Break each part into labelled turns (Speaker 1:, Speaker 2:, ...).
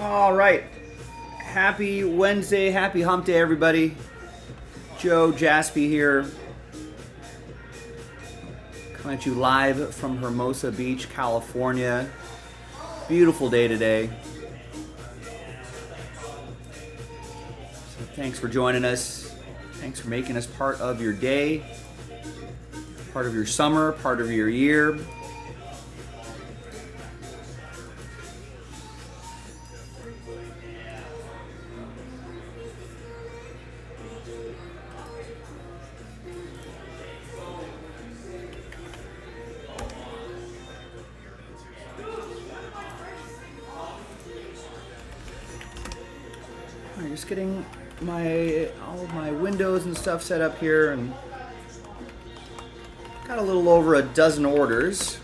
Speaker 1: All right. Happy Wednesday. Happy Hump Day, everybody. Joe Jaspy here. Coming at you live from Hermosa Beach, California. Beautiful day today. So thanks for joining us. Thanks for making us part of your day, part of your summer, part of your year. Just getting all of my windows and stuff set up here, and got a little over a dozen orders.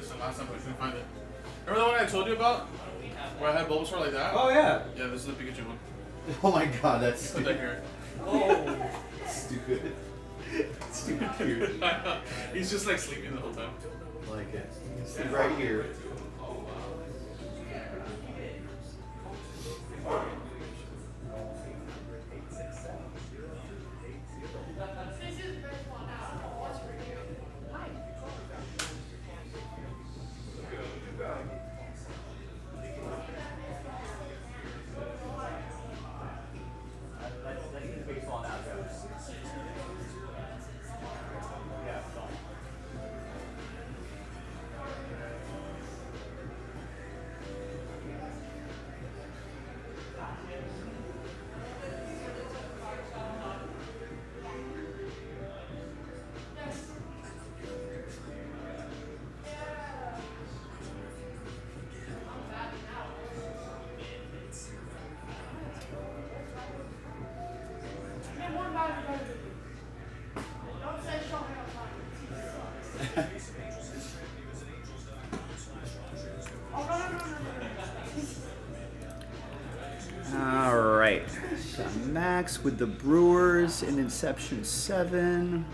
Speaker 2: the last time, but I couldn't find it. Remember the one I told you about? Where I had Bulbasaur like that?
Speaker 1: Oh, yeah.
Speaker 2: Yeah, this is the Pikachu one.
Speaker 1: Oh my god, that's
Speaker 2: Put that here.
Speaker 1: Oh, stupid. Stupid cute.
Speaker 2: He's just like sleeping the whole time.
Speaker 1: I like it. You can sit right here. All right, got Max with the Brewers in Inception 7.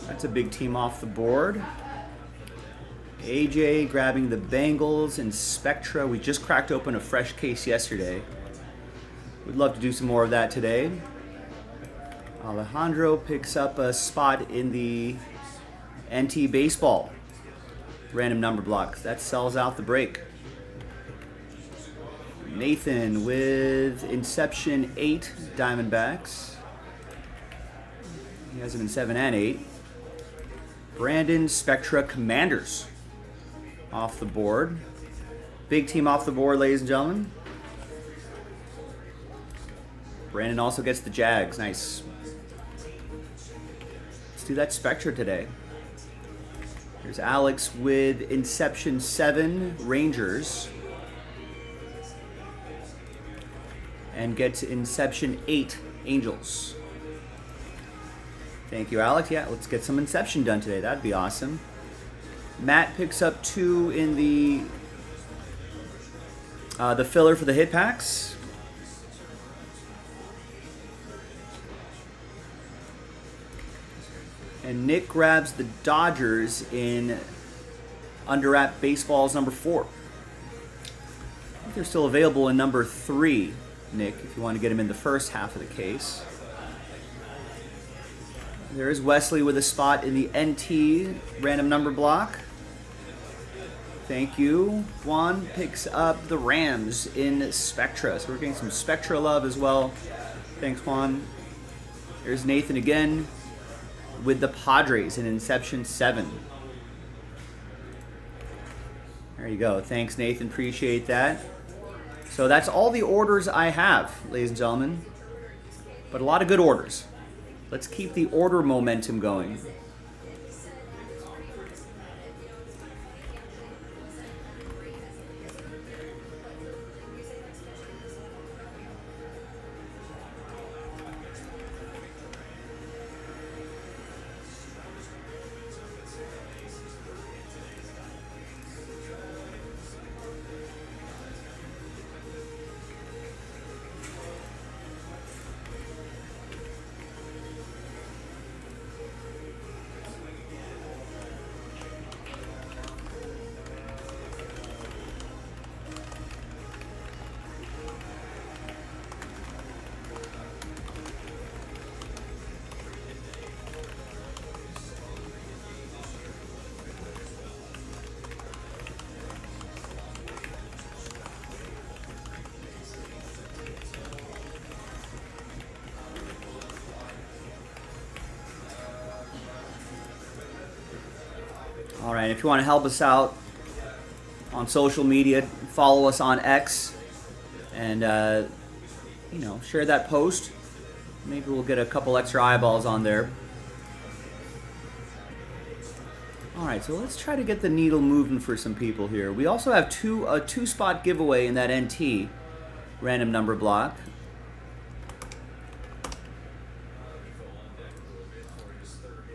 Speaker 1: That's a big team off the board. AJ grabbing the Bengals and Spectra. We just cracked open a fresh case yesterday. We'd love to do some more of that today. Alejandro picks up a spot in the NT Baseball random number blocks. That sells out the break. Nathan with Inception 8 Diamondbacks. He has them in 7 and 8. Brandon Spectra Commanders off the board. Big team off the board, ladies and gentlemen. Brandon also gets the Jags. Nice. Let's do that Spectra today. Here's Alex with Inception 7 Rangers. And gets Inception 8 Angels. Thank you, Alex. Yeah, let's get some Inception done today. That'd be awesome. Matt picks up 2 in the filler for the hit packs. And Nick grabs the Dodgers in Under Wrap Baseballs number 4. I think they're still available in number 3, Nick, if you want to get them in the first half of the case. There is Wesley with a spot in the NT random number block. Thank you. Juan picks up the Rams in Spectra. So we're getting some Spectra love as well. Thanks, Juan. There's Nathan again with the Padres in Inception 7. There you go. Thanks, Nathan. Appreciate that. So that's all the orders I have, ladies and gentlemen. But a lot of good orders. Let's keep the order momentum going. All right, if you want to help us out on social media, follow us on X and, share that post. Maybe we'll get a couple extra eyeballs on there. All right, so let's try to get the needle moving for some people here. We also have a two-spot giveaway in that NT random number block.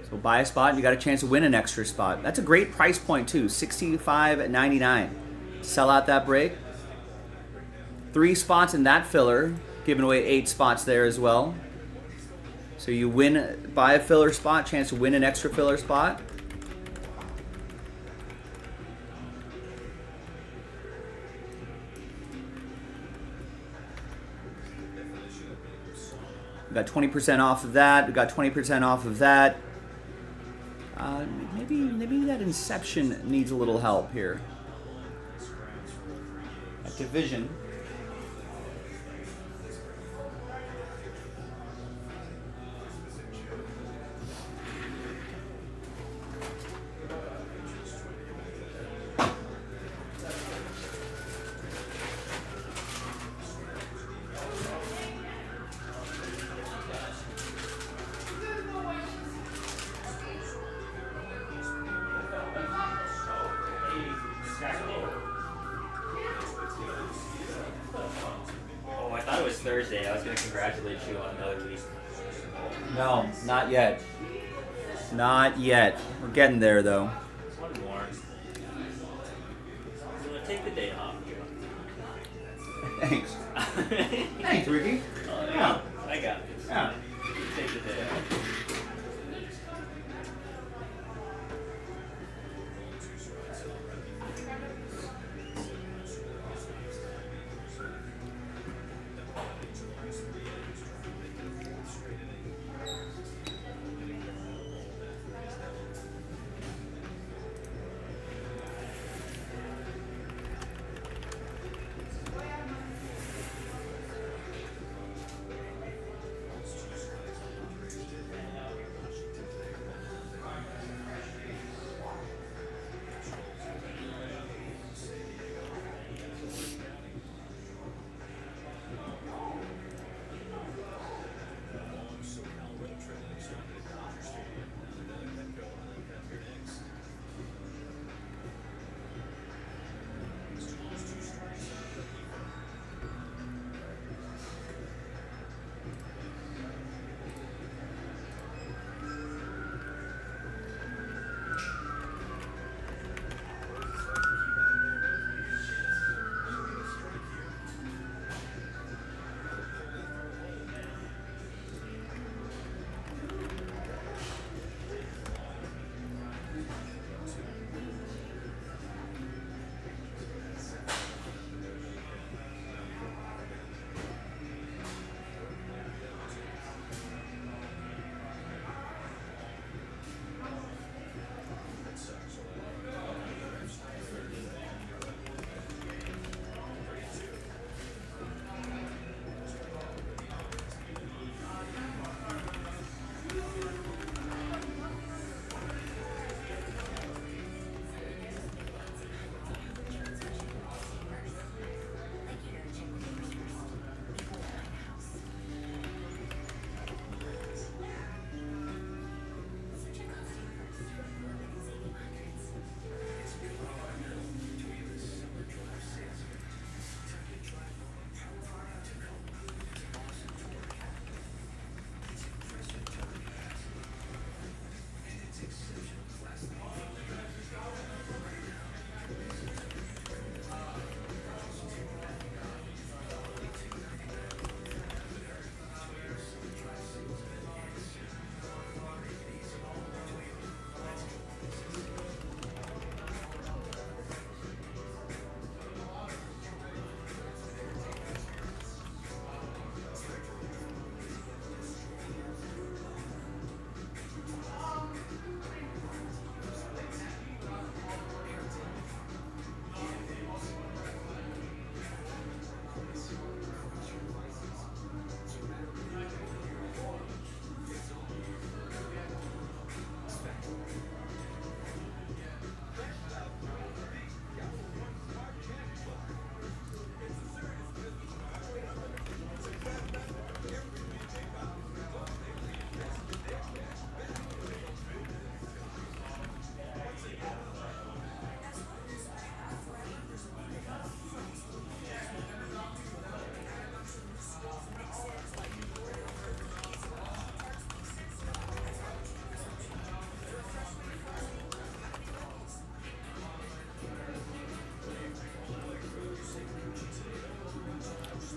Speaker 1: So buy a spot, and you got a chance to win an extra spot. That's a great price point too, $65.99. Sell out that break. 3 spots in that filler, giving away 8 spots there as well. So you win, buy a filler spot, chance to win an extra filler spot. We got 20% off of that. We got 20% off of that. Maybe that Inception needs a little help here. That Division.
Speaker 3: Oh, I thought it was Thursday. I was going to congratulate you on another week.
Speaker 1: No, not yet. Not yet. We're getting there though.
Speaker 3: One more. I'm going to take the day off.
Speaker 1: Thanks. Thanks, Ricky.
Speaker 3: Oh,
Speaker 1: Yeah.
Speaker 3: I got this.
Speaker 1: Yeah.
Speaker 3: Take the day off.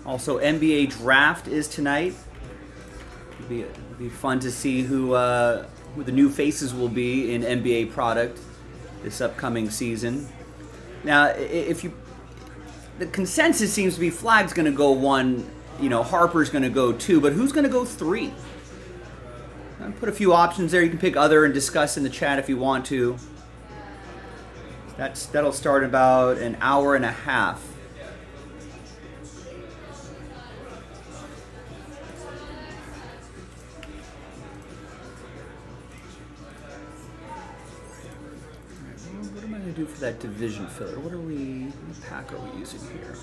Speaker 1: Also, NBA Draft is tonight. It'll be fun to see who the new faces will be in NBA product this upcoming season. Now, the consensus seems to be Flag's going to go 1, Harper's going to go 2, but who's going to go 3? I'll put a few options there. You can pick other and discuss in the chat if you want to. That'll start in about an hour and a half. What am I going to do for that division filler? What pack are we using here?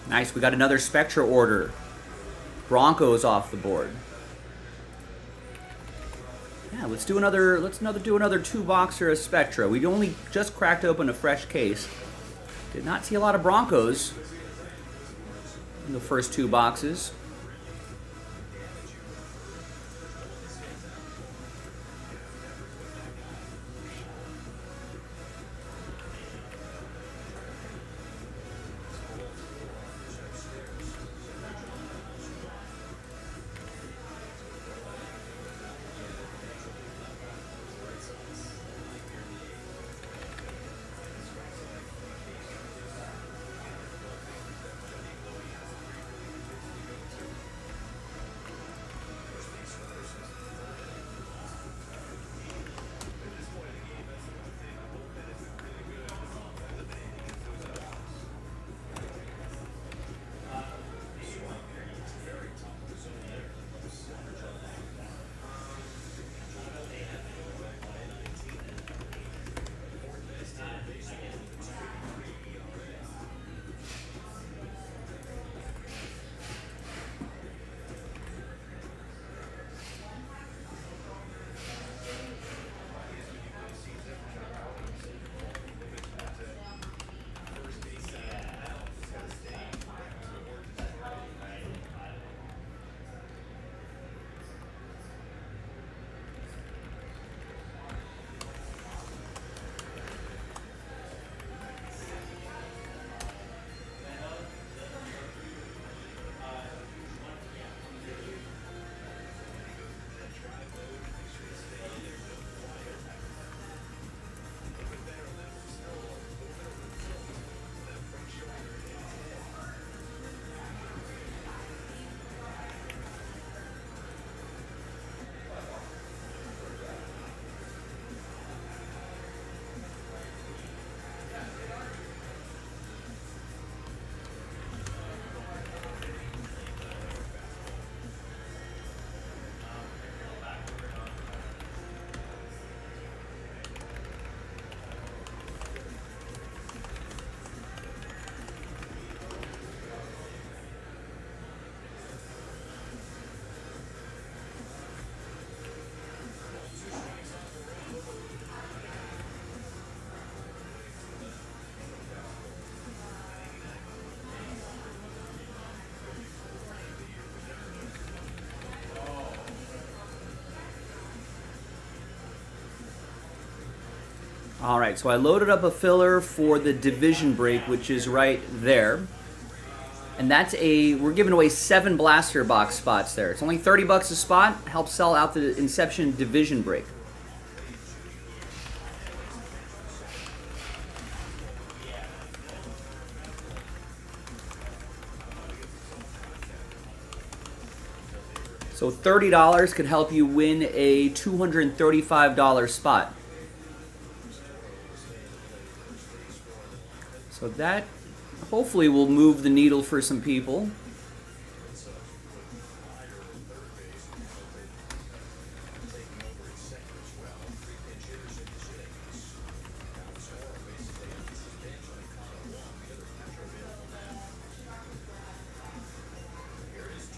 Speaker 1: Nice, we got another Spectra order. Broncos off the board. Yeah, let's do another 2-boxer of Spectra. We only just cracked open a fresh case. Did not see a lot of Broncos in the first 2 boxes. All right, so I loaded up a filler for the division break, which is right there. And we're giving away 7 blaster box spots there. It's only $30 a spot. Helps sell out the Inception division break. So $30 could help you win a $235 spot. So that hopefully will move the needle for some people.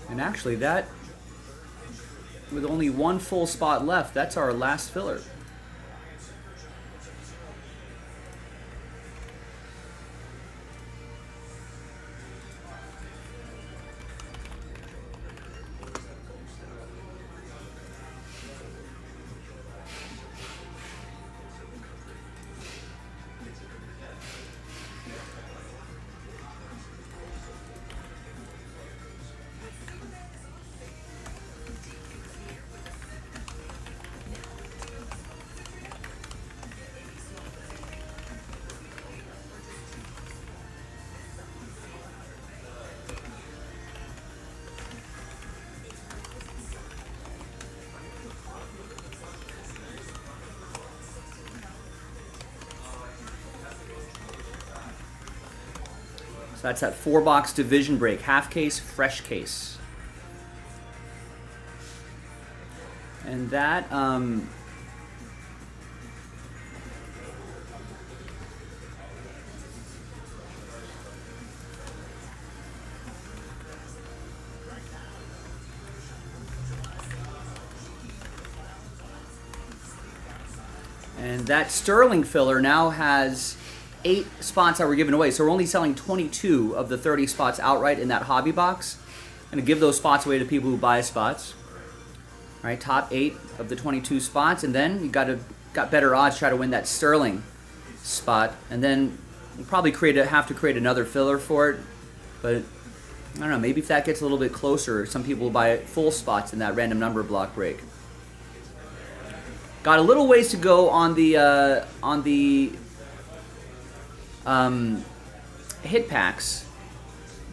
Speaker 1: And actually that, with only 1 full spot left, that's our last filler. So that's that 4-box division break, half case, fresh case. And that, and that Sterling filler now has 8 spots that were given away. So we're only selling 22 of the 30 spots outright in that hobby box. I'm going to give those spots away to people who buy spots. All right, top 8 of the 22 spots, and then you got better odds to try to win that Sterling spot, and then you probably have to create another filler for it. But I don't know, maybe if that gets a little bit closer, some people will buy full spots in that random number block break. Got a little ways to go on the hit packs,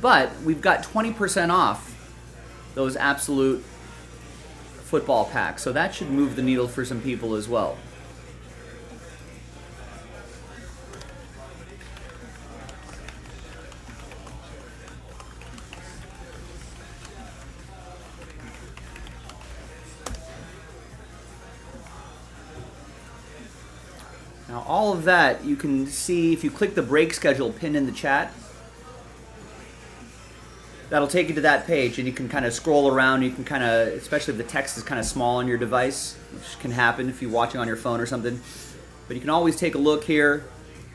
Speaker 1: but we've got 20% off those absolute football packs, so that should move the needle for some people as well. Now all of that you can see if you click the break schedule pinned in the chat. That'll take you to that page, and you can kind of scroll around. You can kind of, especially if the text is kind of small on your device, which can happen if you're watching on your phone or something. But you can always take a look here.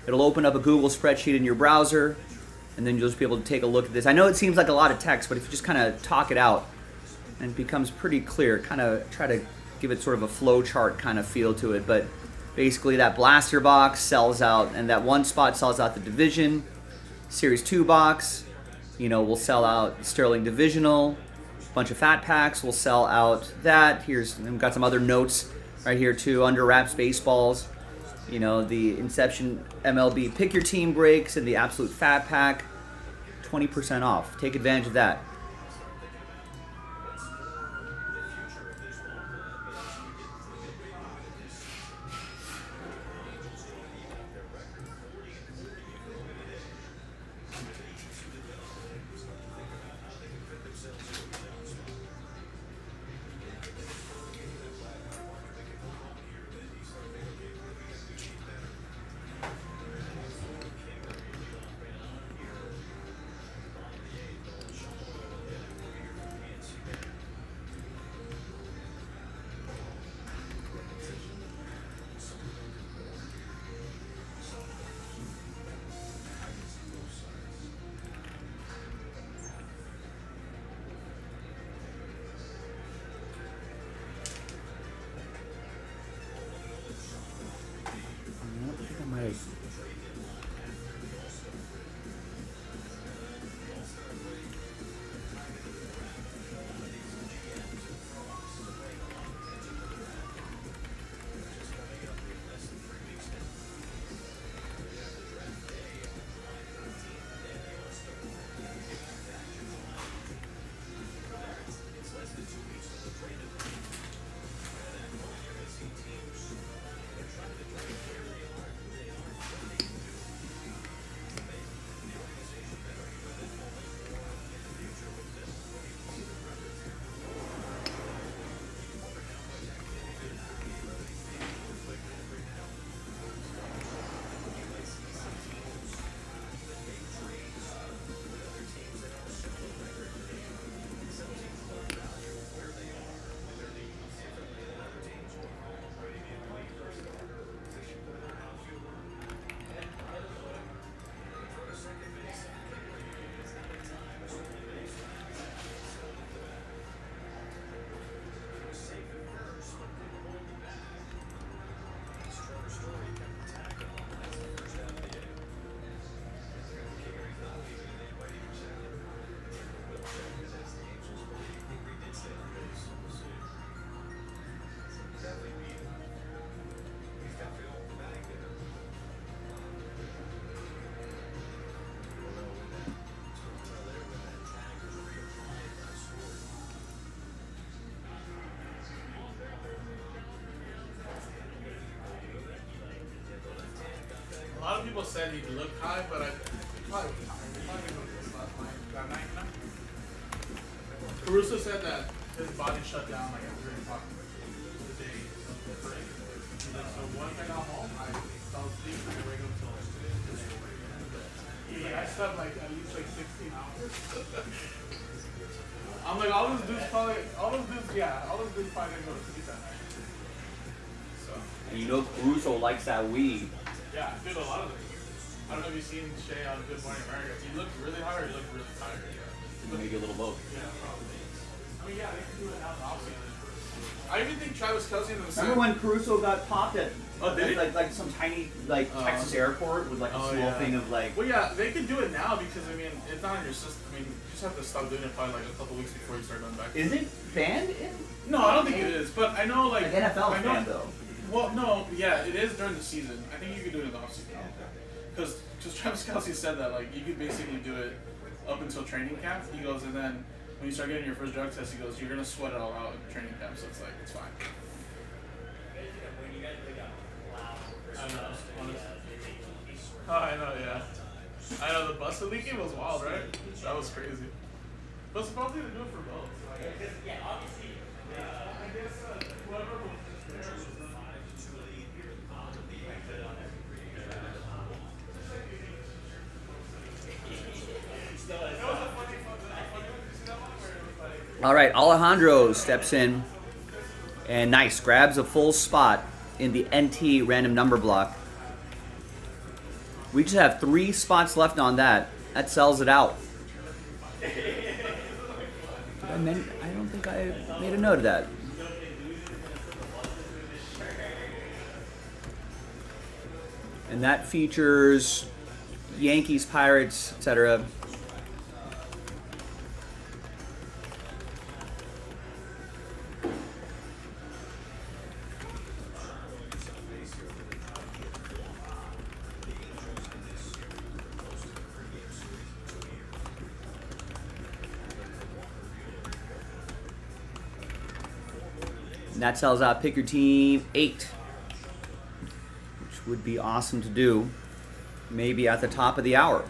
Speaker 1: It'll open up a Google spreadsheet in your browser, and then you'll just be able to take a look at this. I know it seems like a lot of text, but if you just kind of talk it out, and it becomes pretty clear. Kind of try to give it sort of a flow chart kind of feel to it. But basically that blaster box sells out, and that one spot sells out the division. Series 2 box, will sell out Sterling Divisional. A bunch of fat packs will sell out that. We've got some other notes right here too. Under wraps baseballs. The Inception MLB Pick Your Team breaks and the Absolute Fat Pack. 20% off. Take advantage of that.
Speaker 2: said he looked high, but I probably was tired. He probably didn't go to sleep last night. That night, you know? Caruso said that his body shut down like at 3 o'clock the day of the break. He's like, so once I got home, I fell asleep and I wake up till today. He's like, I slept like at least like 16 hours. I'm like, all those dudes probably didn't go to sleep that night. So.
Speaker 1: And you know Caruso likes that weed.
Speaker 2: Yeah, dude, a lot of them. I don't know if you've seen Shay on Good Morning America. He looked really hard or he looked really tired. Yeah.
Speaker 1: Maybe a little both.
Speaker 2: Yeah, probably. I mean, yeah, they can do it now in the offseason. I even think Travis Kelce and them.
Speaker 1: Remember when Caruso got popped at
Speaker 2: did he?
Speaker 1: like some tiny Texas airport with like a small thing of like.
Speaker 2: Well, yeah, they can do it now because I mean it's not in your system. I mean, you just have to stop doing it probably like a couple weeks before you start going back.
Speaker 1: Is it banned in?
Speaker 2: No, I don't think it is. But I know like
Speaker 1: NFL banned though.
Speaker 2: Well, no, yeah, it is during the season. I think you can do it in the off season. Because Travis Kelce said that like you could basically do it up until training camp. He goes, and then when you start getting your first drug test, he goes, you're gonna sweat it all out in training camp, so it's like it's fine. I know, honestly. Oh, I know, yeah. I know the bus leaking was wild, right? That was crazy. But supposedly they do it for both. Like, yeah, obviously. I guess whoever was there was not.
Speaker 1: All right, Alejandro steps in and nice, grabs a full spot in the NT random number block. We just have 3 spots left on that. That sells it out. I don't think I made a note of that. And that features Yankees, Pirates, etc. And that sells out Pick Your Team 8, which would be awesome to do maybe at the top of the hour.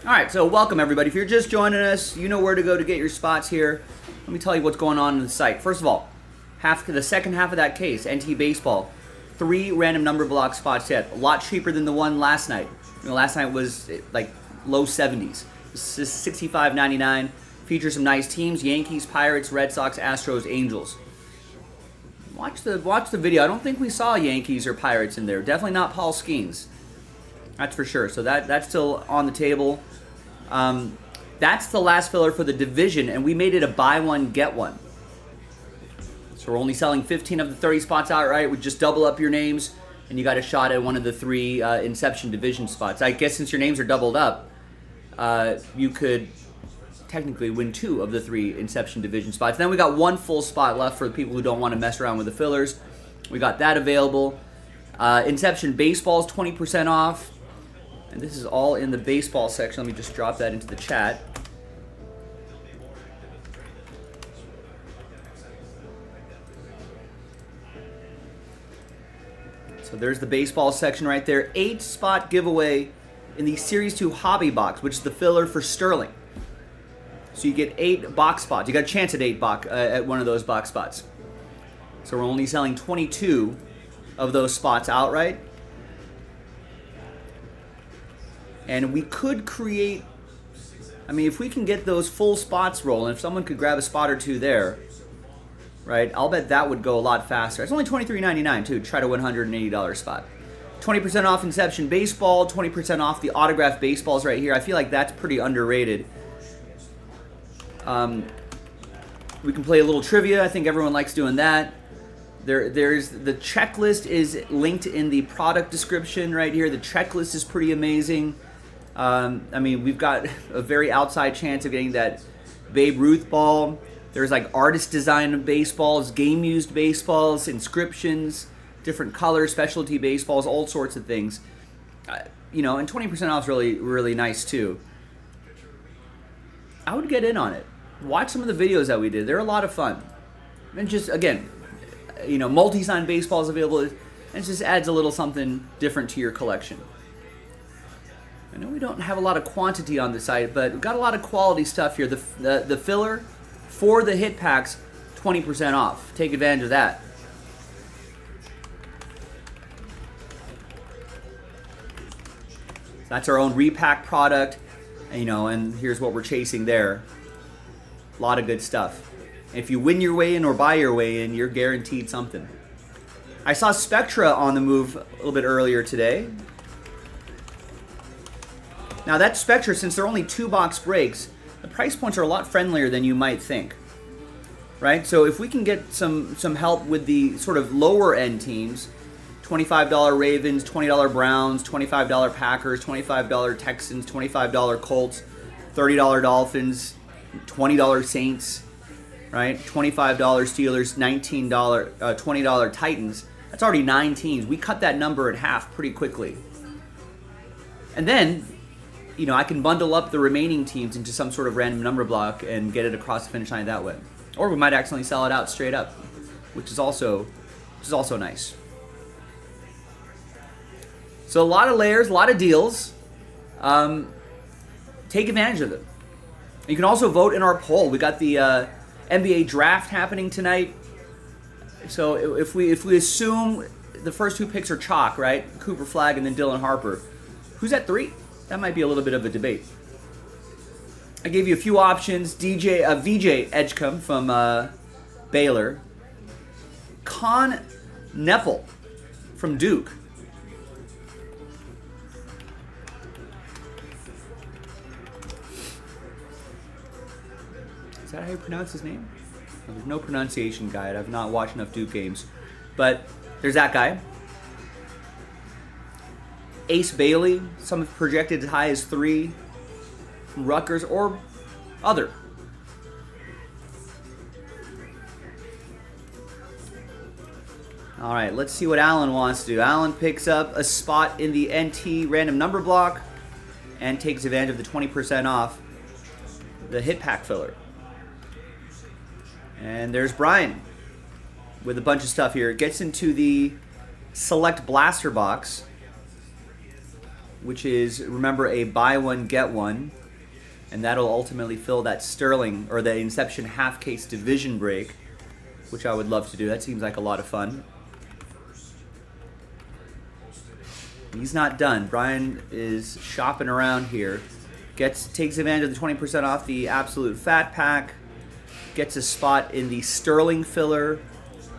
Speaker 1: All right, so welcome everybody. If you're just joining us, you know where to go to get your spots here. Let me tell you what's going on in the site. First of all, the second half of that case, NT Baseball, 3 random number block spots yet. A lot cheaper than the one last night. You know, last night was like low 70s. This is $65.99. Features some nice teams: Yankees, Pirates, Red Sox, Astros, Angels. Watch the video. I don't think we saw Yankees or Pirates in there. Definitely not Paul Skeens. That's for sure. So that's still on the table. That's the last filler for the division, and we made it a buy one, get one. So we're only selling 15 of the 30 spots outright. We just double up your names, and you got a shot at one of the 3 Inception division spots. I guess since your names are doubled up, you could technically win 2 of the 3 Inception division spots. Then we got 1 full spot left for the people who don't want to mess around with the fillers. We got that available. Inception Baseball is 20% off. And this is all in the baseball section. Let me just drop that into the chat. So there's the baseball section right there. 8-spot giveaway in the Series 2 Hobby Box, which is the filler for Sterling. So you get 8 box spots. You got a chance at 8 at one of those box spots. So we're only selling 22 of those spots outright. And we could create, I mean, if we can get those full spots rolling, if someone could grab a spot or 2 there, right, I'll bet that would go a lot faster. It's only $23.99 too, to try to win $180 spot. 20% off Inception Baseball, 20% off the autographed baseballs right here. I feel like that's pretty underrated. We can play a little trivia. I think everyone likes doing that. There's the checklist is linked in the product description right here. The checklist is pretty amazing. I mean, we've got a very outside chance of getting that Babe Ruth ball. There's like artist design baseballs, game used baseballs, inscriptions, different colors, specialty baseballs, all sorts of things. You know, and 20% off is really, really nice too. I would get in on it. Watch some of the videos that we did. They're a lot of fun. And just, again, you know, multi-sign baseball is available. And it just adds a little something different to your collection. I know we don't have a lot of quantity on the site, but we've got a lot of quality stuff here. The filler for the hit packs, 20% off. Take advantage of that. That's our own repack product, and here's what we're chasing there. A lot of good stuff. If you win your way in or buy your way in, you're guaranteed something. I saw Spectra on the move a little bit earlier today. Now that Spectra, since they're only 2-box breaks, the price points are a lot friendlier than you might think. Right? So if we can get some help with the sort of lower end teams, $25 Ravens, $20 Browns, $25 Packers, $25 Texans, $25 Colts, $30 Dolphins, $20 Saints, right? $25 Steelers, $20 Titans. That's already 9 teams. We cut that number in half pretty quickly. And then, I can bundle up the remaining teams into some sort of random number block and get it across the finish line that way. Or we might accidentally sell it out straight up, which is also nice. So a lot of layers, a lot of deals. Take advantage of them. You can also vote in our poll. We got the NBA draft happening tonight. So if we assume the first 2 picks are chalk, right? Cooper Flagg and then Dylan Harper. Who's at 3? That might be a little bit of a debate. I gave you a few options. VJ Edgecombe from Baylor. Con Neppel from Duke. Is that how you pronounce his name? No, there's no pronunciation guide. I've not watched enough Duke games. But there's that guy. Ace Bailey, some have projected as high as 3 from Rutgers or other. All right, let's see what Alan wants to do. Alan picks up a spot in the NT random number block and takes advantage of the 20% off the hit pack filler. And there's Brian with a bunch of stuff here. Gets into the select blaster box, which is, remember, a buy one, get one. And that'll ultimately fill that Sterling, or the Inception half-case division break, which I would love to do. That seems like a lot of fun. He's not done. Brian is shopping around here. Takes advantage of the 20% off the Absolute Fat Pack. Gets a spot in the Sterling filler,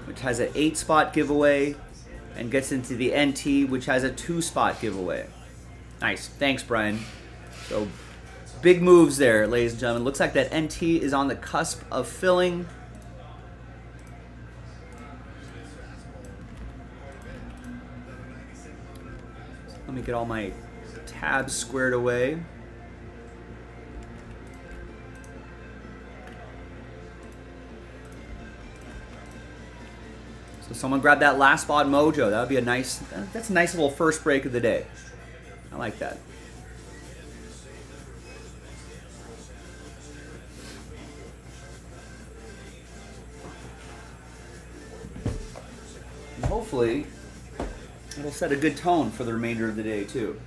Speaker 1: which has an 8-spot giveaway. And gets into the NT, which has a 2-spot giveaway. Nice. Thanks, Brian. So, big moves there, ladies and gentlemen. Looks like that NT is on the cusp of filling. Let me get all my tabs squared away. So someone grab that last spot mojo. That would be that's a nice little first break of the day. I like that. And hopefully, it'll set a good tone for the remainder of the day, too.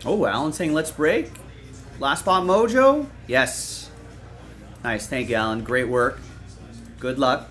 Speaker 1: Oh, Alan saying let's break. Last spot mojo? Yes. Nice. Thank you, Alan. Great work. Good luck.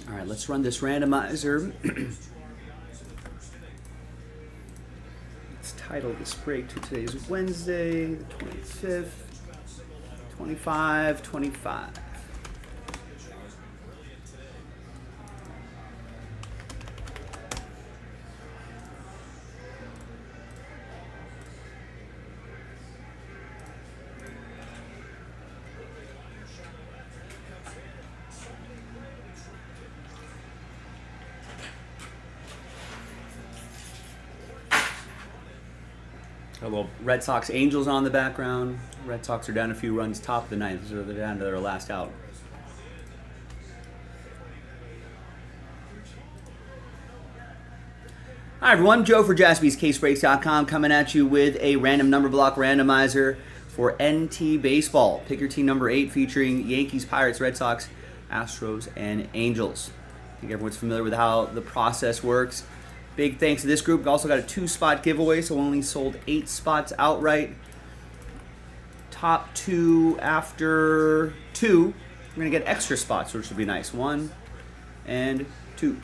Speaker 1: All right, let's run this randomizer. Let's title this break to today's Wednesday, the 25th, 25. A little Red Sox Angels on the background. Red Sox are down a few runs, top of the ninth, so they're down to their last out. Hi everyone, Joe for JaspysCaseBreaks.com coming at you with a random number block randomizer for NT Baseball. Pick your team number 8 featuring Yankees, Pirates, Red Sox, Astros, and Angels. I think everyone's familiar with how the process works. Big thanks to this group. We also got a 2-spot giveaway, so we only sold 8 spots outright. Top 2 after 2, we're going to get extra spots, which would be nice. 1 and 2.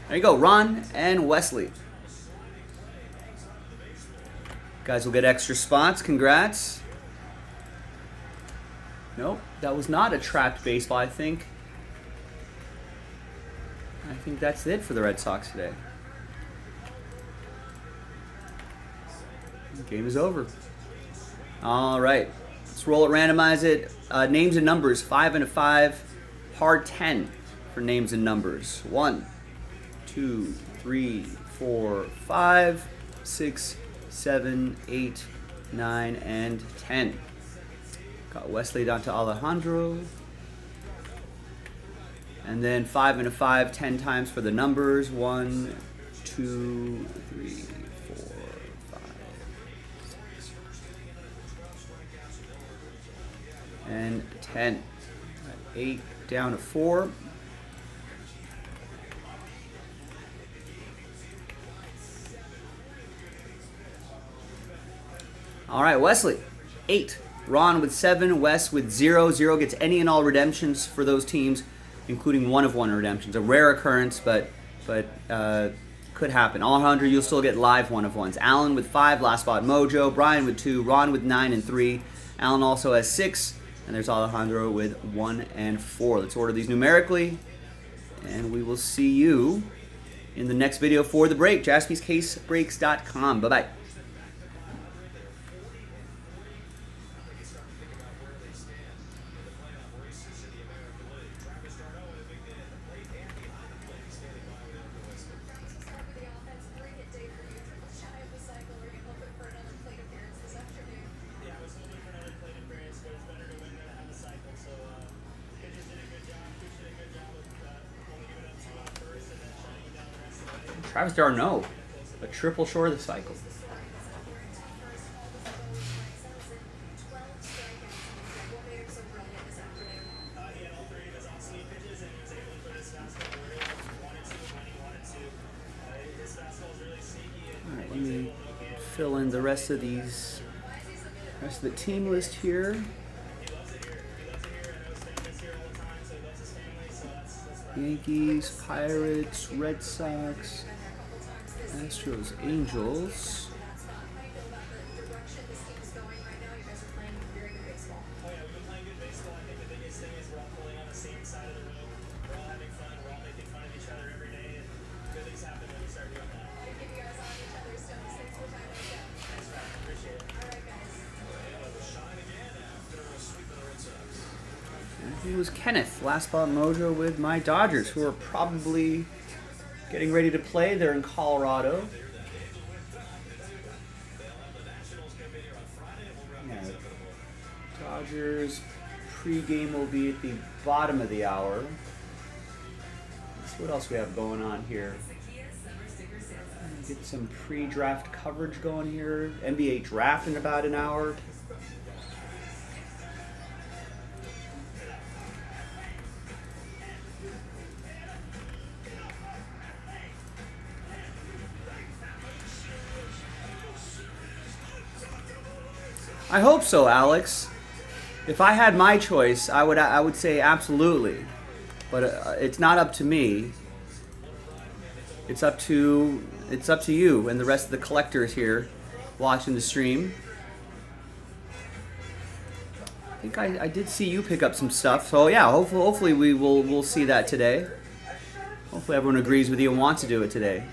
Speaker 1: There you go, Ron and Wesley. Guys will get extra spots. Congrats. Nope, that was not a tracked baseball, I think. I think that's it for the Red Sox today. Game is over. All right, let's roll it, randomize it. Names and numbers, 5 and a 5. Hard 10 for names and numbers. 1, 2, 3, 4, 5, 6, 7, 8, 9, and 10. Got Wesley down to Alejandro. And then 5 and a 5, 10 times for the numbers. 1, 2, 3, 4, 5, 6, and 10. 8 down to 4. All right, Wesley, 8. Ron with 7. Wes with 0. 0 gets any and all redemptions for those teams, including 1 of 1 redemptions. A rare occurrence, but could happen. Alejandro, you'll still get live 1 of 1s. Alan with 5. Last spot mojo. Brian with 2. Ron with 9 and 3. Alan also has 6. And there's Alejandro with 1 and 4. Let's order these numerically, and we will see you in the next video for the break. JaspysCaseBreaks.com. Bye-bye. Travis d'Arnaud, a triple short of the cycle. All right, let me fill in the rest of the team list here. Yankees, Pirates, Red Sox, Astros, Angels. And it was Kenneth, last spot mojo with my Dodgers, who are probably getting ready to play. They're in Colorado. Yeah, Dodgers pregame will be at the bottom of the hour. Let's see what else we have going on here. Get some pre-draft coverage going here. NBA draft in about an hour. I hope so, Alex. If I had my choice, I would say absolutely. But it's not up to me. It's up to you and the rest of the collectors here watching the stream. I think I did see you pick up some stuff. So yeah, hopefully we'll see that today. Hopefully everyone agrees with you and wants to do it today.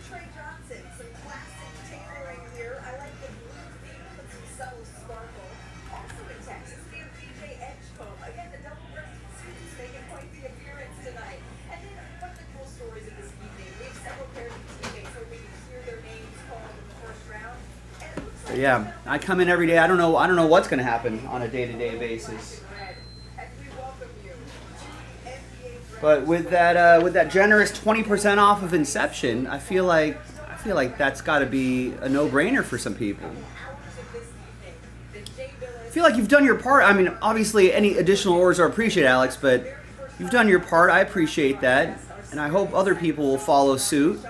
Speaker 1: Yeah, I come in every day. I don't know what's going to happen on a day-to-day basis. But with that generous 20% off of Inception, I feel like that's got to be a no-brainer for some people. I feel like you've done your part. I mean, obviously any additional orders are appreciated, Alex, but you've done your part. I appreciate that, and I hope other people will follow suit.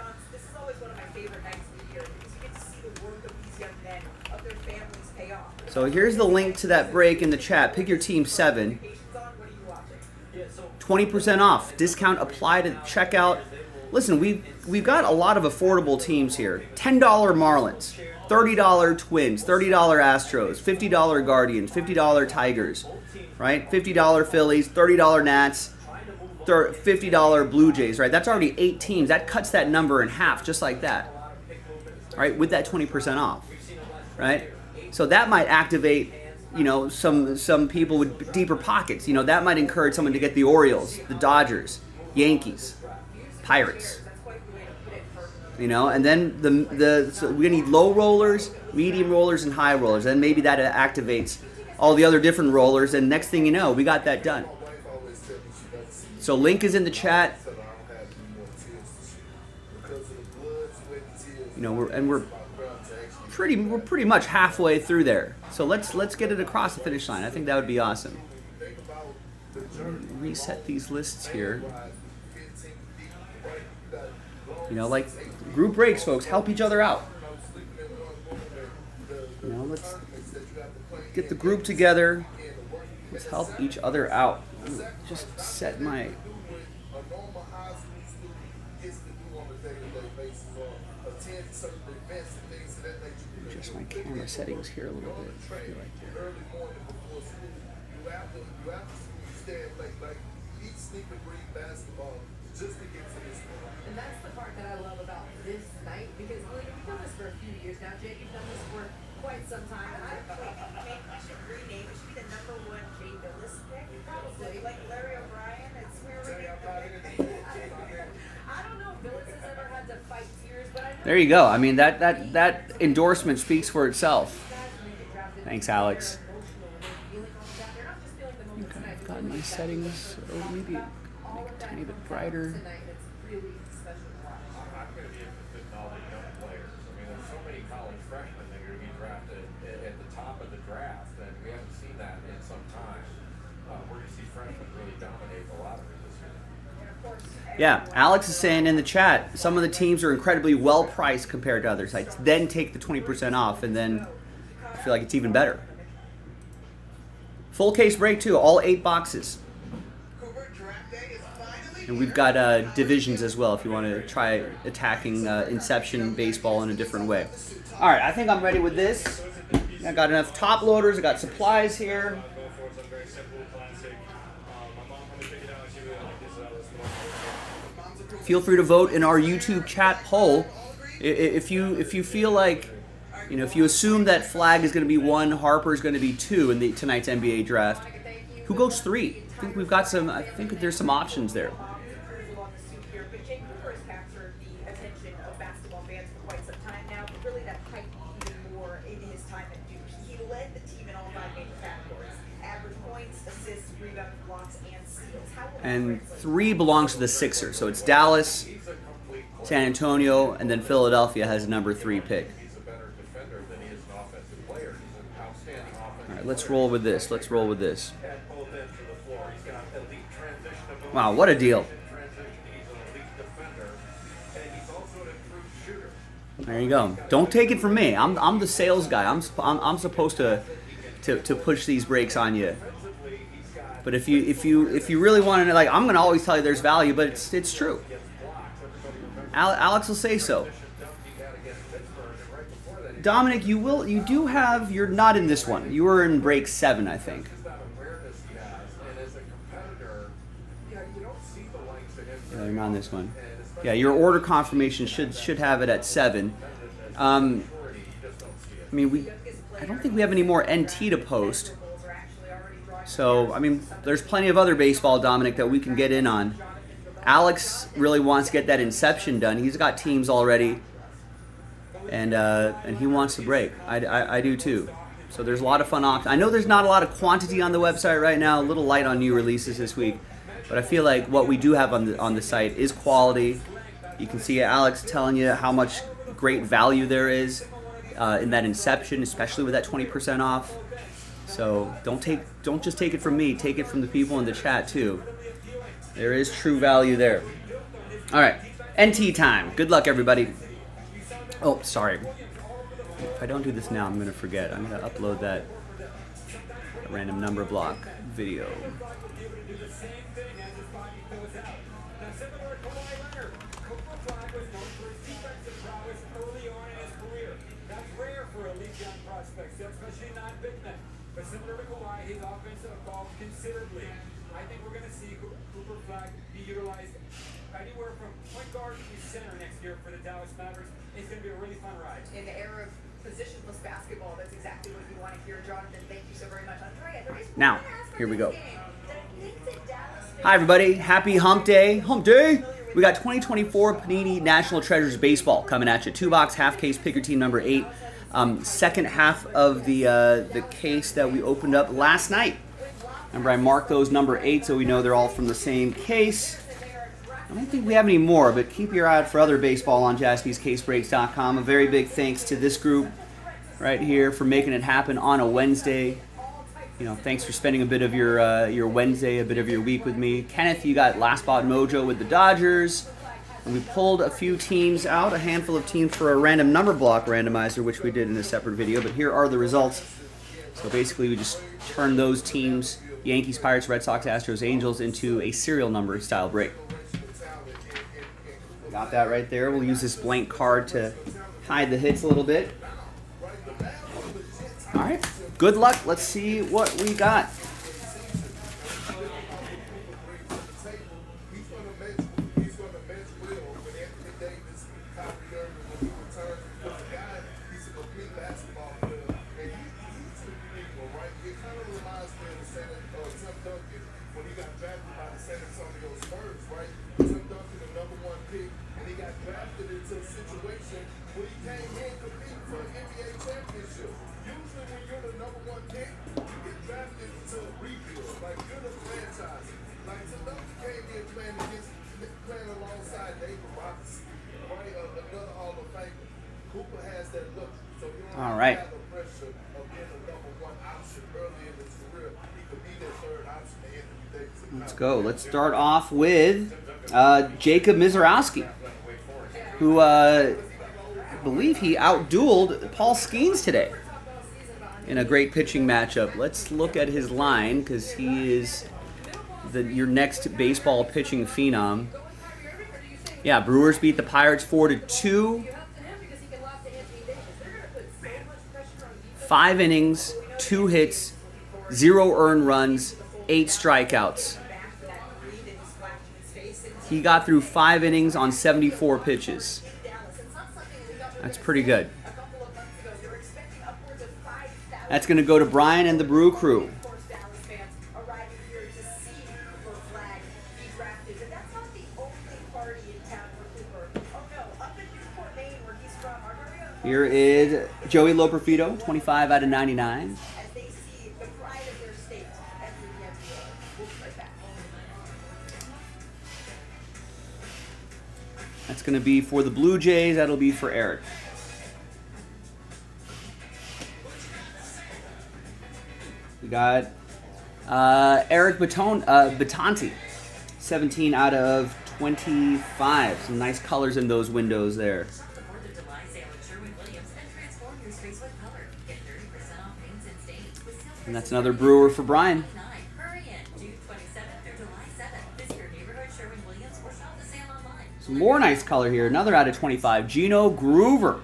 Speaker 1: So here's the link to that break in the chat. Pick your team 7. 20% off. Discount applied at checkout. Listen, we've got a lot of affordable teams here. $10 Marlins, $30 Twins, $30 Astros, $50 Guardians, $50 Tigers, right? $50 Phillies, $30 Nats, $50 Blue Jays, right? That's already 8 teams. That cuts that number in half just like that, right? With that 20% off, right? So that might activate, some people with deeper pockets. That might encourage someone to get the Orioles, the Dodgers, Yankees, Pirates. And then so we need low rollers, medium rollers, and high rollers. And maybe that activates all the other different rollers. And next thing you know, we got that done. So link is in the chat. We're pretty much halfway through there. So let's get it across the finish line. I think that would be awesome. Reset these lists here. Like group breaks, folks. Help each other out. Let's get the group together. Let's help each other out. Just set my... Adjust my camera settings here a little bit.
Speaker 4: And that's the part that I love about this night, because you've done this for a few years now, Jake. You've done this for quite some time. And I think we should rename it. It should be the #1 Jay Billis pick, probably. Like Larry O'Brien. It's where we're going to I don't know if Billis has ever had to fight tears, but I know.
Speaker 1: There you go. I mean, that endorsement speaks for itself. Thanks, Alex. Okay, I've got my settings. Maybe make it a tiny bit brighter. Yeah, Alex is saying in the chat, some of the teams are incredibly well priced compared to other sites. Then take the 20% off, and then I feel like it's even better. Full case break too, all 8 boxes. And we've got divisions as well if you want to try attacking Inception baseball in a different way. All right, I think I'm ready with this. I got enough top loaders. I got supplies here. Feel free to vote in our YouTube chat poll. If you feel like, if you assume that Flag is going to be 1, Harper is going to be 2 in tonight's NBA draft, who goes 3? think we've got some. I think there's some options there.
Speaker 4: Along the suit here, but Jake Cooper has captured the attention of basketball fans for quite some time now, but really that hype even more in his time at Duke. He led the team in all 5 major categories: average points, assists, rebounds, blocks, and steals.
Speaker 1: And 3 belongs to the Sixers, so it's Dallas, San Antonio, and then Philadelphia has a number 3 pick. All right, let's roll with this. Let's roll with this. Wow, what a deal. There you go. Don't take it from me. I'm the sales guy. I'm supposed to push these breaks on you. But if you really want to, like, I'm gonna always tell you there's value, but it's true. Alex will say so. Dominic, you're not in this one. You were in break 7, I think. Yeah, you're not in this one. Yeah, your order confirmation should have it at 7. I mean, I don't think we have any more NT to post. So, I mean, there's plenty of other baseball, Dominic, that we can get in on. Alex really wants to get that Inception done. He's got teams already, and he wants to break. I do too. So there's a lot of fun options. I know there's not a lot of quantity on the website right now. A little light on new releases this week, but I feel like what we do have on the site is quality. You can see Alex telling you how much great value there is in that Inception, especially with that 20% off. So don't just take it from me. Take it from the people in the chat too. There is true value there. All right, NT time. Good luck, everybody. Oh, sorry. If I don't do this now, I'm going to forget. I'm going to upload that random number block video.
Speaker 5: But similar to Kawhi, his offense evolved considerably. I think we're going to see Cooper Flag be utilized anywhere from point guard to center next year for the Dallas Mavericks. It's going to be a really fun ride.
Speaker 4: In the era of positionless basketball, that's exactly what you want to hear, Jonathan. Thank you so very much, Andrea.
Speaker 1: Now, here we go. Hi, everybody. Happy Hump Day. Hump Day. We got 2024 Panini National Treasures Baseball coming at you. 2-box, half case, pick your team number 8. Second half of the case that we opened up last night. Remember, I marked those number 8 so we know they're all from the same case. I don't think we have any more, but keep your eye out for other baseball on JaspysCaseBreaks.com. A very big thanks to this group right here for making it happen on a Wednesday. You know, thanks for spending a bit of your Wednesday, a bit of your week with me. Kenneth, you got last spot mojo with the Dodgers. And we pulled a few teams out, a handful of teams for a random number block randomizer, which we did in a separate video. But here are the results. So basically, we just turned those teams, Yankees, Pirates, Red Sox, Astros, Angels, into a serial number style break. Got that right there. We'll use this blank card to hide the hits a little bit. All right. Good luck. Let's see what we got. All right. Let's go. Let's start off with Jacob Mizorowski, who I believe he outdueled Paul Skeens today in a great pitching matchup. Let's look at his line because he is your next baseball pitching phenom. Yeah, Brewers beat the Pirates 4-2. 5 innings, 2 hits, 0 earned runs, 8 strikeouts. He got through 5 innings on 74 pitches. That's pretty good. That's going to go to Brian and the Brew Crew. Here is Joey Loperfido, 25 out of 99.
Speaker 4: As they see the pride of their state enter the NBA. We'll be right back.
Speaker 1: That's going to be for the Blue Jays. That'll be for Eric. We got Eric Batanti, 17 out of 25. Some nice colors in those windows there. And that's another Brewer for Brian. Some more nice color here. Another out of 25. Gino Groover.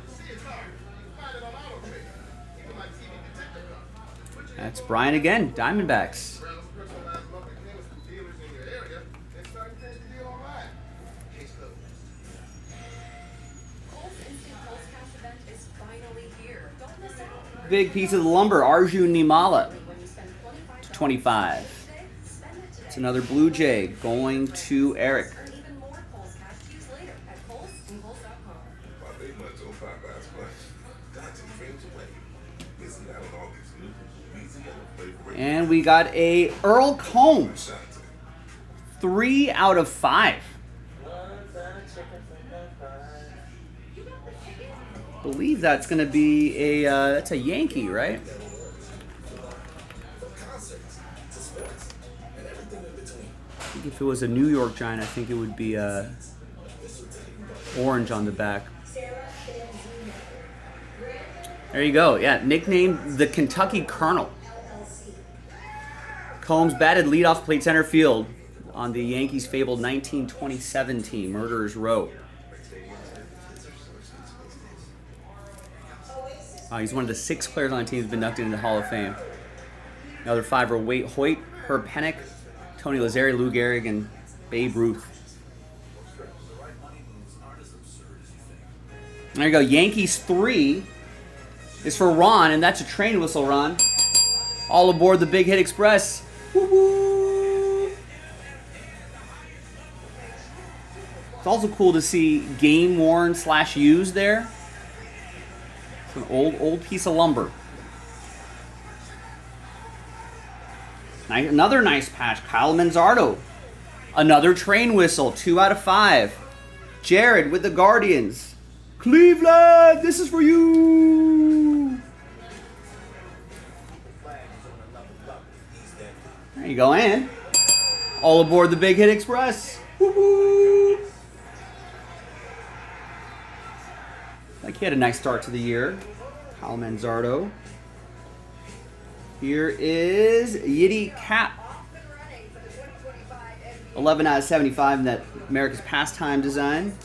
Speaker 1: That's Brian again. Diamondbacks. Big piece of the lumber. Arjun Nimala. 25. It's another Blue Jay going to Eric. And we got a Earl Combs. 3 out of 5. I believe that's going to be that's a Yankee, right? I think if it was a New York Giant, I think it would be orange on the back. There you go. Yeah, nicknamed the Kentucky Colonel. Combs batted leadoff, played center field on the Yankees' fabled 1927 team, Murderers Row. He's one of the 6 players on the team who's been inducted into the Hall of Fame. The other 5 are Waite Hoyt, Herb Pennock, Tony Lazzeri, Lou Gehrig, and Babe Ruth. There you go. Yankees 3 is for Ron, and that's a train whistle, Ron. All aboard the Big Hit Express. Woo-woo. It's also cool to see game worn / used there. It's an old piece of lumber. Another nice patch. Kyle Manzardo. Another train whistle. 2 out of 5. Jared with the Guardians. Cleveland, this is for you. There you go, and all aboard the Big Hit Express. Woo-hoo. Like he had a nice start to the year. Kyle Manzardo. Here is Yiddy Cap. 11 out of 75 in that America's Pastime design.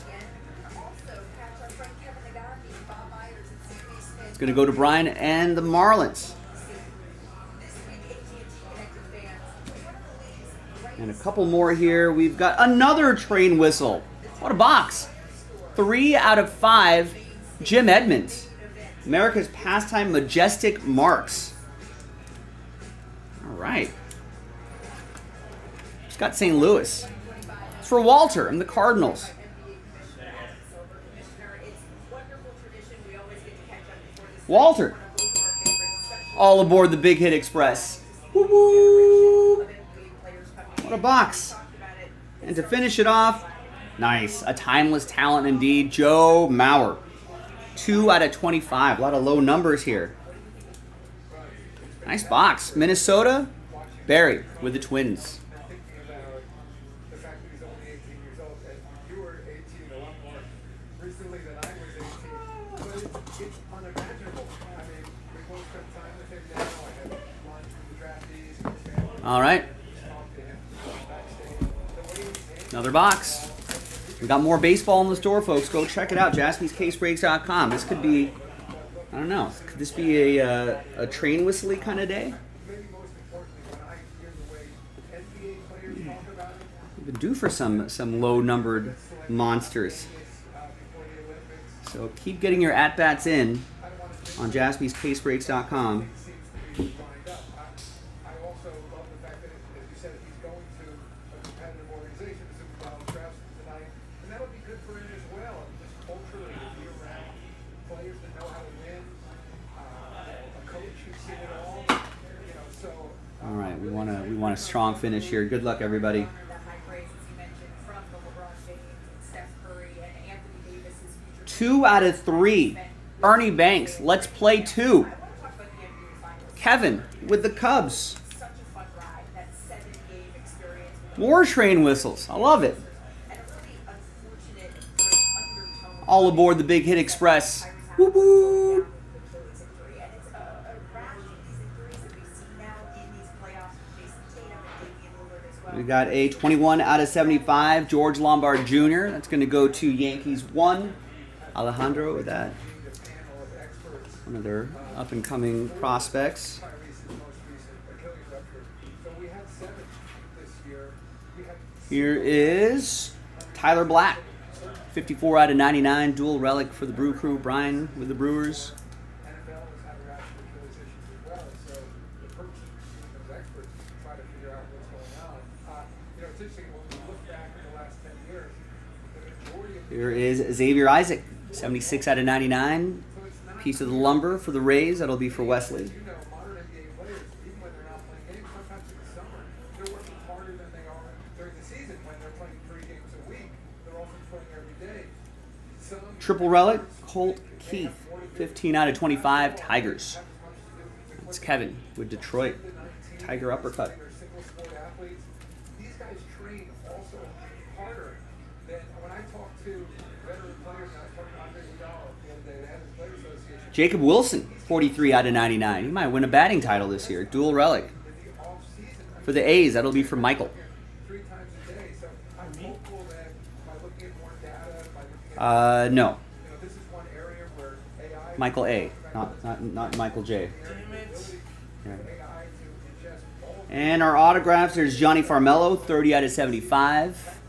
Speaker 1: It's going to go to Brian and the Marlins. And a couple more here. We've got another train whistle. What a box. 3 out of 5. Jim Edmonds. America's Pastime Majestic Marks. All right. It's got St. Louis. It's for Walter and the Cardinals. Walter. All aboard the Big Hit Express. Woo-woo. What a box. And to finish it off, nice. A timeless talent indeed. Joe Mauer. 2 out of 25. A lot of low numbers here. Nice box. Minnesota. Barry with the Twins. All right. Another box. We got more baseball in the store, folks. Go check it out. JaspysCaseBreaks.com. This could be, I don't know, could this be a train whistly kind of day? We've been due for some low-numbered monsters. So keep getting your at-bats in on JaspysCaseBreaks.com. a strong finish here. Good luck, everybody.
Speaker 4: That high praise, as you mentioned, from the LeBron James, Steph Curry, and Anthony Davis' future.
Speaker 1: 2 out of 3. Ernie Banks, let's play 2.
Speaker 4: I want to talk about the NBA Finals.
Speaker 1: Kevin with the Cubs.
Speaker 4: Such a fun ride, that 7-game experience. With
Speaker 1: More train whistles. I love it.
Speaker 4: and a really unfortunate sort of undertone.
Speaker 1: All aboard the Big Hit Express. Woo woo.
Speaker 4: And it's a rash of these injuries that we've seen now in these playoffs with Jason Tatum and Damian Lillard as well.
Speaker 1: We got a 21 out of 75, George Lombard Jr. That's going to go to Yankees 1. Alejandro with that. One of their up-and-coming prospects. Here is Tyler Black. 54 out of 99, dual relic for the Brew Crew. Brian with the Brewers. Here is Xavier Isaac. 76 out of 99. Piece of the lumber for the Rays. That'll be for Wesley. Triple relic, Colt Keith. 15 out of 25, Tigers. It's Kevin with Detroit. Tiger uppercut.
Speaker 5: These guys train also harder than when I talk to veteran players, and I was talking to Andre Iguodala the other day, the head of the Players Association.
Speaker 1: Jacob Wilson, 43 out of 99. He might win a batting title this year. Dual relic. For the A's, that'll be for Michael.
Speaker 5: 3 times a day, so I'm hopeful that by looking at more data, by looking at
Speaker 1: No.
Speaker 5: this is one area where AI
Speaker 1: Michael A. Not Michael J. Yeah.
Speaker 5: AI to ingest all
Speaker 1: And our autographs, there's Johnny Farmello, 30 out of 75.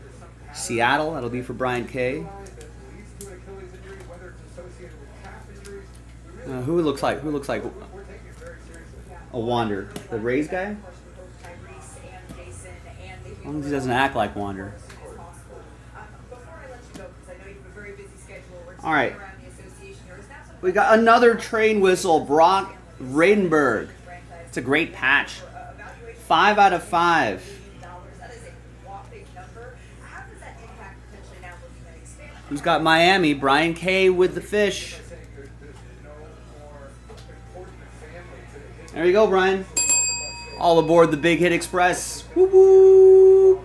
Speaker 1: Seattle, that'll be for Brian K.
Speaker 5: that leads to an Achilles injury, whether it's associated with calf injuries. We really
Speaker 1: Who looks like
Speaker 5: we're taking it very seriously.
Speaker 1: a Wander? The Rays guy? As long as he doesn't act like Wander.
Speaker 4: Before I let you go, because I know you have a very busy schedule, we're
Speaker 1: All right.
Speaker 4: around the association here. Is now some
Speaker 1: We got another train whistle, Brock Radenberg. It's a great patch. 5 out of 5.
Speaker 4: that is a whopping number. How does that impact potentially now looking at expanding?
Speaker 1: Who's got Miami? Brian K with the fish.
Speaker 5: Saying there's no more important family to his
Speaker 1: There you go, Brian. All aboard the Big Hit Express. Woo woo.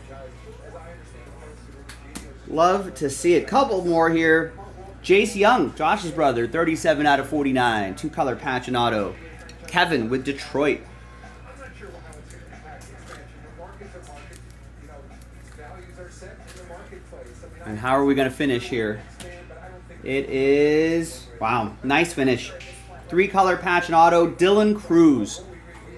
Speaker 5: guys. As I understand, most of the
Speaker 1: Love to see it. Couple more here. Jace Young, Josh's brother, 37 out of 49. 2-color patch and auto. Kevin with Detroit.
Speaker 5: I'm not sure how it's going to impact the expansion. The markets are markets. Values are set in the marketplace. I mean,
Speaker 1: And how are we going to finish here?
Speaker 5: understand, but I don't think
Speaker 1: It is, wow, nice finish. 3-color patch and auto, Dylan Cruz.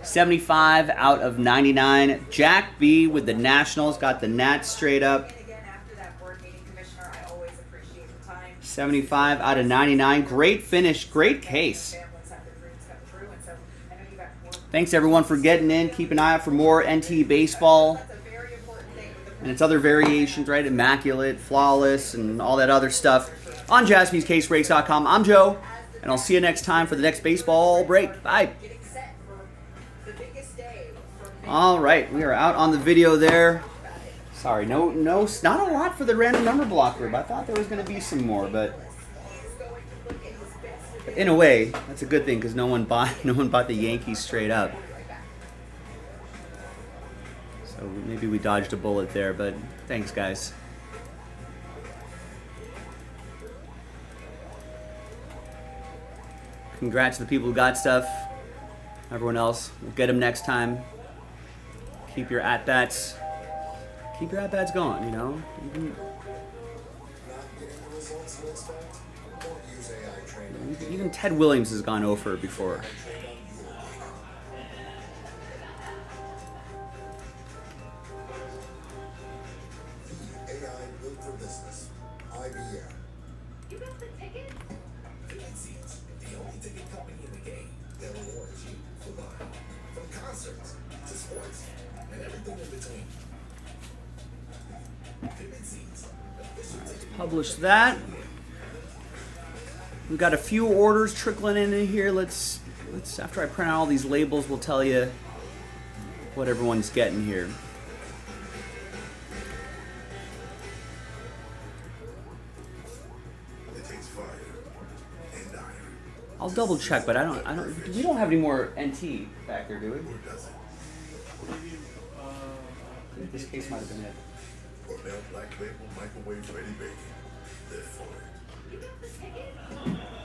Speaker 1: 75 out of 99. Jack B with the Nationals, got the Nats straight up.
Speaker 4: And again, after that board meeting, Commissioner, I always appreciate the time.
Speaker 1: 75 out of 99. Great finish, great case.
Speaker 4: Families have their dreams come true, and so I know you got more.
Speaker 1: Thanks everyone for getting in. Keep an eye out for more NT baseball
Speaker 4: That's a very important thing with the
Speaker 1: and its other variations, right? Immaculate, flawless, and all that other stuff on JaspysCaseBreaks.com. I'm Joe, and I'll see you next time for the next baseball break. Bye.
Speaker 4: getting set for the biggest day from
Speaker 1: All right, we are out on the video there. Sorry, no, not a lot for the random number block group. I thought there was going to be some more, but in a way, that's a good thing because no one bought the Yankees straight up. So maybe we dodged a bullet there, but thanks, guys. Congrats to the people who got stuff. Everyone else, we'll get them next time. Keep your at-bats going, you know? Even Ted Williams has gone over before.
Speaker 6: AI built for business. IBM.
Speaker 4: You got the ticket?
Speaker 6: Ticket Seats, the only ticket company in the game that rewards you for buying. From concerts to sports and everything in between. Ticket Seats, official ticket.
Speaker 1: Publish that. We've got a few orders trickling in here. Let's after I print out all these labels, we'll tell you what everyone's getting here.
Speaker 6: It takes fire and iron.
Speaker 1: I'll double check, but we don't have any more NT back there, do we?
Speaker 6: Or does it?
Speaker 1: I think this case might have been it.
Speaker 6: Cornell Black Label Microwave Ready Bacon. Live for it.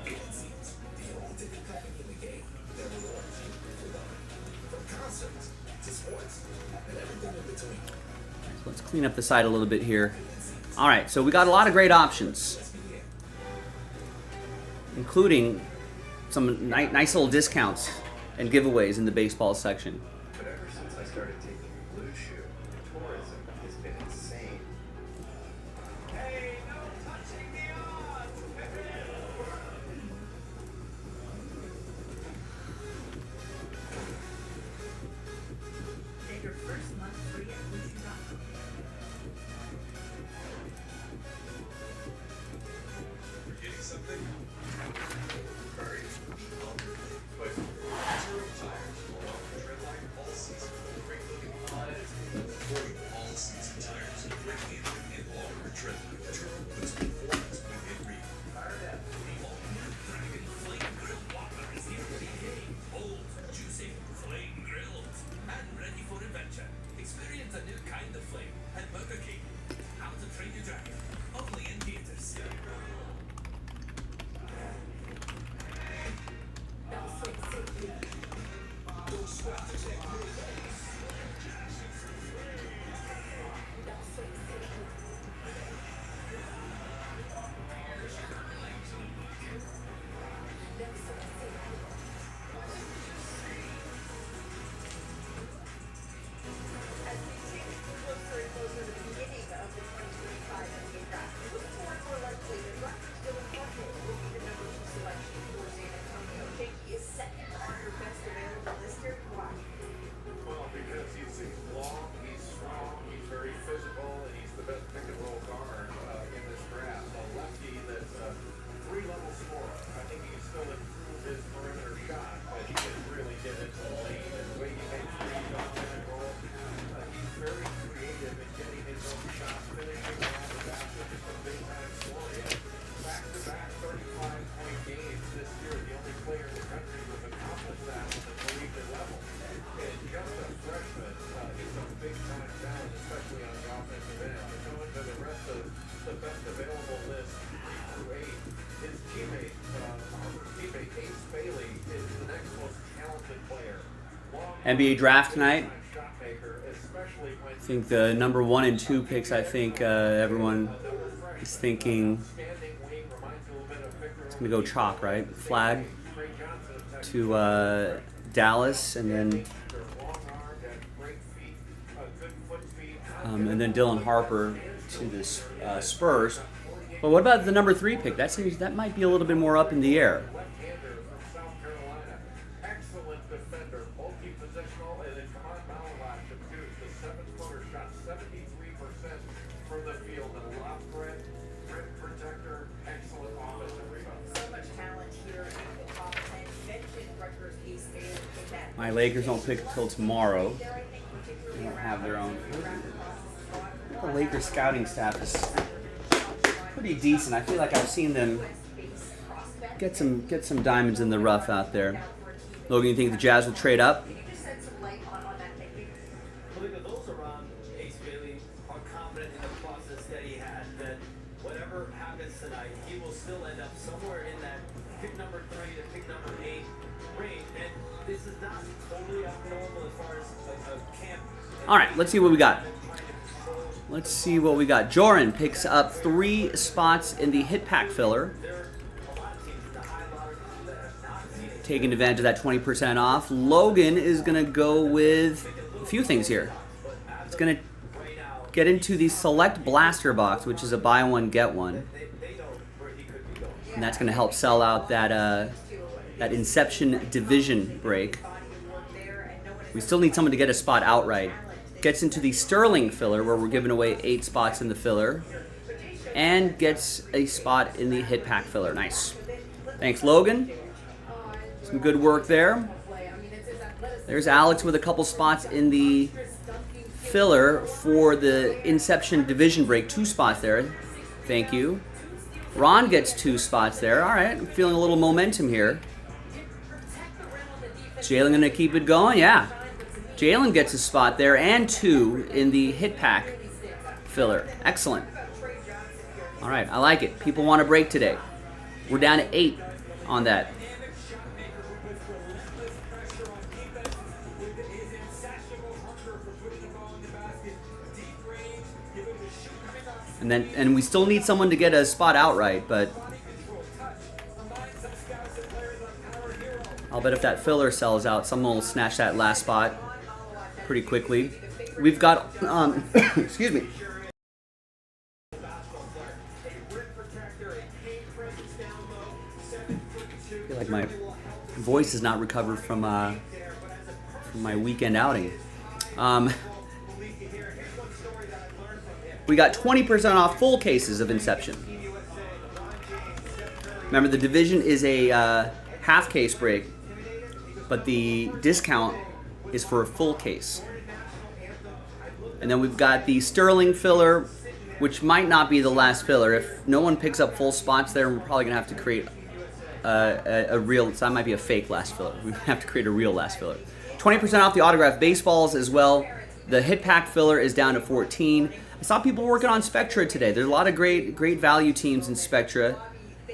Speaker 6: Bacon Seeds, the only ticket company in the game that rewards you for buying. From concerts to sports and everything in between.
Speaker 1: So let's clean up the side a little bit here. All right, so we got a lot of great options, including some nice little discounts and giveaways in the baseball section.
Speaker 7: But ever since I started taking Blue Shoe, tourism has been insane. Hey, no touching the odds!
Speaker 4: Get your first month free at BlueChew.com.
Speaker 6: Forgetting something? Hurry. But zero tires will help you tread light all season. Great looking affordable all season tires. Great handling and longer tread life. Turbo puts performance within reach. Fired up. The ultimate Dragon Flame Grill Whopper is here today. Bold, juicy flame grills. And ready for adventure. Experience a new kind of flame at Burger King. How to Train Your Dragon. Only in theaters.
Speaker 4: As we take closer and closer to the beginning of the 2025 NBA draft, look towards more likely that Rutgers Dylan Harper will be the number 2 selection for San Antonio. Jakey is second on your best available lister. Why?
Speaker 8: Well, because he's long, he's strong, he's very physical, and he's the best pick and roll guard in this draft. A lefty that's a 3-level scorer. I think he can still improve his perimeter shot, but he can really get into the lane. And the way he makes threes on pick and roll, he's very creative in getting his own shots, finishing around the basket, just a big-time scorer. He had back-to-back 35-point games this year. The only player in the country who has accomplished that at the collegiate level. And just a freshman, he's a big-time talent, especially on the offensive end. And going to the rest of the best available list, 3 through 8, his teammate, Harper's teammate, Ace Bailey, is the next most talented player.
Speaker 1: NBA draft tonight.
Speaker 8: Shot maker, especially when
Speaker 1: I think the number 1 and 2 picks, I think everyone is thinking
Speaker 8: standing wing reminds you a little bit of Victor.
Speaker 1: it's going to go chalk, right? Flag to Dallas, and then
Speaker 8: They're long-armed and great feet, good foot speed.
Speaker 1: and then Dylan Harper to the Spurs. But what about the number 3 pick? That might be a little bit more up in the air.
Speaker 8: Left-hander from South Carolina. Excellent defender, multi-positional, and then Kamon Malalash of Duke. The 7-footer shot 73% from the field. And a lot of rim protector, excellent offensive rebound.
Speaker 4: So much talent here in the top 10. Mentioned Rutgers Ace Bailey in that.
Speaker 1: My Lakers don't pick until tomorrow.
Speaker 4: There, I think, particularly
Speaker 1: They don't
Speaker 4: around
Speaker 1: have their own.
Speaker 4: the draft process.
Speaker 1: The Lakers scouting staff is pretty decent. I feel like I've seen them get some diamonds in the rough out there. Logan, you think the Jazz will trade up?
Speaker 4: Can you just shed some light on that thinking?
Speaker 9: I think that those around Ace Bailey are confident in the process that he had, that whatever happens tonight, he will still end up somewhere in that pick number 3 to pick number 8 range. And this is not totally abnormal as far as a camp.
Speaker 1: All right, let's see what we got. Let's see what we got. Joran picks up 3 spots in the hit pack filler, taking advantage of that 20% off. Logan is going to go with a few things here. It's going to get into the select blaster box, which is a buy one get one, and that's going to help sell out that Inception division break. We still need someone to get a spot outright. Gets into the Sterling filler, where we're giving away 8 spots in the filler, and gets a spot in the hit pack filler. Nice. Thanks, Logan. Some good work there.
Speaker 4: I mean, it's his athleticism
Speaker 1: There's Alex with a couple spots in the filler for the Inception division break. 2 spots there. Thank you. Ron gets 2 spots there. All right, I'm feeling a little momentum here. Jalen gonna keep it going? Yeah. Jalen gets a spot there and 2 in the hit pack filler. Excellent. All right, I like it. People want to break today. We're down to 8 on that. And we still need someone to get a spot outright, but I'll bet if that filler sells out, someone will snatch that last spot pretty quickly. We've got, excuse me. I feel like my voice is not recovered from my weekend outing. We got 20% off full cases of Inception. Remember, the division is a half case break, but the discount is for a full case. And then we've got the Sterling filler, which might not be the last filler. If no one picks up full spots there, we're probably going to have to create a real, so that might be a fake last filler. We have to create a real last filler. 20% off the autographed baseballs as well. The hit pack filler is down to 14. I saw people working on Spectra today. There's a lot of great value teams in Spectra.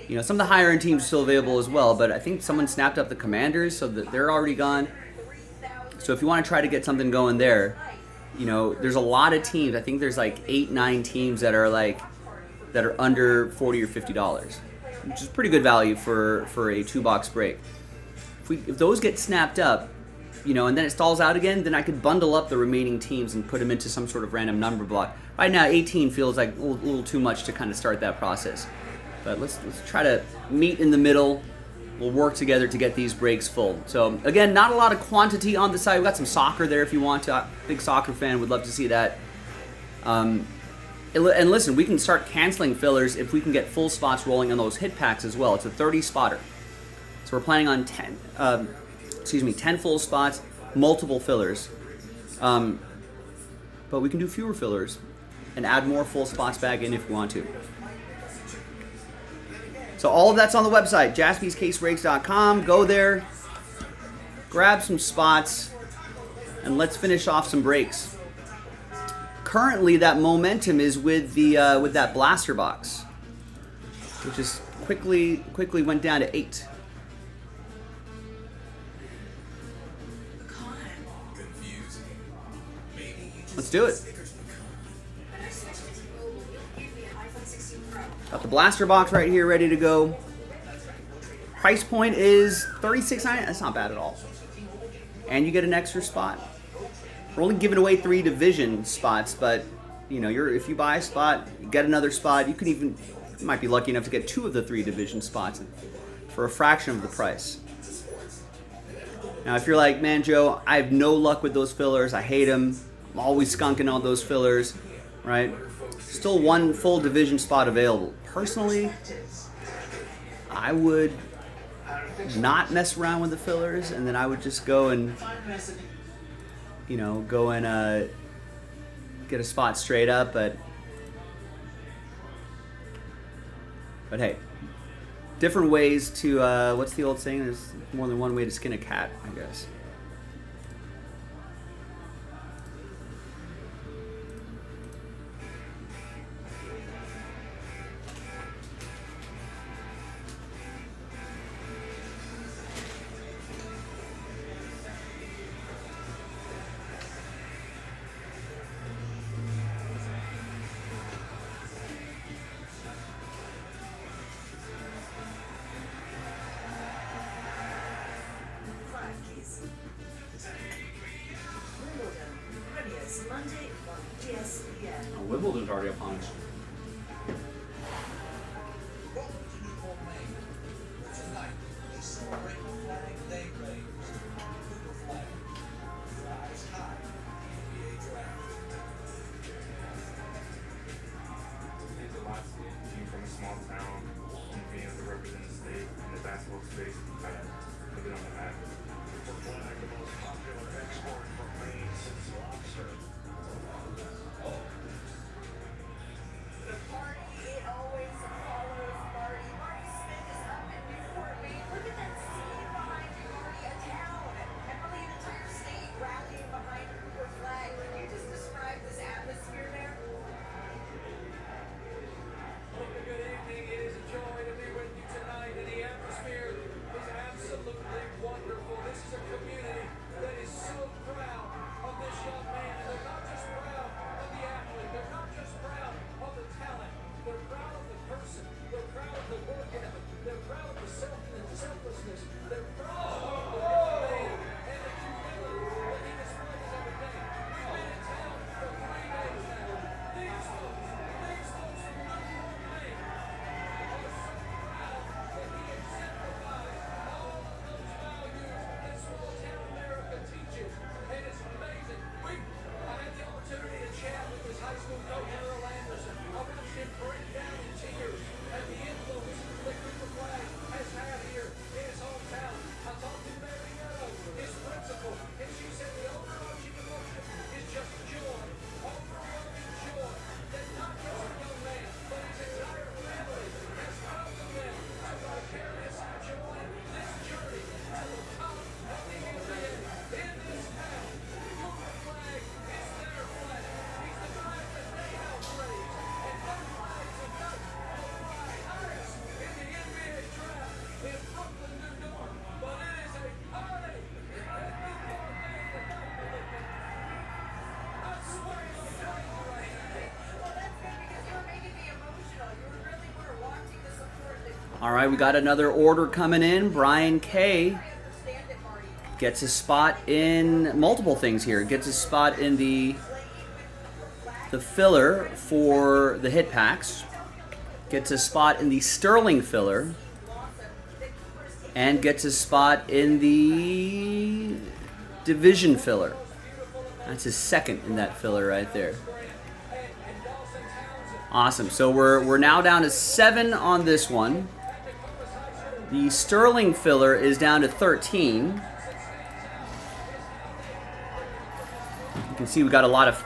Speaker 1: You know, some of the higher end teams are still available as well, but I think someone snapped up the Commanders, so that they're already gone. So if you want to try to get something going there, you know, there's a lot of teams. I think there's like 8, 9 teams that are under $40 or $50, which is pretty good value for a 2-box break. If those get snapped up, you know, and then it stalls out again, then I could bundle up the remaining teams and put them into some sort of random number block. Right now, 18 feels like a little too much to kind of start that process. But let's try to meet in the middle. We'll work together to get these breaks full. So again, not a lot of quantity on the side. We've got some soccer there if you want to. Big soccer fan, would love to see that. And listen, we can start canceling fillers if we can get full spots rolling on those hit packs as well. It's a 30 spotter. So we're planning on 10 full spots, multiple fillers. But we can do fewer fillers and add more full spots back in if we want to. So all of that's on the website, jaspyscasebreaks.com. Go there, grab some spots, and let's finish off some breaks. Currently, that momentum is with that blaster box, which is quickly went down to 8. Let's do it. Got the blaster box right here ready to go. Price point is $36.99. That's not bad at all. And you get an extra spot. We're only giving away 3 division spots, but you know, if you buy a spot, you get another spot. You might be lucky enough to get 2 of the 3 division spots for a fraction of the price. Now, if you're like, man, Joe, I have no luck with those fillers. I hate them. I'm always skunking all those fillers, right? Still 1 full division spot available. Personally, I would not mess around with the fillers, and then I would just go and, you know, get a spot straight up. But hey, different ways to, what's the old saying? There's more than one way to skin a cat, I guess. Wimbledon's already upon us.
Speaker 8: Space, put it on the map.
Speaker 1: All right, we got another order coming in. Brian K gets a spot in multiple things here. Gets a spot in the filler for the hit packs. Gets a spot in the Sterling filler. And gets a spot in the Division filler. That's his second in that filler right there. Awesome. So we're now down to 7 on this one. The Sterling filler is down to 13. You can see we got a lot of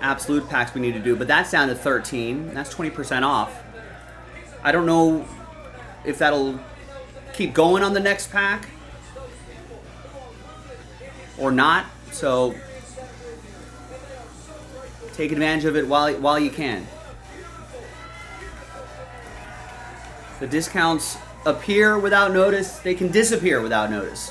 Speaker 1: absolute packs we need to do, but that's down to 13. That's 20% off. I don't know if that'll keep going on the next pack or not, so take advantage of it while you can. The discounts appear without notice, they can disappear without notice.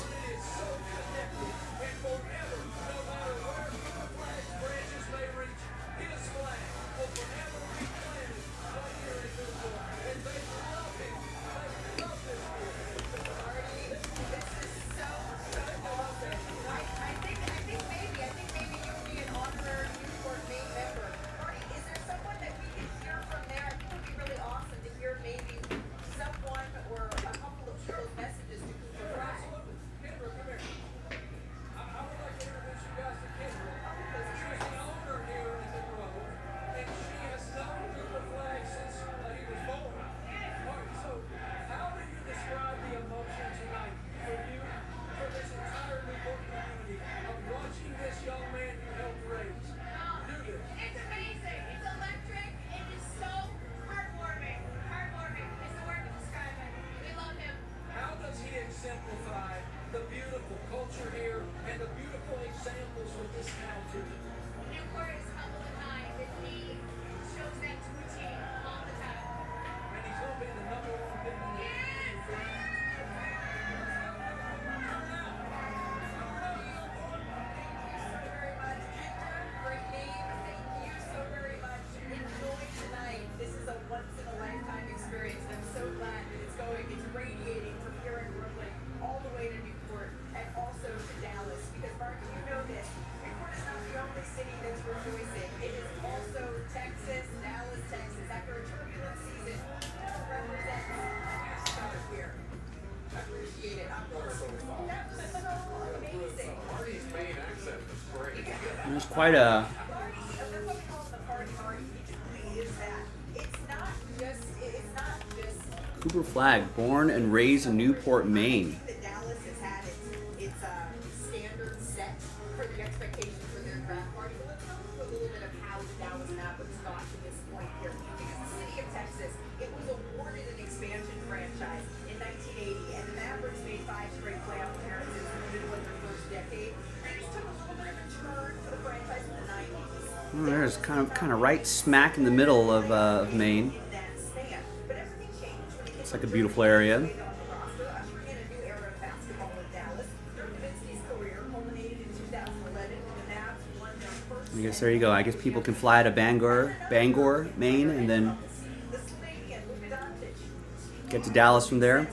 Speaker 1: There's quite a Cooper Flag, born and raised in Newport, Maine.
Speaker 4: Dallas has had its standard set for the expectations for their draft party. But let's go through a little bit of how the Dallas Mavericks got to this point here. Because the city of Texas, it was awarded an expansion franchise in 1980, and the Mavericks made 5 straight playoff appearances in the middle of their first decade. They just took a little bit of a turn for the franchise in the 90s.
Speaker 1: Oh, there's kind of right smack in the middle of Maine. It's like a beautiful area. I guess there you go. I guess people can fly to Bangor, Maine, and then get to Dallas from there.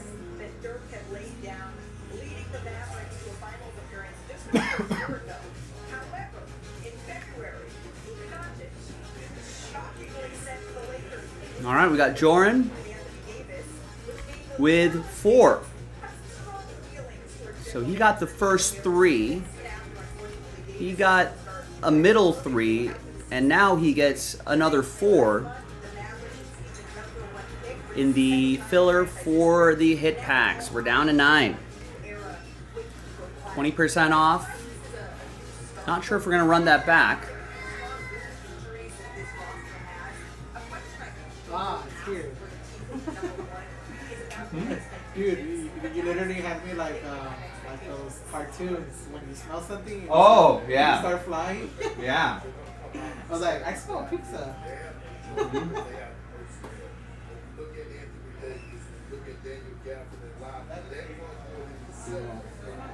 Speaker 1: All right, we got Joran with 4. So he got the first 3. He got a middle 3, and now he gets another 4. in the filler for the hit packs. We're down to 9. 20% off. Not sure if we're going to run that back.
Speaker 10: Ah, it's here. Dude, you literally had me like those cartoons when you smell something. You
Speaker 1: Oh,
Speaker 10: start,
Speaker 1: yeah.
Speaker 10: You start flying.
Speaker 1: Yeah.
Speaker 10: I was like, I smell pizza.
Speaker 8: Look at Anthony Davis, look at Daniel Gafford and Lyle. They're going to do it themselves.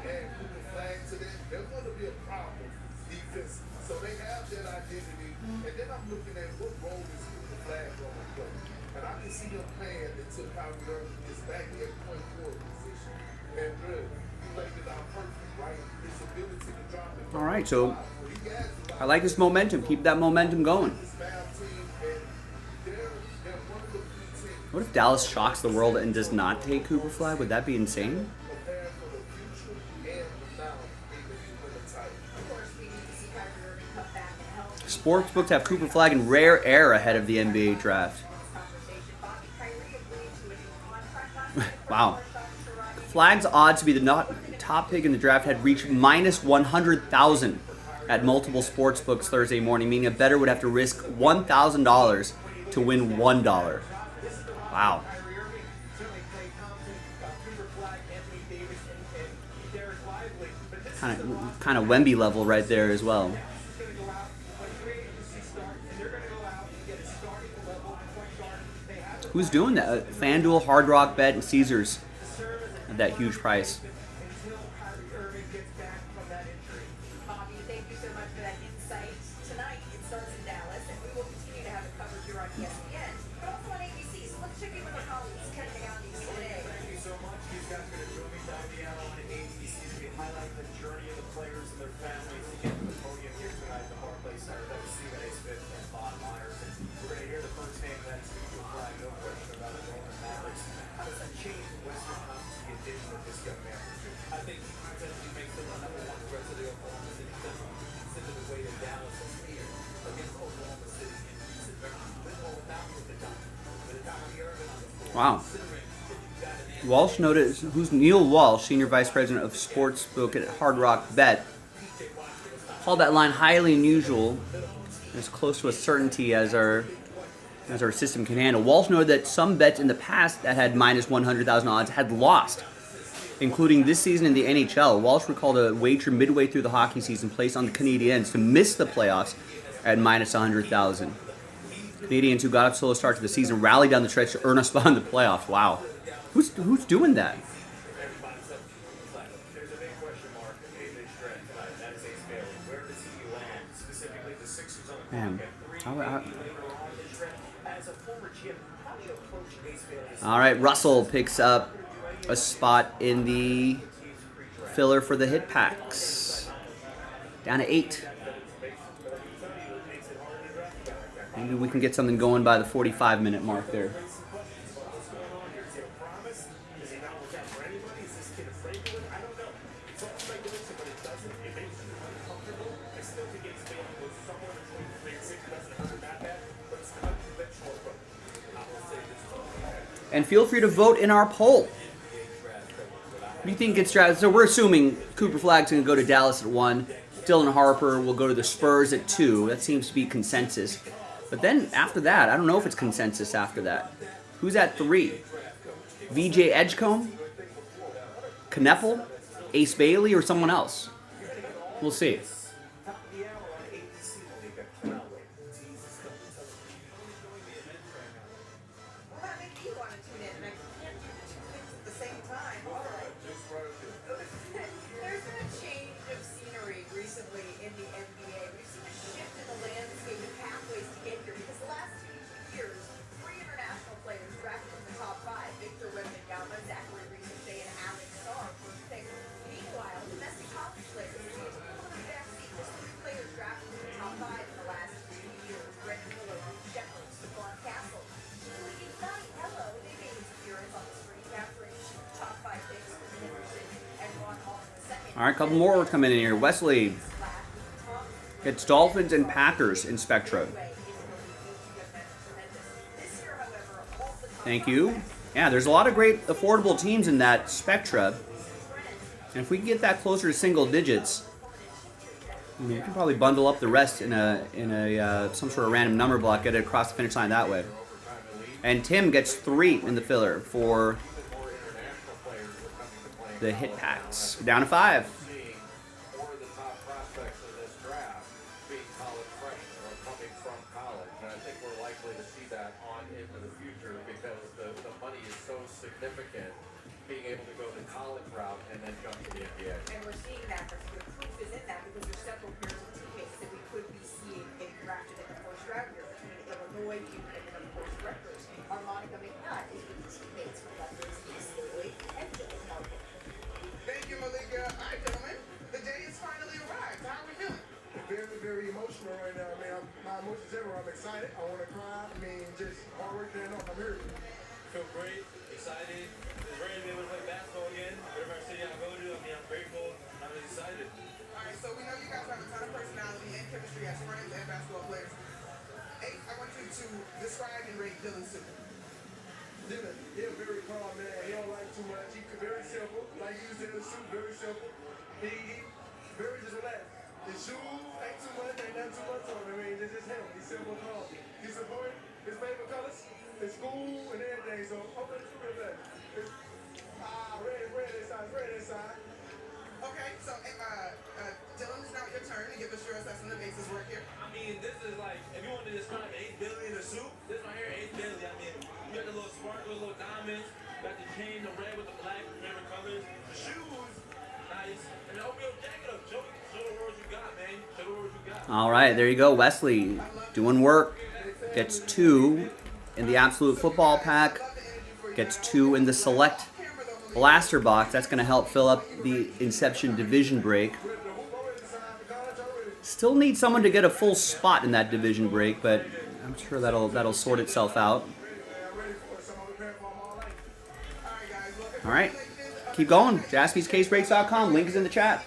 Speaker 8: Add Cooper Flag to that, they're going to be a problem defense. So they have that identity. And then I'm looking at what role is Cooper Flag going to play. And I can see him playing until Kyrie Irving gets back at point forward position. And really, he laid it out perfect, right? His ability to drop it.
Speaker 1: All right, so I like this momentum. Keep that momentum going. What if Dallas shocks the world and does not take Cooper Flag? Would that be insane? Sportsbooks have Cooper Flag in rare air ahead of the NBA draft. Wow. Flag's odds to be the top pick in the draft had reached minus 100,000 at multiple sportsbooks Thursday morning, meaning a bettor would have to risk $1,000 to win $1. Wow. Kind of Wemby level right there as well. Who's doing that? FanDuel, Hard Rock Bet, and Caesars at that huge price.
Speaker 4: Bobby, thank you so much for that insight. Tonight, it starts in Dallas, and we will continue to have it covered here on ESPN, but also on ABC. So let's check in with our colleagues, Kevin Gowdy today.
Speaker 9: Thank you so much. These guys are going to join me down the aisle on ABC to be highlighting the journey of the players and their families to get to the podium here tonight at the Barclays Center. That was Stephen A. Smith and Bob Myers. And we're going to hear the first name of that Cooper Flag, no question about it, Roman Mavericks. How does that change the Western Conference, the addition of this young man? I think he potentially makes them the number one threat to the Oklahoma City Thunder. Consider the way that Dallas has here against Oklahoma City in recent memory, with or without the Thunder. With Kyrie Irving on the floor.
Speaker 1: Wow. Walsh noted, who's Neil Walsh, Senior Vice President of Sportsbook at Hard Rock Bet, called that line highly unusual, as close to a certainty as our system can handle. Walsh noted that some bets in the past that had minus 100,000 odds had lost, including this season in the NHL. Walsh recalled a wager midway through the hockey season placed on the Canadiens to miss the playoffs at minus 100,000. Canadiens, who got up slow start to the season, rallied down the stretch to earn a spot in the playoffs. Wow. Who's doing that?
Speaker 8: There's a big question mark in AJ's stretch tonight. That is Ace Bailey. Where does he land? Specifically, the Sixers on the
Speaker 1: Man.
Speaker 8: clock at 3. As a former GM, how do you approach Ace Bailey?
Speaker 1: All right, Russell picks up a spot in the filler for the hit packs. Down to 8. Maybe we can get something going by the 45-minute mark there. And feel free to vote in our poll. What do you think gets drafted? So we're assuming Cooper Flag's going to go to Dallas at 1. Dylan Harper will go to the Spurs at 2. That seems to be consensus. But then after that, I don't know if it's consensus after that. Who's at 3? VJ Edgecombe? Kneppel? Ace Bailey? Or someone else? We'll see.
Speaker 4: Well, that makes you want to tune in, and I can't do two things at the same time. All right. There's been a change of scenery recently in the NBA. We've seen a shift in the landscape and pathways to get here because the last 2 years, 3 international players drafted in the top 5. Victor Wembanyama, Zachary Reese, and Alex Starr were picked. Meanwhile, domestic college players received a little bit of backseat. Just 3 players drafted in the top 5 in the last 3 years. Brett Miller, Shepard, Stephon Castle. Including Johnny Hello, they made his appearance on the screen, capturing top 5 picks from Henderson and Ron Hall in the second.
Speaker 1: All right, a couple more coming in here. Wesley. It's Dolphins and Packers in Spectra.
Speaker 4: This year, however, all the top
Speaker 1: Thank you. Yeah, there's a lot of great affordable teams in that Spectra. And if we can get that closer to single digits, I mean, we can probably bundle up the rest in a some sort of random number block, get it across the finish line that way. And Tim gets 3 in the filler for the hit packs. Down to 5.
Speaker 8: Seeing more of the top prospects of this draft being college freshmen or coming from college. And I think we're likely to see that on into the future because the money is so significant being able to go the college route and then jump to the NBA.
Speaker 4: And we're seeing that, the proof is in that because there's several pairs of teammates that we could be seeing getting drafted in the first round here between Illinois, Duke, and of course Rutgers. Our Monica McNutt is with teammates from Rutgers, East Louis, and Dylan Martin.
Speaker 11: Thank you, Malika. All right, gentlemen. The day has finally arrived. How are we feeling?
Speaker 12: Very, very emotional right now, man. My emotions everywhere. I'm excited. I want to cry. I mean, just hard work paying off. I'm here.
Speaker 9: Feel great, excited. It's ready to be able to play basketball again. Whatever city I go to, I mean, I'm grateful. I'm really excited.
Speaker 11: All right, so we know you guys have a ton of personality and chemistry as friends and basketball players. Hey, I want you to describe and rate Dylan's suit.
Speaker 12: Dylan, yeah, very calm, man. He don't like too much. He's very simple. Like you said, the suit, very simple. He very just relaxed. His shoes ain't too much, ain't nothing too much on him. I mean, it's just him. He's simple, calm. He support his favorite colors, his school, and everything. So, okay, let's real that. Red inside.
Speaker 11: Okay, so Dylan, it's now your turn to give us your assessment of Ace's work here.
Speaker 9: I mean, this is like, if you want to describe 8 billion in a suit, this right here, 8 billion. I mean, you got the little sparkles, little diamonds, got the chain, the red with the black, favorite colors, the shoes, nice, and the oatmeal jacket up. Show the world you got, man. Show the world you got.
Speaker 1: All right, there you go. Wesley doing work. Gets 2 in the Absolute Football pack. Gets 2 in the Select Blaster box. That's going to help fill up the Inception division break. Still need someone to get a full spot in that division break, but I'm sure that'll sort itself out. All right, keep going. JaspysCaseBreaks.com. Link is in the chat.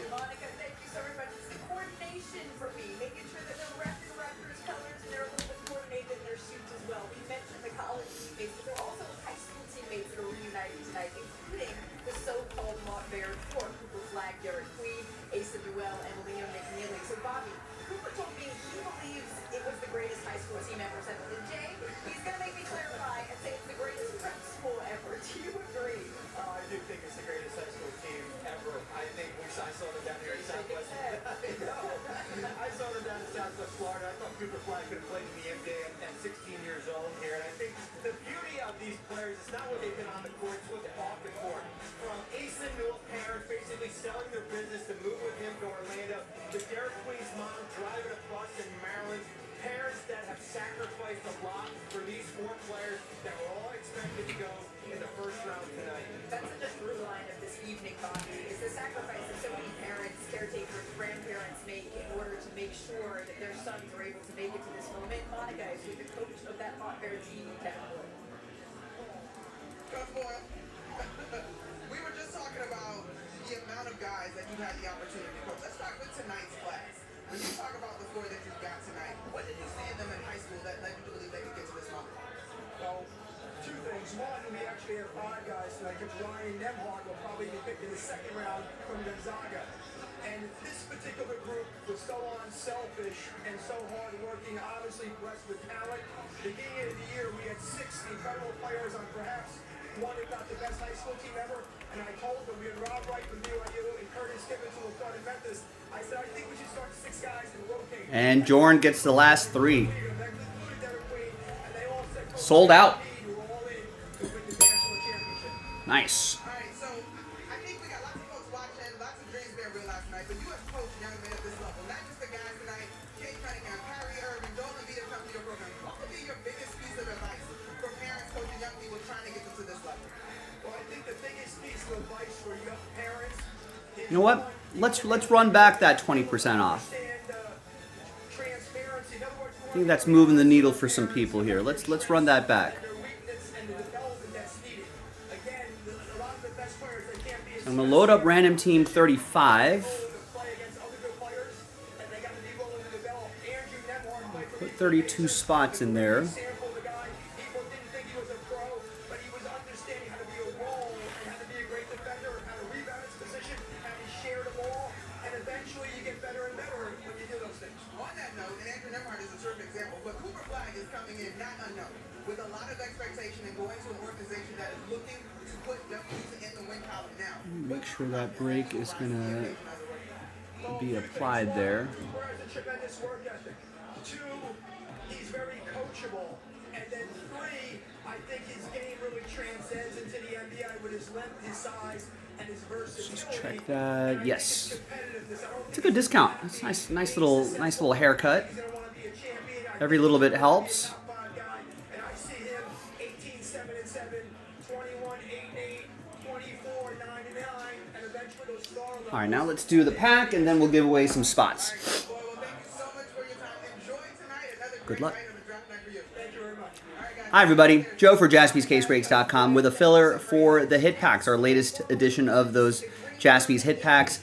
Speaker 4: Monica, thank you so very much. It's the coordination for me, making sure that they're repping Rutgers colors and they're a little bit coordinated in their suits as well. We mentioned the college teammates, but there are also high school teammates that are reuniting tonight, including the so-called Montbear Four, Cooper Flag, Derek Queen, Asa Newell, and Liam McNeely. So Bobby, Cooper told me he believes it was the greatest high school team ever assembled. And Jay, he's going to make me clarify and say it's the greatest prep school ever. Do you agree?
Speaker 9: I do think it's the greatest high school team ever. I saw them down here in Southwest. I saw them down in Southwest Florida. I thought Cooper Flag could have played in the NBA at 16 years old here. And I think the beauty of these players is not what they've been on the court, it's what they're off the court. From Asa Newell's parents basically selling their business to move with him to Orlando, to Derek Queen's mom driving a bus in Maryland, parents that have sacrificed a lot for these 4 players that were all expected to go in the first round tonight.
Speaker 4: That's such a through line of this evening, Bobby, is the sacrifice that so many parents, caretakers, grandparents make in order to make sure that their sons are able to make it to this moment. Monica is with the coach of that Montbear team, Kevin Boyle.
Speaker 11: Coach Boyle, we were just talking about the amount of guys that you had the opportunity to coach. Let's start with tonight's class. When you talk about the 4 that you've got tonight, what did you see in them in high school that led you to believe they could get to this moment?
Speaker 12: Well, 2 things. One, we actually have 5 guys tonight. Ryan Nemhard will probably be picked in the 2nd round from Gonzaga. And this particular group was so unselfish and so hardworking, obviously blessed with talent. Beginning of the year, we had 6 incredible players on perhaps one, if not the best high school team ever. And I told them we had Rob Wright from BYU and Curtis Gibbons who will start in Memphis. I said, I think we should start 6 guys and rotate.
Speaker 1: And Jorn gets the last 3. Sold out. Nice.
Speaker 11: All right, so I think we got lots of folks watching, lots of dreams being real last night, but you have coached young men at this level, not just the guys tonight, Kate Cunningham, Kyrie Irving, Joel Embiid have come to your program. What would be your biggest piece of advice for parents coaching young people trying to get them to this level?
Speaker 12: Well, I think the biggest piece of advice for young parents is,
Speaker 1: You know what? Let's run back that 20% off.
Speaker 12: transparency. In other words,
Speaker 1: I think that's moving the needle for some people here. Let's run that back.
Speaker 12: their weakness and the development that's needed. Again, a lot of the best players, they can't be as
Speaker 1: I'm going to load up random team 35.
Speaker 12: to play against other good players, and they got to be willing to develop. Andrew Nemhard played for
Speaker 1: Put 32 spots in there.
Speaker 12: Example of a guy, people didn't think he was a pro, but he was understanding how to be a role and how to be a great defender, how to rebound his position, how to share the ball, and eventually you get better and better when you do those things.
Speaker 11: On that note, and Andrew Nemhard is a terrific example, but Cooper Flag is coming in not unknown, with a lot of expectation and going to an organization that is looking to put W's in the win column now.
Speaker 1: Make sure that break is gonna be applied there.
Speaker 12: Requires a tremendous work ethic. 2, he's very coachable. And then 3, I think his game really transcends into the NBA with his length, his size, and his versatility.
Speaker 1: Just check that. Yes, it's a good discount. It's nice, nice little haircut. Every little bit helps.
Speaker 12: And I see him 18-7-7, 21-8-8, 24-9-9, and eventually those star levels.
Speaker 1: All right, now let's do the pack, and then we'll give away some spots. Good luck. Hi, everybody. Joe for JaspysCaseBreaks.com with a filler for the hit packs, our latest edition of those Jaspy's hit packs.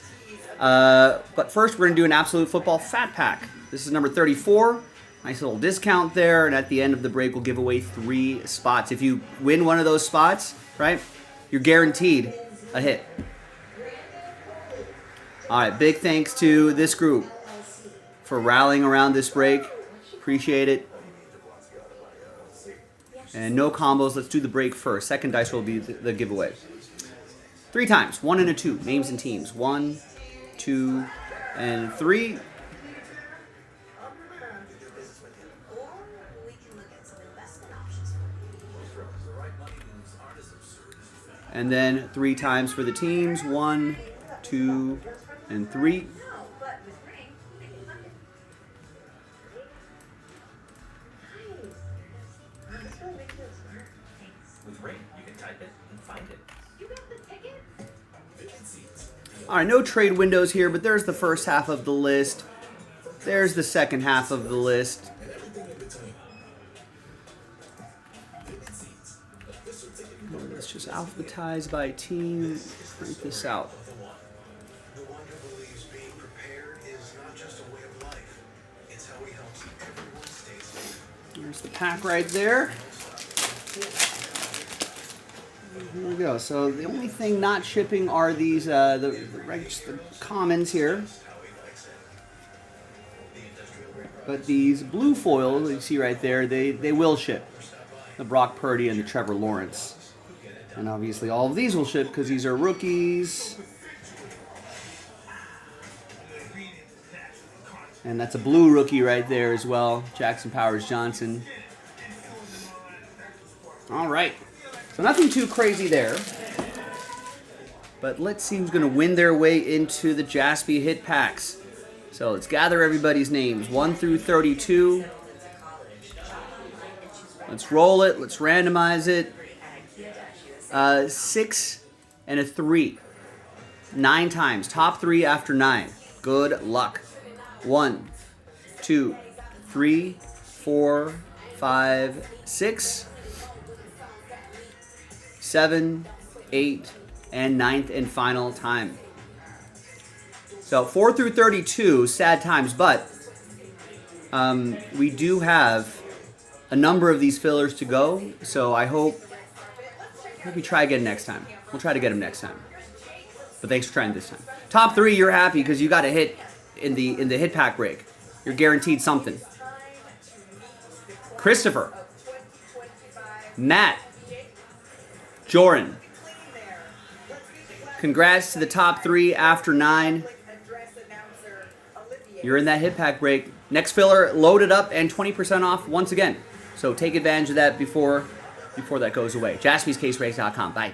Speaker 1: But first, we're going to do an Absolute Football Fat Pack. This is number 34. Nice little discount there, and at the end of the break, we'll give away 3 spots. If you win one of those spots, right, you're guaranteed a hit. All right, big thanks to this group for rallying around this break. Appreciate it. And no combos. Let's do the break first. Second dice will be the giveaway. 3 times. 1 and a 2. Names and teams. 1, 2, and 3. And then 3 times for the teams. 1, 2, and 3.
Speaker 3: With Ring, you can type it and find it.
Speaker 1: All right, no trade windows here, but there's the first half of the list. There's the second half of the list. Let's just alphabetize by team. Print this out.
Speaker 6: The wonder believes being prepared is not just a way of life. It's how he helps everyone stay safe.
Speaker 1: There's the pack right there. Here we go. So the only thing not shipping are these the commons here. But these blue foils you see right there, they will ship. The Brock Purdy and the Trevor Lawrence. And obviously all of these will ship because these are rookies. And that's a blue rookie right there as well, Jackson Powers Johnson. All right. So nothing too crazy there. But let's see who's going to win their way into the Jaspy hit packs. So let's gather everybody's names, 1 through 32. Let's roll it. Let's randomize it. 6 and a 3. 9 times. Top 3 after 9. Good luck. 1, 2, 3, 4, 5, 6, 7, 8, and 9th and final time. So 4 through 32, sad times, but we do have a number of these fillers to go. So I hope we try again next time. We'll try to get them next time. But thanks for trying this time. Top 3, you're happy because you got a hit in the hit pack break. You're guaranteed something. Christopher, Matt, Joran. Congrats to the top 3 after 9. You're in that hit pack break. Next filler loaded up and 20% off once again. So take advantage of that before that goes away. JaspysCaseBreaks.com. Bye.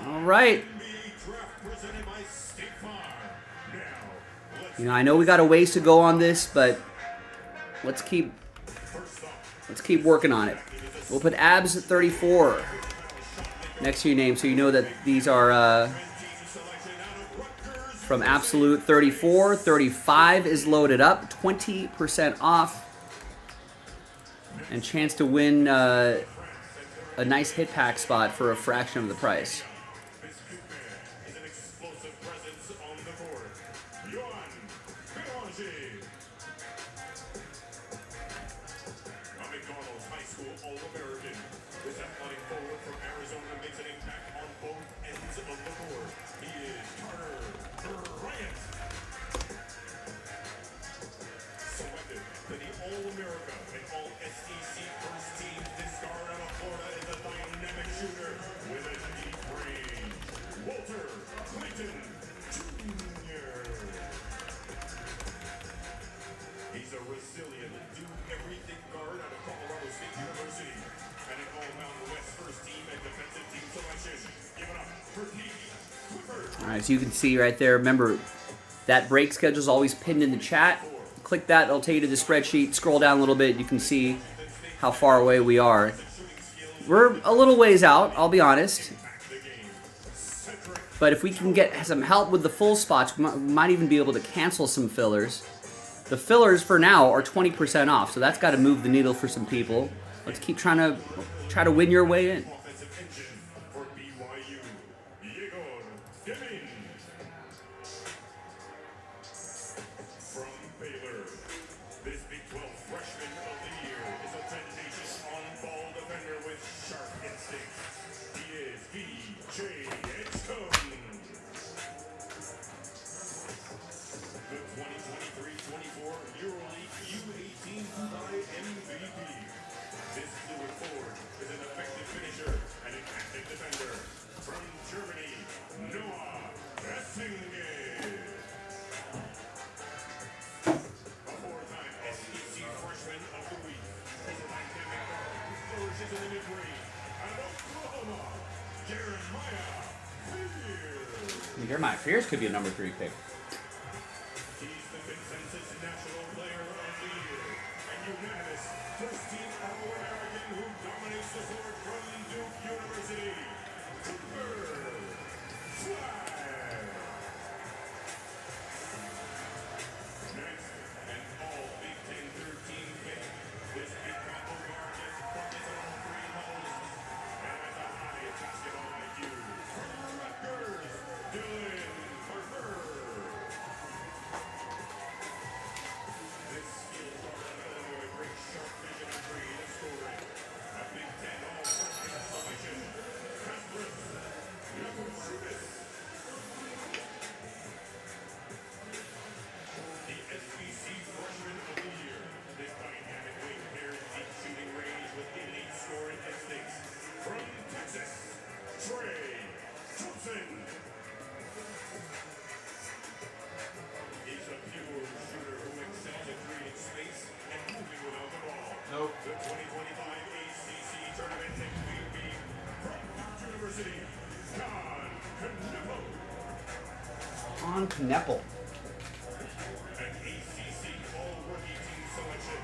Speaker 1: All right. You know, I know we got a ways to go on this, but let's keep working on it. We'll put abs at 34 next to your name so you know that these are from Absolute 34. 35 is loaded up, 20% off, and chance to win a nice hit pack spot for a fraction of the price.
Speaker 8: A McDonald's High School All-American. This athletic forward from Arizona makes an impact on both ends of the board. He is Carter Bryant. Selected to the All-America and All-SEC first team, this guard out of Florida is a dynamic shooter with a deep range. Walter Clayton Jr. He's a resilient, do-everything guard out of Colorado State University and an all-Mountain West first team and defensive team selection. Give it up for Pete Clifford.
Speaker 1: All right, as you can see right there, remember that break schedule is always pinned in the chat. Click that, it'll take you to the spreadsheet. Scroll down a little bit, you can see how far away we are. We're a little ways out, I'll be honest. But if we can get some help with the full spots, we might even be able to cancel some fillers. The fillers for now are 20% off, so that's got to move the needle for some people. Let's keep trying to win your way in.
Speaker 8: Offensive engine for BYU. Igor Dimin. From Baylor, this Big 12 freshman of the year is a tenacious on-ball defender with sharp instincts. He is B.J. Edgecombe. The 2023-24 EuroLeague U18 Dubai MVP. This fluid forward is an effective finisher and an active defender. From Germany, Noah Essingen. A four-time SEC Freshman of the Week. He's a dynamic guard who flourishes in the mid-range. Out of Oklahoma, Jeremiah Fears.
Speaker 1: Jeremiah Fears could be a number 3 pick.
Speaker 8: He's the consensus national player of the year and unanimous first-team All-American who dominates the board from Duke University. Cooper Flag. Next, an all-Big Ten third-team pick. This big combo guard gets buckets on all 3 levels and has a high basketball IQ. From Rutgers, Dylan Harper. This skilled guard of Illinois brings sharp vision and creative scoring. A Big Ten All-Freshman selection. Kasparis Yakushubis. The SEC Freshman of the Year. This dynamic wing pairs deep shooting range with elite scoring instincts. From Texas, Trey Thompson. He's a pure shooter who excels at creating space and moving without the ball.
Speaker 2: Nope.
Speaker 8: The 2025 ACC Tournament MVP from Duke University, John Kneppel.
Speaker 1: On Kneppel.
Speaker 8: An ACC All-Rookie Team selection.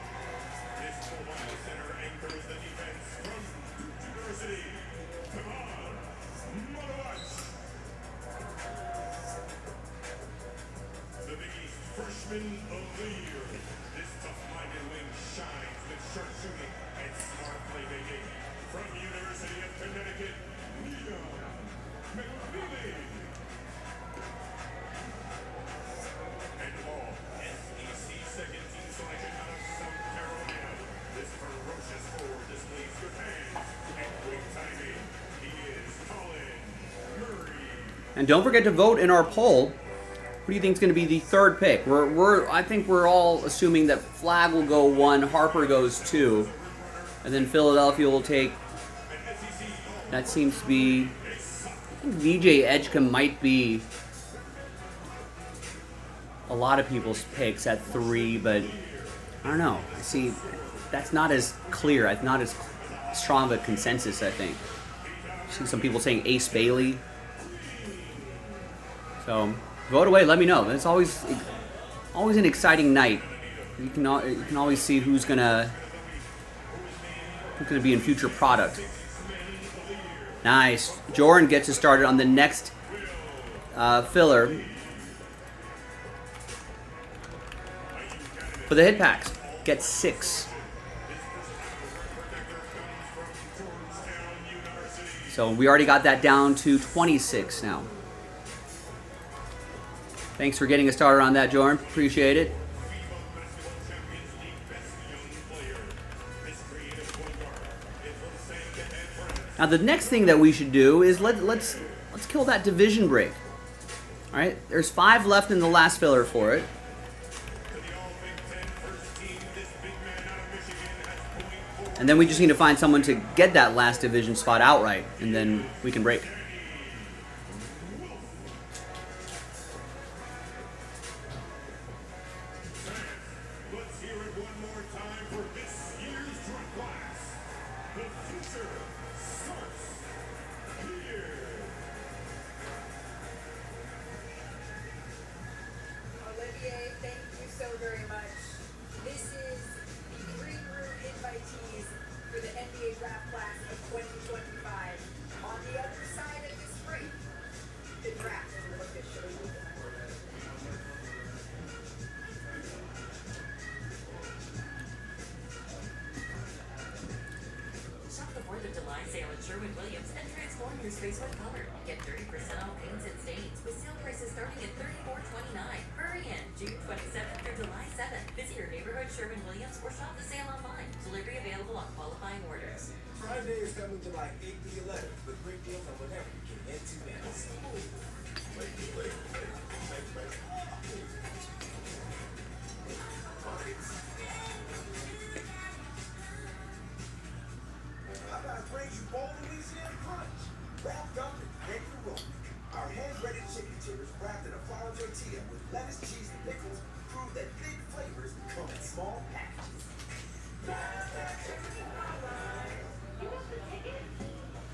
Speaker 8: This mobile center anchors the defense from Duke University. Kamal Motovich. The Big East Freshman of the Year. This tough-minded wing shines with sharp shooting and smart playmaking. From University of Connecticut, Leon McNeely. And all SEC second-team selection out of South Carolina. This ferocious forward displays good hands and quick timing. He is Colin Murray.
Speaker 1: And don't forget to vote in our poll. Who do you think is going to be the 3rd pick? I think we're all assuming that Flag will go 1, Harper goes 2, and then Philadelphia will take. That seems to be. I think VJ Edgecombe might be a lot of people's picks at 3, but I don't know. I see that's not as clear. Not as strong of a consensus. I think. I see some people saying Ace Bailey. So. Vote away. Let me know. It's always an exciting night. You can always see who's gonna be in future product. Nice. Jordan gets us started on the next filler for the hit packs. Get 6. So we already got that down to 26 now. Thanks for getting us started on that, Jordan. Appreciate it. Now the next thing that we should do is let's kill that division break. All right, there's 5 left in the last filler for it. And then we just need to find someone to get that last division spot outright, and then we can break.
Speaker 8: Let's hear it one more time for this year's draft class. The future starts here.
Speaker 4: Olivier, thank you so very much. This is the green room invitees for the NBA draft class of 2025. On the other side of this break, the draft will officially begin.
Speaker 13: Shop the 4th of July sale at Sherwin-Williams and transform your space with color. Get 30% off paints and stains with sale prices starting at $34.29. Hurry in June 27th through July 7th. Visit your neighborhood Sherwin-Williams or shop the sale online. Delivery available on qualifying orders.
Speaker 12: Prime Day is coming July 8th through 11th with great deals on whatever you can get 2 minutes. I gotta bring you bold Louisiana crunch. Wrapped up and ready to roll. Our hand-breaded chicken tenders wrapped in a flour tortilla with lettuce, cheese, and pickles prove that big flavors come in small packages.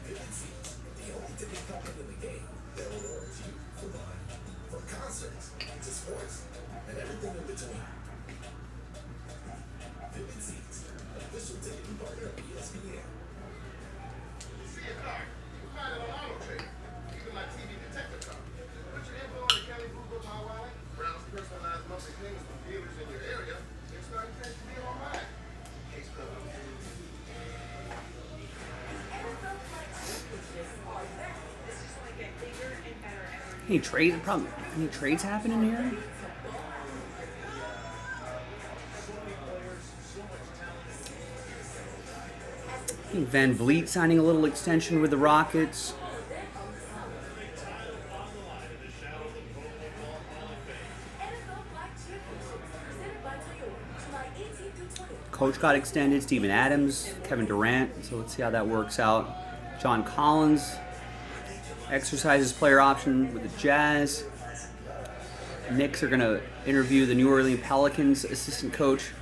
Speaker 12: Vivid Seats, the only ticket company in the game that rewards you for fun. From concerts to sports and everything in between. Vivid Seats, official ticketing partner of ESPN.
Speaker 8: See a car, you find it on Auto Trader. Even my TV detector car. Put your info on the Kelly Google My Wallet, browse personalized monthly payments from dealers in your area, and start catching deal online. Case covered.
Speaker 1: Any trades happening here? I think Van Vliet signing a little extension with the Rockets. Coach got extended, Steven Adams, Kevin Durant, so let's see how that works out. John Collins exercises player option with the Jazz. Knicks are going to interview the New Orleans Pelicans assistant coach,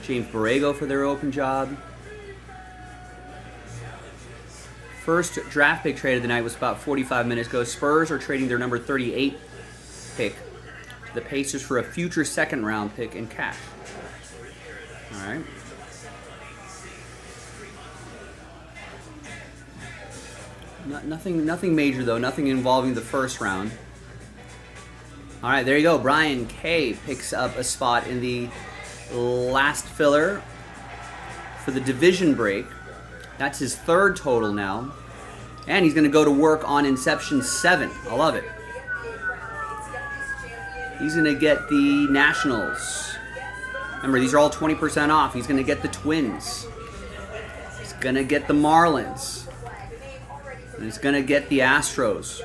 Speaker 1: James Borrego, for their open job. First draft pick trade of the night was about 45 minutes ago. Spurs are trading their number 38 pick to the Pacers for a future second round pick in cash. All right. Nothing major though. Nothing involving the first round. All right, there you go. Brian K picks up a spot in the last filler for the division break. That's his 3rd total now. And he's going to go to work on Inception 7. I love it. He's going to get the Nationals. Remember, these are all 20% off. He's going to get the Twins. He's going to get the Marlins. And he's going to get the Astros.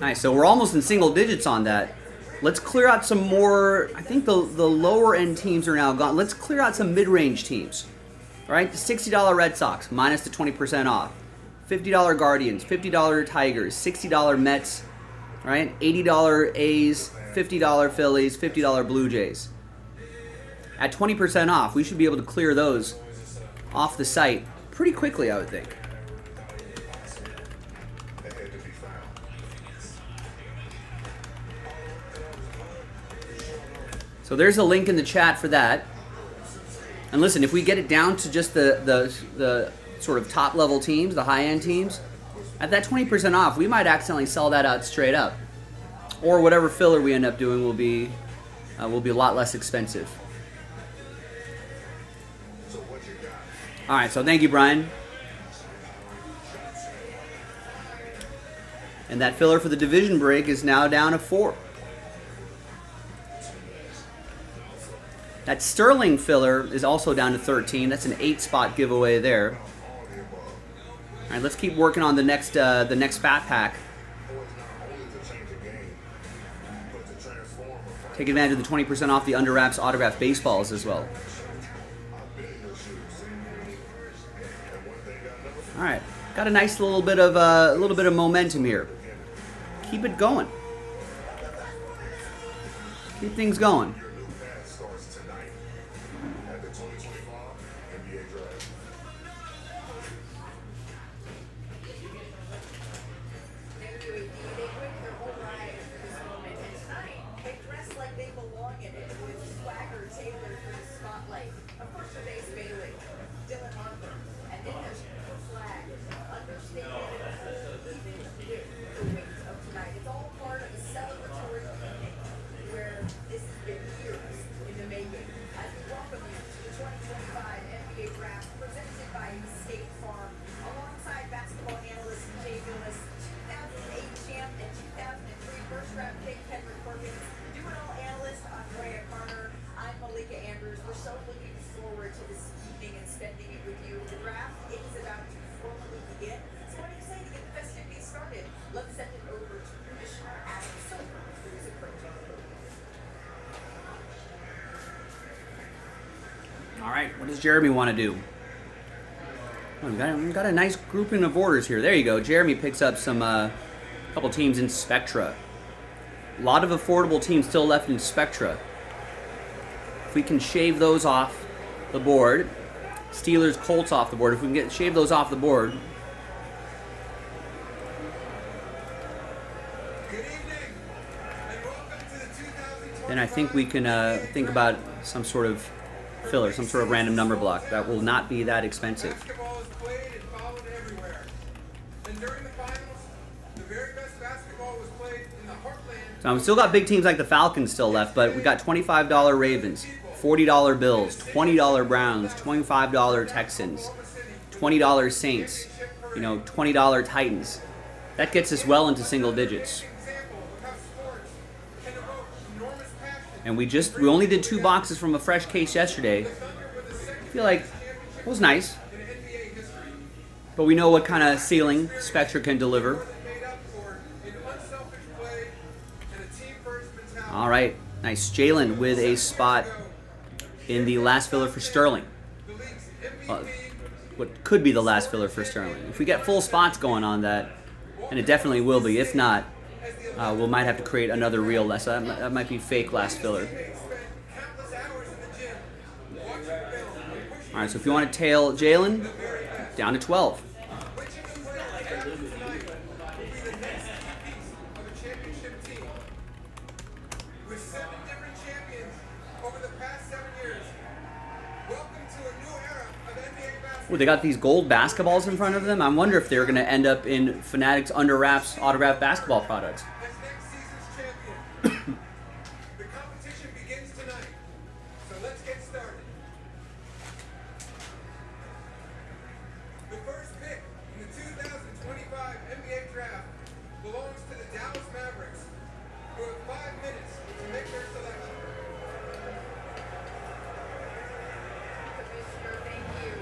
Speaker 1: Nice, so we're almost in single digits on that. Let's clear out some more. I think the lower end teams are now gone. Let's clear out some mid-range teams. All right, the $60 Red Sox minus the 20% off. $50 Guardians, $50 Tigers, $60 Mets, all right, $80 A's, $50 Phillies, $50 Blue Jays. At 20% off, we should be able to clear those off the site pretty quickly, I would think. So there's a link in the chat for that. And listen, if we get it down to just the sort of top level teams, the high end teams, at that 20% off, we might accidentally sell that out straight up. Or whatever filler we end up doing will be a lot less expensive. All right, so thank you, Brian. And that filler for the division break is now down to 4. That Sterling filler is also down to 13. That's an 8-spot giveaway there. All right, let's keep working on the next fat pack. Take advantage of the 20% off the Under Wraps autograph baseballs as well. All right, got a nice little bit of momentum here. Keep it going. Keep things going. What does Jeremy want to do? Oh, we've got a nice grouping of orders here. There you go. Jeremy picks up some couple teams in Spectra. A lot of affordable teams still left in Spectra. If we can shave those off the board, Steelers, Colts off the board. If we can shave those off the board. Then I think we can think about some sort of filler, some sort of random number block that will not be that expensive.
Speaker 11: Basketball is played and followed everywhere. And during the finals, the very best basketball was played in the heartland.
Speaker 1: So we've still got big teams like the Falcons still left, but we got $25 Ravens, $40 Bills, $20 Browns, $25 Texans, $20 Saints, $20 Titans. That gets us well into single digits. And we only did 2 boxes from a fresh case yesterday. I feel like it was nice. But we know what kind of ceiling Spectra can deliver. All right, nice. Jalen with a spot in the last filler for Sterling. What could be the last filler for Sterling. If we get full spots going on that, and it definitely will be. If not, we might have to create another real last. That might be fake last filler. All right, so if you want to tail Jalen, down to 12. Ooh, they got these gold basketballs in front of them. I wonder if they're going to end up in Fanatics Under Wraps autographed basketball products.
Speaker 11: The competition begins tonight, so let's get started. The first pick in the 2025 NBA Draft belongs to the Dallas Mavericks, who have 5 minutes to make their selection.
Speaker 4: Commissioner, thank you.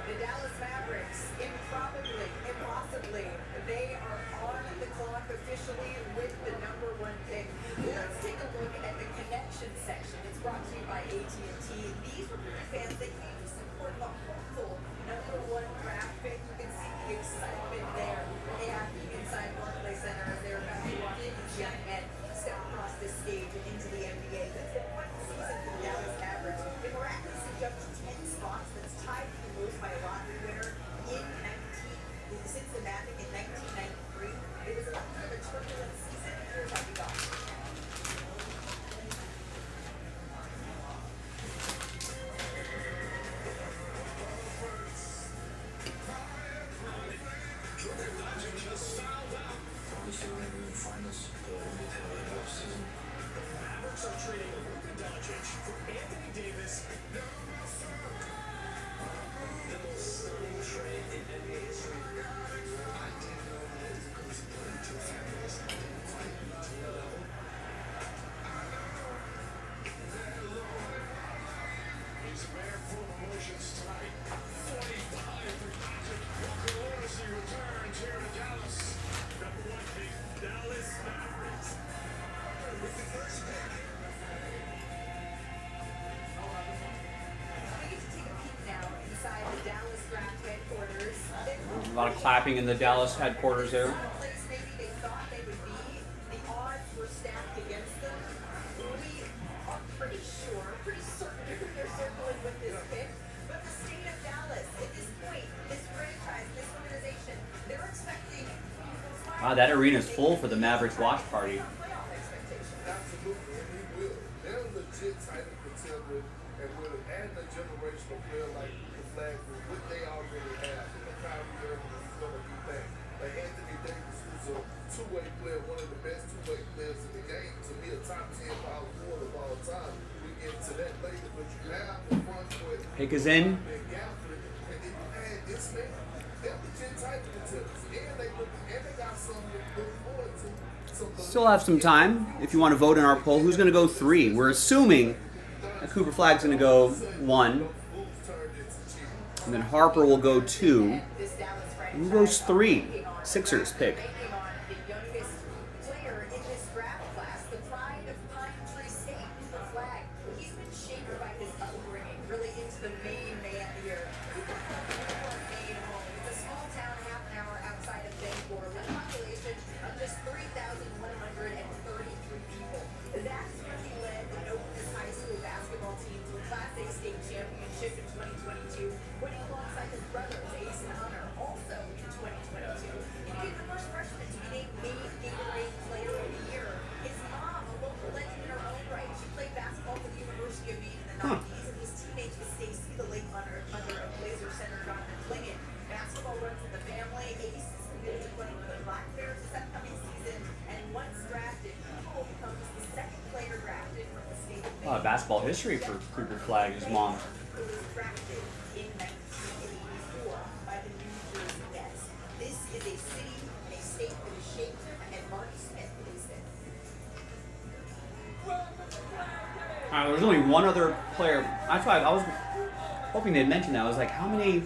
Speaker 4: The Dallas Mavericks, impossibly, they are on the clock officially with the #1 pick. Let's take a look at the connection section. It's brought to you by AT&T. These were the fans that came to support the hopeful #1 draft pick. You can see the excitement there. They have the inside Barclays Center as they're about to walk in these young men step across this stage and into the NBA. That's been quite the season for the Dallas Mavericks. They miraculously jumped to 10 spots. That's tied for the most by a lottery winner since the Magic in 1993. It was a little bit of a turbulent season. Here's how we got.
Speaker 6: Mavericks are trading Luka Doncic for Anthony Davis. The most stunning trade in NBA history. I didn't know that because he played two families. I didn't quite know.
Speaker 1: A lot of clapping in the Dallas headquarters there.
Speaker 4: Place maybe they thought they would be. The odds were stacked against them. We are pretty sure, pretty certain who they're circling with this pick. But the state of Dallas, at this point, this franchise, this organization, they're expecting.
Speaker 1: Wow, that arena's full for the Mavericks watch party.
Speaker 8: Absolutely, and he will. They're legit title contender, and with adding a generational player like the Flag Group, what they already have, and the Kyrie Irving is going to do that. Like Anthony Davis, who's a two-way player, one of the best two-way players in the game, to me a top 10 power forward of all time. We get to that later, but you have the front court.
Speaker 1: Pick is in.
Speaker 8: And then you add this man. They're legit title contenders, and they got something to look forward to.
Speaker 1: Still have some time if you want to vote in our poll. Who's going to go 3? We're assuming that Cooper Flag's going to go 1. And then Harper will go 2. Who goes 3? Sixers pick.
Speaker 4: The youngest player in this draft class, the pride of Pine Tree State, the Flag. He's been shaped by his upbringing, really into the Maine man here. Maine home. It's a small town half an hour outside of Bangor with a population of just 3,133 people. That's where he led the Oakland High School basketball team to a Class A state championship in 2022, winning alongside his brothers Ace and Hunter, also in 2022. He became the first freshman to be named Maine Gatorade Player of the Year. His mom, a local legend in her own right, she played basketball for the University of Maine in the 90s, and his teammates with Stacy, the late mother of Blazer center Jonathan Klingin. Basketball runs in the family. Ace is committed to playing for the Black Bears this upcoming season, and once drafted, Cole becomes the second player drafted from the state of
Speaker 1: A lot of basketball history for Cooper Flag, his mom.
Speaker 4: who was drafted in 1984 by the New Jersey Nets. This is a city, a state that has shaped him, and Marty Smith is it.
Speaker 1: There's only one other player. That's why I was hoping they'd mention that. I was like, how many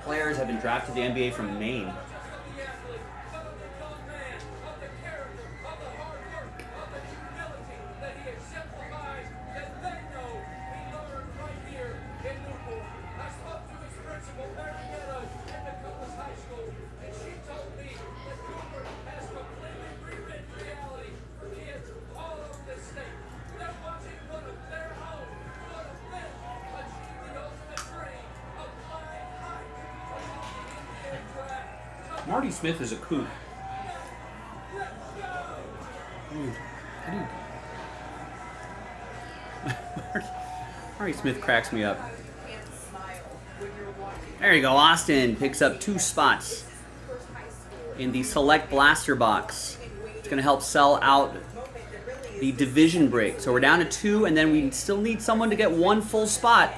Speaker 1: players have been drafted to the NBA from Maine? Marty Smith is a kook. How do you... Marty Smith cracks me up. There you go. Austin picks up 2 spots in the select blaster box. It's going to help sell out the division break. So we're down to 2, and then we still need someone to get 1 full spot.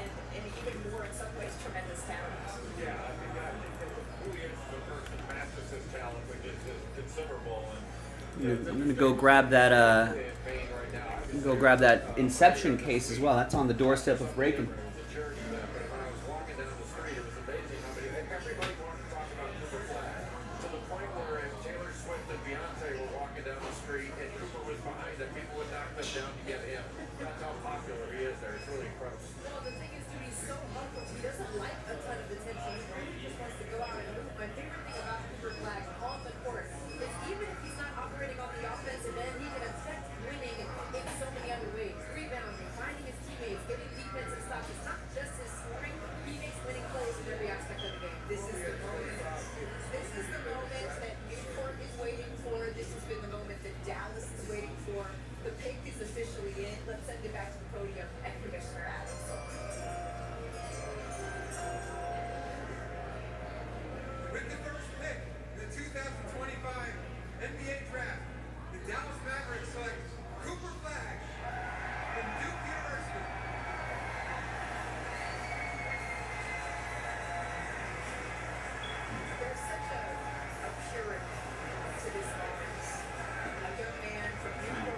Speaker 1: I'm gonna go grab that. Inception case as well. That's on the doorstep of breaking.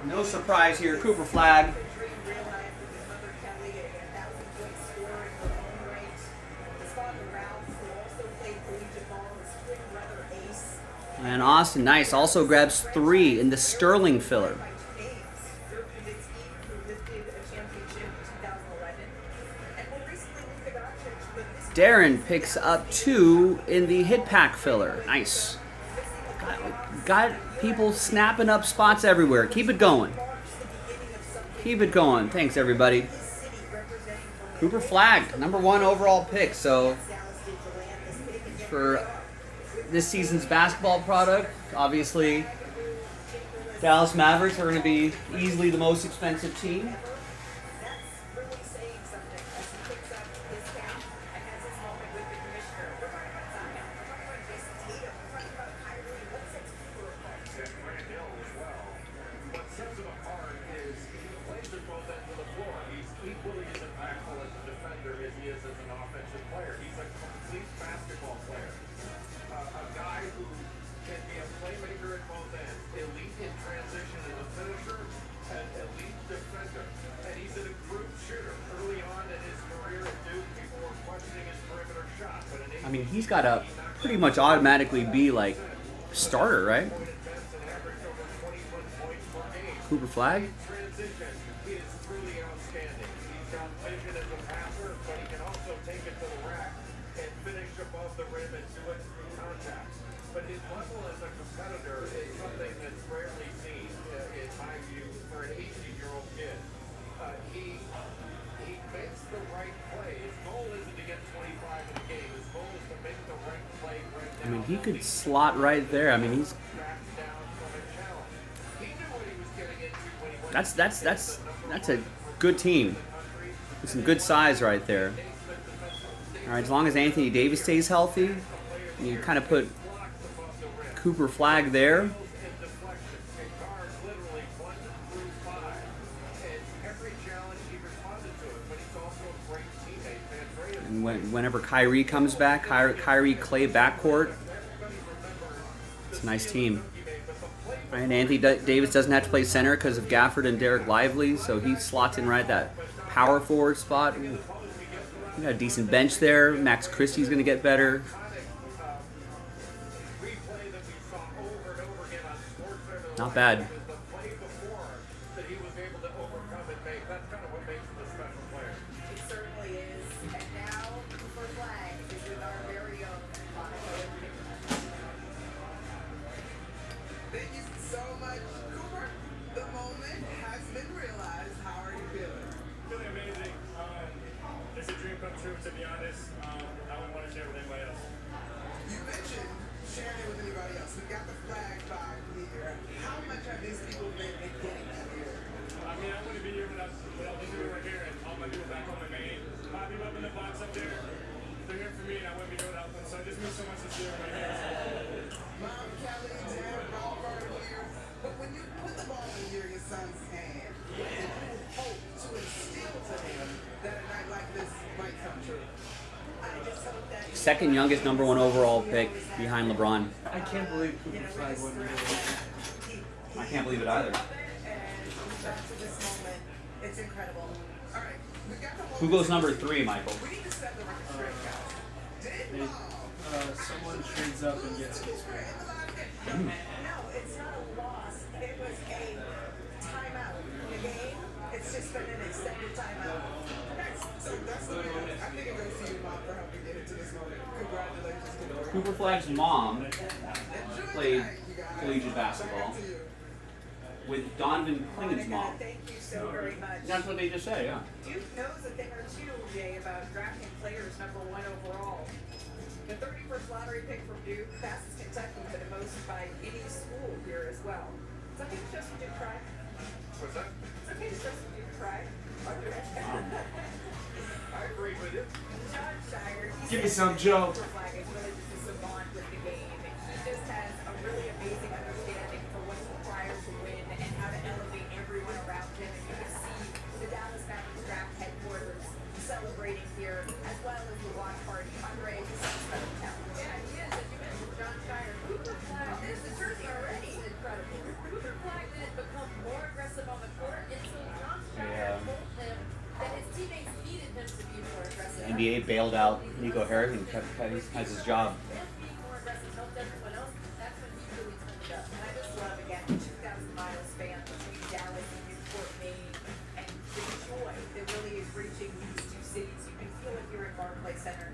Speaker 1: No surprise here, Cooper Flag. And Austin Nice also grabs 3 in the Sterling filler. Darren picks up 2 in the hit pack filler. Nice. Got people snapping up spots everywhere. Keep it going. Keep it going. Thanks, everybody. Cooper Flagg, #1 overall pick. So for this season's basketball product, obviously Dallas Mavericks are going to be easily the most expensive team. I mean, he's got to pretty much automatically be like starter, right? Cooper Flagg.
Speaker 8: But his level as a competitor is something that's rarely seen, in my view, for an 18-year-old kid. He makes the right play. His goal isn't to get 25 in the game. His goal is to make the right play right now.
Speaker 1: I mean, he could slot right there. I mean, he's that's a good team with some good size right there. All right, as long as Anthony Davis stays healthy, you kind of put Cooper Flagg there. And whenever Kyrie comes back, Kyrie Clay backcourt, it's a nice team. Right, and Anthony Davis doesn't have to play center because of Gafford and Derek Lively, so he slots in right at that power forward spot. Ooh. You got a decent bench there. Max Christie's going to get better. Not bad.
Speaker 11: Thank you so much, Cooper. The moment has been realized. How are you feeling?
Speaker 5: Feeling amazing. It's a dream come true, to be honest. I wouldn't want to share with anybody else.
Speaker 11: You mentioned sharing it with anybody else. We got the flag by here. How much have these people been getting out here?
Speaker 5: I mean, I wouldn't be here without these people right here and all my people back home in Maine. A lot of people up in the box up there. They're here for me, and I wouldn't be here without them. So it just means so much to see them right here.
Speaker 11: Mom, Kelly, Dad, Rob are here. But when you put the ball in your son's hand, did you hope to instill to him that a night like this might come true? I just hope that
Speaker 1: Second youngest #1 overall pick behind LeBron.
Speaker 10: I can't believe Cooper Flagg won the
Speaker 1: I can't believe it either.
Speaker 11: It's incredible. All right, we got the whole
Speaker 1: Who goes #3, Michael?
Speaker 11: We need to set the record straight, guys. Did Bob
Speaker 10: someone trades up and gets his pick.
Speaker 4: No, it's not a loss. It was a timeout. The game, it's just been an extended timeout.
Speaker 11: That's the moment. I think it goes to you, Mom, for helping get into this moment. Congratulations, Cooper.
Speaker 1: Cooper Flagg's mom played collegiate basketball with Donovan Klingen's mom.
Speaker 4: Thank you so very much.
Speaker 1: That's what they just said, yeah.
Speaker 4: Duke knows a thing or two, Jay, about drafting players #1 overall. The 31st lottery pick from Duke passes Kentucky for the most by any school here as well. It's okay to show some Duke pride.
Speaker 8: What's that?
Speaker 4: It's okay to show some Duke pride.
Speaker 8: I agree with you.
Speaker 4: John Shire,
Speaker 10: Give me some, Joe.
Speaker 4: Cooper Flagg is really just a savant with the game. He just has a really amazing understanding for what's required to win and how to elevate everyone around him. And you can see the Dallas Mavericks draft headquarters celebrating here, as well as the watch party. Andre is a special talent. Yeah, he is. As you mentioned, John Shire. Cooper Flagg is the jersey already. It's incredible. Cooper Flagg didn't become more aggressive on the court until John Shire told him that his teammates needed him to be more aggressive.
Speaker 1: The NBA bailed out Nico Harris and has his job.
Speaker 4: Being more aggressive helped everyone else. That's when he really turned it up. And I just love, again, the 2,000 miles span between Dallas and Newport, Maine, and the joy that really is reaching these two cities. You can feel it here at Barclays Center.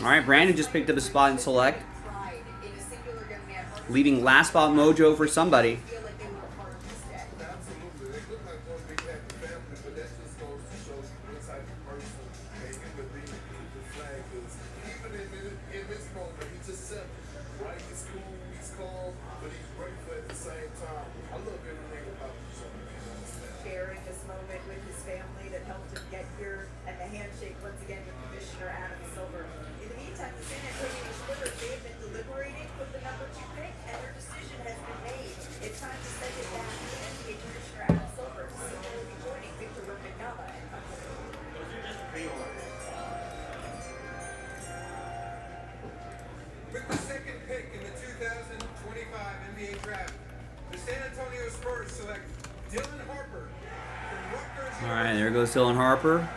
Speaker 1: All right, Brandon just picked up a spot in select.
Speaker 4: Pride in a singular young man.
Speaker 1: Leading last spot mojo for somebody.
Speaker 4: Feel like they were a part of this day.
Speaker 8: Absolutely. They look like one big happy family, but that just goes to show you what type of person a human being the flag is. Even in this moment, he's just simple, right? He's cool, he's calm, but he's grateful at the same time. I love everything about this.
Speaker 4: Sharing this moment with his family that helped him get here, and the handshake once again with Commissioner Adam Silver. In the meantime, the San Antonio Spurs, they have been deliberating with the number 2 pick, and their decision has been made. It's time to send it back to NBA Commissioner Adam Silver. Silver will be joining Victor Wembanyama and
Speaker 5: With the second pick in the 2025 NBA draft, the San Antonio Spurs select Dylan Harper from Rutgers.
Speaker 1: All right, there goes Dylan Harper.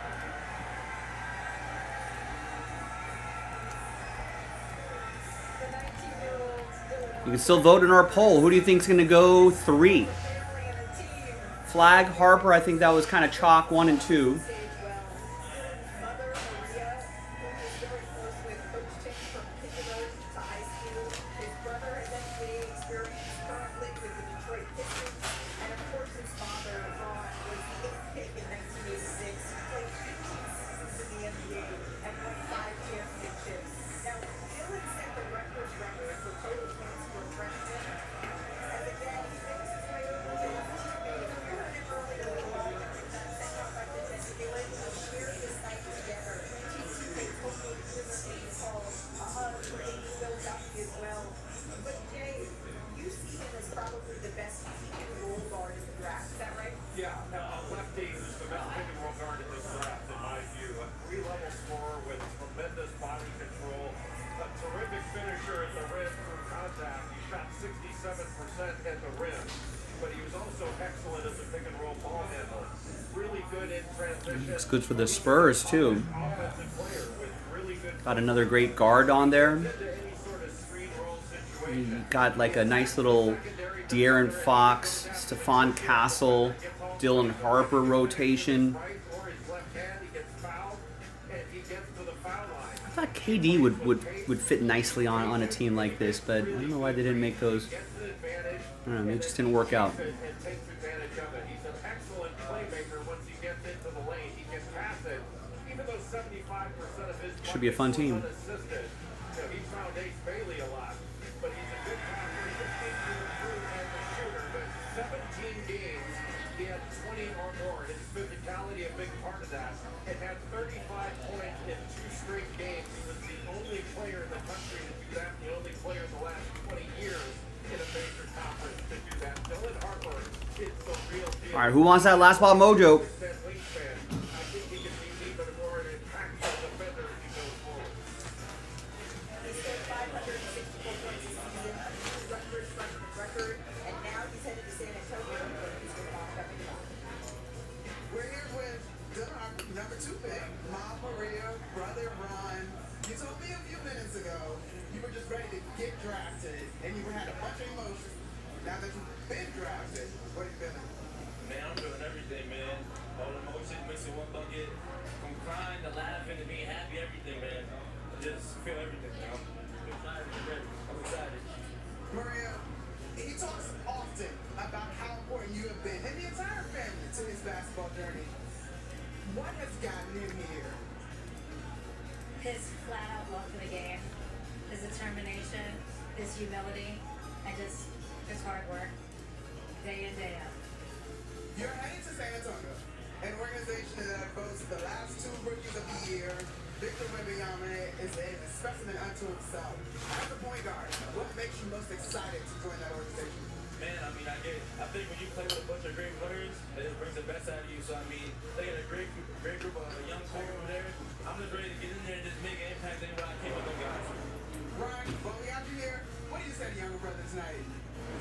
Speaker 1: You can still vote in our poll. Who do you think's going to go 3? Flag, Harper. I think that was kind of chalk 1 and 2.
Speaker 4: Mother Maria, who is very close with Coach Tim from kindergarten to high school. His brother has NBA experience currently with the Detroit Pistons. And of course his father, Ron, was the 8th pick in 1986. He played 15 seasons in the NBA and won 5 championships. Now, Dylan set the record for total points for a freshman. And again, he makes his way over to his teammate. You heard him earlier in the ball. They were able to share this night together. They totally did call a hug for AD Philadelphia as well. But Jay, you see him as probably the best pick and roll guard in the draft. Is that right?
Speaker 8: Yeah, lefty is the best pick and roll guard in this draft, in my view. A 3-level scorer with tremendous body control, a terrific finisher at the rim through contact. He shot 67% at the rim, but he was also excellent as a pick and roll ball handler. Really good in transition.
Speaker 1: Looks good for the Spurs, too.
Speaker 8: Offensive player with really good
Speaker 1: Got another great guard on there.
Speaker 8: into any sort of screen roll situation.
Speaker 1: You got like a nice little De'Aaron Fox, Stephon Castle, Dylan Harper rotation.
Speaker 8: Right or his left hand, he gets fouled, and he gets to the foul line.
Speaker 1: I thought KD would fit nicely on a team like this, but I don't know why they didn't make those.
Speaker 8: Gets an advantage.
Speaker 1: I don't know, it just didn't work out.
Speaker 8: And takes advantage of it. He's an excellent playmaker once he gets into the lane. He can pass it. Even though 75% of his
Speaker 1: Should be a fun team.
Speaker 8: unassisted. You know, he's found Ace Bailey a lot, but he's a good passer. He's a big through and a shooter. But 17 games, he had 20 or more. His physicality a big part of that. And had 35 points in 2 straight games. He was the only player in the country to do that. The only player in the last 20 years in a major conference to do that. Dylan Harper is the real deal.
Speaker 1: All right, who wants that last spot mojo?
Speaker 8: That wingspan. I think he can be even more an impactful defender as he goes forward.
Speaker 4: He scored 564 points this season, a new Rutgers freshman record, and now he's headed to San Antonio where he's going to lock up in the box.
Speaker 11: We're here with Dylan Harper, number 2 pick, Mom Maria, brother Ron. You told me a few minutes ago you were just ready to get drafted and you had a bunch of emotions. Now that you've been drafted, what are you feeling?
Speaker 9: Man, I'm doing everything, man. All emotions mixed in one bucket. From crying to laughing to being happy, everything, man. Just feel everything, man. I'm excited.
Speaker 11: Maria, he talks often about how important you have been and the entire family to his basketball journey. What has gotten him here?
Speaker 14: His flat out love for the game, his determination, his humility, and just his hard work, day in, day out.
Speaker 11: You're heading to San Antonio, an organization that boasts the last 2 rookies of the year. Victor Wembanyama is a specimen unto himself. As a point guard, what makes you most excited to join that organization?
Speaker 9: Man, I mean, I think when you play with a bunch of great players, it just brings the best out of you. So, I mean, they got a great group of young players over there. I'm just ready to get in there and just make an impact anywhere I can with them guys.
Speaker 11: Ryan, while we have you here, what do you say to younger brother tonight?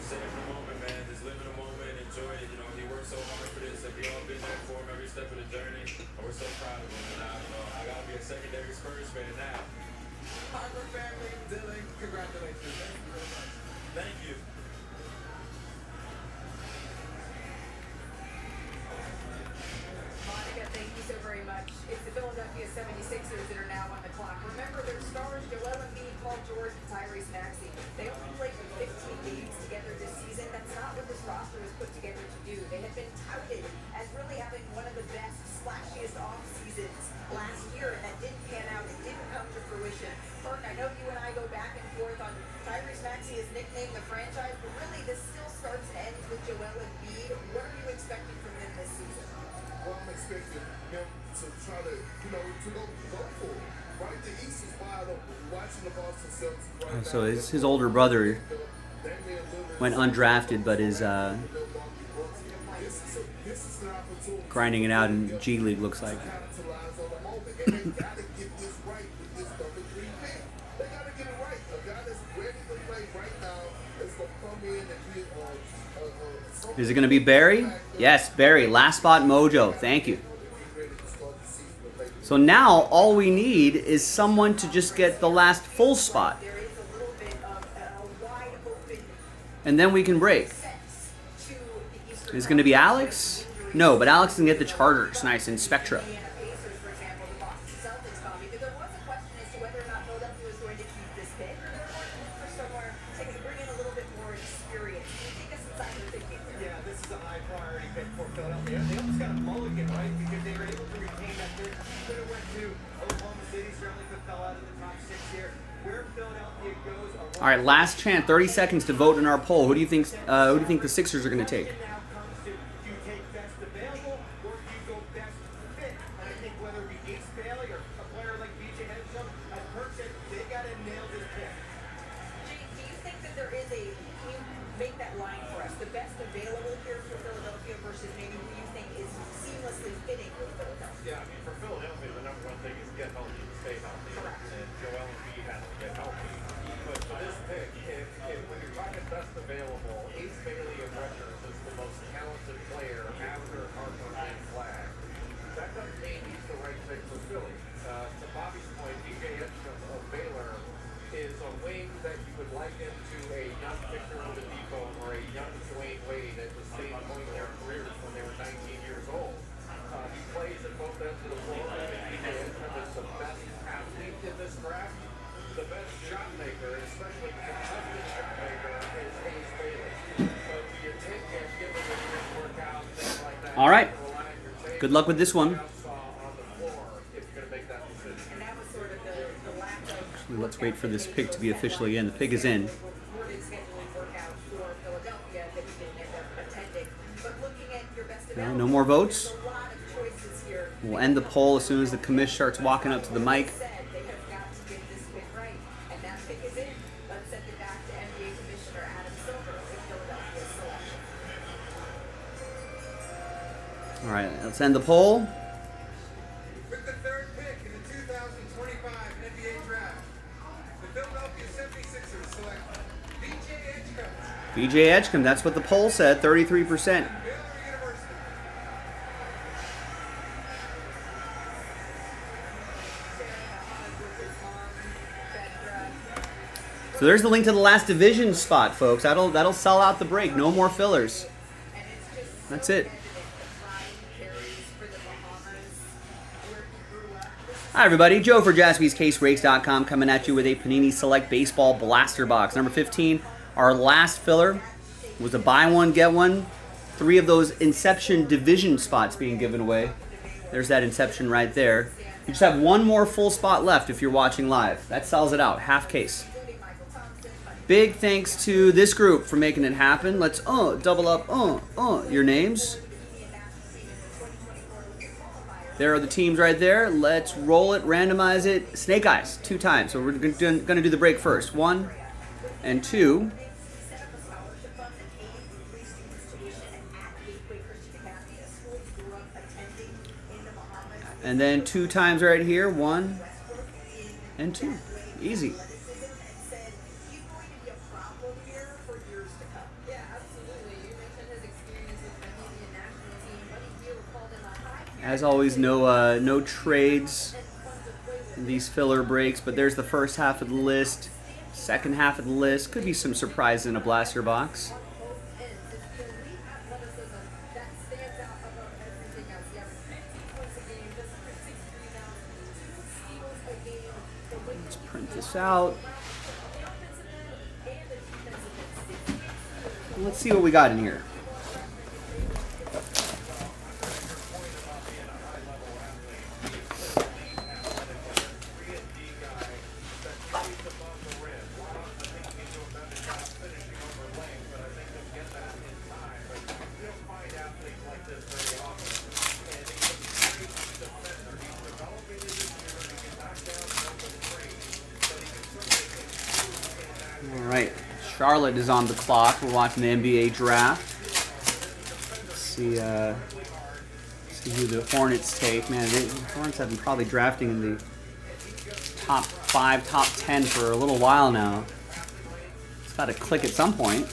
Speaker 9: Save the moment, man. Just live in the moment, enjoy it. You know, he worked so hard for this, and we all been there for him every step of the journey. And we're so proud of him. And I gotta be a secondary Spurs fan now.
Speaker 11: Harper family, Dylan, congratulations.
Speaker 9: Thank you.
Speaker 4: Monica, thank you so very much. It's the Philadelphia 76ers that are now on the clock. Remember, their stars this roster was put together to do. They had been touted as really having one of the best, splashiest off seasons last year, and that didn't pan out. It didn't come to fruition. Perk, I know you and I go back and forth on Tyrese Maxey is nicknamed the franchise, but really this still starts and ends with Joel Embiid. What are you expecting from him this season?
Speaker 8: Well, I'm expecting him to try to, to go for it. Right, the East is wide open. Watching the Boston Celtics right
Speaker 1: So
Speaker 8: now.
Speaker 1: his older brother went undrafted, but is grinding it out in G League, looks like. Is it going to be Barry? Yes, Barry. Last spot mojo. Thank you. So now all we need is someone to just get the last full spot. And then we can break. Is it going to be Alex? No, but Alex can get the Chargers. Nice. And Spectra. All right, last chance, 30 seconds to vote in our poll. Who do you think the Sixers are going to take? All right. Good luck with this one. Actually, let's wait for this pick to be officially in. The pick is in. No more votes. We'll end the poll as soon as the commish starts walking up to the mic. All right, let's end the poll.
Speaker 12: With the third pick in the 2025 NBA Draft, the Philadelphia 76ers select B.J. Edgecombe.
Speaker 1: B.J. Edgecombe, that's what the poll said, 33%. So there's the link to the last division spot, folks. That'll sell out the break. No more fillers. That's it. Hi everybody, Joe for JaspysCaseBreaks.com coming at you with a Panini Select Baseball Blaster Box. Number 15, our last filler was a buy one, get one. 3 of those Inception division spots being given away. There's that Inception right there. You just have one more full spot left if you're watching live. That sells it out, half case. Big thanks to this group for making it happen. Let's double up your names. There are the teams right there. Let's roll it, randomize it. Snake Eyes, 2 times. So we're going to do the break first. 1 and 2. And then 2 times right here. 1 and 2. Easy. As always, no trades in these filler breaks, but there's the first half of the list, second half of the list. Could be some surprise in a blaster box. Let's print this out. Let's see what we got in here. Charlotte is on the clock. We're watching the NBA draft. Let's see, see who the Hornets take. Man, the Hornets have been probably drafting in the top 5, top 10 for a little while now. It's got to click at some point.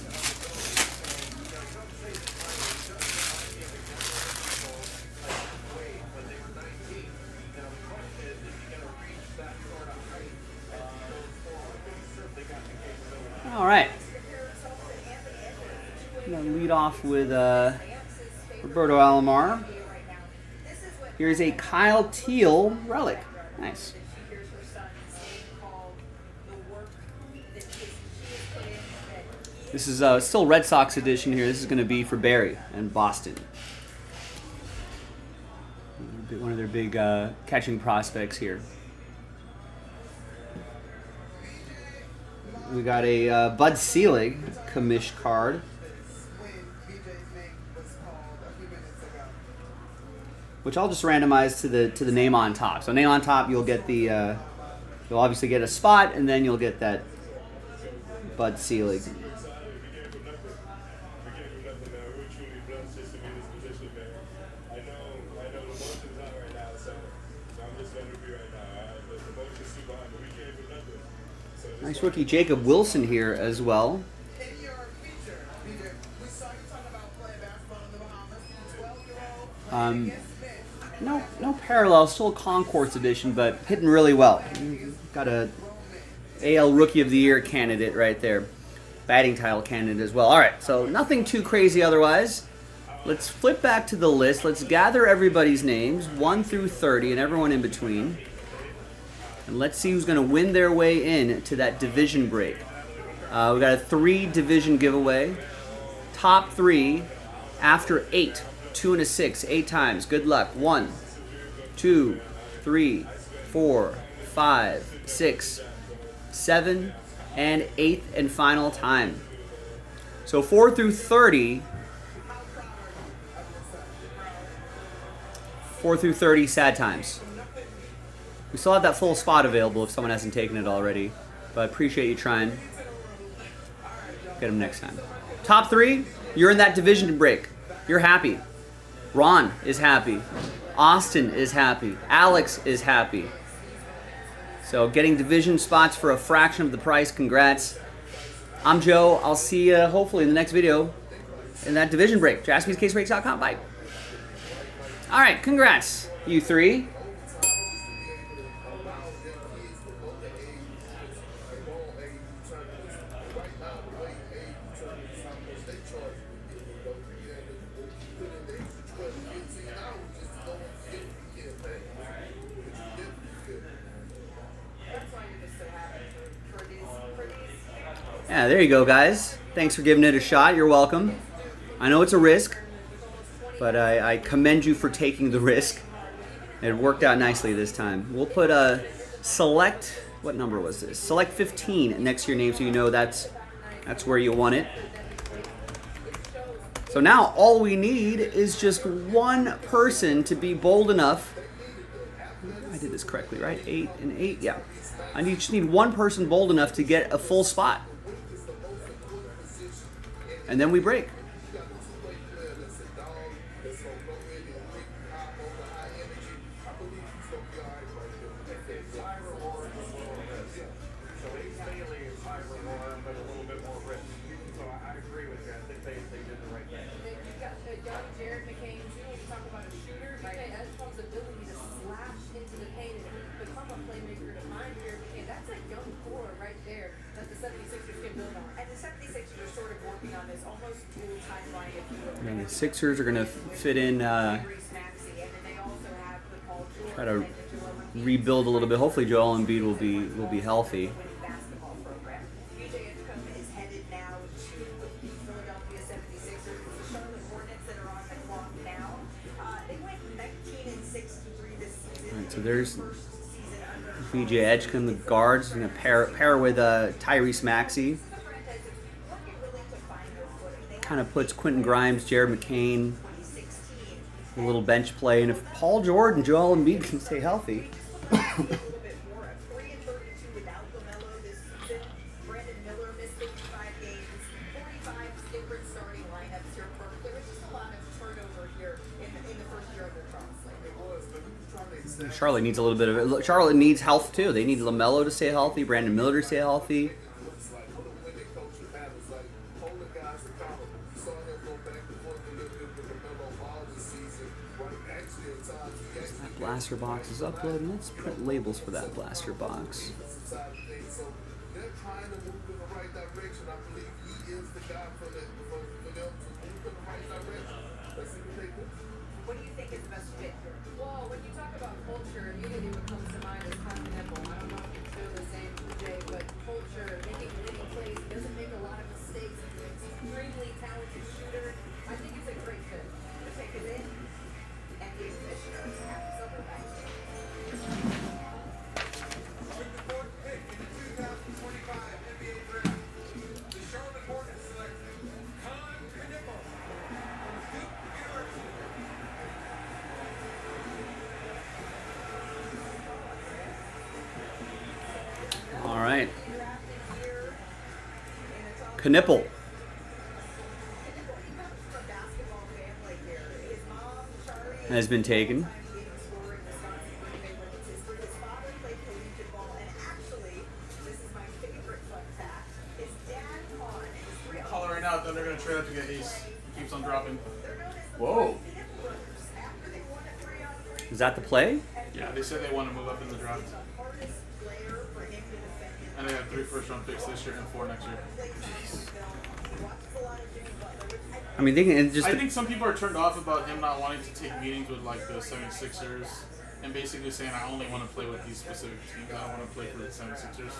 Speaker 1: All right. I'm going to lead off with Roberto Alomar. Here's a Kyle Teal relic. Nice. This is still Red Sox edition here. This is going to be for Barry and Boston. One of their big catching prospects here. We got a Bud Selig commish card. Which I'll just randomize to the name on top. So name on top, you'll get the you'll obviously get a spot, and then you'll get that Bud Selig. Nice rookie Jacob Wilson here as well. No parallel, still a Concourse edition, but hitting really well. Got a AL Rookie of the Year candidate right there. Batting title candidate as well. All right, so nothing too crazy otherwise. Let's flip back to the list. Let's gather everybody's names, 1 through 30, and everyone in between. And let's see who's going to win their way in to that division break. We got a 3 division giveaway. Top 3 after 8. 2 and a 6, 8 times. Good luck. 1, 2, 3, 4, 5, 6, 7, and 8th and final time. So 4 through 30. 4 through 30 sad times. We still have that full spot available if someone hasn't taken it already, but appreciate you trying. Get them next time. Top 3, you're in that division break. You're happy. Ron is happy. Austin is happy. Alex is happy. So getting division spots for a fraction of the price. Congrats. I'm Joe. I'll see you hopefully in the next video in that division break. JaspysCaseBreaks.com. Bye. All right. Congrats, you 3. Yeah, there you go, guys. Thanks for giving it a shot. You're welcome. I know it's a risk, but I commend you for taking the risk. It worked out nicely this time. We'll put a select, what number was this? Select 15 next to your name so you know that's where you want it. So now all we need is just one person to be bold enough. I did this correctly, right? 8 and 8, yeah. I just need one person bold enough to get a full spot. And then we break. And the Sixers are going to fit in, try to rebuild a little bit. Hopefully Joel Embiid will be healthy. All right, so there's BJ Edgecombe, the guards, going to pair with Tyrese Maxey. Kind of puts Quentin Grimes, Jared McCain, a little bench play, and if Paul George and Joel Embiid can stay healthy, Charlotte needs a little bit of it. Charlotte needs health too. They need LaMelo to stay healthy, Brandon Miller to stay healthy.
Speaker 8: Looks like the winning coach would have is like holding guys accountable. You saw him go back and forth a little bit with LaMelo all this season. Right, actually at times he actually
Speaker 1: That blaster box is uploading. Let's print labels for that blaster box.
Speaker 8: side of things. So they're trying to move in the right direction. I believe he is the guy for them to move in the right direction. Let's see what they do.
Speaker 4: What do you think is the best fit here? Well, when you talk about culture, immediately what comes to mind is Continental. I don't know if you feel the same, Jay, but culture, making winning plays, doesn't make a lot of mistakes. He's an extremely talented shooter. I think it's a great fit. The pick is in, and the commissioners have to suffer back.
Speaker 12: With the fourth pick in the 2025 NBA Draft, the Charlotte Hornets select Continental from Duke University.
Speaker 1: All right. Knipple has been taken.
Speaker 2: Call it right now, then they're gonna trade up to get Ace. He keeps on dropping.
Speaker 1: Whoa. Is that the play?
Speaker 2: Yeah, they said they want to move up in the draft. And they have 3 first-round picks this year and 4 next year.
Speaker 1: I mean, they can just.
Speaker 2: I think some people are turned off about him not wanting to take meetings with like the 76ers and basically saying, I only want to play with these specific teams. I don't want to play for the 76ers.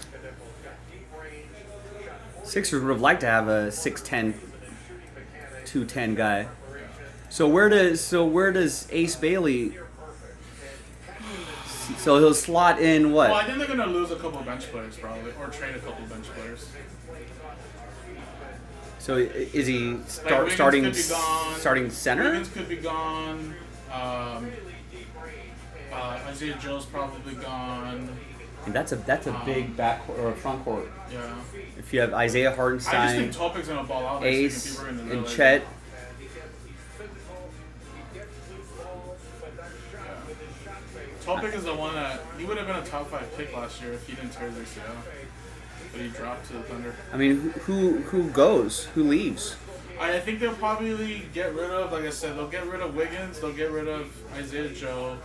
Speaker 1: Sixers would have liked to have a 6'10", 210 guy. So where does Ace Bailey? So he'll slot in what?
Speaker 2: Well, I think they're going to lose a couple of bench players probably, or trade a couple of bench players.
Speaker 1: So is he
Speaker 2: Wiggins
Speaker 1: starting
Speaker 2: could be gone.
Speaker 1: starting center?
Speaker 2: Wiggins could be gone. Isaiah Joe's probably gone.
Speaker 1: And that's a big back or a front court.
Speaker 2: Yeah.
Speaker 1: If you have Isaiah
Speaker 2: I
Speaker 1: Hartenstein,
Speaker 2: just think Topic's going to ball out.
Speaker 1: Ace, and Chet.
Speaker 2: Topic is the one that he would have been a top 5 pick last year if he didn't tear his ACL, but he dropped to the Thunder.
Speaker 1: I mean, who goes? Who leaves?
Speaker 2: I think they'll probably get rid of, like I said, they'll get rid of Wiggins, they'll get rid of Isaiah Joe.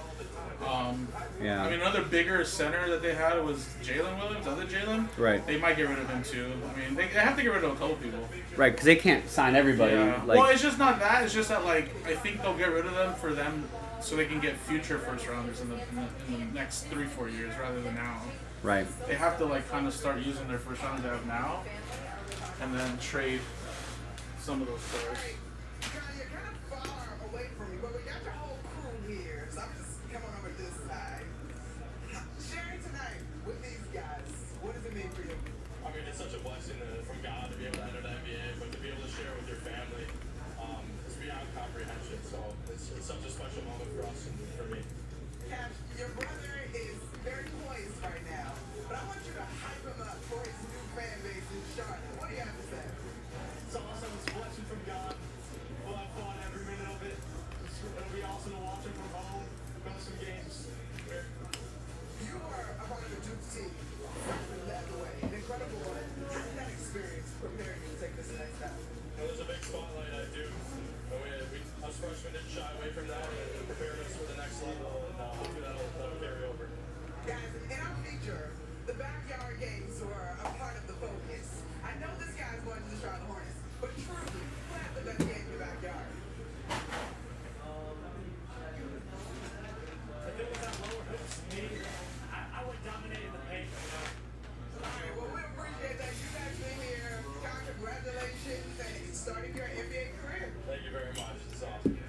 Speaker 1: Yeah.
Speaker 2: I mean, another bigger center that they had was Jalen Williams, other Jalen.
Speaker 1: Right.
Speaker 2: They might get rid of him too. I mean, they have to get rid of a couple people.
Speaker 1: Right, because they can't sign everybody.
Speaker 2: Yeah.
Speaker 1: Like,
Speaker 2: Well, it's just not that. It's just that, like, I think they'll get rid of them for them so they can get future first rounders in the next 3-4 years rather than now.
Speaker 1: right.
Speaker 2: They have to, like, kind of start using their first rounders they have now and then trade some of those players.
Speaker 11: You're kind of far away from me, but we got your whole crew here, so I'm just coming over this side. Sharing tonight with these guys, what does it mean for you?
Speaker 15: I mean, it's such a blessing from God to be able to enter the NBA, but to be able to share with your family is beyond comprehension. So it's such a special moment for us and for me.
Speaker 11: Cash, your brother is very poised right now, but I want you to hype him up for his new fan base in Charlotte. What do you have to say?
Speaker 15: It's awesome. It's a blessing from God. We'll have fun every minute of it. It'll be awesome to watch him from home, go to some games.
Speaker 11: You are a part of the Duke team. Freshman led the way, an incredible one. How did that experience prepare you to take this next step?
Speaker 15: There's a big spotlight at Duke. Us freshmen didn't shy away from that and it prepared us for the next level, and hopefully that'll carry over.
Speaker 11: Guys, in our feature, the backyard games were a part of the focus. I know this guy's going to the Charlotte Hornets, but truly, who had the best game in the backyard?
Speaker 15: If it was that lower hoops, I would dominate in the paint right now.
Speaker 11: Alright, well, we appreciate that you guys being here. John, congratulations and starting your NBA career.
Speaker 15: Thank you very much. It's awesome.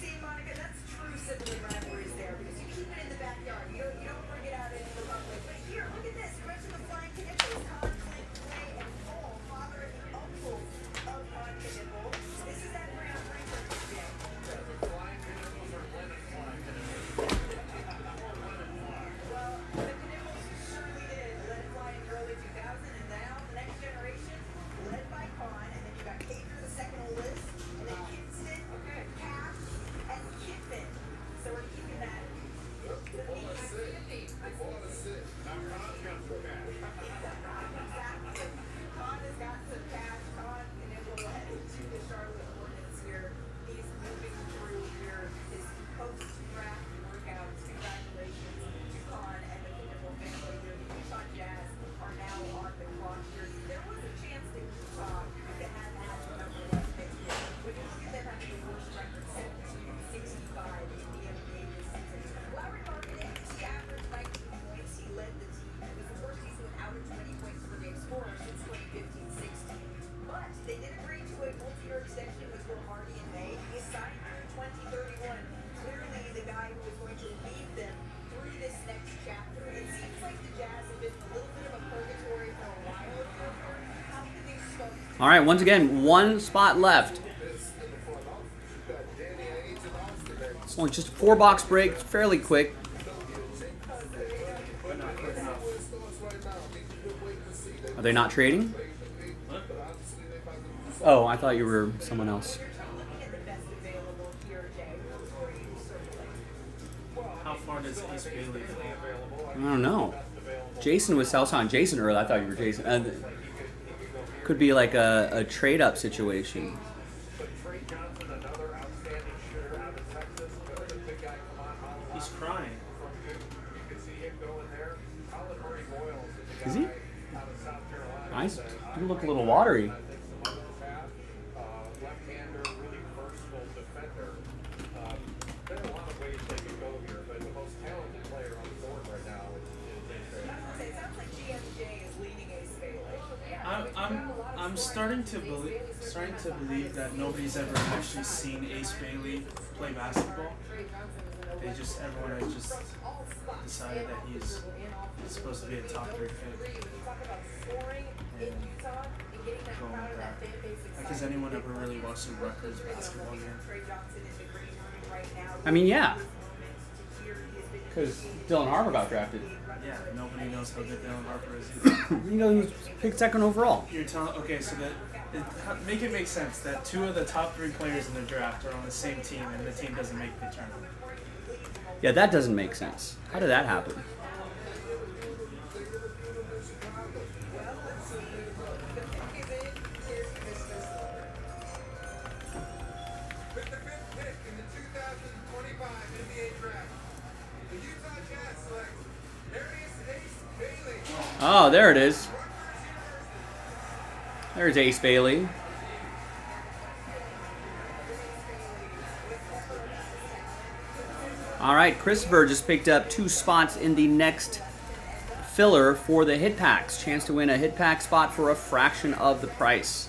Speaker 4: See, Monica, that's true sibling rivalries there because you keep it in the backyard. You don't bring it out into the public. But here, look at this. Mention the flying conniples, Con, Clint, Clay, and Paul, father and uncle of Con Knipple. This is that Brown Ranger game. Well, the Knipples surely did let it fly in the early 2000s, and now the next generation, led by Con, and then you got
Speaker 1: All right, once again, one spot left. It's only just a 4-box break, fairly quick. Are they not trading? Oh, I thought you were someone else.
Speaker 2: How far does Ace Bailey fall?
Speaker 1: I don't know. Jason was Southside Jason earlier. I thought you were Jason. Could be like a trade-up situation.
Speaker 2: He's crying.
Speaker 1: Is he? Nice. You look a little watery.
Speaker 2: I'm starting to believe that nobody's ever actually seen Ace Bailey play basketball. Everyone has just decided that he's supposed to be a top 3 pick. And going with that. Like, has anyone ever really watched a Rutgers basketball game?
Speaker 1: I mean, yeah. Because Dylan Harper got drafted.
Speaker 2: Yeah, nobody knows how good Dylan Harper is.
Speaker 1: You know, he was picked second overall.
Speaker 2: You're telling, okay, so make it make sense that 2 of the top 3 players in the draft are on the same team and the team doesn't make the tournament.
Speaker 1: Yeah, that doesn't make sense. How did that happen? Oh, there it is. There's Ace Bailey. All right, Christopher just picked up 2 spots in the next filler for the hit packs. Chance to win a hit pack spot for a fraction of the price.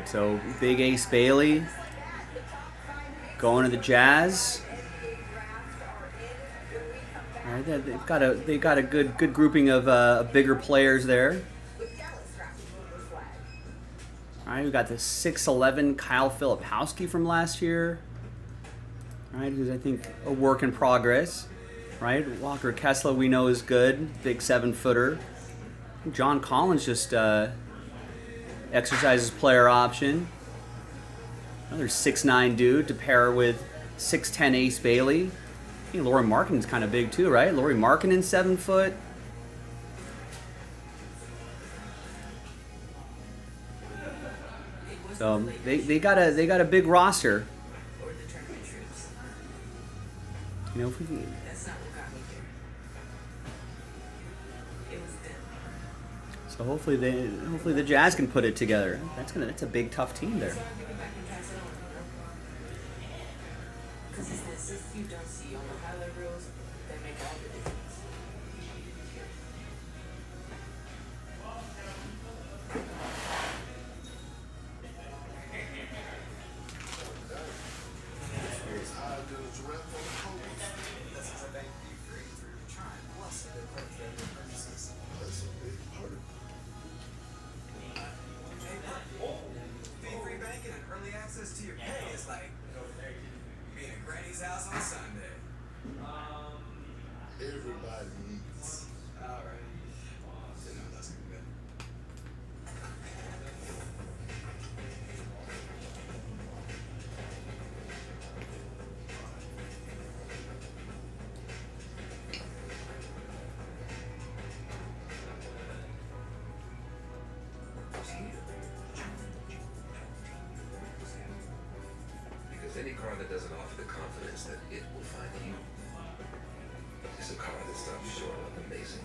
Speaker 1: right, so big Ace Bailey going to the Jazz. All right, they've got a good grouping of bigger players there. All right, we got the 6'11" Kyle Filipowski from last year. All right, who's I think a work in progress. Right, Walker Kessler we know is good, big 7-footer. John Collins just exercises player option. Another 6'9" dude to pair with 6'10" Ace Bailey. I think Lauri Markkanen's kind of big too, right? Lauri Markkanen 7 foot. So they got a big roster. You know, if we can, so hopefully the Jazz can put it together. That's a big tough team there.
Speaker 16: Because it's the assists you don't see on the highlight reels that make all the difference.
Speaker 17: Free banking and early access to your pay is like being at Granny's house on Sunday.
Speaker 6: Everybody eats.
Speaker 17: Alright. You know, that's good.
Speaker 6: Because any car that doesn't offer the confidence that it will find you is a car that stops short of amazing.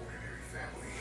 Speaker 6: Ordinary family.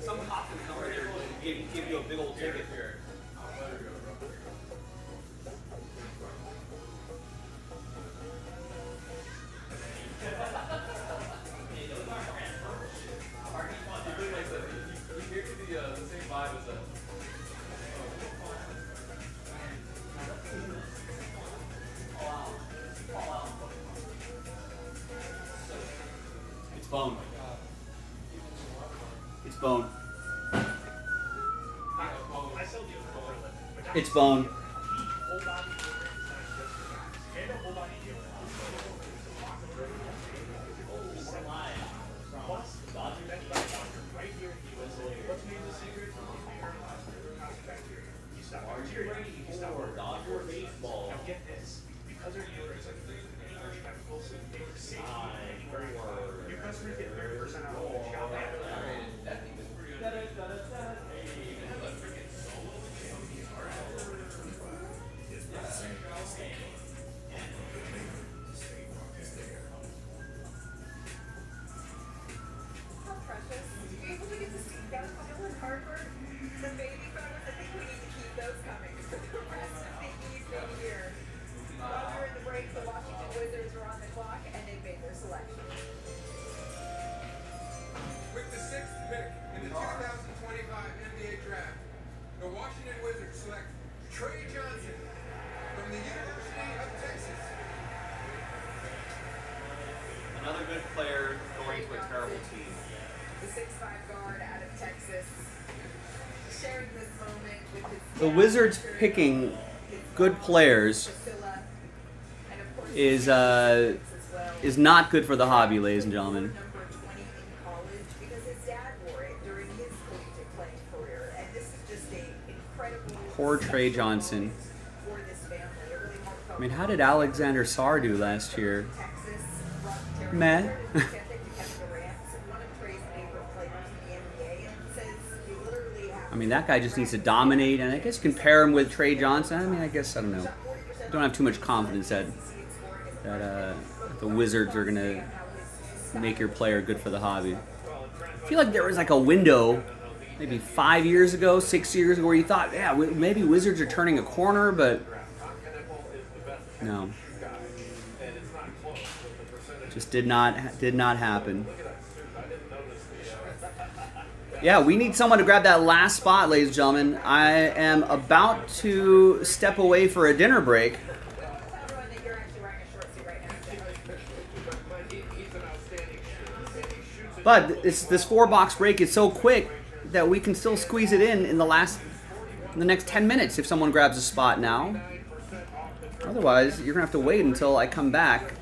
Speaker 1: Some cop can come here and give you a big old ticket here. It's bone. It's bone. It's bone.
Speaker 12: Your customers get 30% off. Shop
Speaker 4: How precious. Able to get to see that Michael and Harvard. The baby photos, I think we need to keep those coming for the rest of the evening here. While we were in the break, the Washington Wizards are on the clock and they've made their selection.
Speaker 5: With the 6th pick in the 2025 NBA Draft, the Washington Wizards select Trey Johnson from the University of Texas.
Speaker 1: Another good player going to a terrible team.
Speaker 4: The 6'5" guard out of Texas. sharing this moment with his
Speaker 1: The Wizards picking good players is not good for the hobby, ladies and gentlemen.
Speaker 4: number 20 in college because his dad wore it during his collegiate playing career. And this is just an incredible
Speaker 1: Poor Trey Johnson.
Speaker 4: for this family. It really
Speaker 1: I mean, how did Alexander Sarr do last year? Meh. I mean, that guy just needs to dominate, and I guess compare him with Trey Johnson. I mean, I guess, I don't know. Don't have too much confidence that the Wizards are going to make your player good for the hobby. I feel like there was like a window maybe 5 years ago, 6 years ago, where you thought, yeah, maybe Wizards are turning a corner, but no. Just did not happen. Yeah, we need someone to grab that last spot, ladies and gentlemen. I am about to step away for a dinner break. But this 4-box break is so quick that we can still squeeze it in the next 10 minutes if someone grabs a spot now. Otherwise, you're going to have to wait until I come back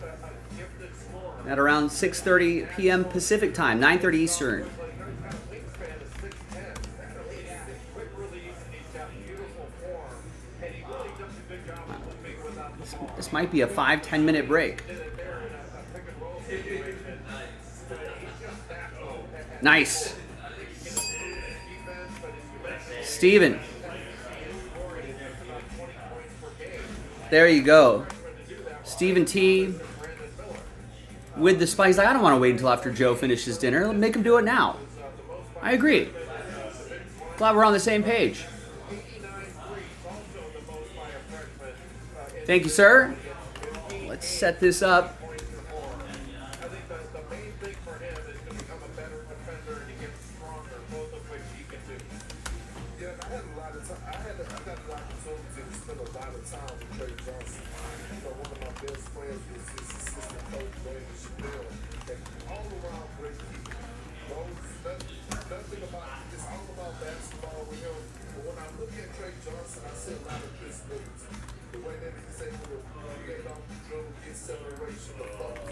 Speaker 1: at around 6:30 p.m. Pacific time, 9:30 Eastern. This might be a 5-10 minute break. Nice. Steven. There you go. Steven T. with the spike. He's like, I don't want to wait until after Joe finishes dinner. Make him do it now. I agree. Glad we're on the same page. Thank you, sir. Let's set this up.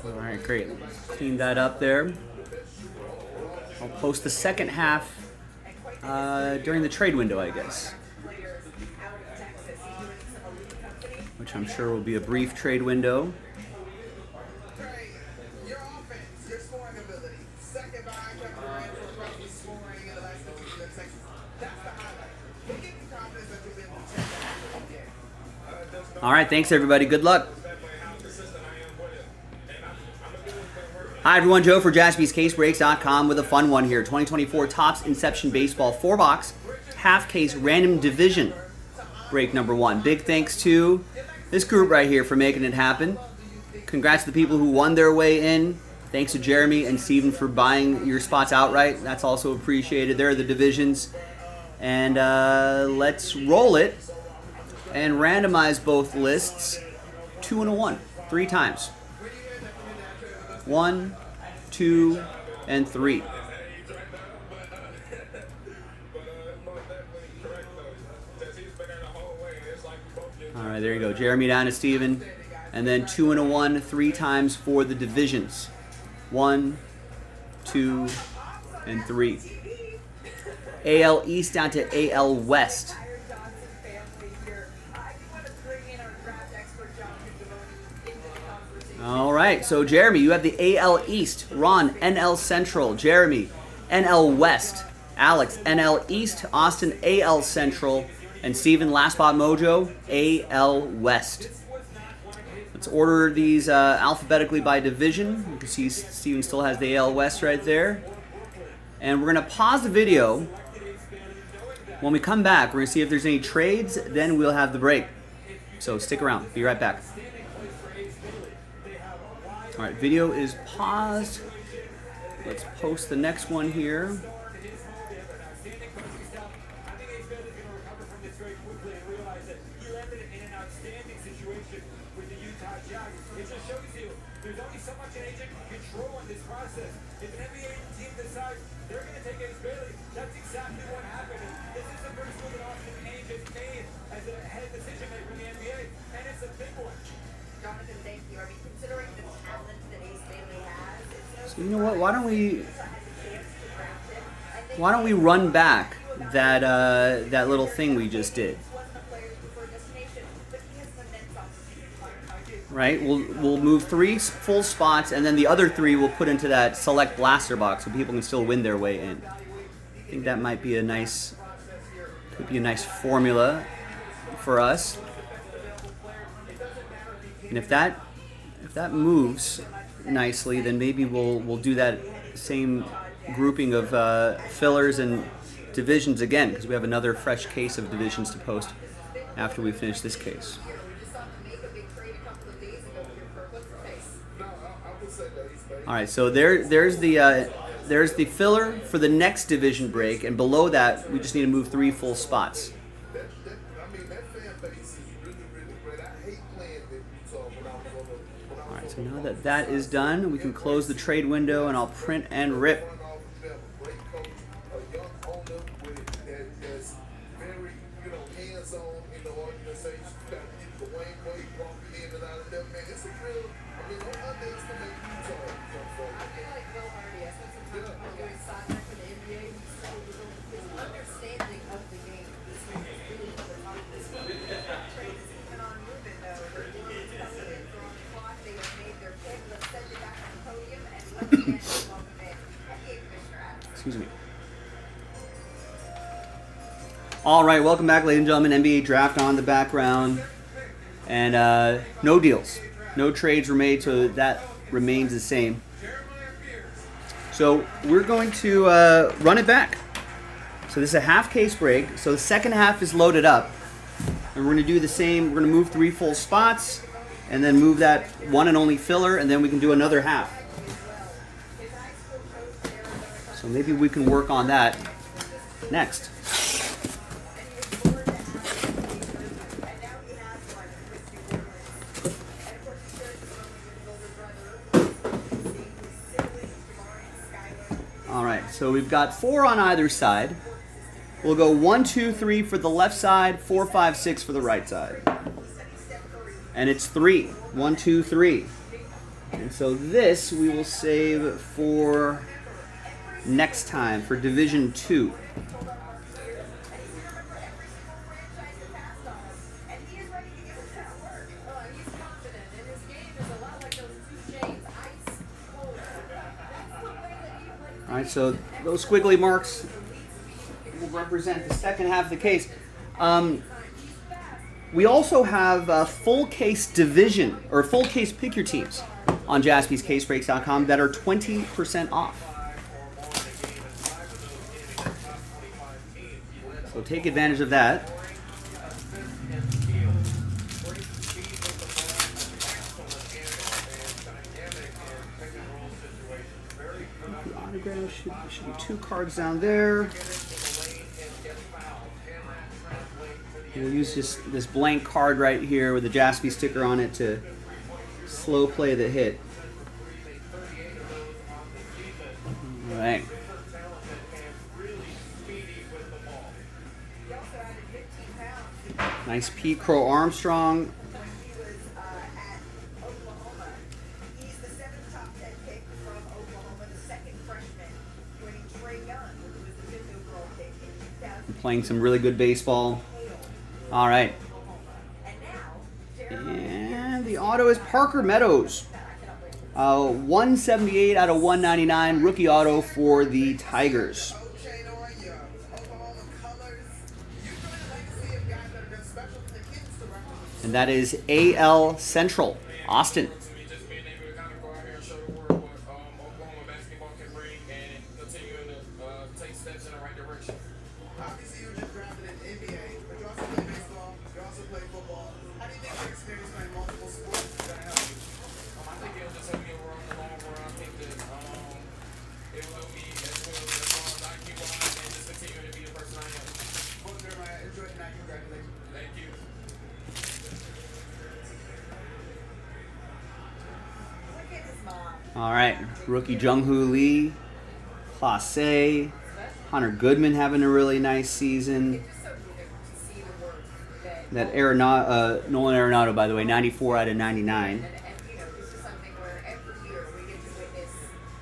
Speaker 1: All right, great. Clean that up there. I'll post the second half during the trade window, I guess. Which I'm sure will be a brief trade window.
Speaker 11: Your offense, your scoring ability, second behind Kevin Durant for roughly scoring in the last 2 seconds. That's the highlight. What gives you confidence that you'll be able to check that game?
Speaker 1: All right, thanks everybody. Good luck. Hi everyone, Joe for JaspysCaseBreaks.com with a fun one here. 2024 Topps Inception Baseball 4-box half case random division break number 1. Big thanks to this group right here for making it happen. Congrats to the people who won their way in. Thanks to Jeremy and Steven for buying your spots outright. That's also appreciated. There are the divisions. And let's roll it and randomize both lists 2 and a 1, 3 times. 1, 2, and 3. All right, there you go. Jeremy down to Steven. And then 2 and a 1, 3 times for the divisions. 1, 2, and 3. AL East down to AL West. All right, so Jeremy, you have the AL East. Ron, NL Central. Jeremy, NL West. Alex, NL East. Austin, AL Central. And Steven, Last Spot Mojo, AL West. Let's order these alphabetically by division. You can see Steven still has the AL West right there. And we're going to pause the video. When we come back, we're going to see if there's any trades. Then we'll have the break. So stick around. Be right back. All right, video is paused. Let's post the next one here.
Speaker 5: He landed in an outstanding situation with the Utah Jazz. guys, it just shows you there's only so much an agent can control in this process. If an NBA team decides they're going to take Ace Bailey, that's exactly what happened. This is the first move that Austin Ames has made as a head decision maker in the NBA, and it's a big one.
Speaker 4: Jonathan, thank you. I mean, considering the talent that Ace Bailey has, it's
Speaker 1: So you know what? Why don't we run back that that little thing we just did? Right? We'll move 3 full spots, and then the other 3 we'll put into that select blaster box so people can still win their way in. I think that might be a nice formula for us. And if that moves nicely, then maybe we'll do that same grouping of fillers and divisions again, because we have another fresh case of divisions to post after we finish this case. All right, so there's the filler for the next division break, and below that we just need to move 3 full spots. All right, so now that that is done, we can close the trade window, and I'll print and rip. Excuse me. All right, welcome back, ladies and gentlemen. NBA draft on the background, and no deals, no trades were made, so that remains the same. So we're going to run it back. So this is a half case break. So the second half is loaded up, and we're going to do the same. We're going to move 3 full spots, and then move that one and only filler, and then we can do another half. So maybe we can work on that next. All right, so we've got 4 on either side. We'll go 1, 2, 3 for the left side, 4, 5, 6 for the right side. And it's 3. 1, 2, 3. And so this we will save for next time, for Division 2. All right, so those squiggly marks will represent the second half of the case. We also have a full case division, or full case pick your teams on JaspysCaseBreaks.com that are 20% off. So take advantage of that. The autograph should be 2 cards down there. We'll use this blank card right here with the Jaspy sticker on it to slow play the hit. All right. Nice Pete Crow Armstrong. Playing some really good baseball. All right. And the auto is Parker Meadows. 178 out of 199 rookie auto for the Tigers. And that is AL Central, Austin. All right, rookie Jung-Hoo Lee, Class A, Hunter Goodman having a really nice season. That Nolan Arenado, by the way, 94 out of 99.
Speaker 4: And you know, this is something where every year we get to witness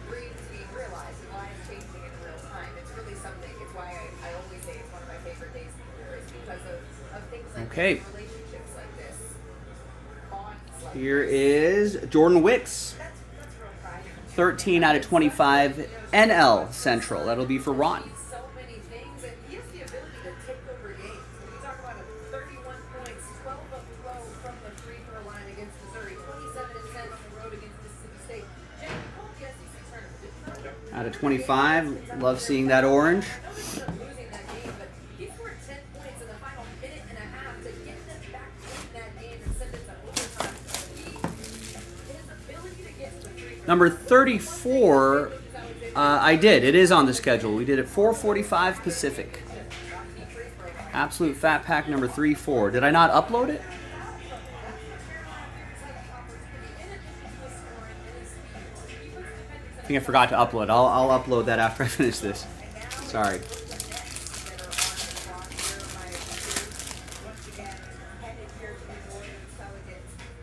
Speaker 4: dreams being realized and lives changing in real time. It's really something. It's why I always say it's one of my favorite days of the year, is because of things like
Speaker 1: Okay.
Speaker 4: this, relationships like this, bonds like
Speaker 1: Here is Jordan Wicks, 13 out of 25, NL Central. That'll be for Ron.
Speaker 4: so many things, and he has the ability to take over games. When you talk about 31 points, 12 of 12 from the free throw line against Missouri, 27 and 10 on the road against Mississippi State. Jay, you called the SEC tournament, didn't you?
Speaker 1: Out of 25, love seeing that orange.
Speaker 4: Losing that game, but he scored 10 points in the final minute and a half to get them back in that game and send it to overtime. His ability to get the free throw.
Speaker 1: Number 34, I did. It is on the schedule. We did it 4:45 Pacific. Absolute Fat Pack number 34. Did I not upload it? I think I forgot to upload. I'll upload that after I finish this. Sorry.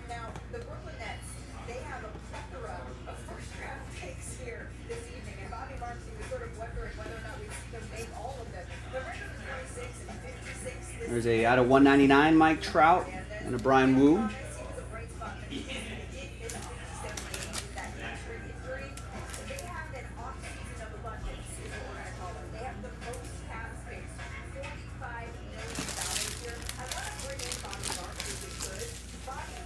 Speaker 4: Now, the Brooklyn Nets, they have a plethora of first-round picks here this evening, and Bobby Marks was sort of wondering whether or not we'd see them make all of them. The record is 26 and 56 this
Speaker 1: There's a out of 199 Mike Trout and a Brian Wu.
Speaker 4: he was a bright spot. He did hit a 57 that injury. They have an off-season of abundance, is what we're going to call it. They have the most cap space, $45 million here. I want to bring in Bobby Marks if we could. Bobby,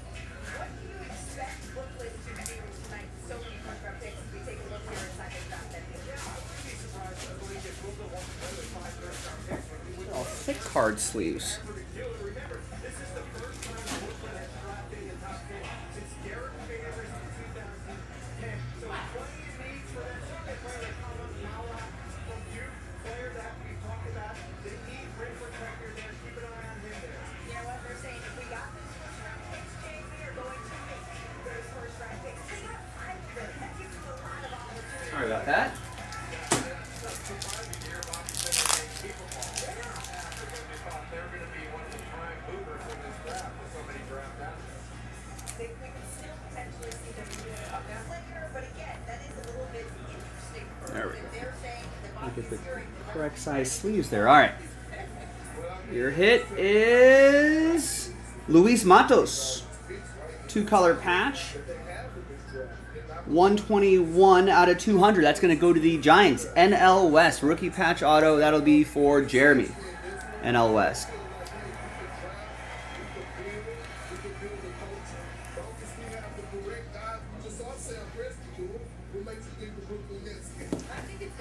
Speaker 4: what do you expect Brooklyn to do tonight with so many first-round picks as we take a look here inside the draft?
Speaker 1: Oh, thick card sleeves.
Speaker 4: You know what they're saying? If we got this first-round picks, Jay, we are going to make those first-round picks. They got 5 of them. That gives you a lot of opportunity.
Speaker 1: Sorry about that.
Speaker 4: We can still potentially see them do it up later, but again, that is a little bit interesting for
Speaker 1: There we
Speaker 4: them.
Speaker 1: go.
Speaker 4: They're saying that
Speaker 1: Look at
Speaker 4: Bobby's
Speaker 1: the
Speaker 4: during
Speaker 1: correct size sleeves there. All right. Your hit is Luis Matos. 2-color patch. 121 out of 200. That's going to go to the Giants. NL West. Rookie patch auto. That'll be for Jeremy. NL West.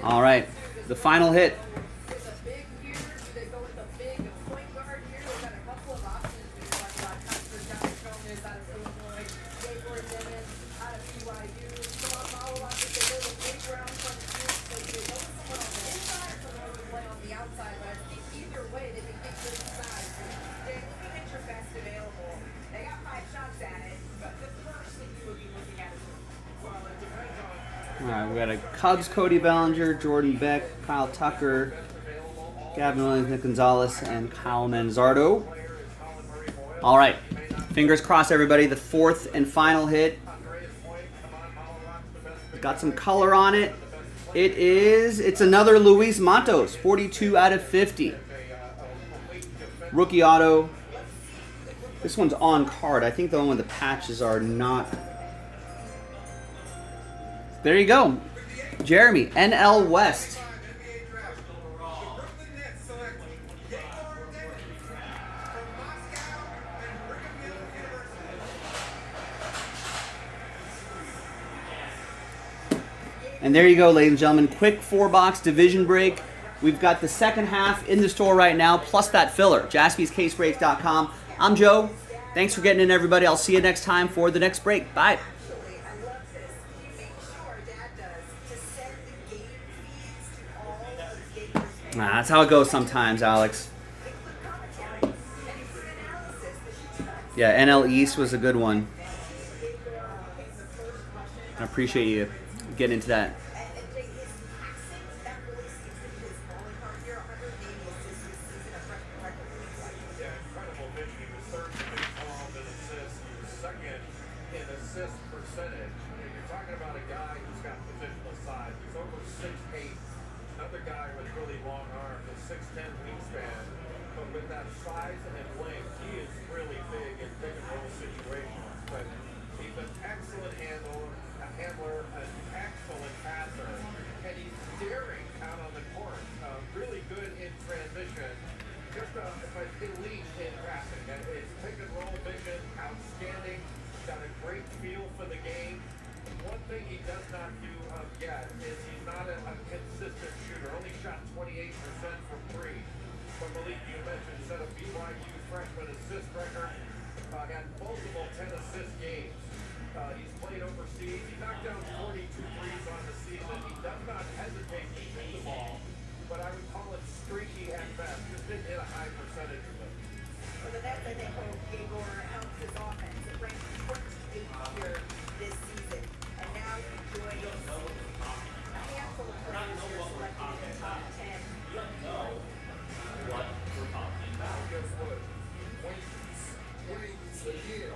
Speaker 1: All right. The final hit.
Speaker 4: It's a big year. Do they go with a big point guard here? We've got a couple of options. We talked about Custer Jones out of Illinois, Gabriel Simmons out of BYU. Come on, follow up with the little big round from the group. So they go with someone on the inside or someone who play on the outside. But I think either way, they can get good size. Jay, looking at your best available, they got 5 shots at it. But the first thing you would be looking at is
Speaker 1: All right, we got a Cubs, Cody Bellinger, Jordan Beck, Kyle Tucker, Gavin Williams, Nick Gonzalez, and Kyle Manzardo. All right, fingers crossed, everybody. The fourth and final hit. Got some color on it. It's another Luis Matos, 42 out of 50. Rookie auto. This one's on card. I think the one with the patches are not. There you go. Jeremy, NL West. And there you go, ladies and gentlemen. Quick 4-box division break. We've got the second half in the store right now, plus that filler. JaspysCaseBreaks.com. I'm Joe. Thanks for getting in, everybody. I'll see you next time for the next break. Bye. That's how it goes sometimes, Alex. Yeah, NL East was a good one. I appreciate you getting into that.
Speaker 8: Yeah, incredible vision. He was third in Big 12 in assists. He was second in assist percentage. I mean, you're talking about a guy who's got positional size. He's over 6'8". Another guy with really long arms, a 6'10" wingspan. But with that size and length, he is really big in pick and roll situations. But he's an excellent handler, an excellent passer, and he's daring out on the court. Really good in transition. Just elite in passing. And his pick and roll vision, outstanding. Got a great feel for the game. One thing he does not do yet is he's not a consistent shooter. Only shot 28% from three. But Malik, you mentioned set a BYU freshman assist record. Had multiple 10-assist games. He's played overseas. He knocked down 42 threes on the season. He does not hesitate to shoot the ball, but I would call it streaky at best. Just didn't hit a high percentage of it.
Speaker 4: For the Nets, I think Gabor helps his offense. It ranked 28th here this season, and now he joins a handful of players who are selected in the top 10.
Speaker 3: You don't know what we're talking about.
Speaker 8: Guess what?
Speaker 6: Wings again.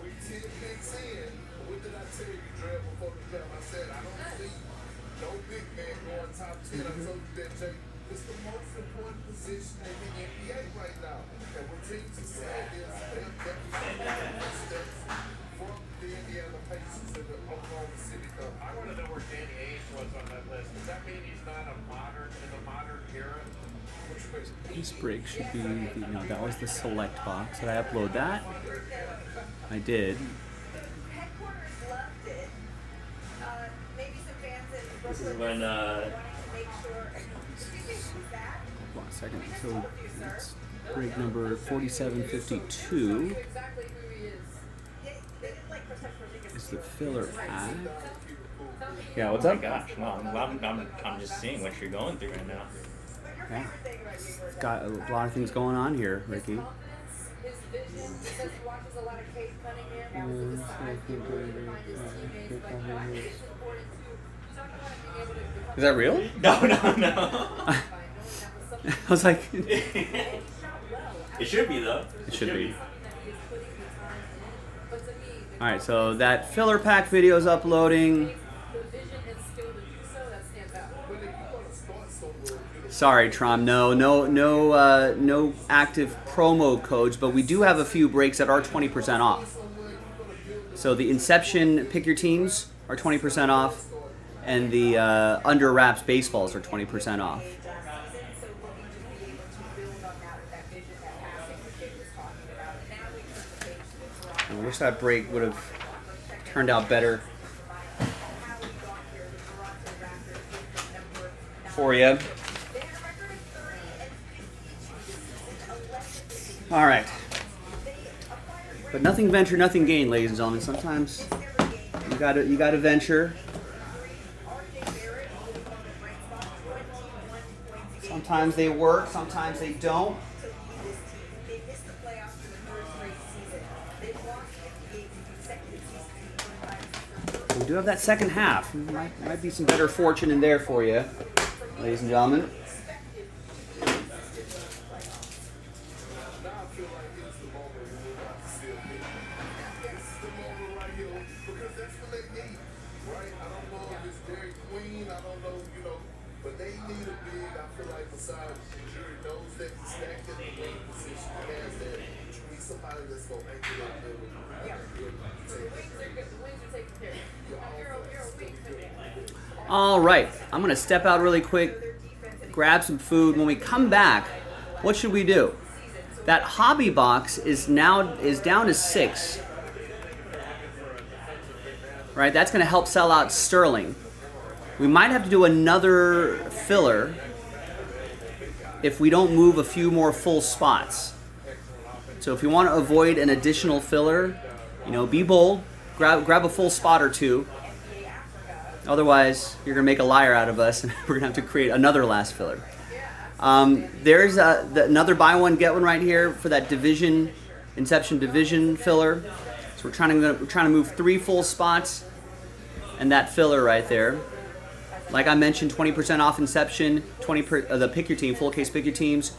Speaker 6: We 10 picks in. What did I tell you, Dre, before the draft? I said I don't see no big man going top 10. I told you that, Jay. It's the most important position in the NBA right now. And what teams are saying is they definitely need steps from the Indiana Pacers and the Oklahoma City Thunder.
Speaker 8: I want to know where Danny Ainge was on that list. Does that mean he's not in the modern era?
Speaker 1: This break should be, no, that was the select box. Did I upload that? I did.
Speaker 4: Headquarters loved it. Maybe some fans in
Speaker 3: This is
Speaker 4: Brooklyn
Speaker 3: when
Speaker 4: wanting to make sure. Excuse me, who's that?
Speaker 1: Hold on a second. So it's break number 4752
Speaker 4: Exactly who he is. They didn't like Christopher Rodriguez.
Speaker 1: is the filler pack.
Speaker 3: Yeah, what's up? Gosh, no, I'm just seeing what you're going through right now.
Speaker 1: Yeah. Got a lot of things going on here, Ricky.
Speaker 4: His vision, he says he watches a lot of Cade Cunningham. That was a size ability to find his teammates. But you know, I think it's important too. You talk about being able to become
Speaker 1: Is that real?
Speaker 3: No.
Speaker 1: I was like,
Speaker 3: It should be though.
Speaker 1: it should be. All right, so that filler pack video is uploading. Sorry, Trom. No active promo codes, but we do have a few breaks that are 20% off. So the Inception Pick Your Teams are 20% off, and the Under Wraps Baseballs are 20% off. I wish that break would have turned out better for you. All right. But nothing venture, nothing gain, ladies and gentlemen. Sometimes you gotta venture. Sometimes they work, sometimes they don't. We do have that second half. Might be some better fortune in there for you, ladies and gentlemen. All right, I'm gonna step out really quick, grab some food. When we come back, what should we do? That hobby box is down to 6. Right, that's gonna help sell out Sterling. We might have to do another filler if we don't move a few more full spots. So if you want to avoid an additional filler, be bold, grab a full spot or two. Otherwise, you're going to make a liar out of us, and we're going to have to create another last filler. There's another buy one, get one right here for that Inception Division filler. So we're trying to move 3 full spots and that filler right there. Like I mentioned, 20% off Inception, the pick your team, full case pick your teams,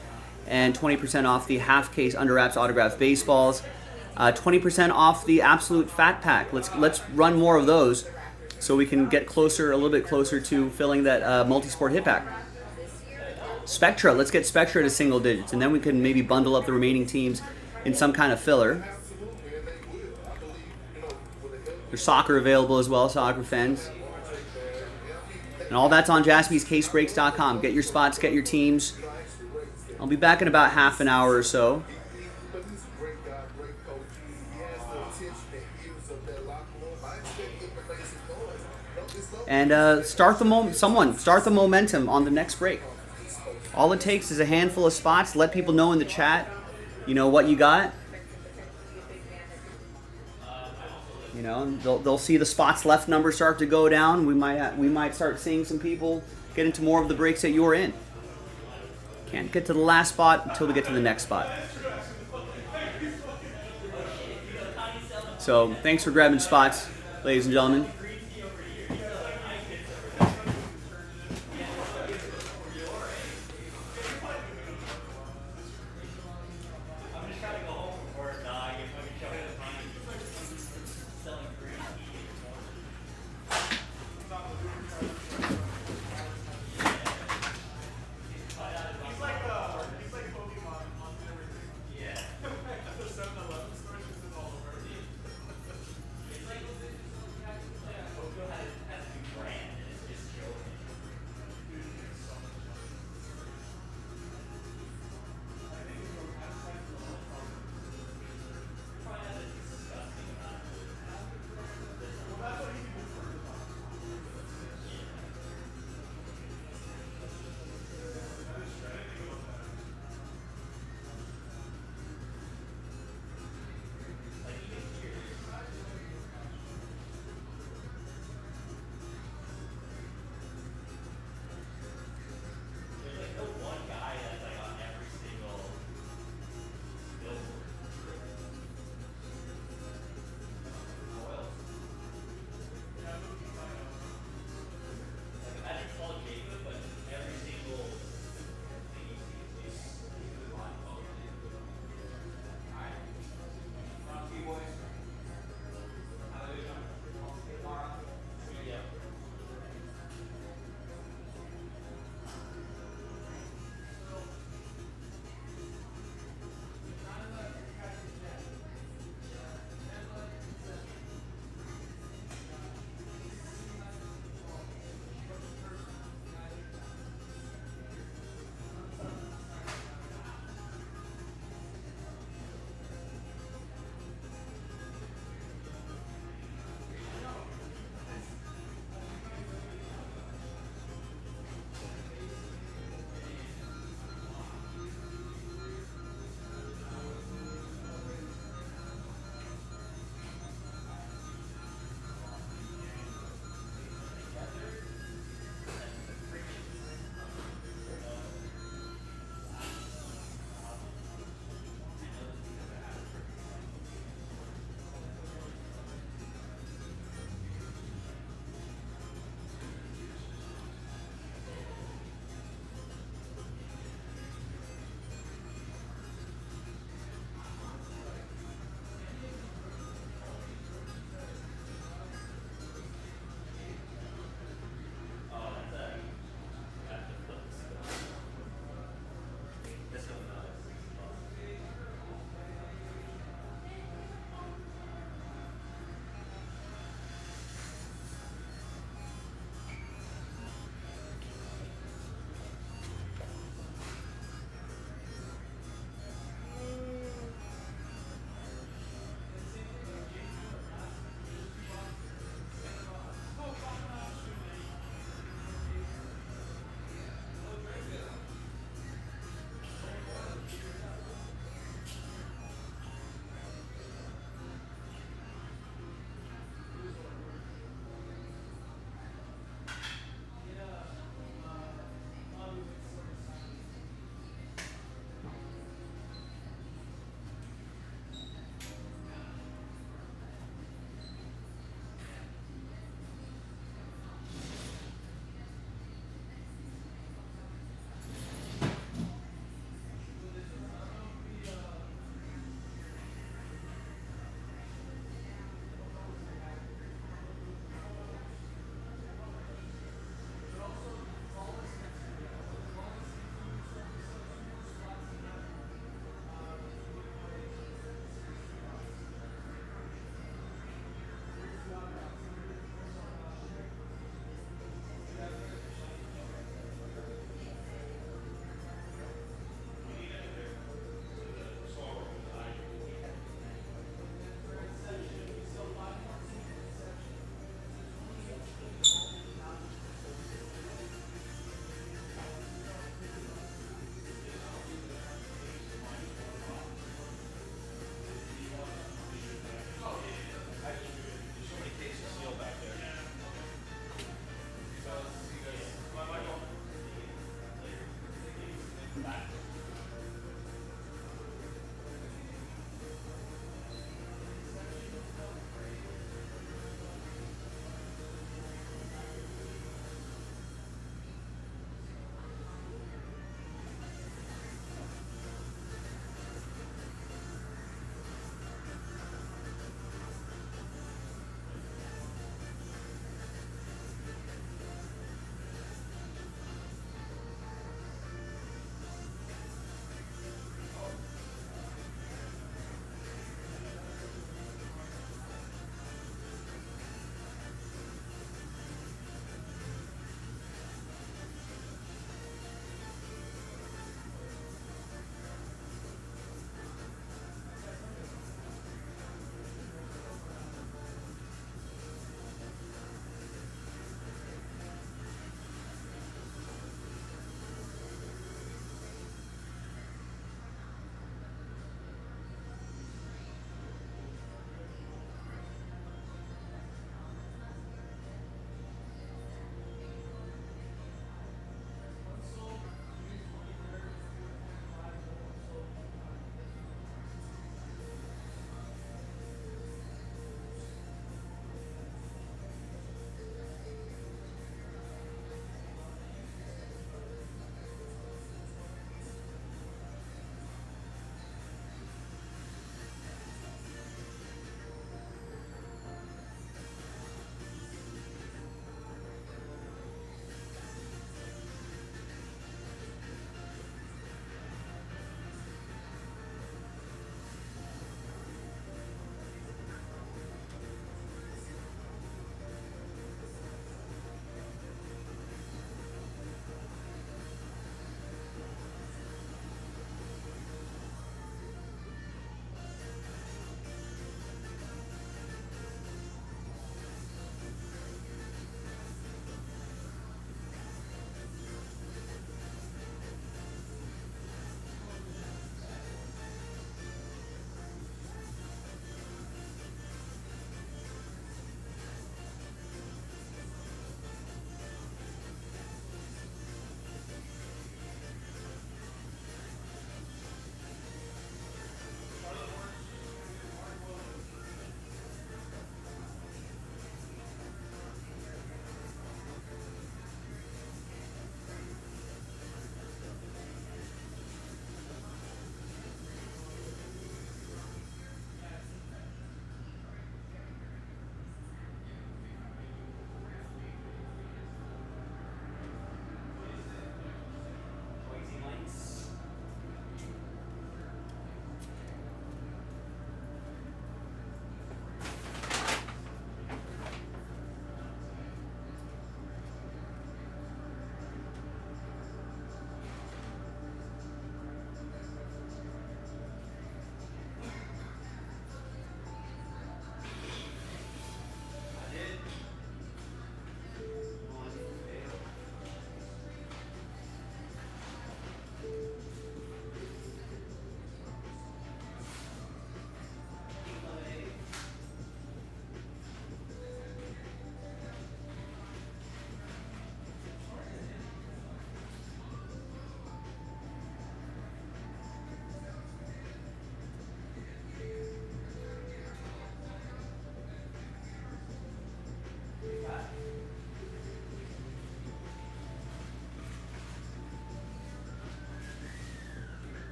Speaker 1: and 20% off the half case under wraps autographed baseballs. 20% off the absolute fat pack. Let's run more of those so we can get closer, a little bit closer to filling that multi-sport hit pack. Spectra, let's get Spectra to single digits, and then we can maybe bundle up the remaining teams in some kind of filler. There's soccer available as well, soccer fans. And all that's on jaspyscasebreaks.com. Get your spots, get your teams. I'll be back in about half an hour or so. And start the momentum on the next break. All it takes is a handful of spots. Let people know in the chat, what you got. They'll see the spots left number start to go down. We might start seeing some people get into more of the breaks that you're in. Can't get to the last spot until we get to the next spot. So thanks for grabbing spots, ladies and gentlemen.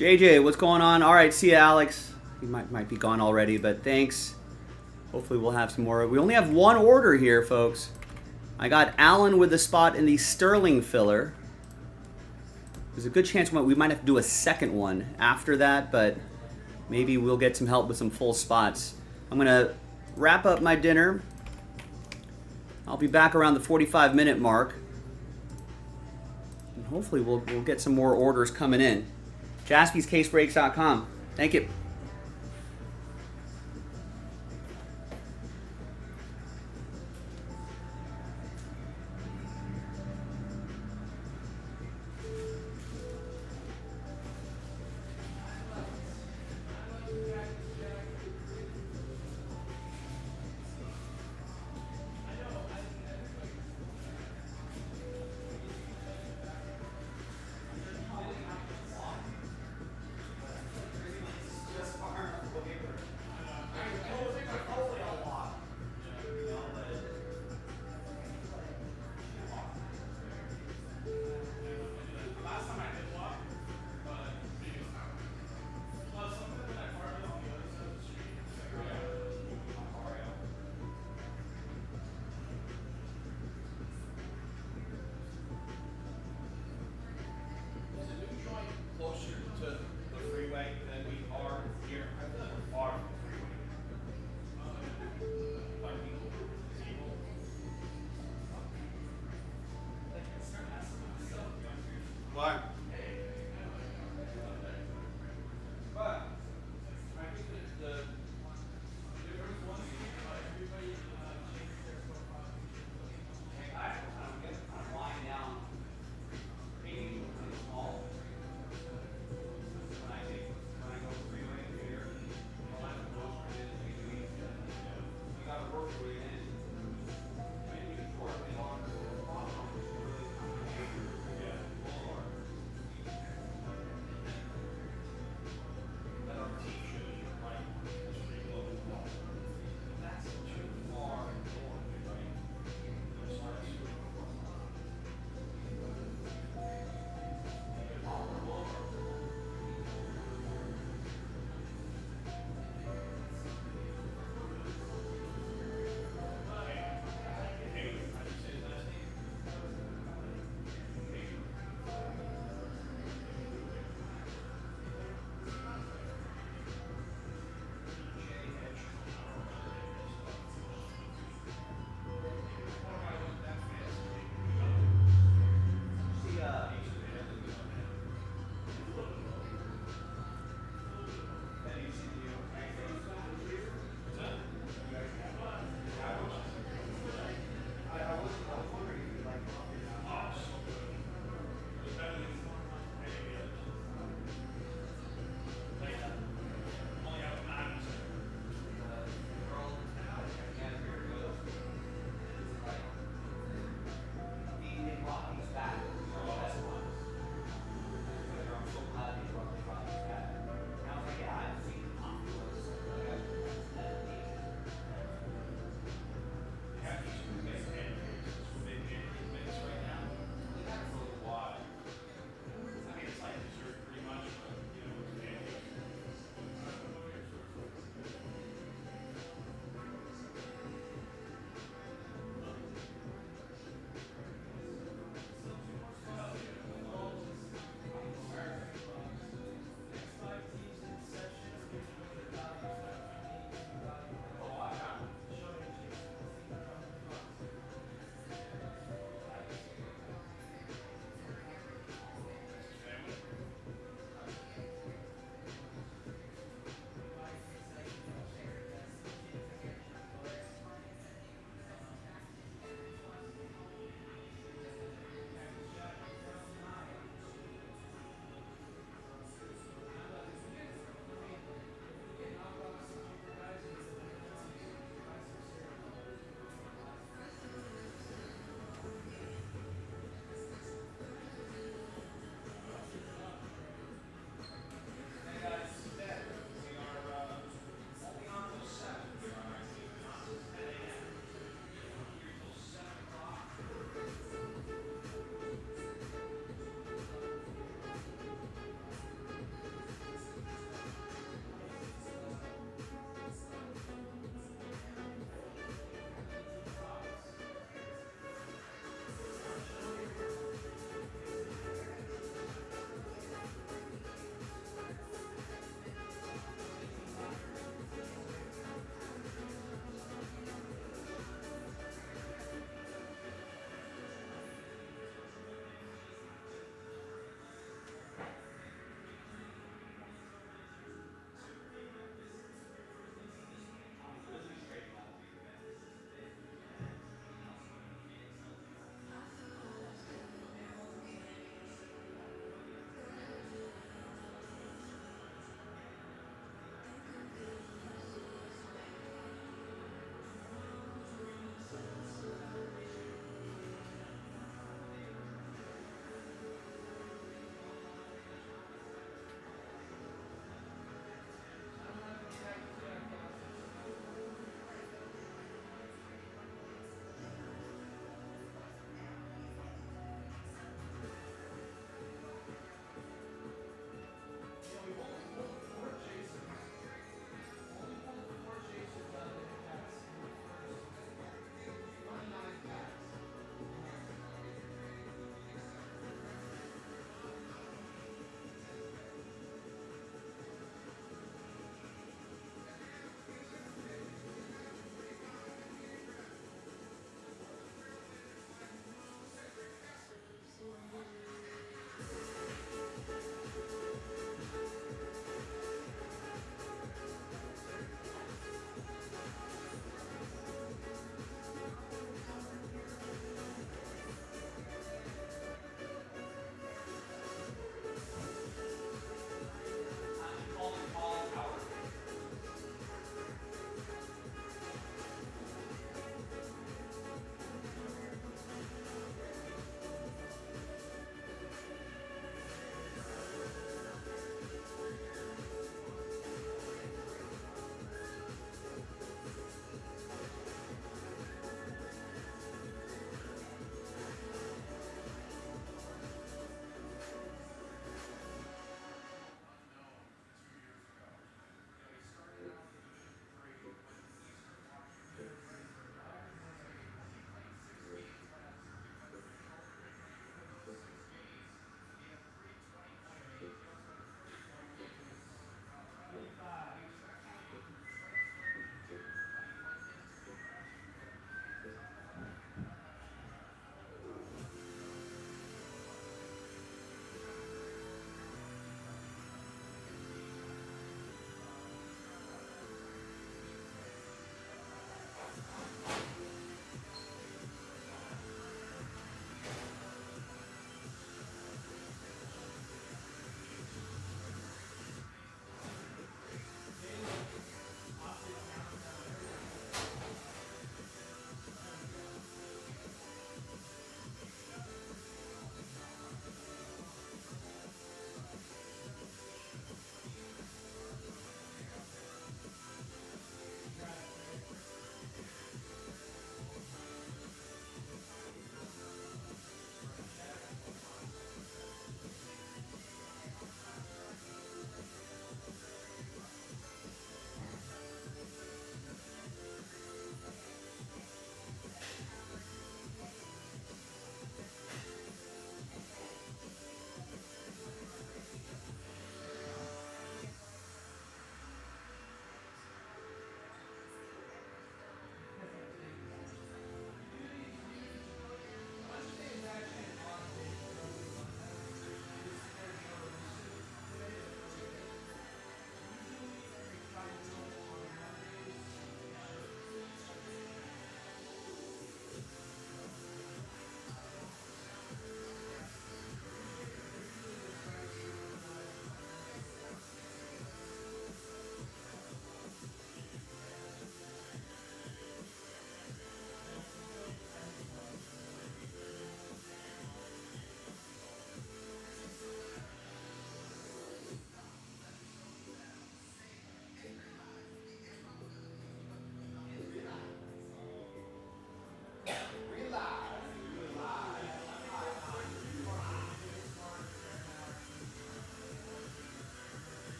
Speaker 1: JJ, what's going on? All right, see ya, Alex. He might be gone already, but thanks. Hopefully we'll have some more. We only have one order here, folks. I got Allen with a spot in the Sterling filler. There's a good chance we might have to do a second one after that, but maybe we'll get some help with some full spots. I'm going to wrap up my dinner. I'll be back around the 45-minute mark. And hopefully we'll get some more orders coming in. JaspysCaseBreaks.com. Thank you.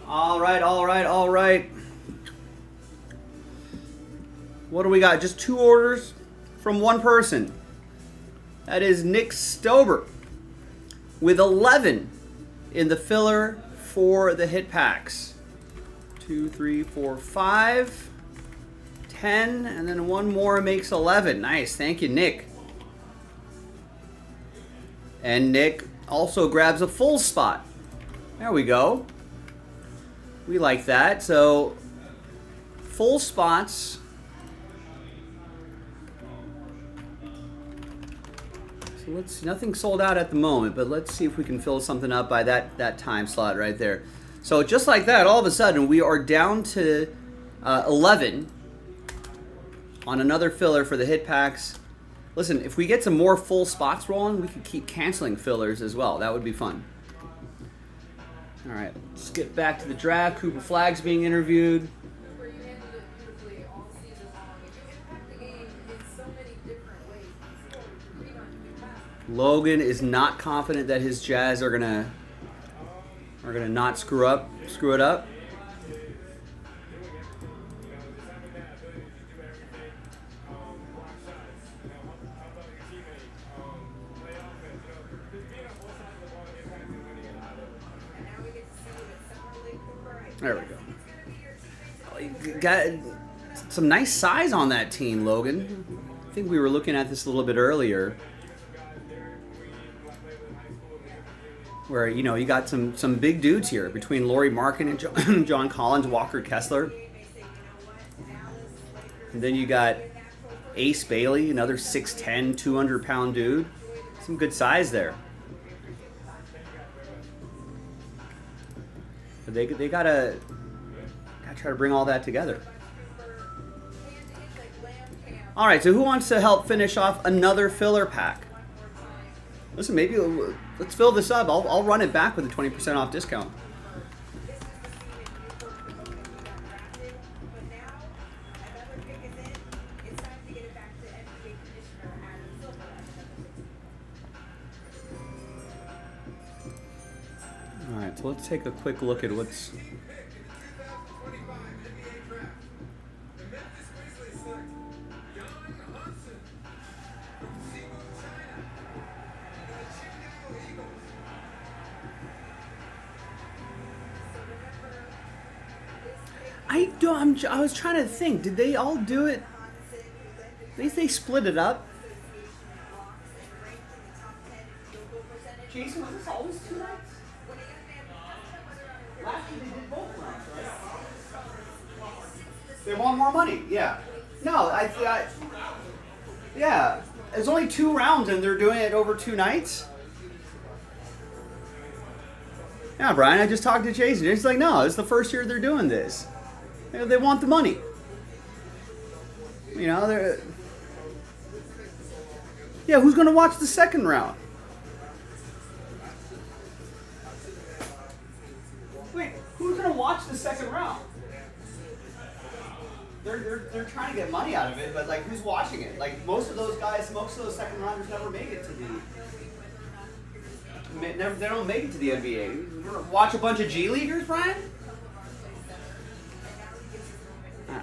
Speaker 1: All right, all right, all right. What do we got? Just 2 orders from one person. That is Nick Stober with 11 in the filler for the hit packs. 2, 3, 4, 5, 10, and then one more makes 11. Nice, thank you, Nick. And Nick also grabs a full spot. There we go. We like that. So, full spots. So let's, nothing sold out at the moment, but let's see if we can fill something up by that time slot right there. So just like that, all of a sudden, we are down to 11 on another filler for the hit packs. Listen, if we get some more full spots rolling, we could keep canceling fillers as well. That would be fun. All right, let's get back to the draft. Cooper Flagg's being interviewed.
Speaker 4: Cooper, you handled it beautifully all season long, and you impact the game in so many different ways. You scored 3 runs, you passed.
Speaker 1: Logan is not confident that his Jazz are gonna not screw it up. There we go. Oh, you got some nice size on that team, Logan. I think we were looking at this a little bit earlier, where you got some big dudes here between Lauri Markkanen and John Collins, Walker Kessler, and then you got Ace Bailey, another 6'10", 200-pound dude. Some good size there. But they gotta try to bring all that together. All right, so who wants to help finish off another filler pack? Listen, maybe let's fill this up. I'll run it back with a 20% off discount. All right, so let's take a quick look at what's... I was trying to think. Did they all do it? They split it up. Jason, was this always 2 nights? Last year they did both rounds, right? They want more money. Yeah. No, yeah. There's only 2 rounds and they're doing it over 2 nights. Yeah, Brian. I just talked to Jason. He's like, no, it's the first year they're doing this. They want the money. They're... Yeah, who's going to watch the second round? Wait, who's going to watch the second round? They're trying to get money out of it, but like, who's watching it? Like, most of those second rounders never make it to they don't make it to the NBA. Watch a bunch of G Leaguers, Brian?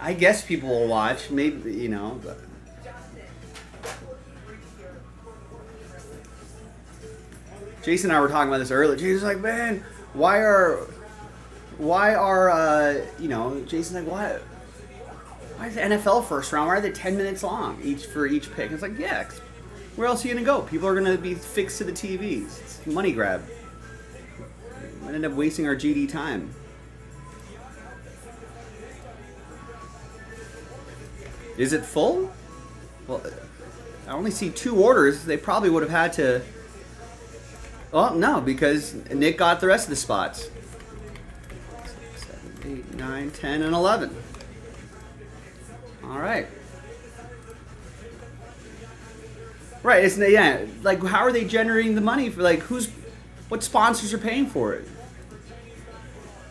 Speaker 1: I guess people will watch, maybe, but. Jason and I were talking about this earlier. Jason's like, man, why are Jason's like, why is the NFL first round? Why are they 10 minutes long for each pick? It's like, yeah, where else are you gonna go? People are gonna be fixed to the TVs. It's a money grab. Might end up wasting our GD time. Is it full? Well, I only see 2 orders. They probably would have had to... Well, no, because Nick got the rest of the spots. 7, 8, 9, 10, and 11. All right. Right, it's, yeah, like, how are they generating the money for, like, what sponsors are paying for it?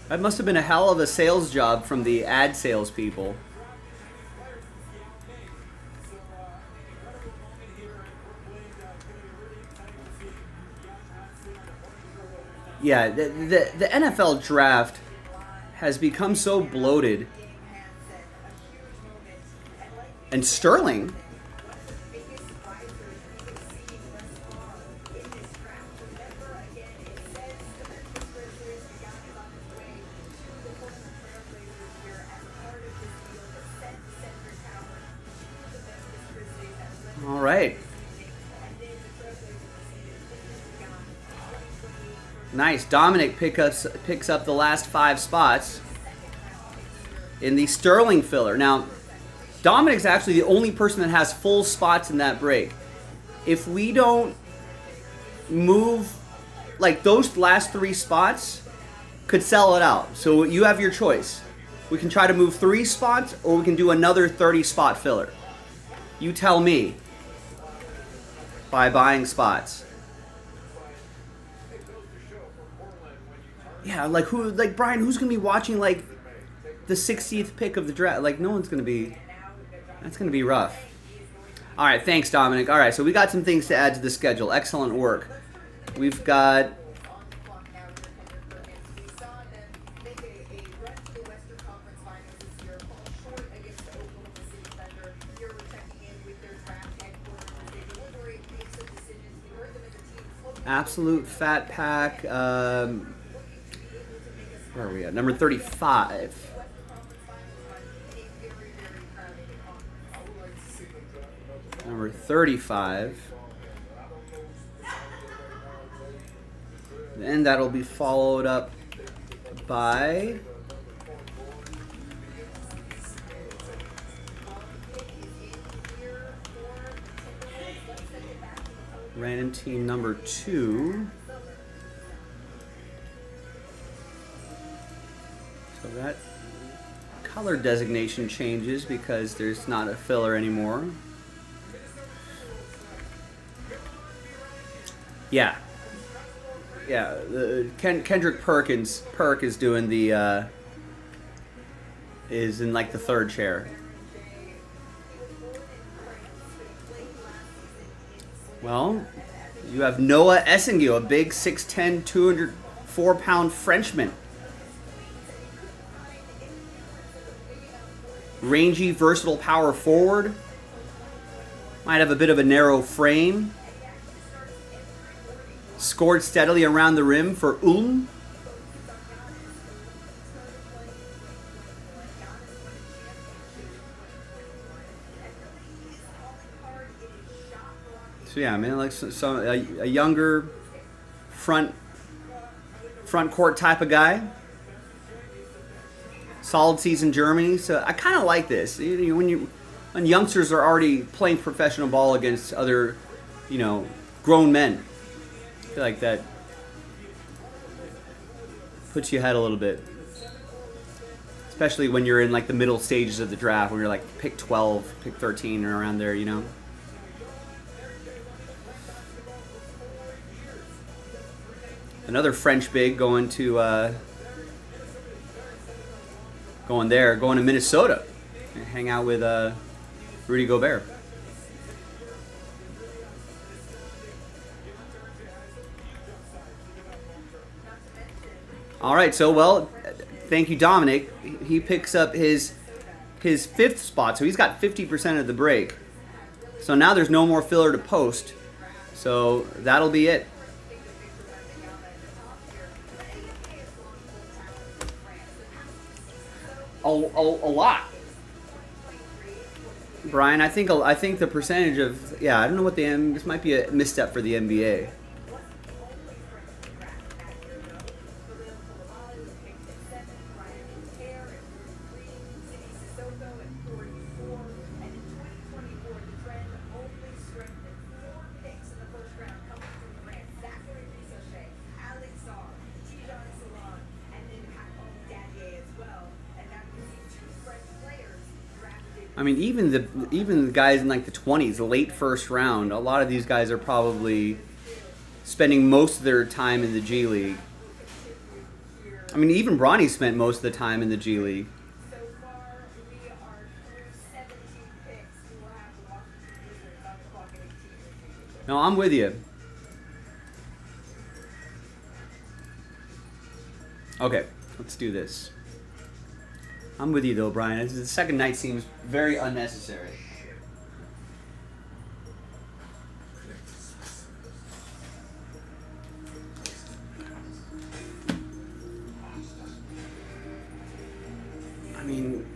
Speaker 1: That must have been a hell of a sales job from the ad sales people. Yeah, the NFL draft has become so bloated. And Sterling. All right. Nice. Dominic picks up the last 5 spots in the Sterling filler. Now, Dominic's actually the only person that has full spots in that break. If we don't move, like those last 3 spots could sell it out. So you have your choice. We can try to move 3 spots or we can do another 30 spot filler. You tell me by buying spots. Yeah, like Brian, who's going to be watching like the 60th pick of the draft? Like no one's going to be. That's going to be rough. All right, thanks, Dominic. All right, so we got some things to add to the schedule. Excellent work. We've got... Absolute Fat Pack. Where are we at? Number 35. Number 35. And that'll be followed up by random team number 2. So that color designation changes because there's not a filler anymore. Yeah. Yeah, Kendrick Perk is doing the is in like the 3rd chair. Well, you have Noah Essingill, a big 6'10", 204-pound Frenchman. Rangy, versatile power forward. Might have a bit of a narrow frame. Scored steadily around the rim for Ulm. So yeah, man, like a younger front court type of guy. Solid season Germany, so I kind of like this. When youngsters are already playing professional ball against other, grown men. I feel like that puts you ahead a little bit. Especially when you're in like the middle stages of the draft, when you're like pick 12, pick 13, or around there, Another French big going to Minnesota and hang out with Rudy Gobert. All right, so thank you, Dominic. He picks up his 5th spot, so he's got 50% of the break. So now there's no more filler to post, so that'll be it. A lot, Brian. I think the percentage of I don't know what this might be a misstep for the NBA. I mean, even the guys in like the 20s, late first round, a lot of these guys are probably spending most of their time in the G League. I mean, even Bronny spent most of the time in the G League. No, I'm with you. Okay, let's do this. I'm with you though, Brian. The second night seems very unnecessary. I mean,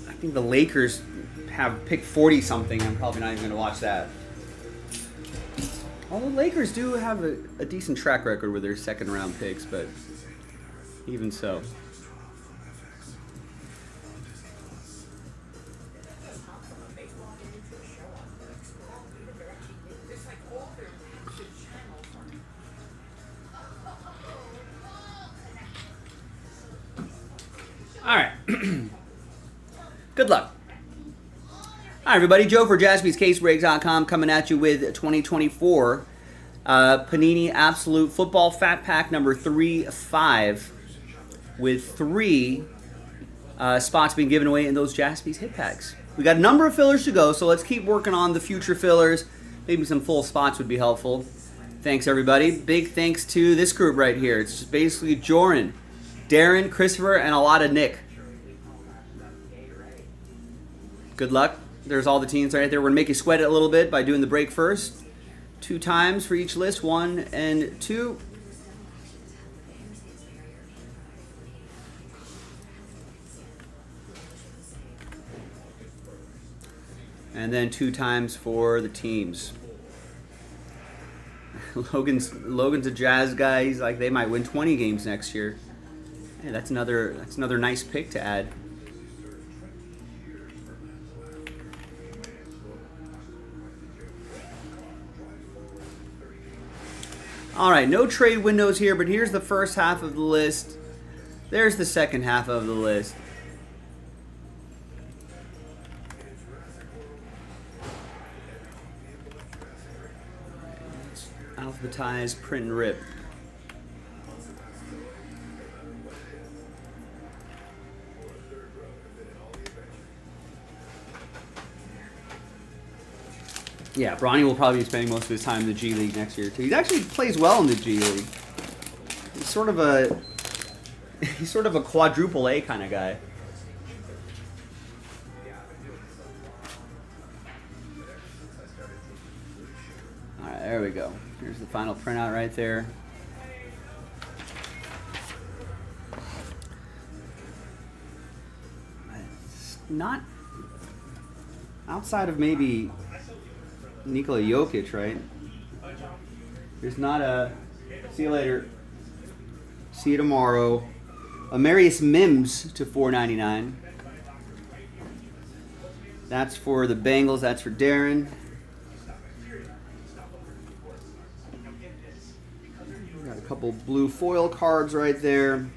Speaker 1: I think the Lakers have picked 40 something. I'm probably not even going to watch that. Although Lakers do have a decent track record with their second round picks, but even so. All right. Good luck. Hi, everybody. Joe for Jaspy's CaseBreaks.com coming at you with 2024 Panini Absolute Football Fat Pack number 3-5 with 3 spots being given away in those Jaspy's hit packs. We got a number of fillers to go, so let's keep working on the future fillers. Maybe some full spots would be helpful. Thanks, everybody. Big thanks to this group right here. It's just basically Joran, Darren, Christopher, and a lot of Nick. Good luck. There's all the teams right there. We're going to make you sweat it a little bit by doing the break first. 2 times for each list, 1 and 2. And then 2 times for the teams. Logan's a Jazz guy. He's like, they might win 20 games next year. Hey, that's another nice pick to add. All right, no trade windows here, but here's the first half of the list. There's the second half of the list. Alphabetize, print, and rip. Yeah, Bronny will probably be spending most of his time in the G League next year too. He actually plays well in the G League. He's sort of a quadruple A kind of guy. All right, there we go. Here's the final printout right there. It's not outside of maybe Nikola Jokic, right? There's not a see you later. See you tomorrow. Amarius Mims to $4.99. That's for the Bengals. That's for Darren. Got a couple blue foil cards right there.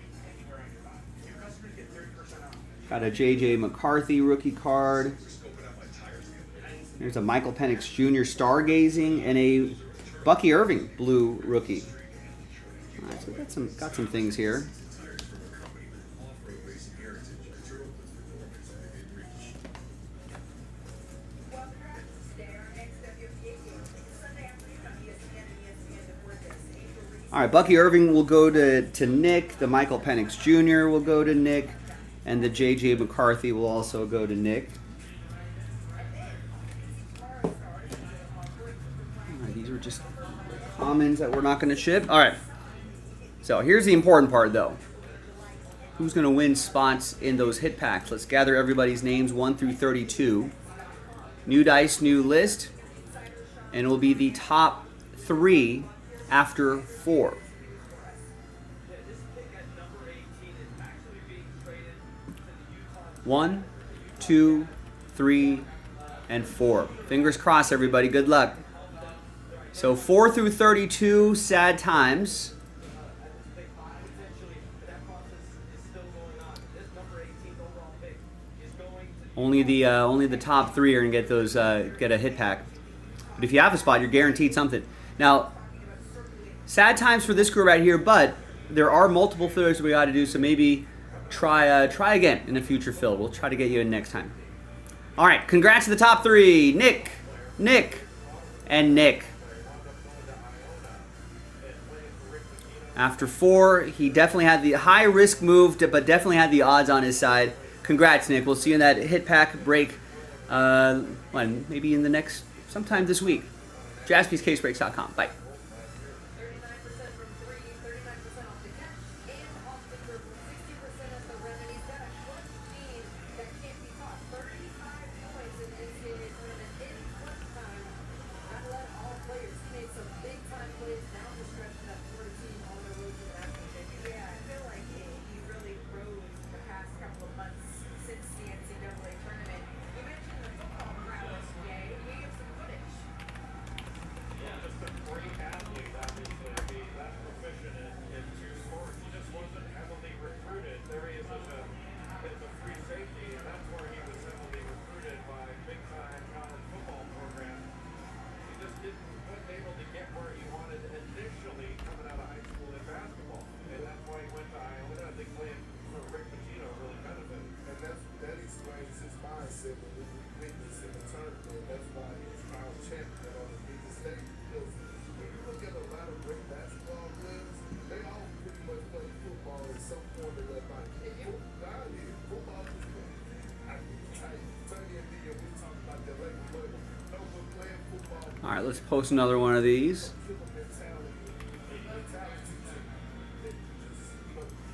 Speaker 1: Got a J.J. McCarthy rookie card. There's a Michael Penix Jr. Stargazing and a Bucky Irving blue rookie. All right, so we got some things here. All right, Bucky Irving will go to Nick. The Michael Penix Jr. will go to Nick. And the J.J. McCarthy will also go to Nick. These were just commons that we're not going to ship. All right. So here's the important part, though. Who's going to win spots in those hit packs? Let's gather everybody's names 1 through 32. New dice, new list. And it will be the top 3 after 4. One, 2, 3, and 4. Fingers crossed, everybody. Good luck. So 4 through 32, sad times. Only the top 3 are gonna get those get a hit pack. But if you have a spot, you're guaranteed something. Now, sad times for this group right here, but there are multiple fillers we got to do. So maybe try again in a future fill. We'll try to get you in next time. All right, congrats to the top 3. Nick, and Nick. After 4, he definitely had the high risk move, but definitely had the odds on his side. Congrats, Nick. We'll see you in that hit pack break. When? Maybe in the next, sometime this week. JaspysCaseBreaks.com. Bye.
Speaker 4: 39% from three, 39% off the catch, and off the dribble, 60% at the rim, and he's got a clutch gene that can't be taught. 35 points in the NCAA tournament in clutch time. I led all players. He made some big time plays down the stretch for that Florida team on the road to the national championship. Yeah, I feel like he really rose the past couple of months since the NCAA tournament. You mentioned the football prowess, Jay. We have some footage.
Speaker 8: Yeah, just a great athlete, obviously. I mean, that's proficient in two sports. He just wasn't heavily recruited. There he is as a free safety, and that's where he was heavily recruited by big-time college football programs. He just wasn't able to get where he wanted initially coming out of high school in basketball. And that's why he went to Iowa. And I think playing for Rick Pitino really benefited.
Speaker 18: And that explains his mindset when we witness in the tournament. That's why he's our champion on the biggest stage. Because when you look at a lot of great basketball players, they all pretty much play football at some point in their life. And football is good. Tony and me, we talk about the late play. No one playing football.
Speaker 1: All right, let's post another one of these.
Speaker 18: Killer mentality. The mentality that you just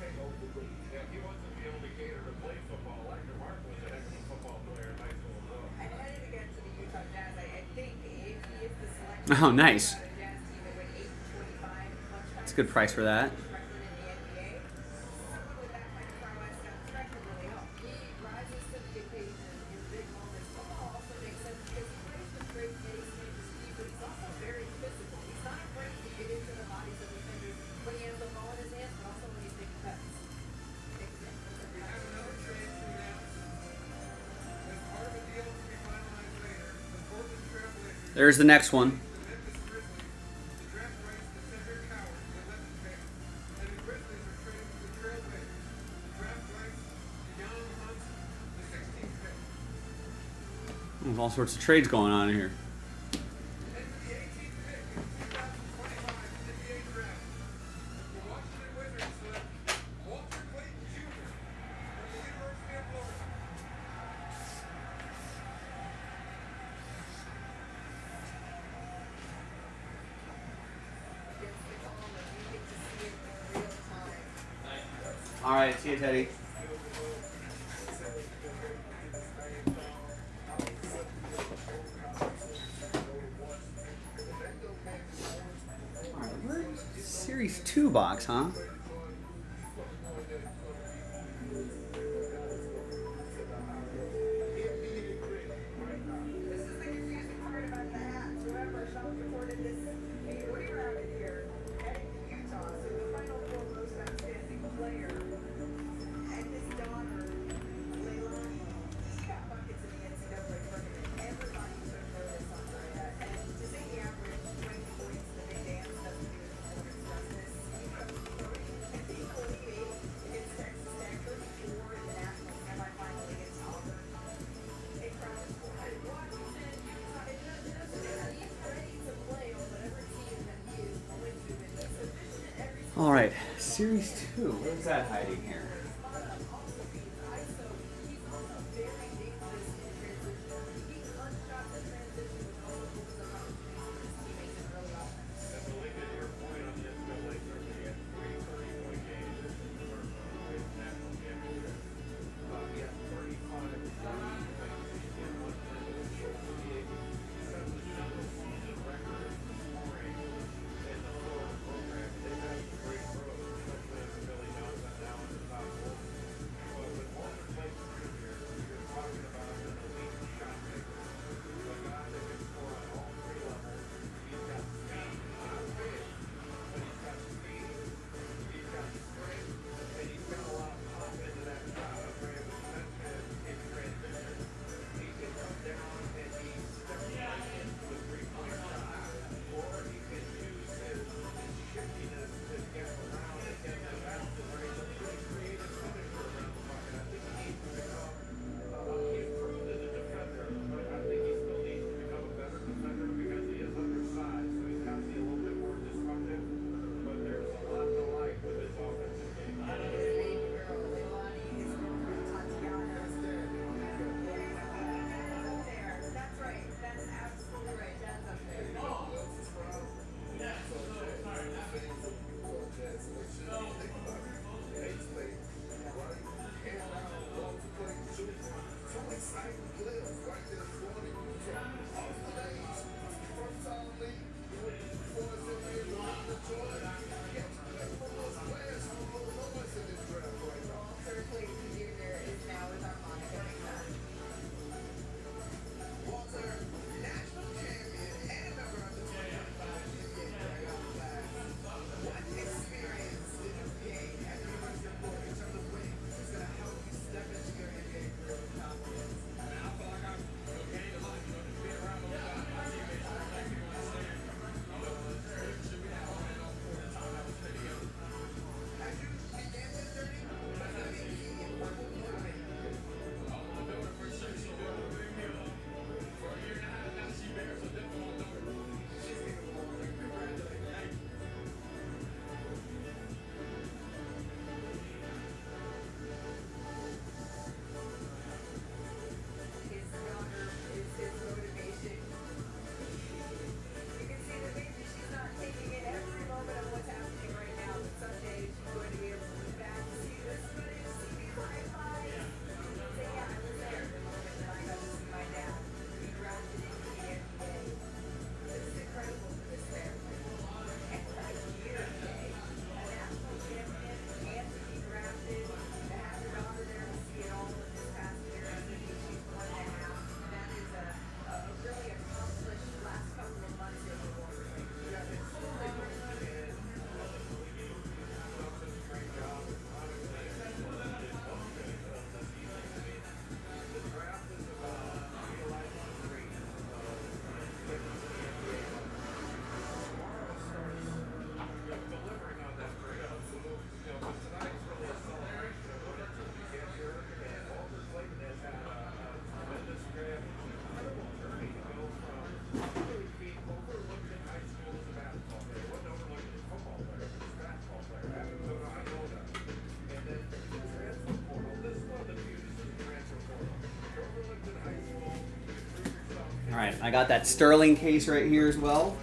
Speaker 18: can't overlook.
Speaker 8: Yeah, he wasn't the only Gator to play football. Wagner Mark was a heck of a football player in high school as well.
Speaker 4: And headed again to the Utah Jazz, I think if he is the selection
Speaker 1: Oh, nice.
Speaker 4: of the Jazz team that went 8-25 in clutch time.
Speaker 1: That's a good price for that.
Speaker 4: Freshman in the NBA. Someone with that kind of prowess that can really help. He rises to the occasion in big moments. Football also makes sense because he plays with great pace and speed, but he's also very physical. He's not afraid to get into the bodies of defenders when he has the ball in his hands, but also when he's making cuts.
Speaker 8: We have another trade to announce. As part of a deal to be finalized later, the Portland Trailblazers
Speaker 1: There's the next one.
Speaker 8: the Memphis Grizzlies to draft rights to Cedric Howard, the 11th pick. And the Grizzlies are trading with the Trailblazers to draft rights to Jan Hunt, the 16th pick.
Speaker 1: There's all sorts of trades going on here.
Speaker 8: And for the 18th pick in the 2025 NBA draft, the Washington Wizards select Walter Clayton Jr. from the University of Florida.
Speaker 1: All right, see you, Teddy. All right, where's Series 2 box, huh?
Speaker 4: This is the confusing part about the hats. Remember, Sean recorded this beauty rabbit here heading to Utah. So the final four most outstanding player and his daughter, Leilani, he got buckets in the NCAA tournament. Everybody took notice on that. And to say he averaged 20 points in the big dance doesn't do his performance justice. He comes through equally made against Texas Tech, 34 in the national semifinal against Auburn.
Speaker 1: All right, Series 2. Where's that hiding here?
Speaker 8: And to link it to your point on the NCAA tournament, he had 3 30-point games in the national championship. He had 35 league wins. He had 1 win. Set the single-season record for scoring in the Florida program. They've had some great growth, especially as Billy Johnson now in the top 4. But with Walter Clayton Jr., you're talking
Speaker 1: right, I got that Sterling case right here as well.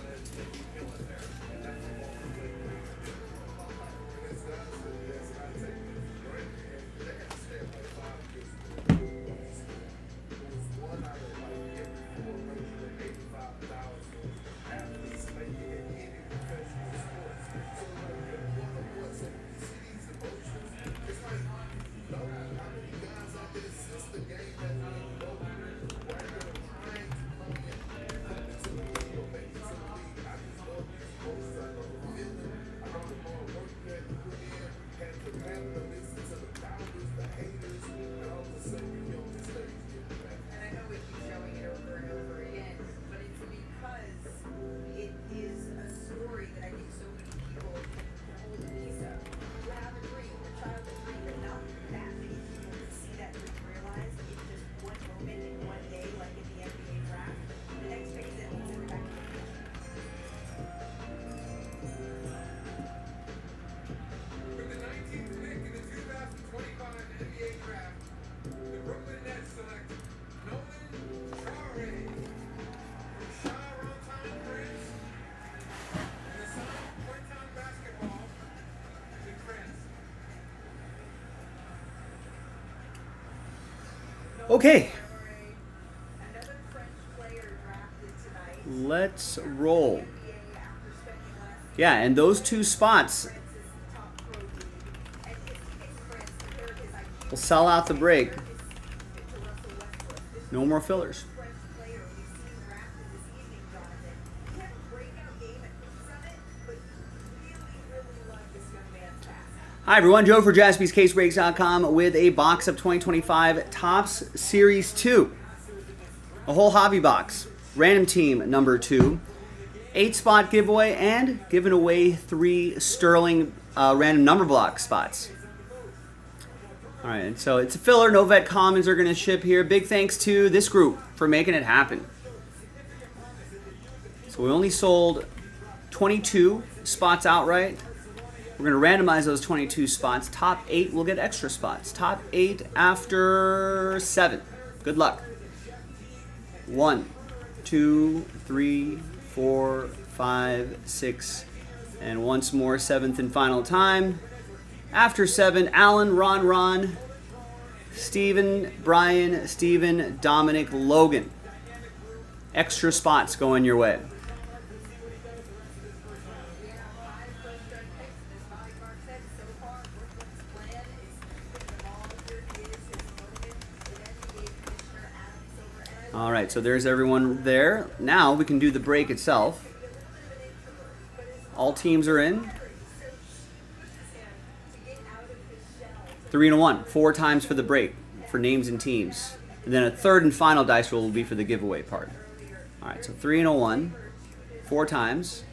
Speaker 1: Okay. Let's roll. Yeah, and those 2 spots will sell out the break. No more fillers. Hi everyone, Joe for JaspysCaseBreaks.com with a box of 2025 Topps Series 2. A whole hobby box. Random team number 2. 8-spot giveaway and giving away 3 Sterling random number block spots. Alright, so it's a filler. No vet commons are going to ship here. Big thanks to this group for making it happen. So we only sold 22 spots outright. We're going to randomize those 22 spots. Top 8 will get extra spots. Top 8 after 7. Good luck. 1, 2, 3, 4, 5, 6, and once more, 7th and final time. After 7, Alan, Ron, Steven, Brian, Steven, Dominic, Logan. Extra spots going your way. All right, so there's everyone there. Now we can do the break itself. All teams are in. 3 and a 1, 4 times for the break for names and teams. And then a third and final dice roll will be for the giveaway part. All right, so 3 and a 1, 4 times.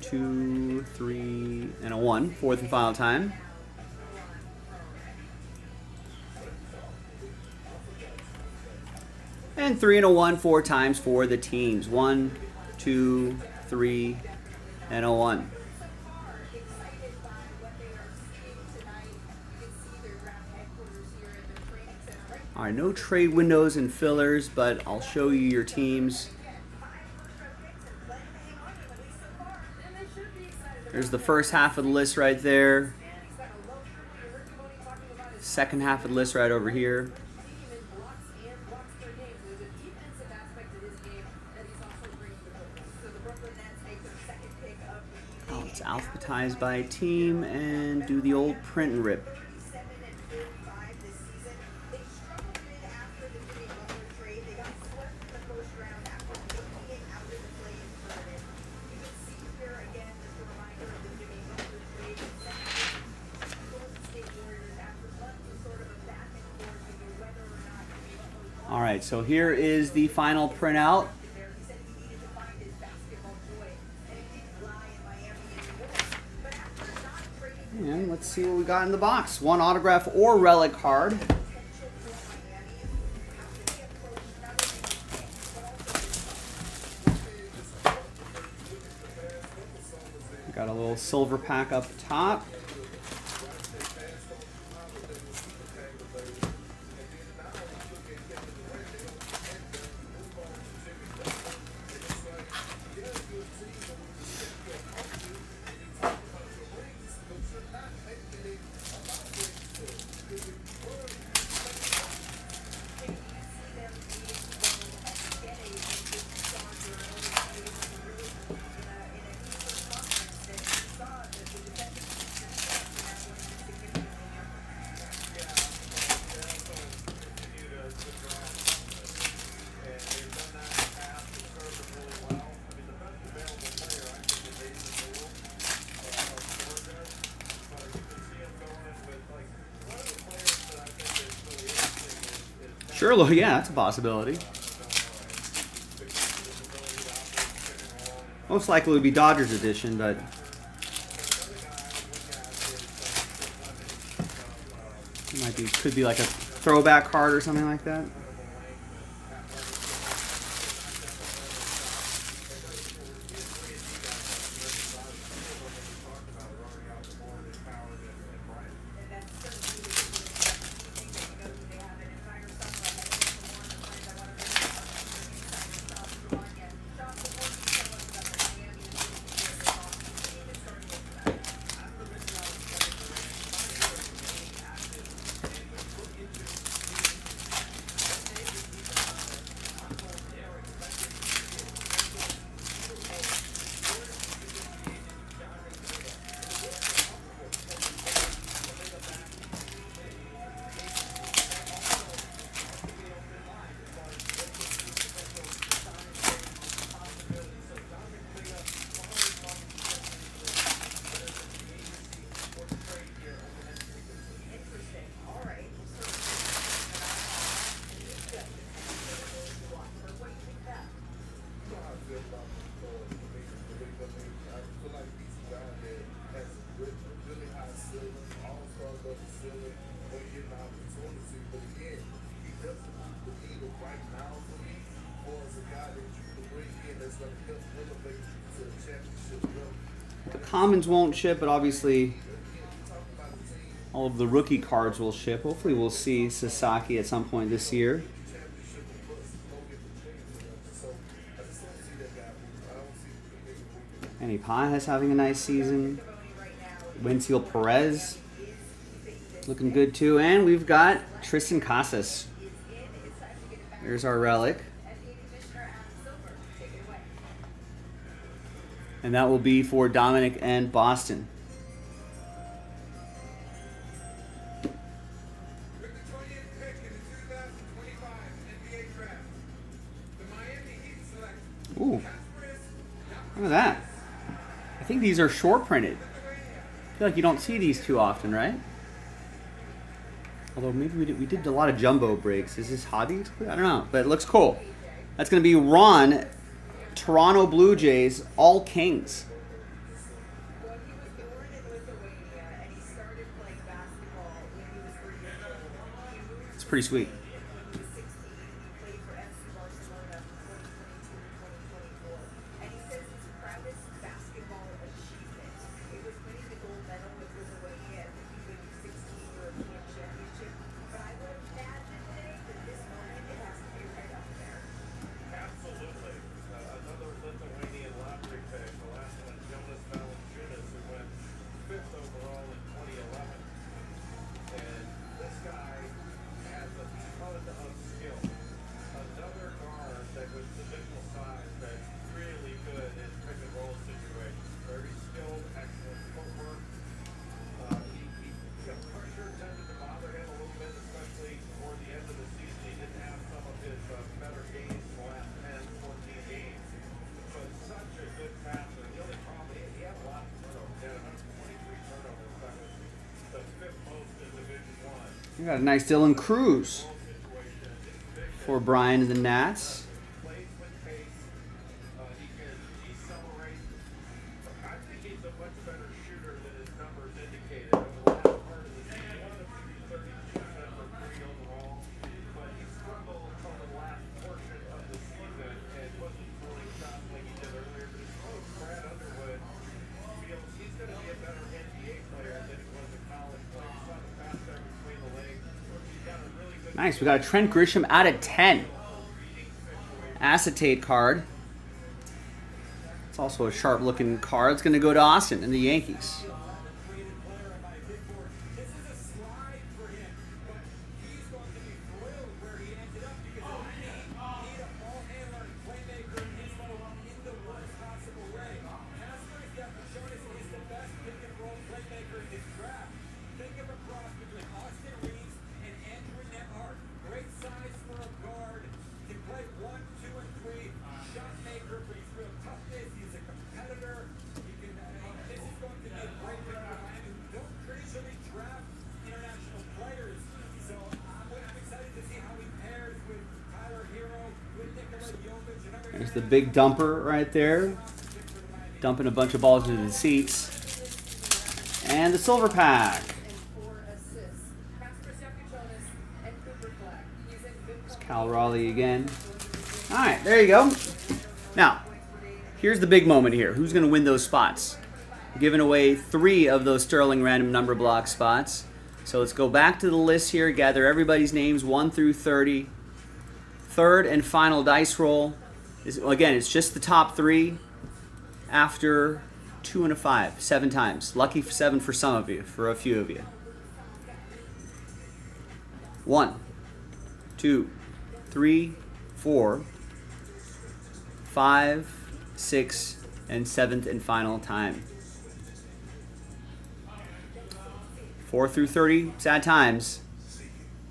Speaker 1: 2, 3, and a 1, 4th and final time. And 3 and a 1, 4 times for the teams. 1, 2, 3, and a 1. All right, no trade windows and fillers, but I'll show you your teams. There's the first half of the list right there. Second half of the list right over here. Oh, it's alphabetized by team and do the old print and rip. All right, so here is the final printout. And let's see what we got in the box. 1 autograph or relic card. Got a little silver pack up top. Sure, yeah, that's a possibility. Most likely it would be Dodgers edition, but it might be, could be like a throwback card or something like that. The commons won't ship, but obviously all of the rookie cards will ship. Hopefully we'll see Sasaki at some point this year. Manny Paz having a nice season. Winfield Perez looking good too. And we've got Tristan Casas. There's our relic. And that will be for Dominic and Boston. Ooh, look at that. I think these are short printed. I feel like you don't see these too often, right? Although maybe we did a lot of jumbo breaks. Is this hobby? I don't know, but it looks cool. That's going to be Ron, Toronto Blue Jays, all Kings. It's pretty sweet. We got a nice Dylan Cruz for Brian and the Nats. Nice, we got a Trent Grisham out of 10. Acetate card. It's also a sharp looking card. It's going to go to Austin and the Yankees. the big dumper right there. Dumping a bunch of balls into the seats. And the silver pack. It's Cal Raleigh again. All right, there you go. Now, here's the big moment here. Who's going to win those spots? We're giving away 3 of those Sterling random number block spots. So let's go back to the list here, gather everybody's names 1 through 30. Third and final dice roll. Again, it's just the top 3 after 2 and a 5, 7 times. Lucky 7 for some of you, for a few of you. 1, 2, 3, 4, 5, 6, and 7th and final time. 4 through 30, sad times,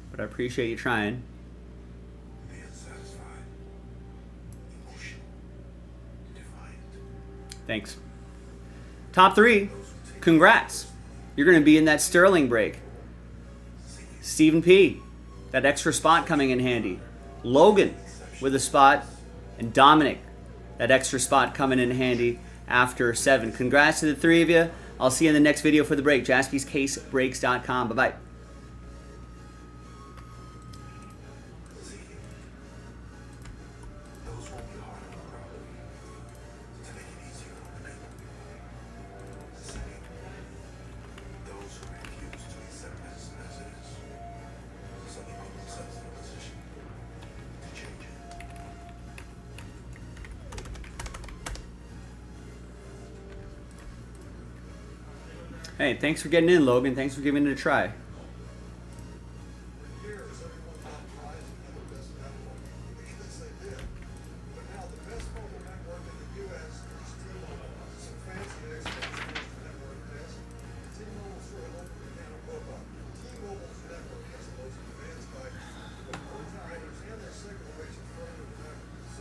Speaker 1: but I appreciate you trying. Thanks. Top 3, congrats. You're going to be in that Sterling break. Stephen P., that extra spot coming in handy. Logan with a spot, and Dominic, that extra spot coming in handy after 7. Congrats to the 3 of you. I'll see you in the next video for the break. JaspysCaseBreaks.com. Bye-bye. Hey, thanks for getting in, Logan. Thanks for giving it a try.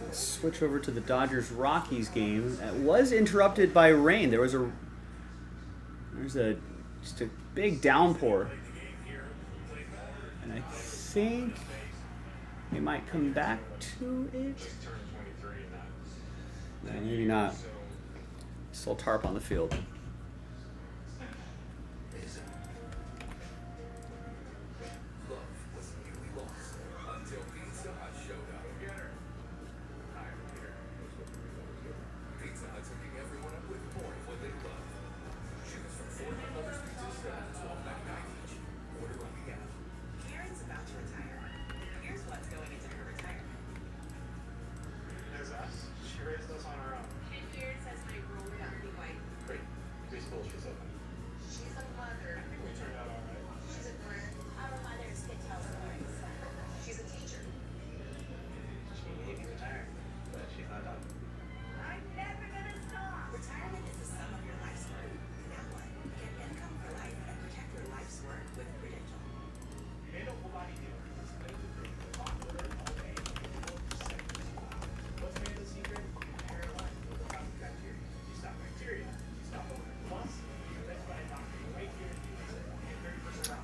Speaker 1: Let's switch over to the Dodgers-Rockies game. It was interrupted by rain. There's just a big downpour, and I think they might come back to it. No, maybe not. Still tarp on the field.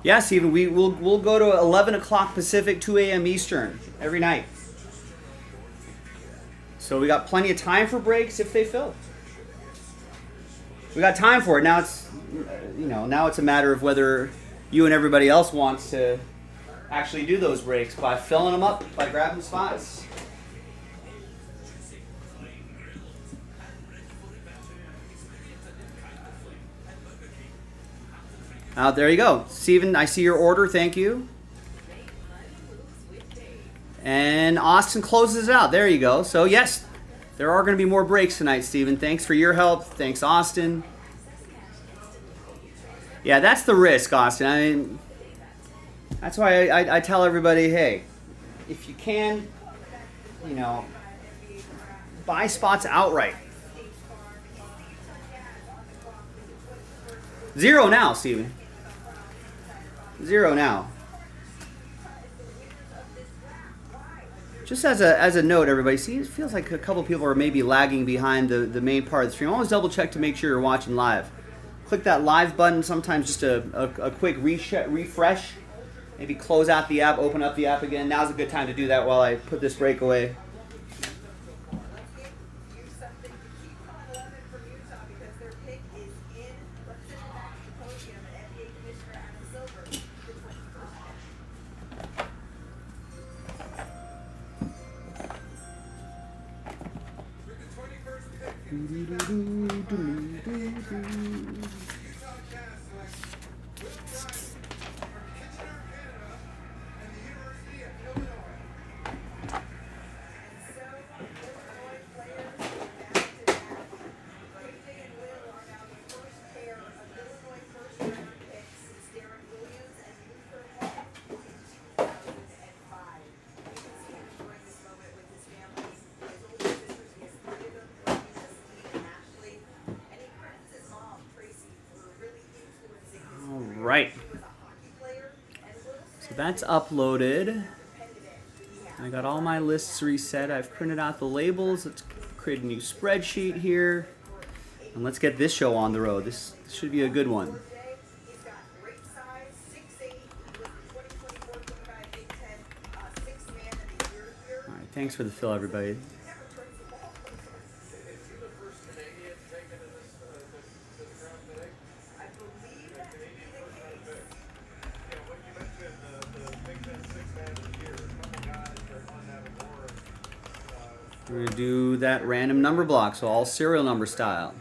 Speaker 1: Yeah, Steven, we'll go to 11 o'clock Pacific, 2 a.m. Eastern every night. So we got plenty of time for breaks if they fill. We got time for it. Now it's, now it's a matter of whether you and everybody else wants to actually do those breaks by filling them up, by grabbing spots. There you go. Steven, I see your order. Thank you. And Austin closes it out. There you go. So, yes, there are going to be more breaks tonight, Steven. Thanks for your help. Thanks, Austin. Yeah, that's the risk, Austin. I mean, that's why I tell everybody, hey, if you can, buy spots outright. 0 now, Steven. 0 now. Just as a note, everybody, see, it feels like a couple people are maybe lagging behind the main part of the stream. Always double check to make sure you're watching live. Click that live button. Sometimes just a quick refresh. Maybe close out the app, open up the app again. Now's a good time to do that while I put this break away. Right. So that's uploaded. I got all my lists reset. I've printed out the labels. Let's create a new spreadsheet here. And let's get this show on the road. This should be a good one. All right, thanks for the fill, everybody. We're going to do that random number block, so all serial number style.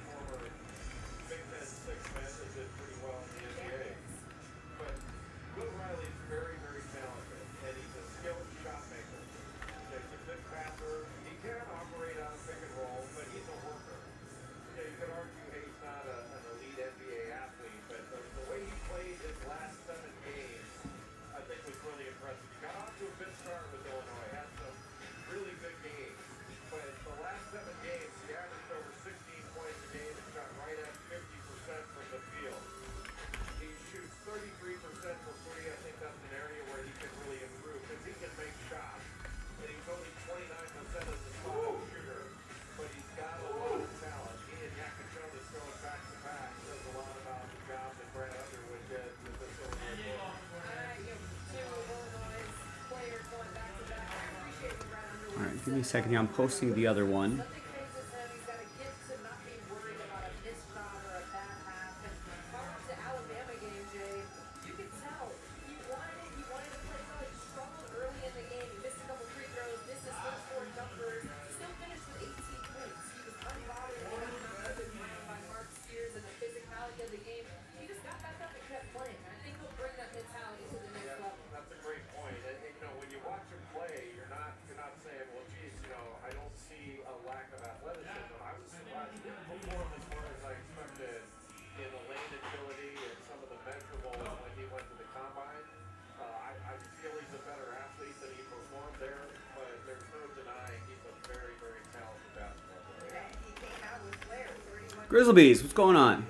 Speaker 1: Give me a second here. I'm posting the other one. Grizzlebees, what's going on?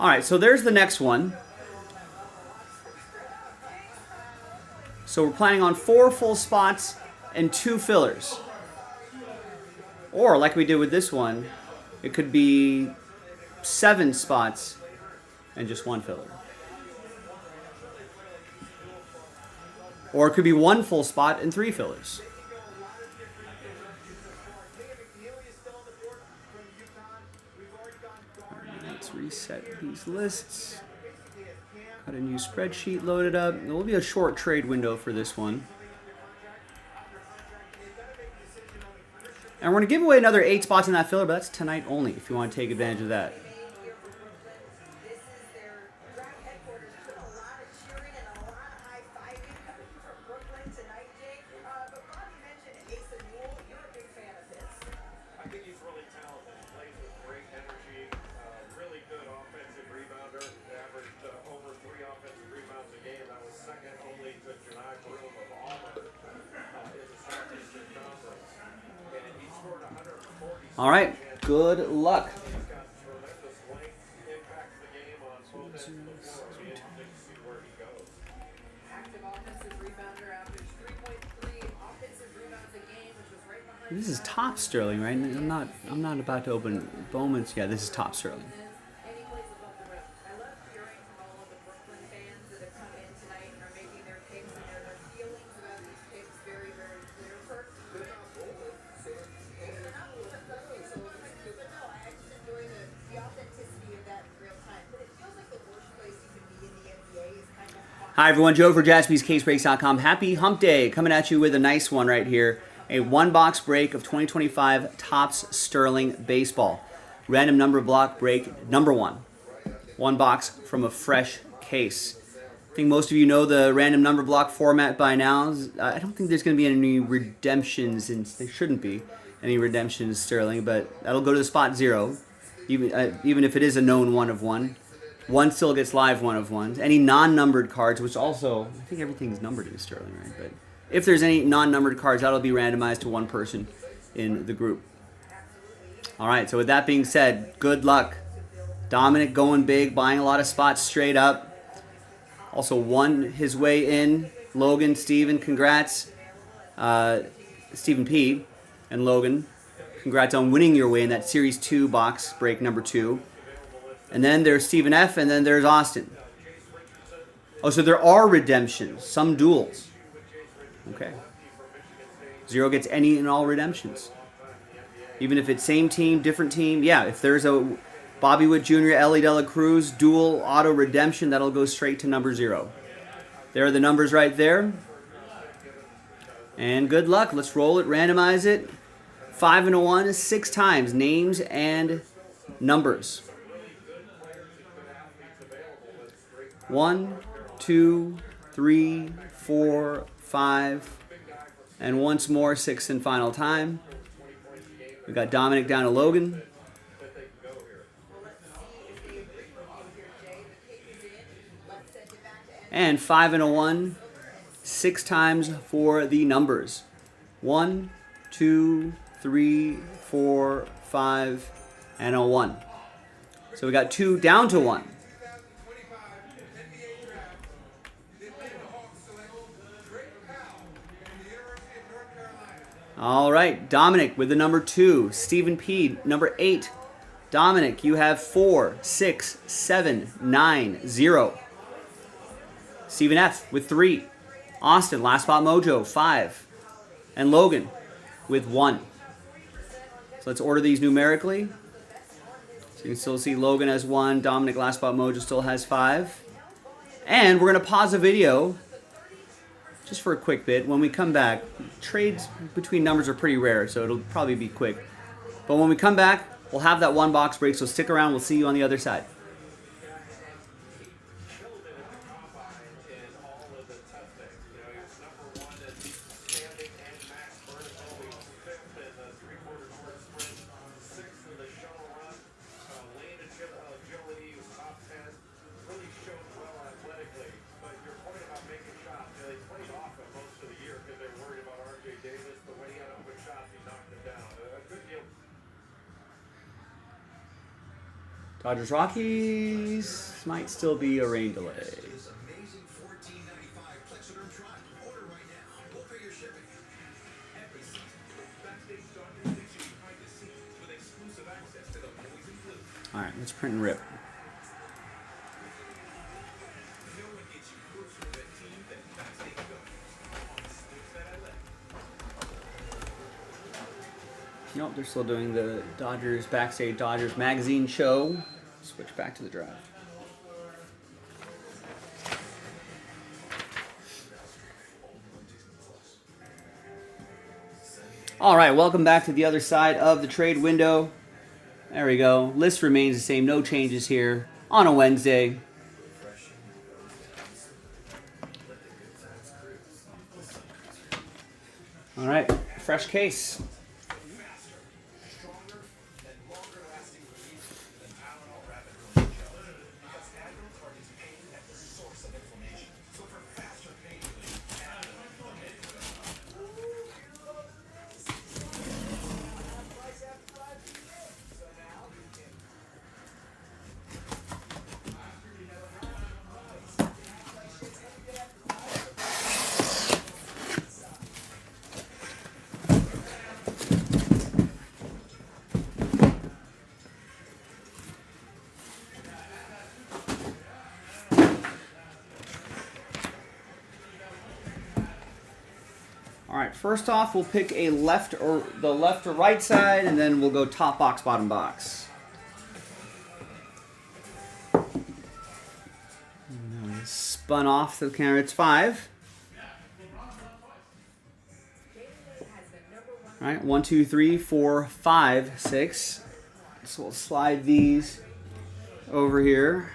Speaker 1: All right, so there's the next one. So we're planning on 4 full spots and 2 fillers. Or like we did with this one, it could be 7 spots and just 1 filler. Or it could be 1 full spot and 3 fillers. Let's reset these lists. Got a new spreadsheet loaded up. There will be a short trade window for this one. And we're going to give away another 8 spots in that filler, but that's tonight only if you want to take advantage of that. All right, good luck.
Speaker 4: Active offensive rebounder averaged 3.3 offensive rebounds a game, which was right behind.
Speaker 1: This is top Sterling, right? I'm not about to open Bowman's. Yeah, this is top Sterling.
Speaker 4: And he plays above the rim. I love hearing from all of the Brooklyn fans that have come in tonight and are making their picks, and their feelings about these picks very, very clear. Kirk, they're not bullet, so they're not bullet, but no, I just enjoy the authenticity of that in real time. But it feels like the worst place you can be in the NBA is kind of.
Speaker 1: Hi, everyone. Joe for JaspysCaseBreaks.com. Happy Hump Day. Coming at you with a nice one right here. A one-box break of 2025 Topps Sterling Baseball. Random number block break number 1. One box from a fresh case. I think most of you know the random number block format by now. I don't think there's going to be any redemptions, and there shouldn't be any redemptions, Sterling, but that'll go to the spot 0, even if it is a known 1 of 1. 1 still gets live 1 of 1s. Any non-numbered cards, which also, I think everything's numbered in Sterling, right? But if there's any non-numbered cards, that'll be randomized to one person in the group. All right, so with that being said, good luck. Dominic going big, buying a lot of spots straight up. Also won his way in. Logan, Steven, congrats. Stephen P. and Logan, congrats on winning your way in that Series 2 box break number 2. And then there's Stephen F. and then there's Austin. Oh, so there are redemptions, some duels. Okay. 0 gets any and all redemptions. Even if it's same team, different team. Yeah, if there's a Bobby Witt Jr., Ellie De La Cruz dual auto redemption, that'll go straight to number 0. There are the numbers right there. And good luck. Let's roll it, randomize it. 5 and a 1, 6 times. Names and numbers. 1, 2, 3, 4, 5, and once more, 6th and final time. We got Dominic down to Logan. And 5 and a 1, 6 times for the numbers. 1, 2, 3, 4, 5, and a 1. So we got 2 down to 1. All right, Dominic with the number 2. Stephen P, number 8. Dominic, you have 4, 6, 7, 9, 0. Stephen F with 3. Austin, Last Spot Mojo, 5. And Logan with 1. So let's order these numerically. So you can still see Logan has 1. Dominic, Last Spot Mojo still has 5. And we're going to pause the video just for a quick bit. When we come back, trades between numbers are pretty rare, so it'll probably be quick. But when we come back, we'll have that one box break, so stick around. We'll see you on the other side. Dodgers Rockies might still be a rain delay. All right, let's print and rip. Nope, they're still doing the Dodgers Backstage Dodgers magazine show. Switch back to the drive. All right, welcome back to the other side of the trade window. There we go. List remains the same. No changes here on a Wednesday. All right, fresh case. right, first off, we'll pick the left or right side, and then we'll go top box, bottom box. Spun off the camera. It's 5. All right, 1, 2, 3, 4, 5, 6. So we'll slide these over here.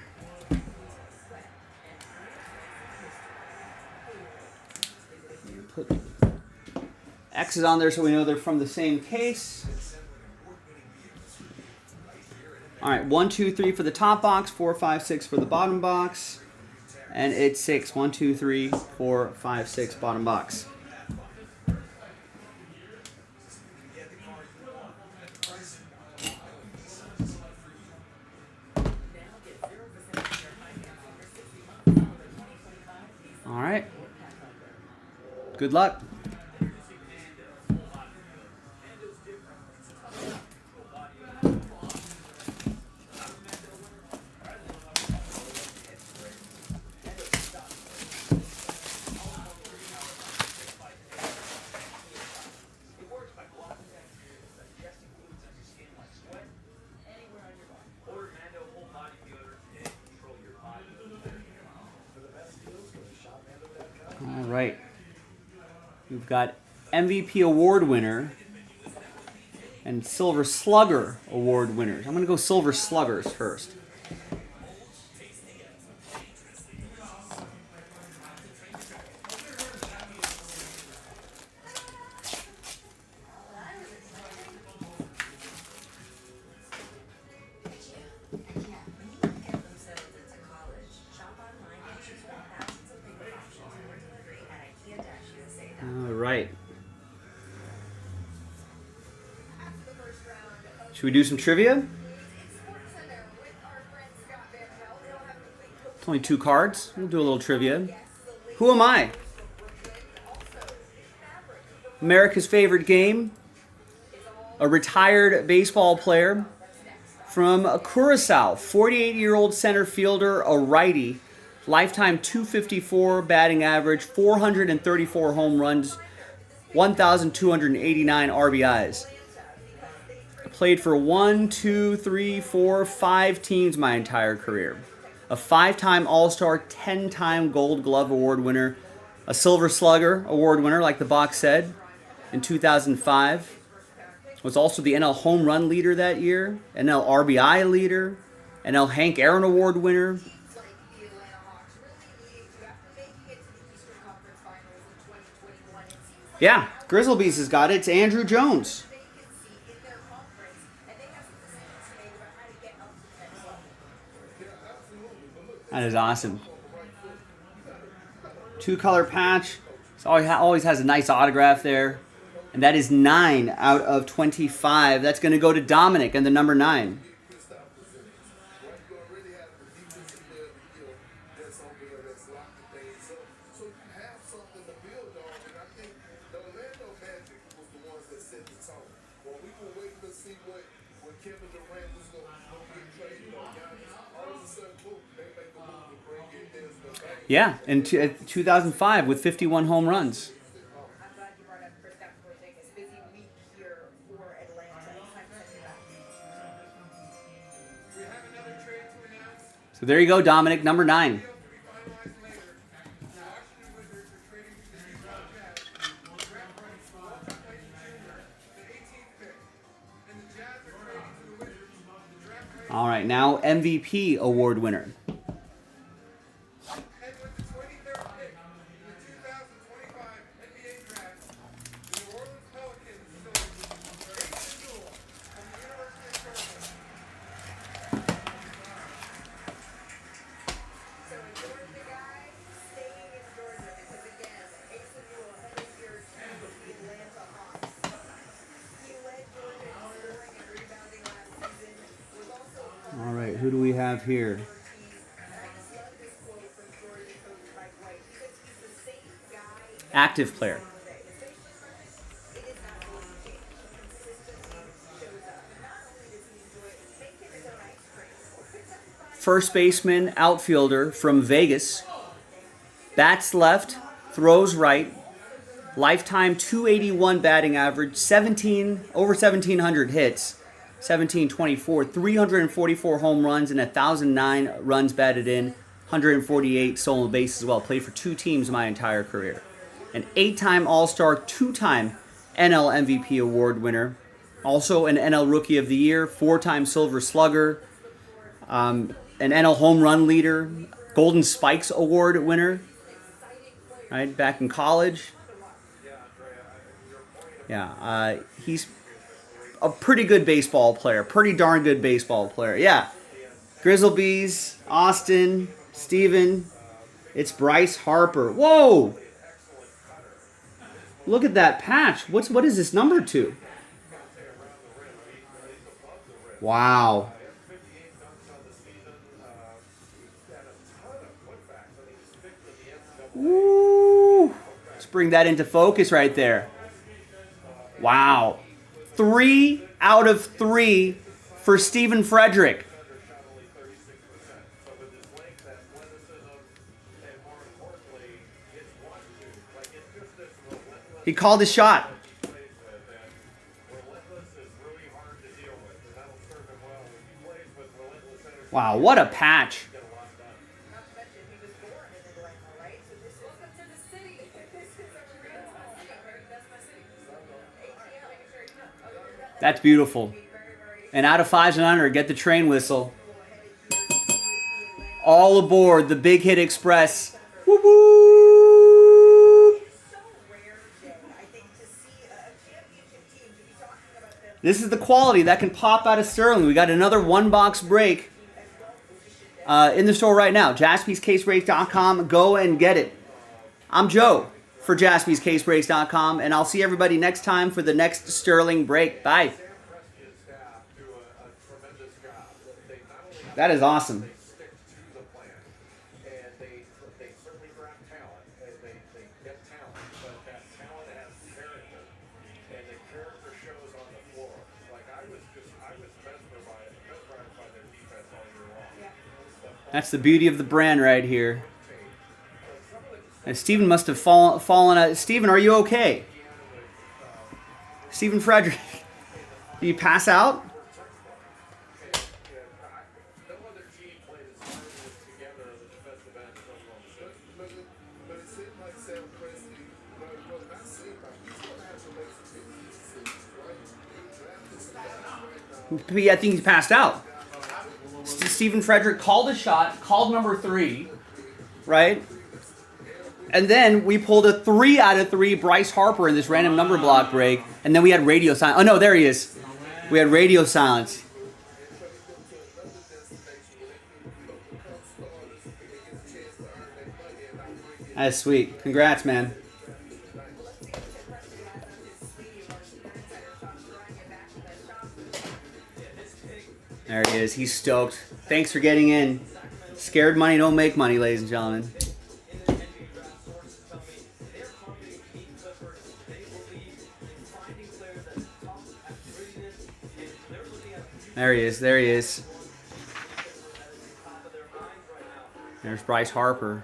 Speaker 1: Put X's on there so we know they're from the same case. All right, 1, 2, 3 for the top box, 4, 5, 6 for the bottom box. And it's 6. 1, 2, 3, 4, 5, 6, bottom box. All right. Good luck. All right. We've got MVP award winner and Silver Slugger award winners. I'm going to go Silver Sluggers first. All right. Should we do some trivia? It's only 2 cards. We'll do a little trivia. Who am I? America's favorite game. A retired baseball player from Curacao. 48-year-old center fielder, a righty. Lifetime .254 batting average, 434 home runs, 1,289 RBIs. Played for 1, 2, 3, 4, 5 teams my entire career. A 5-time All-Star, 10-time Gold Glove Award winner, a Silver Slugger Award winner, like the box said, in 2005. Was also the NL Home Run leader that year, NL RBI leader, NL Hank Aaron Award winner. Yeah, Grizzlebees has got it. It's Andrew Jones. That is awesome. 2-color patch. It always has a nice autograph there. And that is 9 out of 25. That's going to go to Dominic and the number 9. Yeah, in 2005 with 51 home runs. So there you go, Dominic, number 9. All right, now MVP award winner. All right, who do we have here? Active player. First baseman, outfielder from Vegas. Bats left, throws right. Lifetime 281 batting average, over 1,700 hits, 1724, 344 home runs, and 1,009 runs batted in, 148 stolen bases as well. Played for 2 teams my entire career. An 8-time All-Star, 2-time NL MVP award winner. Also an NL Rookie of the Year, 4-time Silver Slugger, an NL Home Run Leader, Golden Spikes Award winner, right, back in college. Yeah, he's a pretty good baseball player, pretty darn good baseball player. Yeah, Grizzlebees, Austin, Steven, it's Bryce Harper. Whoa! Look at that patch. What is this number 2? Wow. Woo! Let's bring that into focus right there. Wow. 3 out of 3 for Steven Frederick. He called his shot. Wow, what a patch. That's beautiful. And out of 5s and under, get the train whistle. All aboard the Big Hit Express. Woo woo! This is the quality that can pop out of Sterling. We got another 1-box break in the store right now. JaspysCaseBreaks.com. Go and get it. I'm Joe for JaspysCaseBreaks.com, and I'll see everybody next time for the next Sterling break. Bye. That is awesome. That's the beauty of the brand right here. And Steven must have fallen out. Steven, are you okay? Steven Frederick. Did you pass out? I think he passed out. Steven Frederick called a shot, called number 3, right? And then we pulled a 3 out of 3 Bryce Harper in this random number block break, and then we had radio silence. Oh no, there he is. We had radio silence. That's sweet. Congrats, man. There he is. He's stoked. Thanks for getting in. Scared money don't make money, ladies and gentlemen. There he is. There he is. There's Bryce Harper.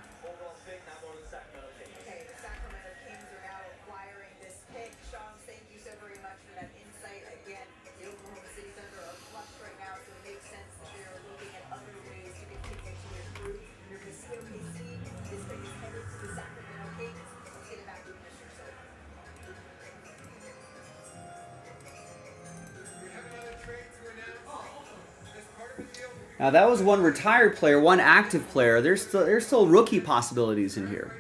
Speaker 1: Now that was one retired player, one active player. There's still rookie possibilities in here.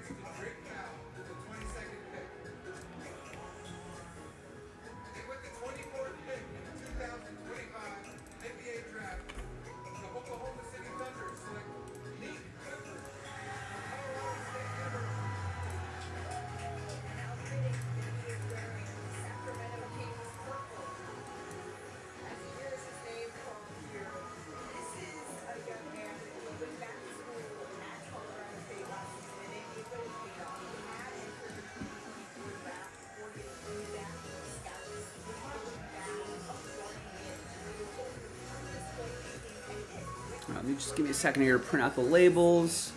Speaker 1: Let me just give me a second here to print out the labels.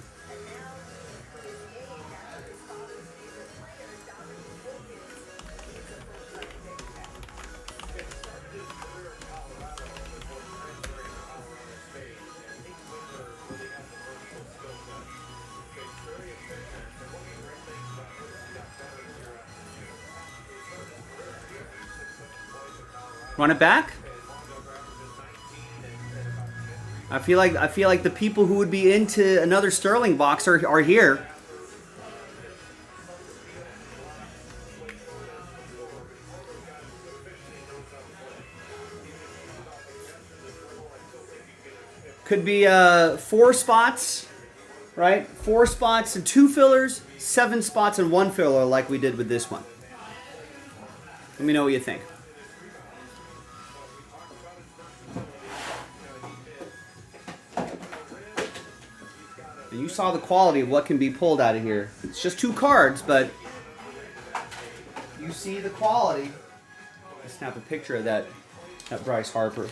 Speaker 1: Run it back. I feel like the people who would be into another Sterling box are here. Could be 4 spots, right? 4 spots and 2 fillers, 7 spots and 1 filler like we did with this one. Let me know what you think. And you saw the quality of what can be pulled out of here. It's just 2 cards, but you see the quality. Let's snap a picture of that Bryce Harper.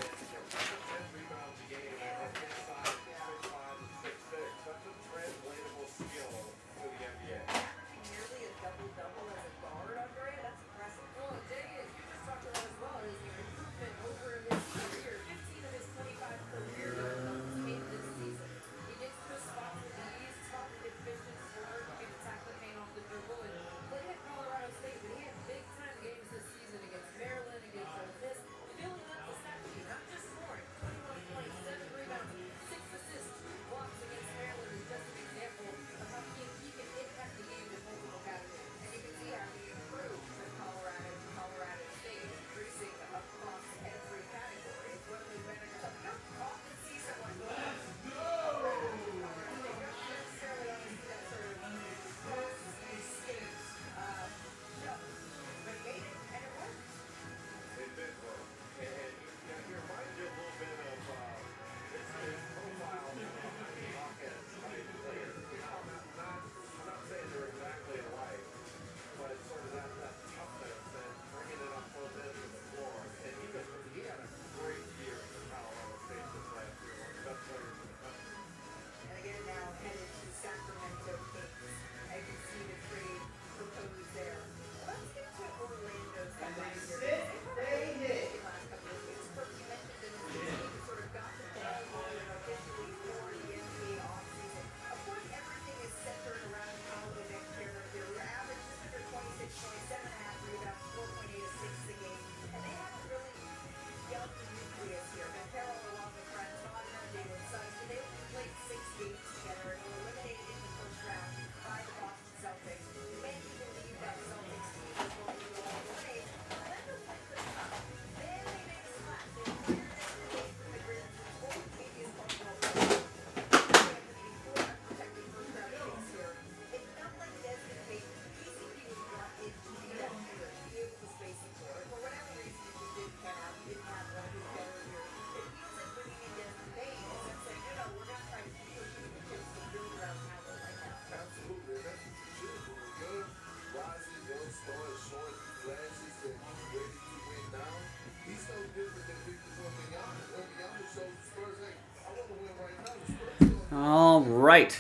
Speaker 1: All right.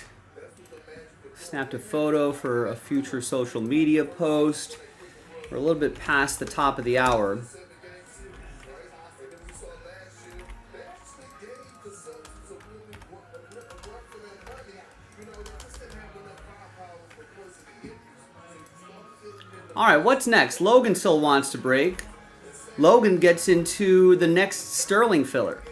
Speaker 1: Snapped a photo for a future social media post. We're a little bit past the top of the hour. All right, what's next? Logan still wants to break. Logan gets into the next Sterling filler.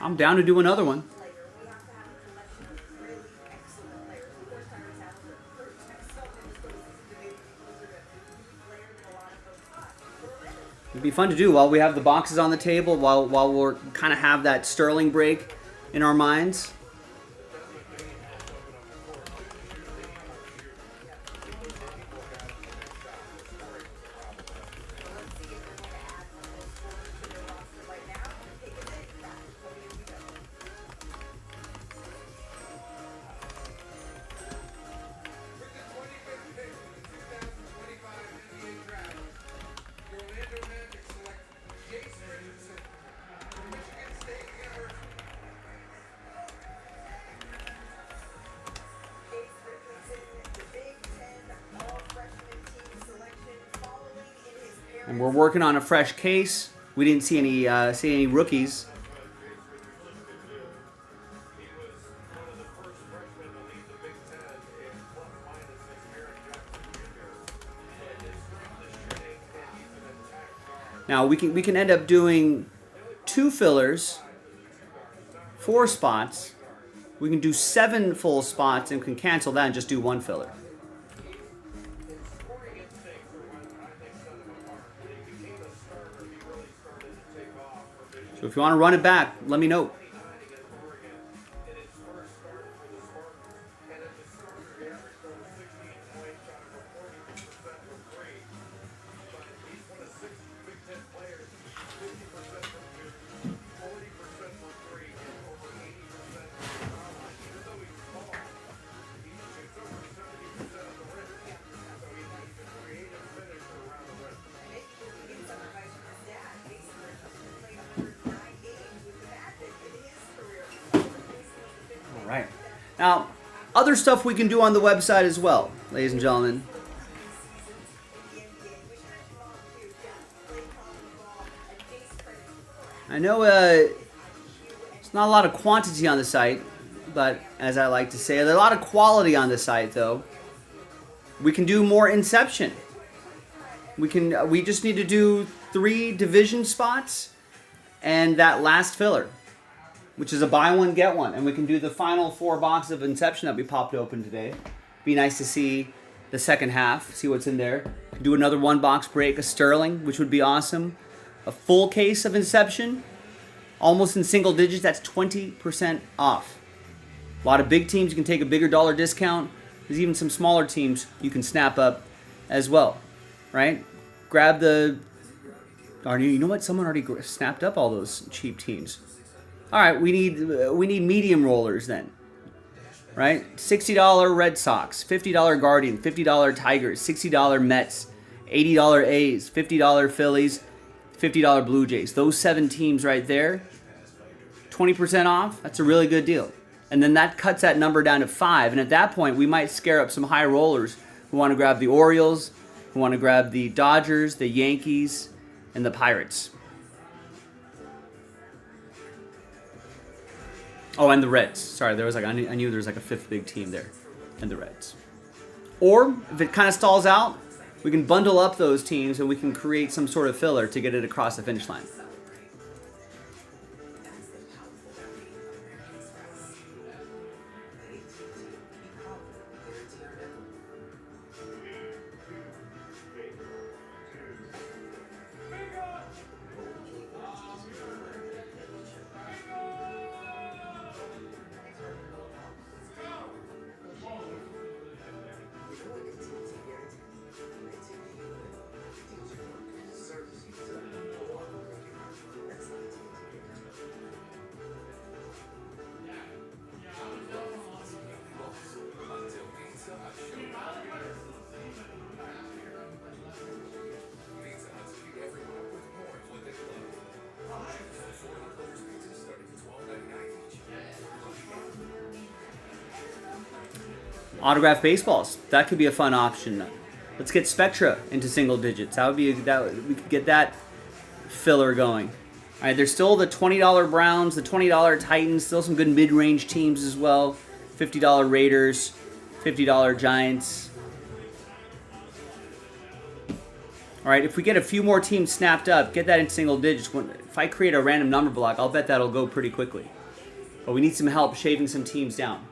Speaker 1: I'm down to do another one. It'd be fun to do while we have the boxes on the table, while we're kind of have that Sterling break in our minds. And we're working on a fresh case We didn't see any rookies. Now we can end up doing 2 fillers, 4 spots. We can do 7 full spots and can cancel that and just do 1 filler. So if you want to run it back, let me know. Right. Now, other stuff we can do on the website as well, ladies and gentlemen. I know it's not a lot of quantity on the site, but as I like to say, there's a lot of quality on the site, though. We can do more Inception. We just need to do 3 division spots and that last filler, which is a buy one, get one. And we can do the final 4 boxes of Inception that we popped open today. Be nice to see the second half, see what's in there. Do another 1 box break of Sterling, which would be awesome. A full case of Inception, almost in single digits, that's 20% off. A lot of big teams, you can take a bigger dollar discount. There's even some smaller teams you can snap up as well, right? Grab the... You know what? Someone already snapped up all those cheap teams. All right, we need medium rollers then, right? $60 Red Sox, $50 Guardian, $50 Tigers, $60 Mets, $80 A's, $50 Phillies, $50 Blue Jays. Those 7 teams right there, 20% off. That's a really good deal. And then that cuts that number down to 5. And at that point, we might scare up some high rollers who want to grab the Orioles, who want to grab the Dodgers, the Yankees, and the Pirates. Oh, and the Reds. Sorry, there was I knew there was a 5th big team there, and the Reds. Or if it kind of stalls out, we can bundle up those teams and we can create some sort of filler to get it across the finish line. Autographed baseballs. That could be a fun option. Let's get Spectra into single digits. We could get that filler going. All right, there's still the $20 Browns, the $20 Titans, still some good mid-range teams as well. $50 Raiders, $50 Giants. All right, if we get a few more teams snapped up, get that in single digits. If I create a random number block, I'll bet that'll go pretty quickly. But we need some help shaving some teams down.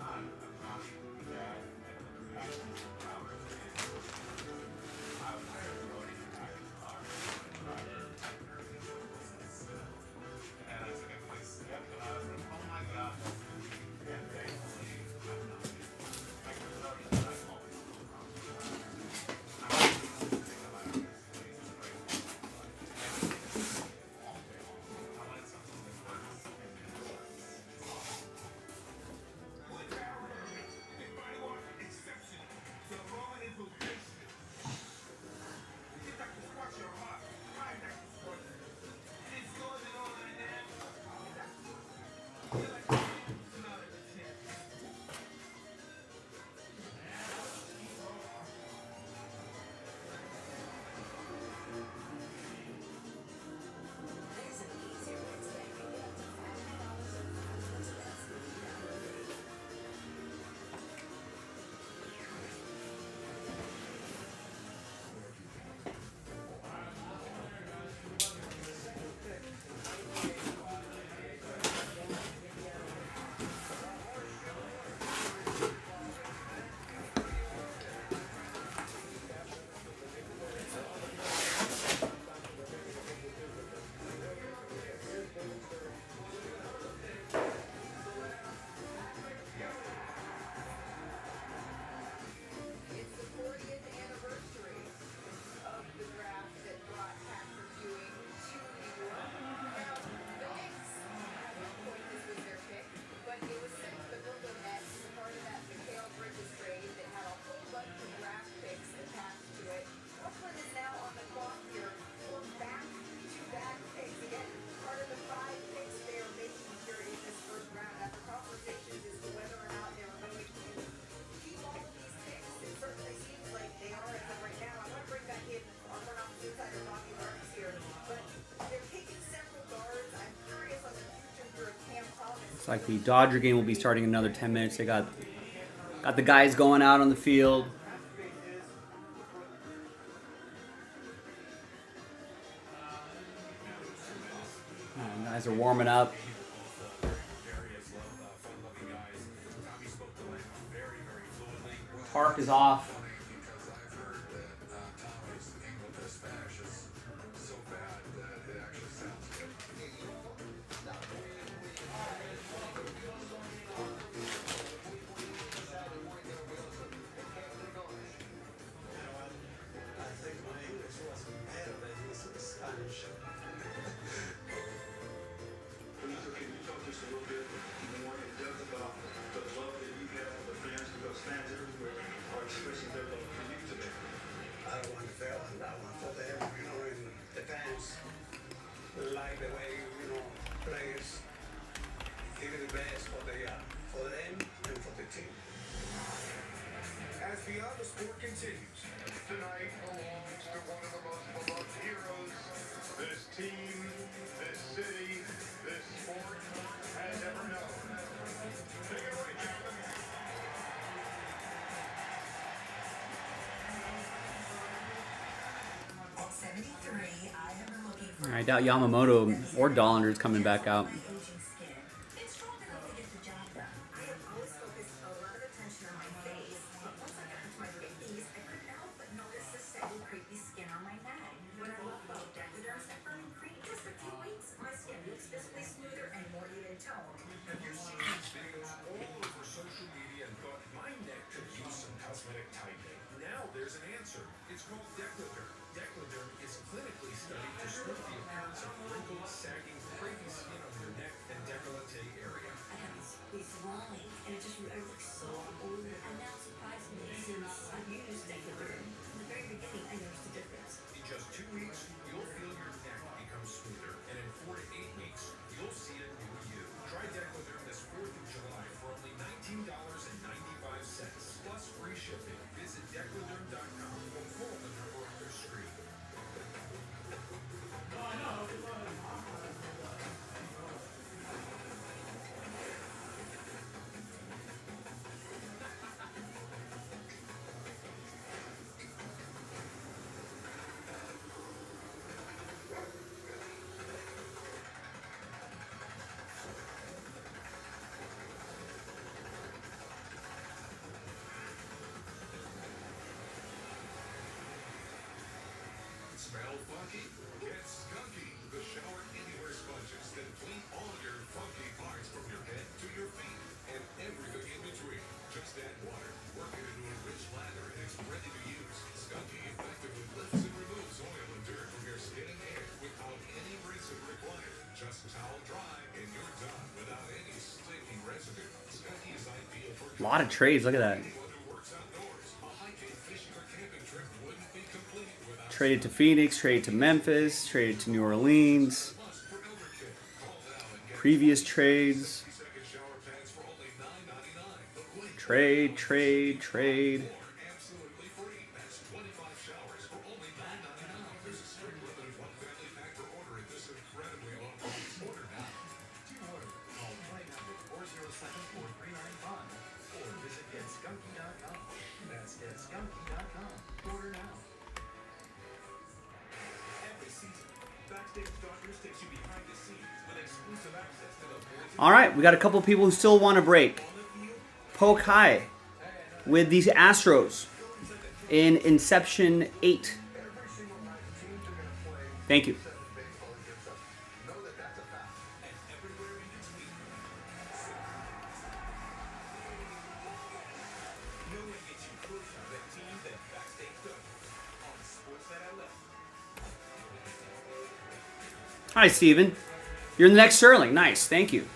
Speaker 1: Looks like the Dodger game will be starting in another 10 minutes. They got the guys going out on the field. Guys are warming up. Park is off.
Speaker 19: Like the way, players give it the best what they are, for them and for the team.
Speaker 8: As Beyond the Sport continues, tonight belongs to one of the most beloved heroes this team, this city, this sport has ever known. Take it away, gentlemen.
Speaker 13: At 73, I have been looking for
Speaker 1: I doubt Yamamoto or Dollander is coming back out.
Speaker 13: It's strong enough to get the job done. I have always focused a lot of attention on my face, but once I got into my 50s, I couldn't help but notice the saggy, creepy skin on my neck. When I left out Decadence and Burning Cream just for 2 weeks, my skin looks visibly smoother and more even toned.
Speaker 8: Have you seen these videos all over social media and thought my neck could use some cosmetic tightening? Now there's an answer. It's called Decladerm. Decladerm is clinically studied to smooth the appearance of wrinkled, sagging, crepey skin on your neck and décolleté area.
Speaker 13: I have these lines, and it just looks so old. And now, surprisingly, since I've used Decadern, in the very beginning, I noticed a difference.
Speaker 8: In just 2 weeks, you'll feel your neck become smoother, and in 4 to 8 weeks, you'll see a new you. Try Decladerm this 4th of July for only $19.95 plus free shipping. Visit Decladerm.com or call the number on your screen. Smell funky? Get skunky. The shower anywhere sponges that clean all your funky parts from your head to your feet and everything in between. Just add water, work it into a rich lather, and it's ready to use. Skunky effectively lifts and removes oil and dirt from your skin and hair without any rinsing required. Just towel dry and you're done without any sticky residue. Skunky is ideal for
Speaker 1: A lot of trades. Look at that. Traded to Phoenix, traded to Memphis, traded to New Orleans. Previous trades. Trade. All right, we got a couple people who still want to break. Poke High with these Astros in Inception 8. Thank you. Hi, Steven. You're the next Sterling. Nice. Thank you.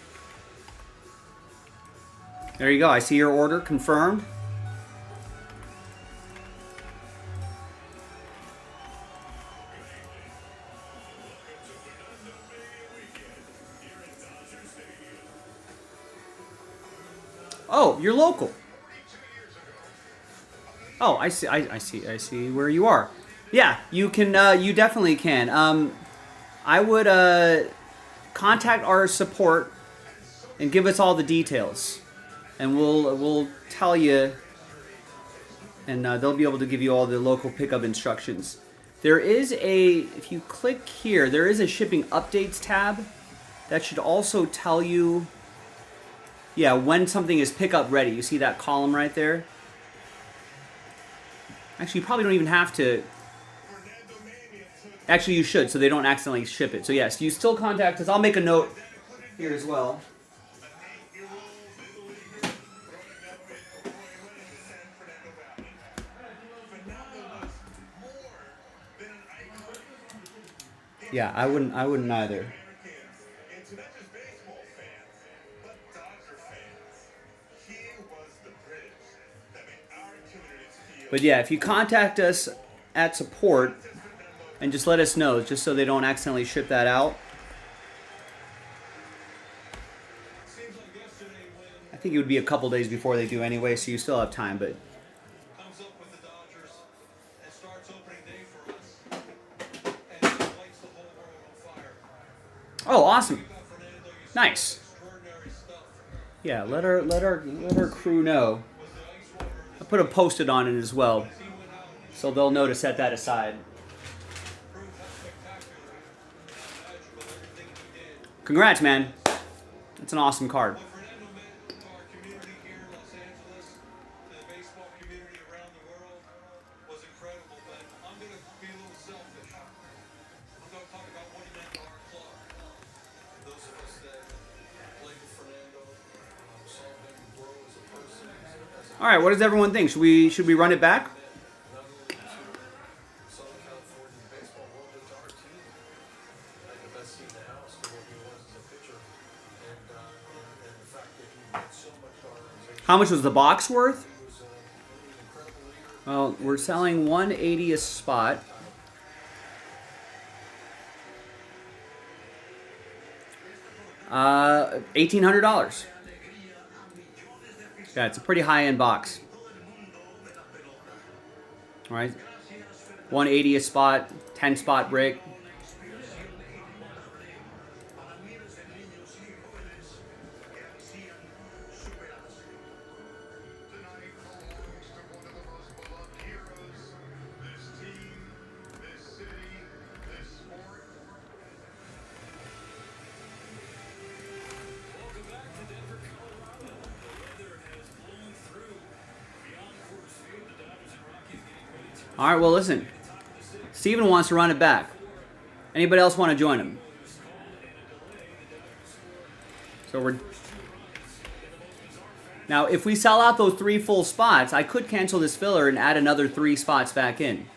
Speaker 1: There you go. I see your order confirmed. Oh, you're local. Oh, I see. I see where you are. Yeah, you can. You definitely can. I would contact our support and give us all the details, and we'll tell you, and they'll be able to give you all the local pickup instructions. There is if you click here, there is a shipping updates tab that should also tell you, yeah, when something is pickup ready. You see that column right there? Actually, you probably don't even have to. Actually, you should, so they don't accidentally ship it. So yes, you still contact us. I'll make a note here as well. Yeah, I wouldn't either. But yeah, if you contact us at support and just let us know, just so they don't accidentally ship that out. I think it would be a couple days before they do anyway, so you still have time, but oh, awesome. Nice. Yeah, let our crew know. I'll put a post-it on it as well, so they'll know to set that aside. Congrats, man. That's an awesome card. All right, what does everyone think? Should we run it back? How much was the box worth? Well, we're selling $180 a spot. $1,800. Yeah, it's a pretty high-end box. All right, $180 a spot, 10-spot break. All right, well, listen. Steven wants to run it back. Anybody else want to join him? So now, if we sell out those 3 full spots, I could cancel this filler and add another 3 spots back in.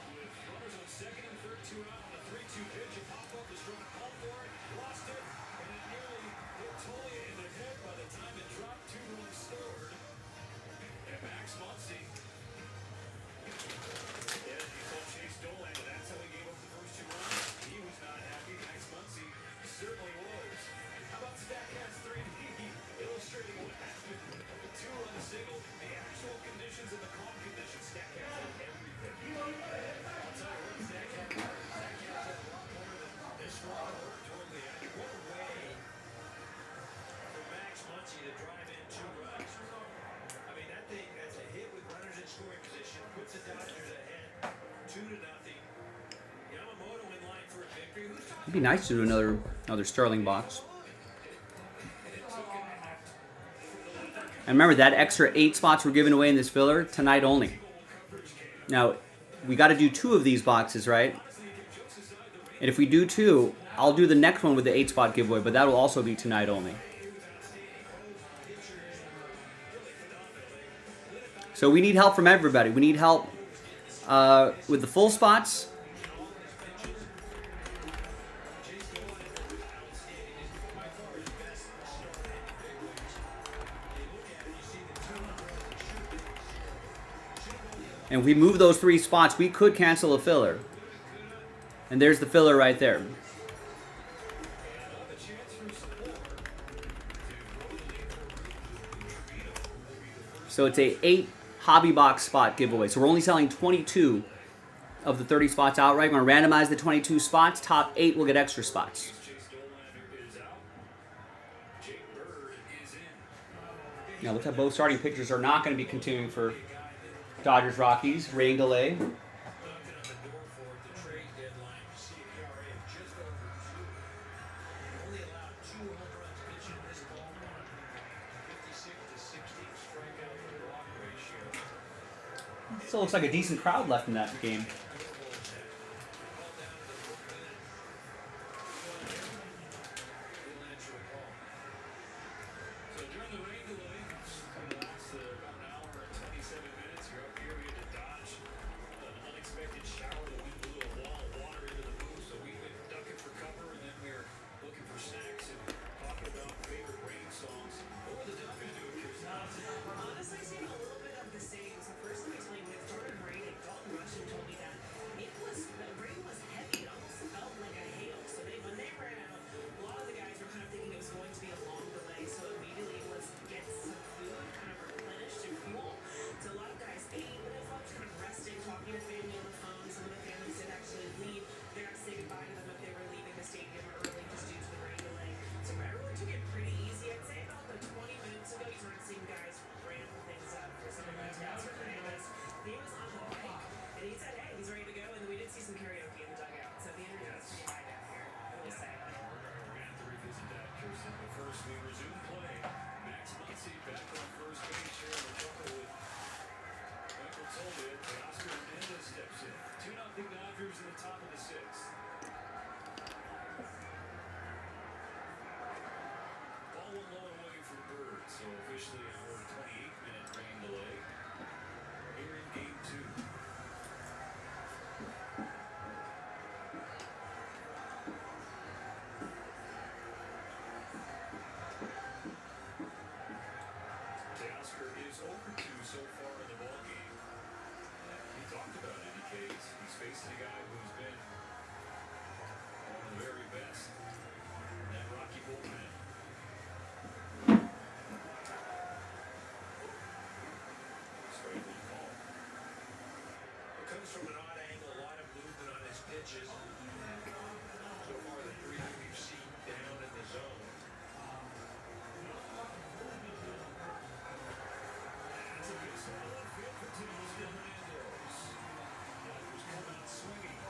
Speaker 1: It'd be nice to do another Sterling box. And remember, that extra 8 spots we're giving away in this filler, tonight only. Now, we got to do 2 of these boxes, right? And if we do 2, I'll do the next one with the 8-spot giveaway, but that will also be tonight only. So we need help from everybody. We need help with the full spots. And if we move those 3 spots, we could cancel a filler. And there's the filler right there. So it's a 8 hobby box spot giveaway. So we're only selling 22 of the 30 spots outright. We're going to randomize the 22 spots. Top 8 will get extra spots. Now, looks like both starting pitchers are not going to be continuing for Dodgers Rockies. Rain delay. Still looks like a decent crowd left in that game.
Speaker 8: From an odd angle, a lot of movement on his pitches. So far, the three that we've seen down in the zone. That's a good side left field for Teos Hernandez. Dodgers come out swinging.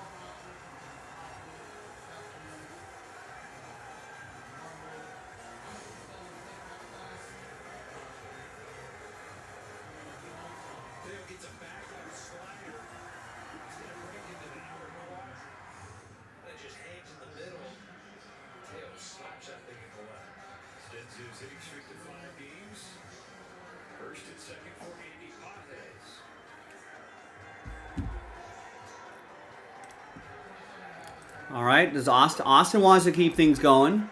Speaker 8: Theo gets a back on a slider. Just hangs in the middle. Theo slaps that thing at the left. Extends his hitting streak to 5 games. First and second for Andy Pages.
Speaker 1: All right, does Austin wants to keep things going.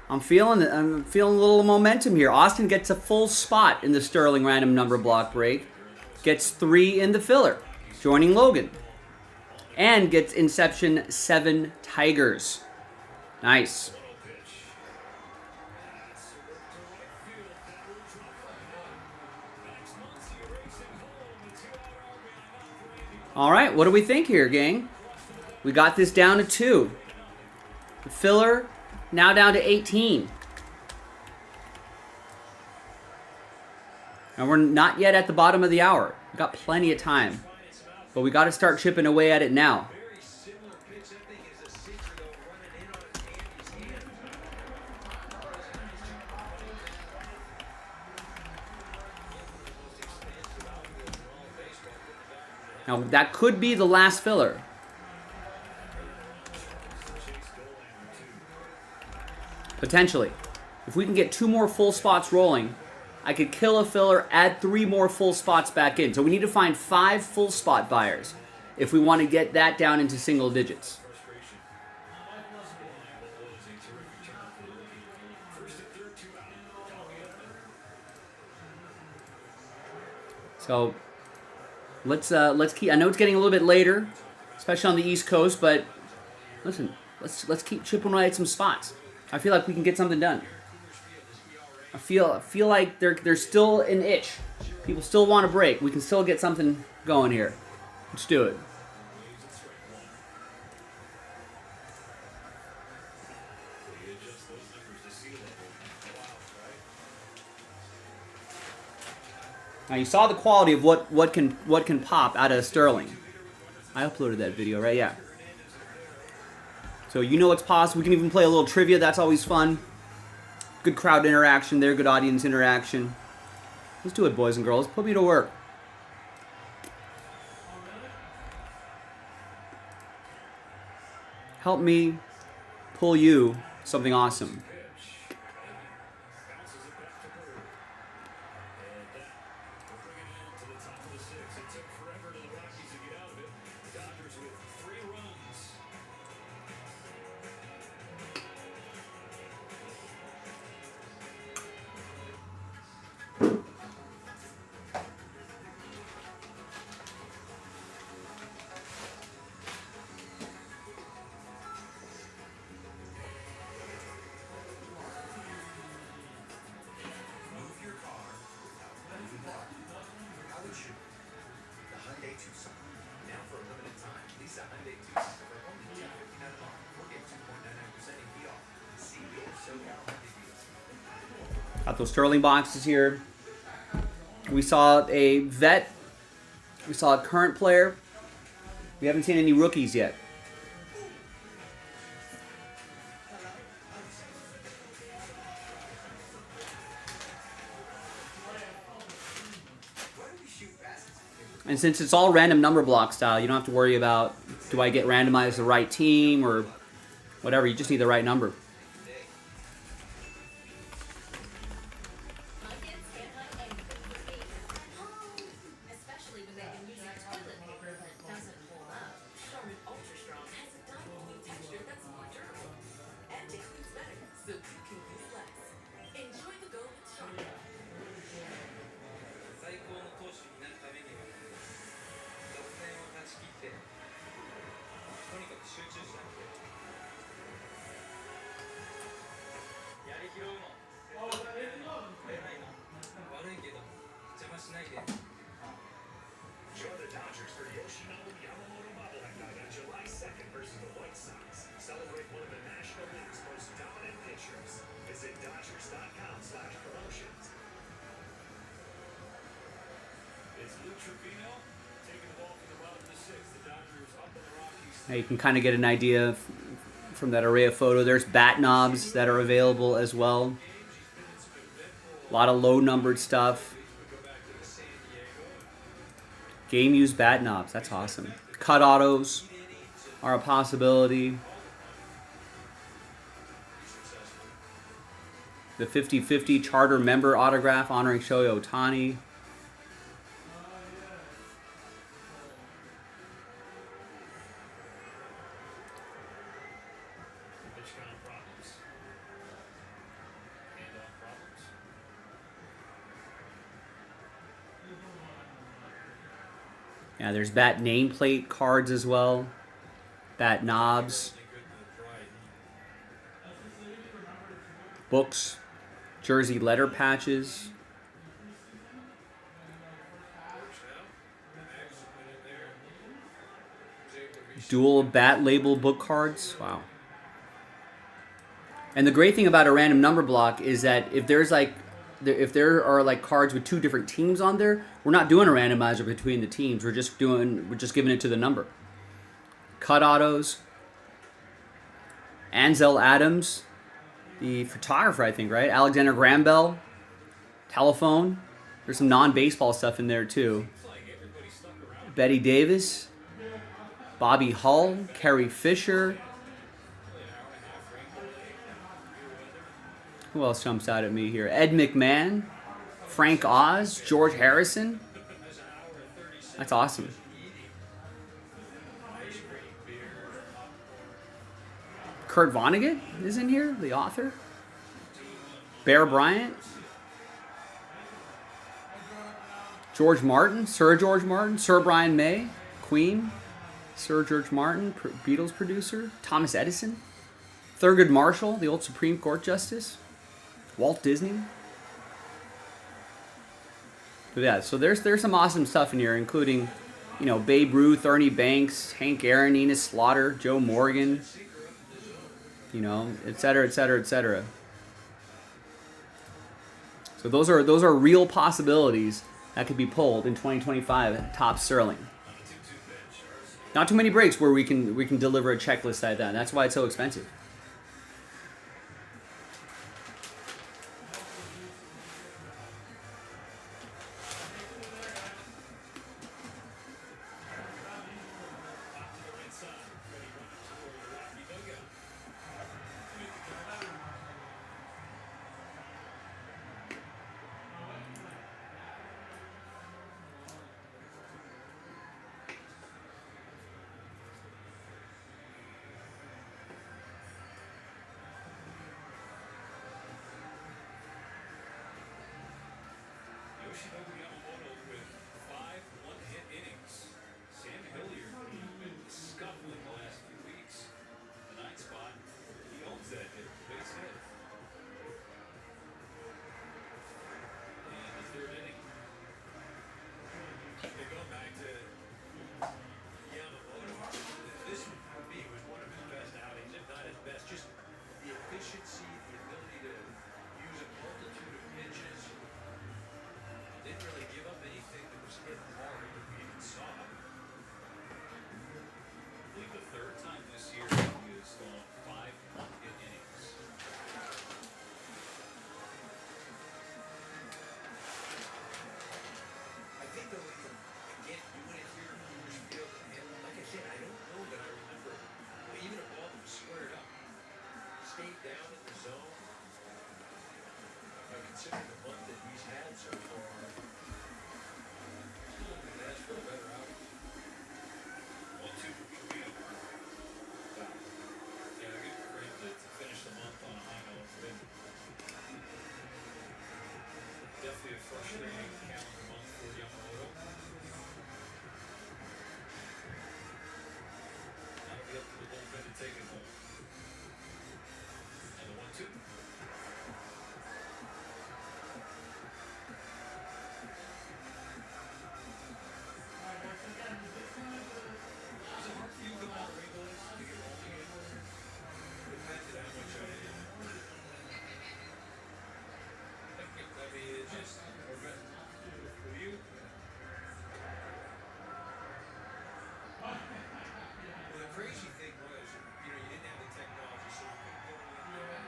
Speaker 1: I'm feeling a little momentum here. Austin gets a full spot in the Sterling random number block break. Gets 3 in the filler, joining Logan. And gets Inception 7 Tigers. Nice. All right, what do we think here, gang? We got this down to 2. The filler now down to 18. And we're not yet at the bottom of the hour. We've got plenty of time. But we got to start chipping away at it now. Now, that could be the last filler. Potentially. If we can get 2 more full spots rolling, I could kill a filler, add 3 more full spots back in. So we need to find 5 full spot buyers if we want to get that down into single digits. So let's keep. I know it's getting a little bit later, especially on the East Coast, but listen, let's keep chipping away at some spots. I feel like we can get something done. I feel like there's still an itch. People still want to break. We can still get something going here. Let's do it. Now you saw the quality of what can pop out of Sterling. I uploaded that video, right? Yeah. So you know what's possible. We can even play a little trivia. That's always fun. Good crowd interaction there. Good audience interaction. Let's do it, boys and girls. Put me to work. Help me pull you something awesome. Got those Sterling boxes here. We saw a vet. We saw a current player. We haven't seen any rookies yet. And since it's all random number block style, you don't have to worry about, do I get randomized the right team or whatever. You just need the right number.
Speaker 6: Join the Dodgers for Yoshinobu Yamamoto bobblehead night on July 2nd versus the White Sox. Celebrate one of the National League's most dominant pitchers. Visit Dodgers.com/promotions. It's Luke Trevino taking the ball from the bottom of the sixth. The Dodgers up in the Rockies.
Speaker 1: Now you can kind of get an idea from that array of photo. There's bat knobs that are available as well. A lot of low-numbered stuff. Game used bat knobs. That's awesome. Cut autos are a possibility. The 50/50 charter member autograph honoring Shohei Ohtani. Yeah, there's bat nameplate cards as well. Bat knobs. Books. Jersey letter patches. Dual bat label book cards. Wow. And the great thing about a random number block is that if there are like cards with two different teams on there, we're not doing a randomizer between the teams. We're just giving it to the number. Cut autos. Ansel Adams, the photographer, I think, right? Alexander Graham Bell. Telephone. There's some non-baseball stuff in there too. Betty Davis. Bobby Hull. Kerry Fisher. Who else jumps out at me here? Ed McMahon, Frank Oz, George Harrison. That's awesome. Kurt Vonnegut is in here, the author. Bear Bryant. George Martin, Sir George Martin, Sir Brian May, Queen, Sir George Martin, Beatles producer. Thomas Edison. Thurgood Marshall, the old Supreme Court Justice. Walt Disney. But yeah, so there's some awesome stuff in here, including, you know, Babe Ruth, Ernie Banks, Hank Aaron, Enos Slaughter, Joe Morgan, you know, et cetera, et cetera, et cetera. So those are real possibilities that could be pulled in 2025. Top Sterling. Not too many breaks where we can deliver a checklist like that. That's why it's so expensive.
Speaker 6: Yoshinobu Yamamoto with 5 one-hit innings. Sam Hilliard, who's been scuffling the last few weeks. The 9th spot, he owns that hit, base hit. And the 3rd inning.
Speaker 8: They go back to Yamamoto. This, for me, was one of his best outings, if not his best. Just the efficiency, the ability to use a multitude of pitches. Didn't really give up anything that was hit hard that we even saw.
Speaker 6: I believe the 3rd time this year he has gone 5 one-hit innings.
Speaker 8: I think, though, again, doing it here in Coors Field, and like I said, I don't know that I remember even a ball that was squared up, stayed down in the zone. Considering the month that he's had so far, that's for a better out.
Speaker 6: 1-2 for Trevino. Wow. Yeah, good for him to finish the month on a high note. Definitely a frustrating calendar month for Yamamoto. That'll be up to the bullpen to take it home. And the 1-2.
Speaker 8: Crazy thing was, you didn't have the technology, so you couldn't go in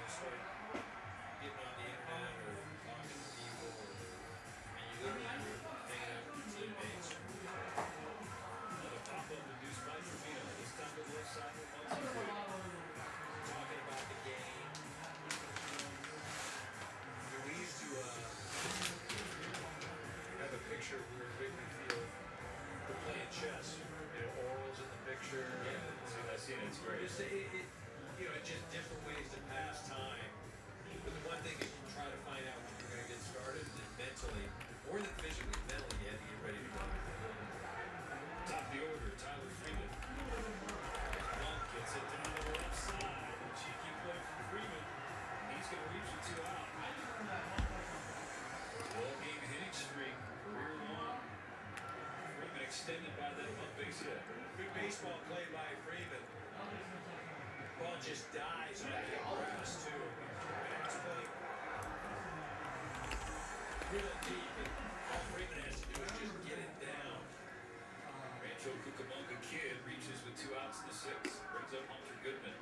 Speaker 8: start getting on the internet or talking to people, and you literally were hanging out with your teammates.
Speaker 6: Another pop-up induced by Trevino. This time to the left side with 1-2.
Speaker 8: Talking about the game. We used to have a picture we were in Wrigley Field. We're playing chess. Orals in the picture.
Speaker 6: Yeah, I've seen it. It's great.
Speaker 8: Just, just different ways to pass time. But the one thing is you try to find out when you're going to get started, and mentally, more than physically, mentally, you have to get ready to go.
Speaker 6: Top of the order, Tyler Freeman. Hump gets it down the left side. Cheeky play from Freeman. He's going to reach with 2 out. Ball game hitting streak, career long. Freeman extended by that Hump base hit.
Speaker 8: Good baseball play by Freeman. Ball just dies on the grass, too. Max play. Real deep, and all Freeman has to do is just get it down.
Speaker 6: Rancho Cucamonga Kid reaches with 2 outs in the 6th. Brings up Hunter Goodman.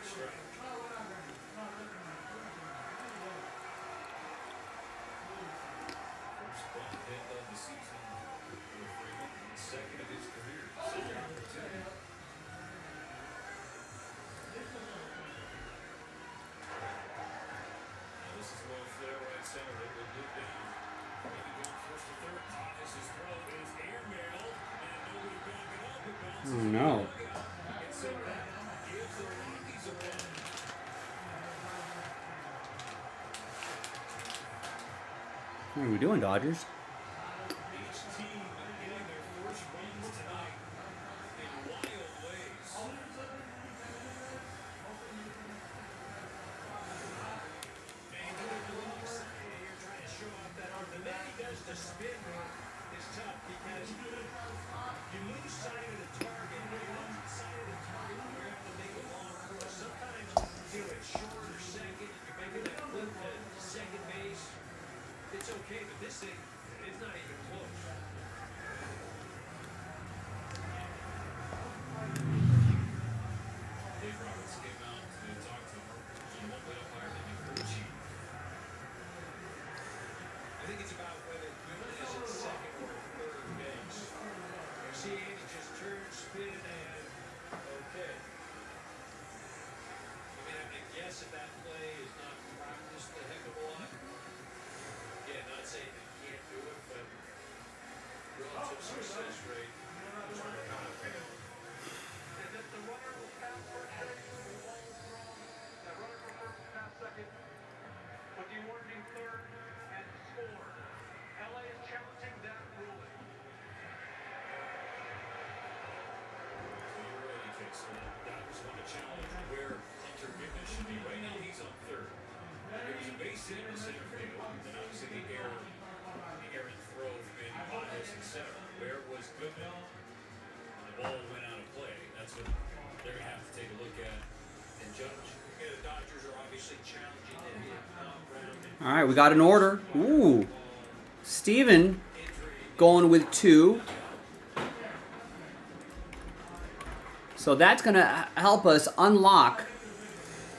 Speaker 6: Strike. First bunt hit of the season for Freeman. Second of his career. Second opportunity. Now this is low flare right center that will loop down. Maybe going first to third. Thomas' throw is airmailed, and nobody backing up. It bounces.
Speaker 1: Oh no.
Speaker 6: And so that gives the Rockies a run.
Speaker 1: What are we doing, Dodgers?
Speaker 6: Each team getting their first runs tonight in wild ways.
Speaker 8: You're trying to show off that arm. The man he does the spin is tough because you lose sight of the target. You lose sight of the target when you're able to make success rate is where we're coming from.
Speaker 5: The runner will pass first base. The runner for first will pass second. With the awarding third and score. LA is challenging that ruling.
Speaker 8: So you're right, EK. So that was one to challenge where Hunter Goodness should be. Right now he's on third. There was a base hit in the center field, and obviously the errant throw from Montes in center. Where was Goodman? The ball went out of play. That's what they're going to have to take a look at and judge. Yeah, the Dodgers are obviously challenging that hit.
Speaker 1: All right, we got an order. Ooh. Steven going with 2. So that's going to help us unlock.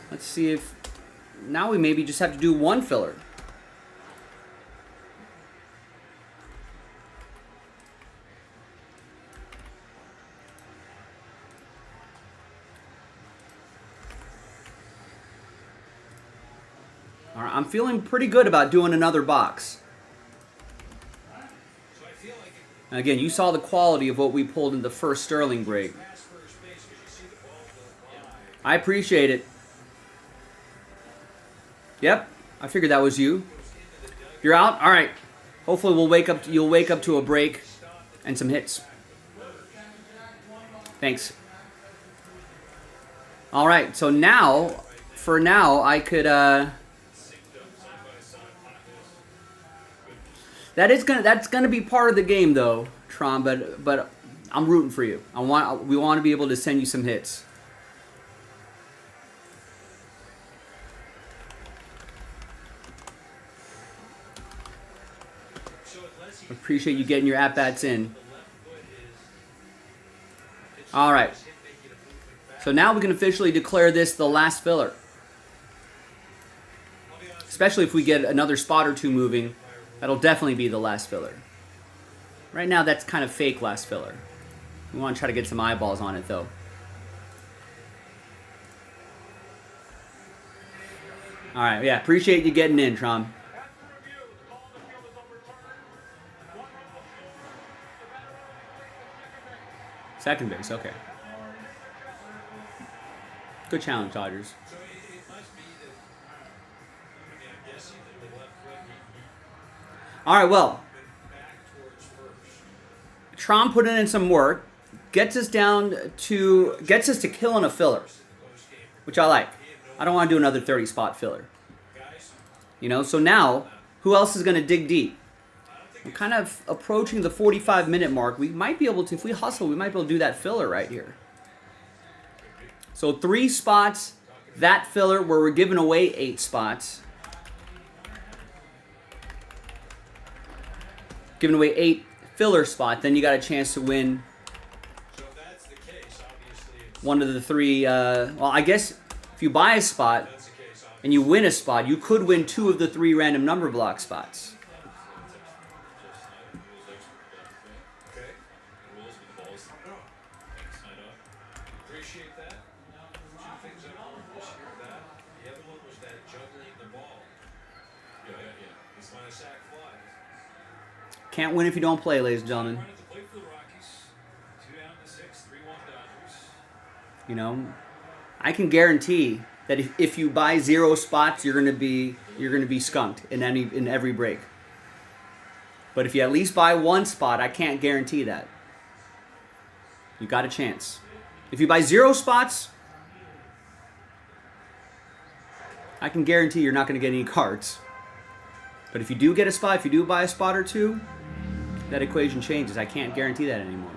Speaker 1: Let's see if... Now we maybe just have to do 1 filler. All right, I'm feeling pretty good about doing another box. And again, you saw the quality of what we pulled in the first Sterling break. I appreciate it. Yep, I figured that was you. You're out? All right. Hopefully you'll wake up to a break and some hits. Thanks. All right, so now, for now, I could... That's gonna be part of the game, though, Tron. But I'm rooting for you. We want to be able to send you some hits. Appreciate you getting your at-bats in. All right. So now we can officially declare this the last filler. Especially if we get another spot or 2 moving. That'll definitely be the last filler. Right now, that's kind of fake last filler. We want to try to get some eyeballs on it, though. All right, yeah, appreciate you getting in, Tron. Second base, okay. Good challenge, Dodgers. All right, well, Tron put in some work, gets us to killing a filler, which I like. I don't want to do another 30-spot filler. You know, so now, who else is going to dig deep? We're kind of approaching the 45-minute mark. We might be able to, if we hustle, we might be able to do that filler right here. So 3 spots, that filler where we're giving away 8 spots. Giving away 8 filler spot, then you got a chance to win one of the 3. Well, I guess if you buy a spot and you win a spot, you could win 2 of the 3 random number block spots.
Speaker 8: Appreciate that. 2 things I learned this year. That the other one was that juggling the ball. Yeah. It's when a sack flies.
Speaker 1: Can't win if you don't play, ladies and gentlemen. You know, I can guarantee that if you buy 0 spots, you're gonna be skunked in every break. But if you at least buy 1 spot, I can't guarantee that. You got a chance. If you buy 0 spots, I can guarantee you're not going to get any cards. But if you do get a spot, if you do buy a spot or 2, that equation changes. I can't guarantee that anymore.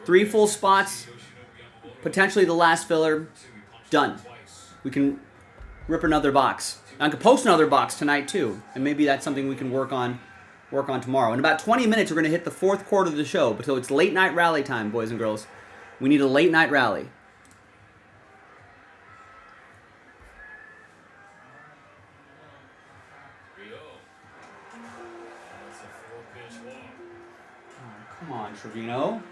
Speaker 1: 3 full spots, potentially the last filler, done. We can rip another box. I can post another box tonight too, and maybe that's something we can work on tomorrow. In about 20 minutes, we're going to hit the 4th quarter of the show, so it's late night rally time, boys and girls. We need a late night rally. Oh, come on, Trevino.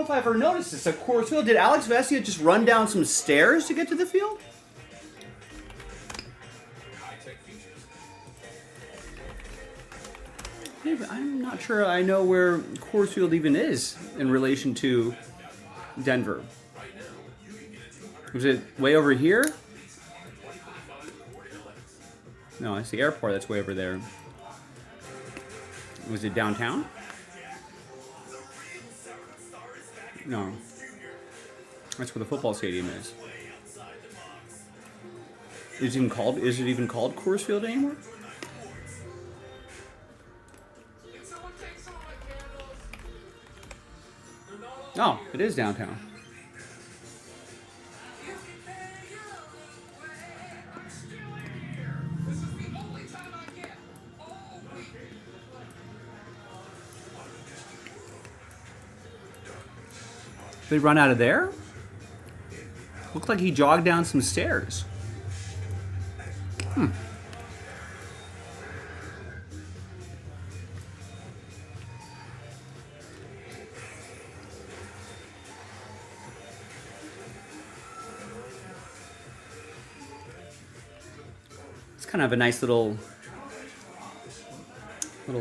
Speaker 1: know if I ever noticed this at Coors Field. Did Alex Vesia just run down some stairs to get to the field? Maybe, I'm not sure I know where Coors Field even is in relation to Denver. Was it way over here? No, it's the airport that's way over there. Was it downtown? No. That's where the football stadium is. Is it even called Coors Field anymore? Oh, it is downtown. They run out of there? Looked like he jogged down some stairs. It's kind of a nice little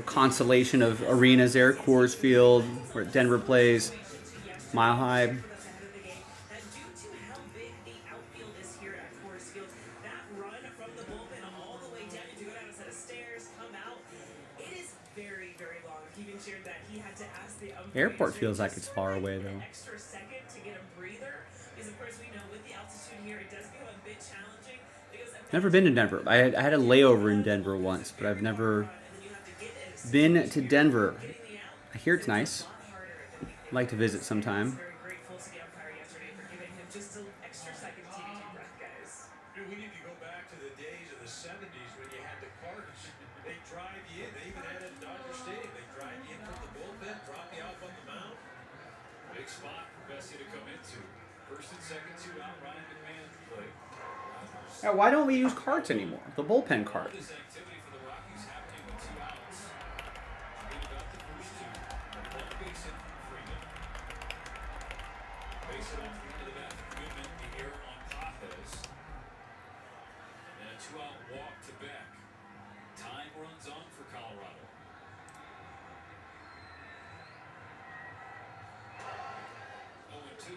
Speaker 1: constellation of arenas there. Coors Field, where Denver plays. Mile High.
Speaker 20: That due to how big the outfield is here at Coors Field, that run from the bullpen all the way down, to go down a set of stairs, come out, it is very, very long. He even shared that he had to ask the umpire.
Speaker 1: Airport feels like it's far away though.
Speaker 20: An extra second to get a breather, because of course we know with the altitude here, it does become a bit challenging.
Speaker 1: Never been to Denver. I had a layover in Denver once, but I've never been to Denver. I hear it's nice. I'd like to visit sometime.
Speaker 20: Very grateful to the umpire yesterday for giving him just an extra second to take a breath, guys.
Speaker 8: Dude, we need to go back to the days of the 70s when you had the carts. They drive you in. They even had it at Dodger Stadium. They drive you in from the bullpen, drop you off on the mound.
Speaker 6: Big spot for Bessie to come into. First and second, 2 out. Ryan McMahon to play.
Speaker 1: Yeah, why don't we use carts anymore? The bullpen cart.
Speaker 6: This activity for the Rockies happening with 2 outs. Forget about the first 2. One base hit from Freeman. Base hit off into the back of Goodman. The error on Pajes. And a 2-out walk to Beck. Time runs on for Colorado. Oh, and 2.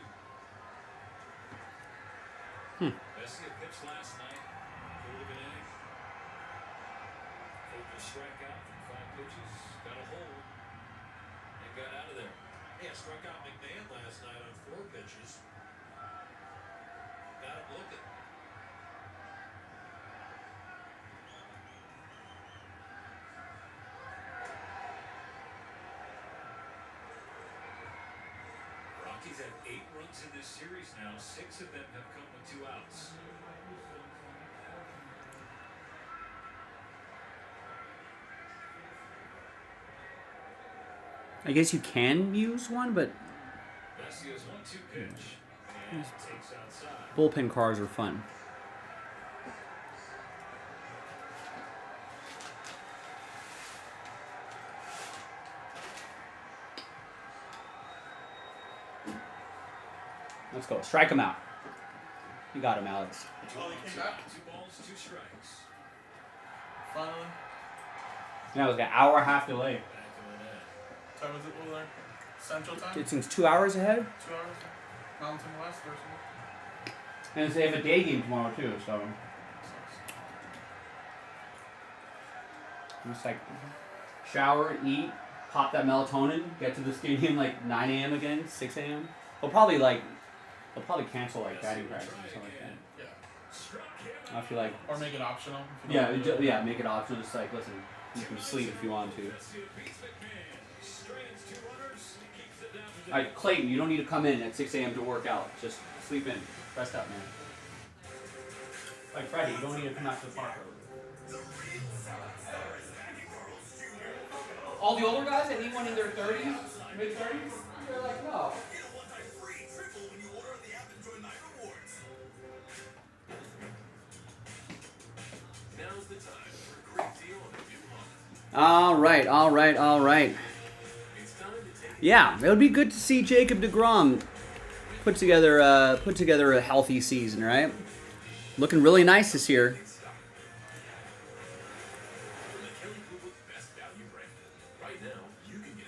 Speaker 6: Bessie pitched last night. Third of an inning. Open strike out from 5 pitches. Got a hold. And got out of there.
Speaker 8: Yeah, struck out McMahon last night on 4 pitches. Got him looking.
Speaker 6: Rockies have 8 runs in this series now. 6 of them have come with 2 outs.
Speaker 1: I guess you can use one, but
Speaker 6: Bessia's 1-2 pitch. And takes outside.
Speaker 1: bullpen cars are fun. Let's go. Strike him out. You got him, Alex.
Speaker 2: Oh, he came back?
Speaker 6: 2 balls, 2 strikes.
Speaker 2: Finally.
Speaker 1: That was like an hour and a half delay.
Speaker 6: Back in the net.
Speaker 2: Time is it over there? Central time?
Speaker 1: It's 2 hours ahead.
Speaker 2: 2 hours? Mountain West or something?
Speaker 1: And they have a day game tomorrow too, so just like shower, eat, pop that melatonin, get to the stadium like 9 a.m. again, 6 a.m. They'll probably cancel like batting practice or something like that.
Speaker 2: Yeah.
Speaker 1: I feel like
Speaker 2: Or make it optional. if you
Speaker 1: yeah,
Speaker 2: don't do it.
Speaker 1: yeah, make it optional. Just like listen, you can sleep if you want to. Alright, Clayton, you don't need to come in at 6 a.m. to work out. Just sleep in. Rest up, man. Like Freddie, you don't need to come out to the park early. All the older guys, anyone in their 30s, mid-30s, they're like, no.
Speaker 6: Now's the time for a great deal on a new Hump.
Speaker 1: All right.
Speaker 6: It's time to take
Speaker 1: Yeah, it would be good to see Jacob deGrom put together a healthy season, right? Looking really nice this year.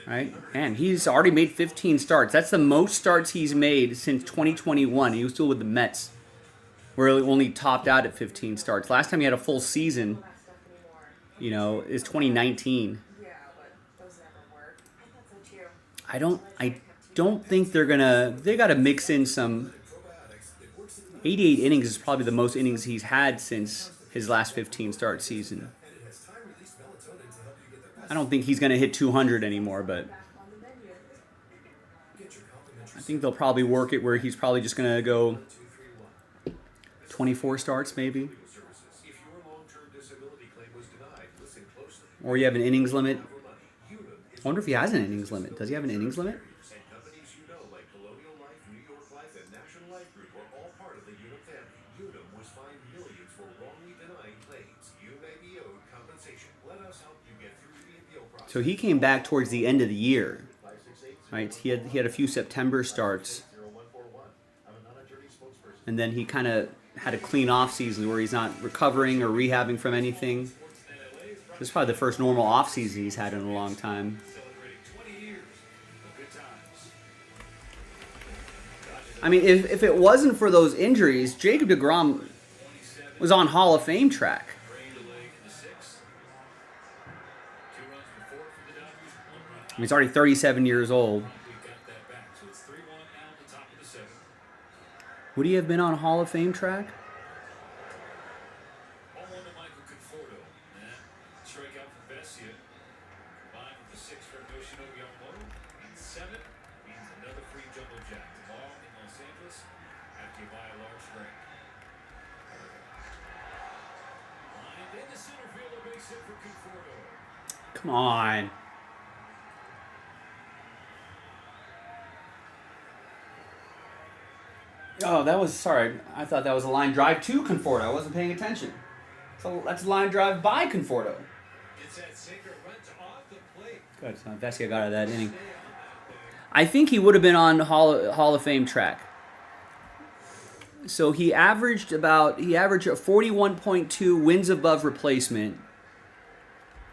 Speaker 1: Right? Man, he's already made 15 starts. That's the most starts he's made since 2021. He was still with the Mets, where he only topped out at 15 starts. Last time he had a full season, you know, is 2019. I don't think they're gonna. They got to mix in some. 88 innings is probably the most innings he's had since his last 15 start season. I don't think he's gonna hit 200 anymore, but I think they'll probably work it where he's probably just gonna go 24 starts maybe. Or you have an innings limit. I wonder if he has an innings limit. Does he have an innings limit? So he came back towards the end of the year, right? He had a few September starts, and then he kind of had a clean off season where he's not recovering or rehabbing from anything. This is probably the first normal off season he's had in a long time. I mean, if it wasn't for those injuries, Jacob deGrom was on Hall of Fame track. I mean, he's already 37 years old. Would he have been on Hall of Fame track? Come on. Oh, that was, sorry. I thought that was a line drive to Conforto. I wasn't paying attention. So that's a line drive by Conforto. Good. So Vesia got out of that inning. I think he would have been on Hall of Fame track. So he averaged a 41.2 wins above replacement,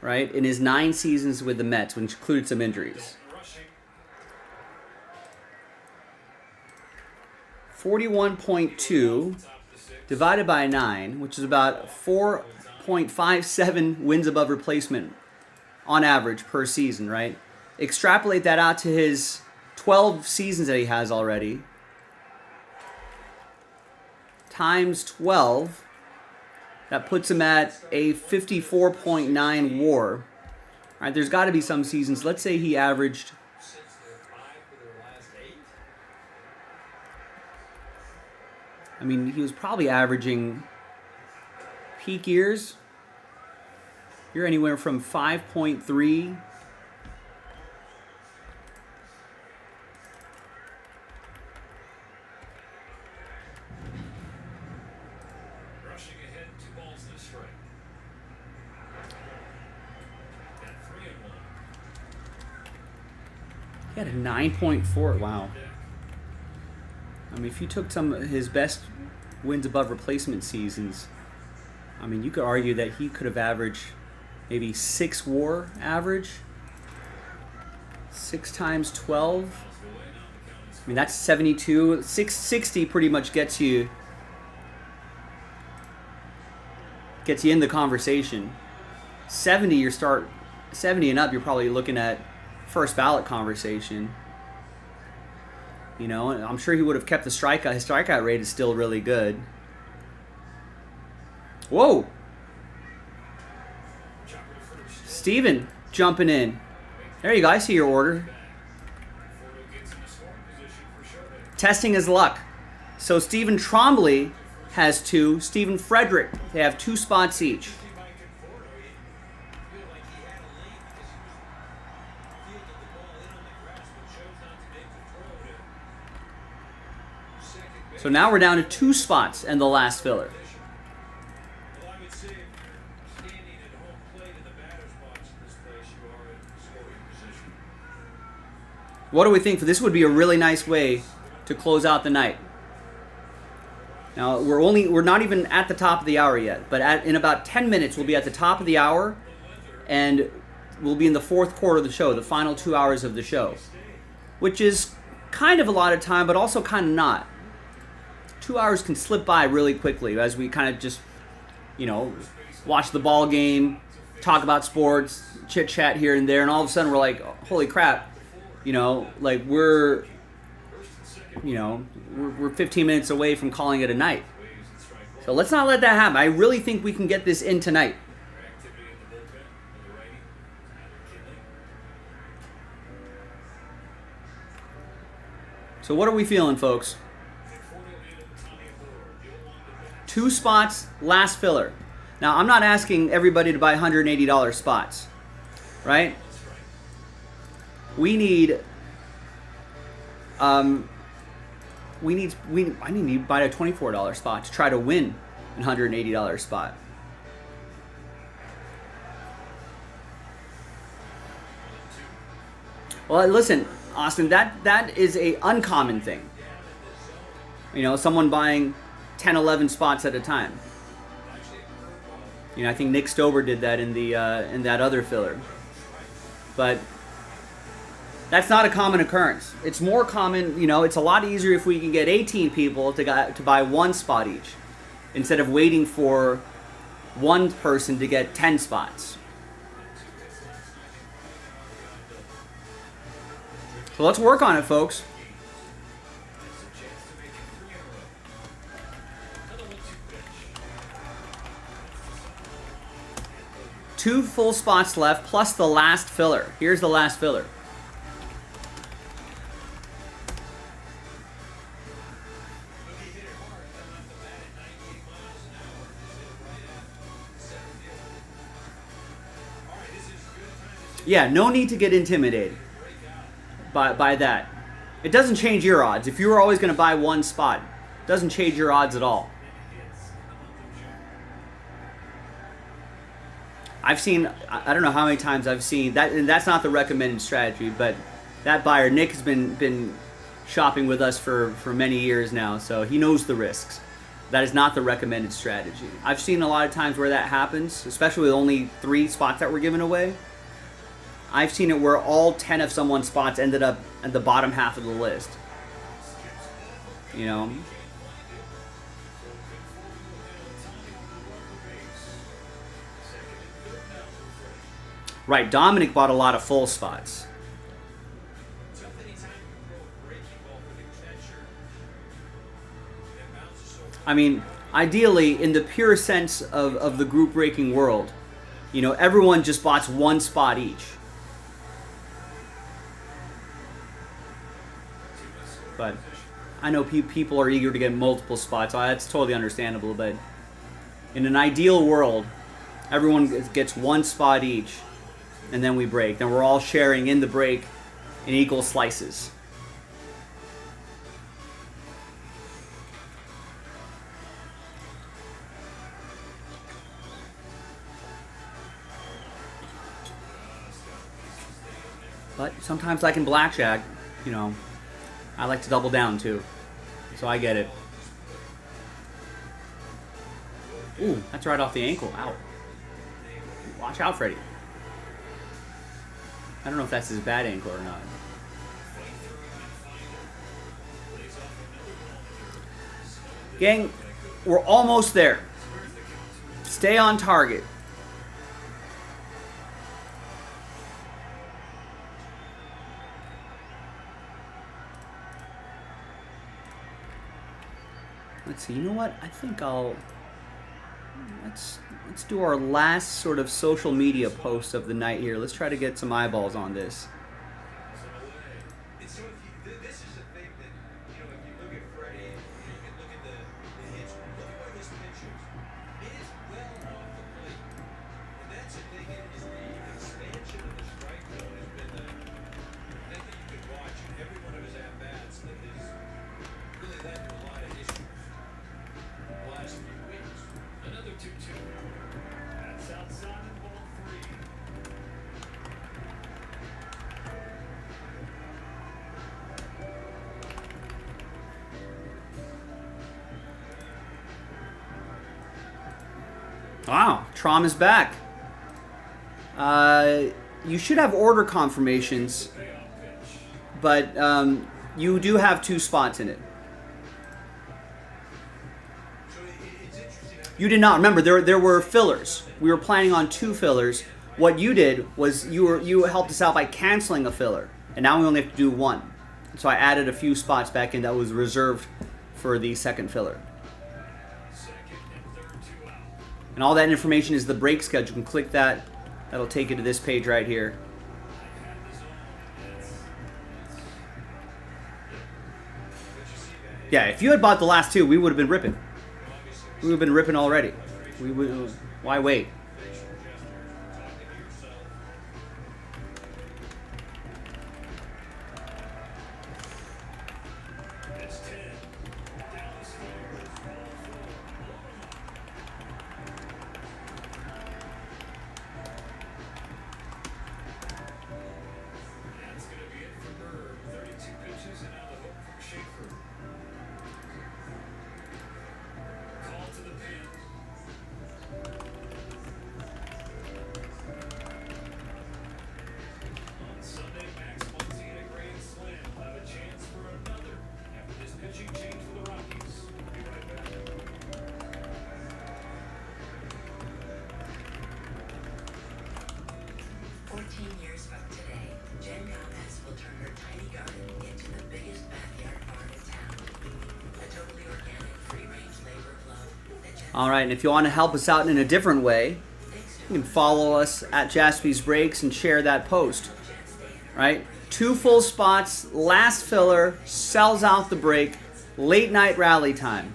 Speaker 1: right, in his 9 seasons with the Mets, which included some injuries. 41.2 divided by 9, which is about 4.57 wins above replacement on average per season, right? Extrapolate that out to his 12 seasons that he has already. Times 12. That puts him at a 54.9 WAR. All right, there's got to be some seasons. Let's say he averaged... I mean, he was probably averaging peak years. You're anywhere from 5.3. He had a 9.4. Wow. I mean, if you took some of his best wins above replacement seasons, I mean, you could argue that he could have averaged maybe 6 WAR average. 6 times 12. I mean, that's 72. 660 pretty much gets you in the conversation. 70 and up, you're probably looking at first ballot conversation. You know, I'm sure he would have kept the strikeout. His strikeout rate is still really good. Whoa! Steven jumping in. There you go. I see your order. Testing his luck. So Stephen Trombley has 2. Stephen Frederick, they have 2 spots each. So now we're down to 2 spots and the last filler. What do we think? This would be a really nice way to close out the night. Now we're not even at the top of the hour yet, but in about 10 minutes we'll be at the top of the hour, and we'll be in the fourth quarter of the show, the final 2 hours of the show, which is kind of a lot of time, but also kind of not. 2 hours can slip by really quickly as we kind of just, watch the ball game, talk about sports, chit chat here and there, and all of a sudden we're like, holy crap, we're 15 minutes away from calling it a night. So let's not let that happen. I really think we can get this in tonight. So what are we feeling, folks? 2 spots, last filler. Now, I'm not asking everybody to buy $180 spots, right? I need to buy a $24 spot to try to win a $180 spot. Well, listen, Austin, that is a uncommon thing. Someone buying 10, 11 spots at a time. I think Nick Stober did that in that other filler. But that's not a common occurrence. It's more common, it's a lot easier if we can get 18 people to buy 1 spot each, instead of waiting for one person to get 10 spots. So let's work on it, folks. Two full spots left, plus the last filler. Here's the last filler. Yeah, no need to get intimidated by that. It doesn't change your odds. If you were always going to buy 1 spot, it doesn't change your odds at all. I've seen, I don't know how many times I've seen that, and that's not the recommended strategy, but that buyer, Nick, has been shopping with us for many years now, so he knows the risks. That is not the recommended strategy. I've seen a lot of times where that happens, especially with only 3 spots that were given away. I've seen it where all 10 of someone's spots ended up at the bottom half of the list. Right, Dominic bought a lot of full spots. I mean, ideally, in the pure sense of the group breaking world, everyone just bought 1 spot each. But I know people are eager to get multiple spots. That's totally understandable. But in an ideal world, everyone gets 1 spot each, and then we break. Then we're all sharing in the break in equal slices. But sometimes like in blackjack, I like to double down too. So I get it. Ooh, that's right off the ankle. Ow. Watch out, Freddy. I don't know if that's his bad ankle or not. Gang, we're almost there. Stay on target. Let's see, you know what? I think let's do our last sort of social media post of the night here. Let's try to get some eyeballs on this.
Speaker 6: So this is the thing that, if you look at Freddie, you can look at the hits, look at one of his pitches. It is well off the plate. And that's the thing, is the expansion of the strike zone has been the thing that you can watch in every one of his at-bats that has really led to a lot of issues the last few weeks. Another 2-2. That's outside of ball 3.
Speaker 1: Wow, Trom is back. You should have order confirmations, but you do have 2 spots in it. You did not. Remember, there were fillers. We were planning on 2 fillers. What you did was you helped us out by canceling a filler, and now we only have to do 1. So I added a few spots back in that was reserved for the second filler. And all that information is the break schedule. You can click that. That'll take you to this page right here. Yeah, if you had bought the last 2, we would have been ripping. We would have been ripping already. Why wait? All right, and if you want to help us out in a different way, you can follow us at Jaspy's Breaks and share that post. Right? 2 full spots, last filler, sells out the break, late night rally time.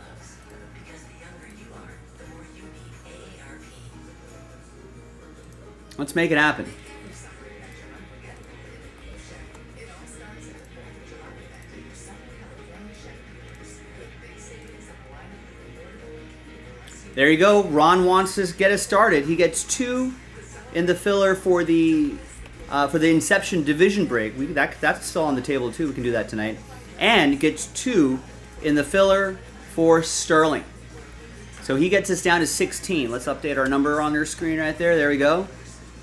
Speaker 1: Let's make it happen. There you go. Ron wants to get us started. He gets 2 in the filler for the Inception division break. That's still on the table too. We can do that tonight. And gets 2 in the filler for Sterling. So he gets us down to 16. Let's update our number on their screen right there. There we go.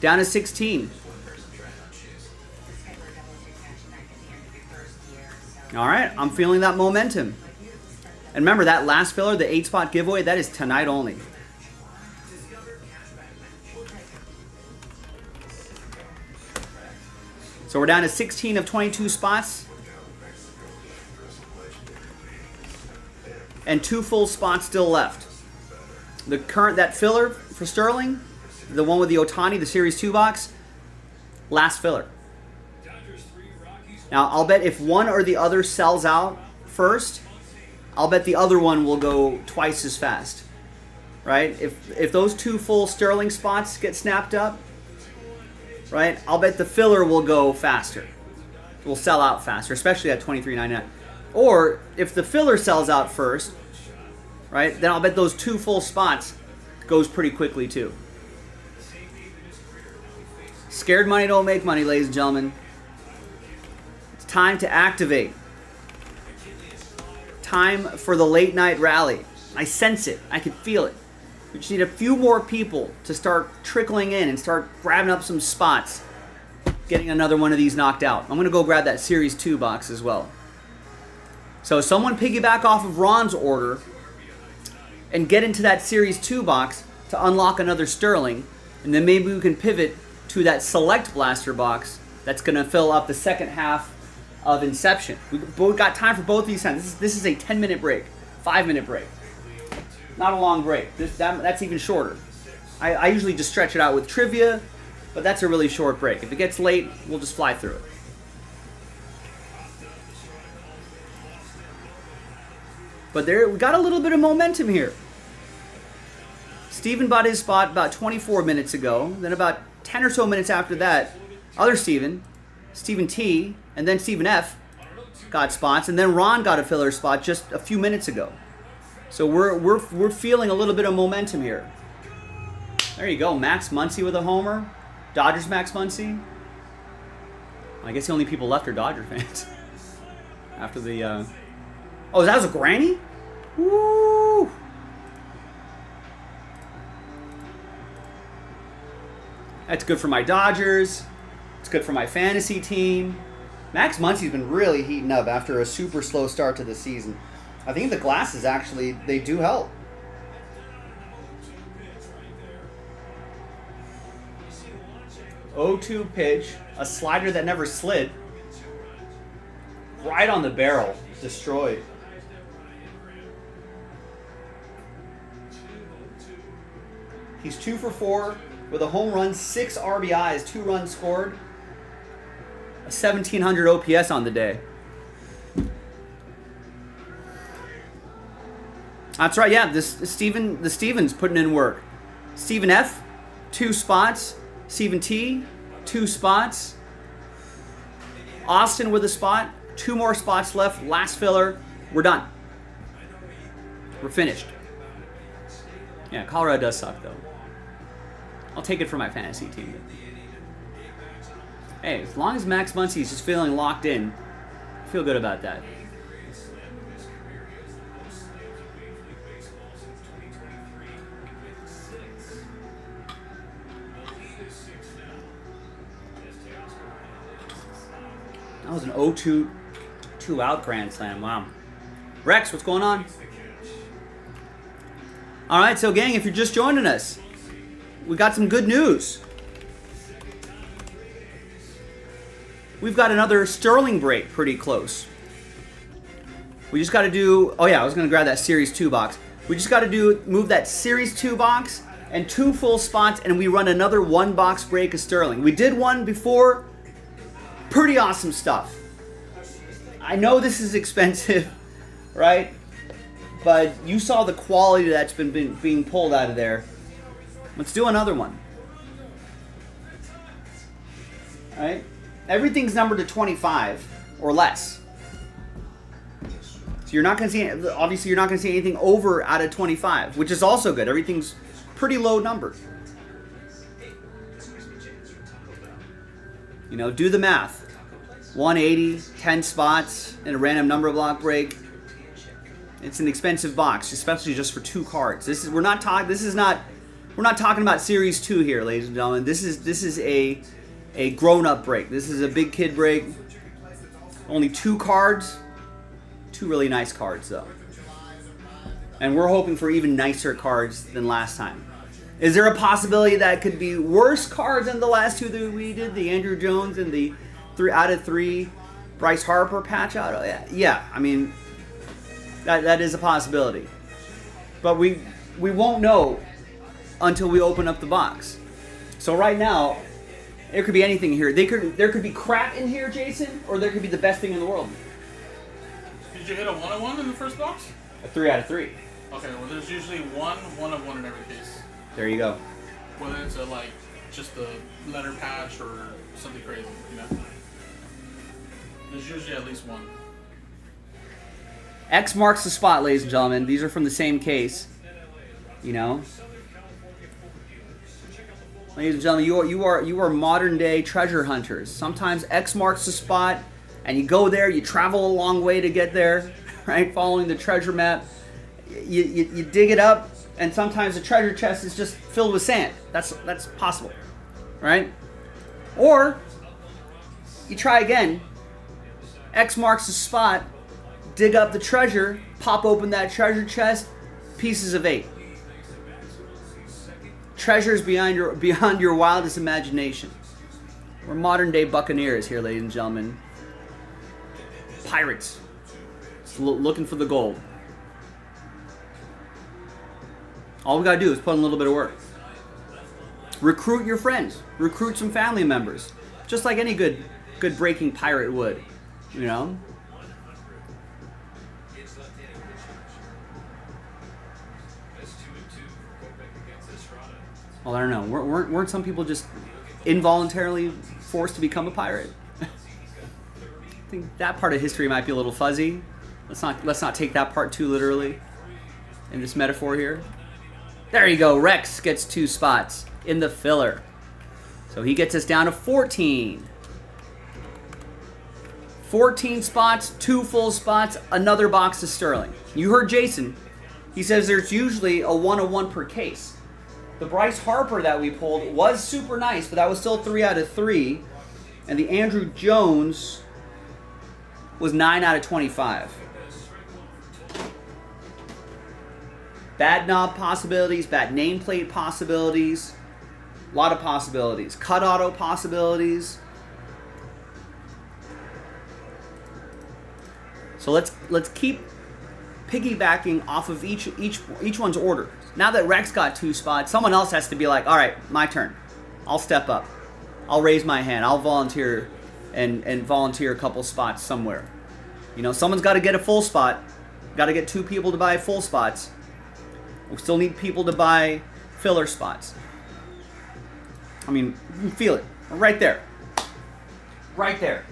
Speaker 1: Down to 16. All right. I'm feeling that momentum. And remember, that last filler, the 8-spot giveaway, that is tonight only. So we're down to 16 of 22 spots. And 2 full spots still left. That filler for Sterling, the one with the Ohtani, the Series 2 box, last filler. Now, I'll bet if one or the other sells out first, I'll bet the other one will go twice as fast, right? If those 2 full Sterling spots get snapped up, right, I'll bet the filler will go faster. Will sell out faster, especially at $23.99. Or if the filler sells out first, right, then I'll bet those 2 full spots goes pretty quickly too. Scared money don't make money, ladies and gentlemen. It's time to activate. Time for the late night rally. I sense it. I can feel it. We just need a few more people to start trickling in and start grabbing up some spots, getting another one of these knocked out. I'm going to go grab that Series 2 box as well. So someone piggyback off of Ron's order and get into that Series 2 box to unlock another Sterling, and then maybe we can pivot to that Select Blaster box that's going to fill up the second half of Inception. We've got time for both these times. This is a 10-minute break, 5-minute break. Not a long break. That's even shorter. I usually just stretch it out with trivia, but that's a really short break. If it gets late, we'll just fly through it. But we got a little bit of momentum here. Steven bought his spot about 24 minutes ago. Then about 10 or so minutes after that, other Steven T, and then Steven F got spots, and then Ron got a filler spot just a few minutes ago. So we're feeling a little bit of momentum here. There you go, Max Muncy with a homer. Dodgers Max Muncy. I guess the only people left are Dodger fans. After the oh, that was a granny? Woo! That's good for my Dodgers. It's good for my fantasy team. Max Muncy's been really heating up after a super slow start to the season. I think the glasses actually, they do help. 0-2 pitch, a slider that never slid. Right on the barrel, destroyed. He's 2 for 4 with a home run, 6 RBIs, 2 runs scored, a 1700 OPS on the day. That's right, yeah. The Stevens putting in work. Stephen F, 2 spots. Stephen T, 2 spots. Austin with a spot. 2 more spots left. Last filler. We're done. We're finished. Yeah, Colorado does suck though. I'll take it for my fantasy team. Hey, as long as Max Muncy is just feeling locked in, I feel good about that. That was an 0-2 2-out grand slam. Wow. Rex, what's going on? All right, so gang, if you're just joining us, we got some good news. We've got another Sterling break pretty close. We just got to do, oh yeah, I was going to grab that Series 2 box. We just got to move that Series 2 box and 2 full spots, and we run another 1 box break of Sterling. We did one before. Pretty awesome stuff. I know this is expensive, right? But you saw the quality that's been being pulled out of there. Let's do another one. All right? Everything's numbered to 25 or less. So you're not going to see, obviously you're not going to see anything over out of 25, which is also good. Everything's pretty low numbered. You know, do the math. 180, 10 spots in a random number block break. It's an expensive box, especially just for 2 cards. We're not talking about Series 2 here, ladies and gentlemen. This is a grown-up break. This is a big kid break. Only 2 cards. 2 really nice cards though. And we're hoping for even nicer cards than last time. Is there a possibility that it could be worse cards than the last 2 that we did? The Andrew Jones and the 3 out of 3 Bryce Harper patch out? Yeah, I mean, that is a possibility. But we won't know until we open up the box. So right now, there could be anything here. There could be crap in here, Jason, or there could be the best thing in the world.
Speaker 2: Did you hit a 1-of-1 in the first box?
Speaker 1: A 3 out of 3.
Speaker 2: Okay, well there's usually 1-of-1 in every case.
Speaker 1: There you go.
Speaker 2: Whether it's just a letter patch or something crazy, you know? There's usually at least 1.
Speaker 1: X marks the spot, ladies and gentlemen. These are from the same case. You know? Ladies and gentlemen, you are modern day treasure hunters. Sometimes X marks the spot, and you go there, you travel a long way to get there, right? Following the treasure map. You dig it up, and sometimes the treasure chest is just filled with sand. That's possible, right? Or you try again. X marks the spot, dig up the treasure, pop open that treasure chest, pieces of 8. Treasures beyond your wildest imagination. We're modern day Buccaneers here, ladies and gentlemen. Pirates. Looking for the gold. All we gotta do is put in a little bit of work. Recruit your friends. Recruit some family members. Just like any good breaking pirate would. You know? Well, I don't know. Weren't some people just involuntarily forced to become a pirate? I think that part of history might be a little fuzzy. Let's not take that part too literally in this metaphor here. There you go. Rex gets 2 spots in the filler. So he gets us down to 14. 14 spots, 2 full spots, another box of Sterling. You heard Jason. He says there's usually a 1-of-1 per case. The Bryce Harper that we pulled was super nice, but that was still 3 out of 3. And the Andrew Jones was 9 out of 25. Bad knob possibilities, bad nameplate possibilities, a lot of possibilities. Cut auto possibilities. So let's keep piggybacking off of each one's order. Now that Rex got 2 spots, someone else has to be like, all right, my turn. I'll step up. I'll raise my hand. I'll volunteer and volunteer a couple spots somewhere. You know, someone's got to get a full spot. Got to get 2 people to buy full spots. We still need people to buy filler spots. I mean, you can feel it. Right there. Right there.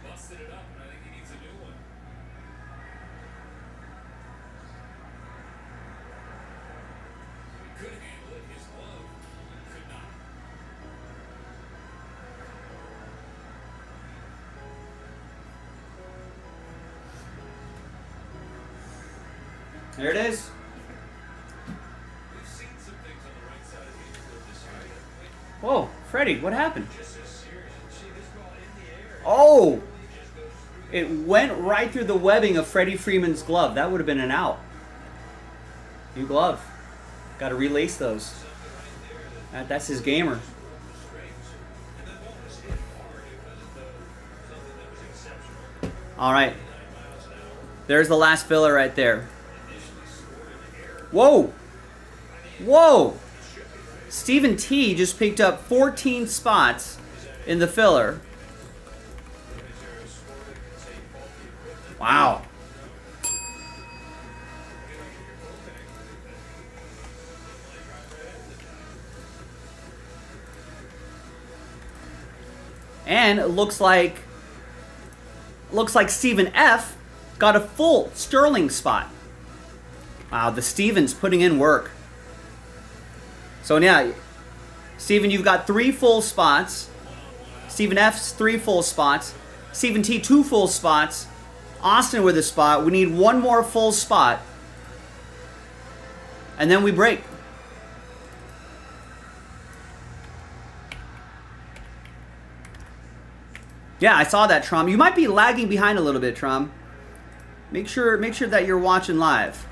Speaker 15: Busted it up, and I think he needs a new one. He could handle it. His glove could not.
Speaker 1: There it is.
Speaker 15: We've seen some things on the right side of the infield this year.
Speaker 1: Whoa, Freddie, what happened?
Speaker 15: Just so serious. See this ball in the air.
Speaker 1: Oh! It went right through the webbing of Freddie Freeman's glove. That would have been an out. New glove. Got to relace those. That's his gamer. All right. There's the last filler right there. Whoa! Whoa! Stephen T just picked up 14 spots in the filler. Wow. And it looks like Stephen F got a full Sterling spot. Wow, the Stevens putting in work. So yeah, Stephen, you've got 3 full spots. Stephen F's 3 full spots. Stephen T 2 full spots. Austin with a spot. We need 1 more full spot. And then we break. Yeah, I saw that, Trum. You might be lagging behind a little bit, Trum. Make sure that you're watching live.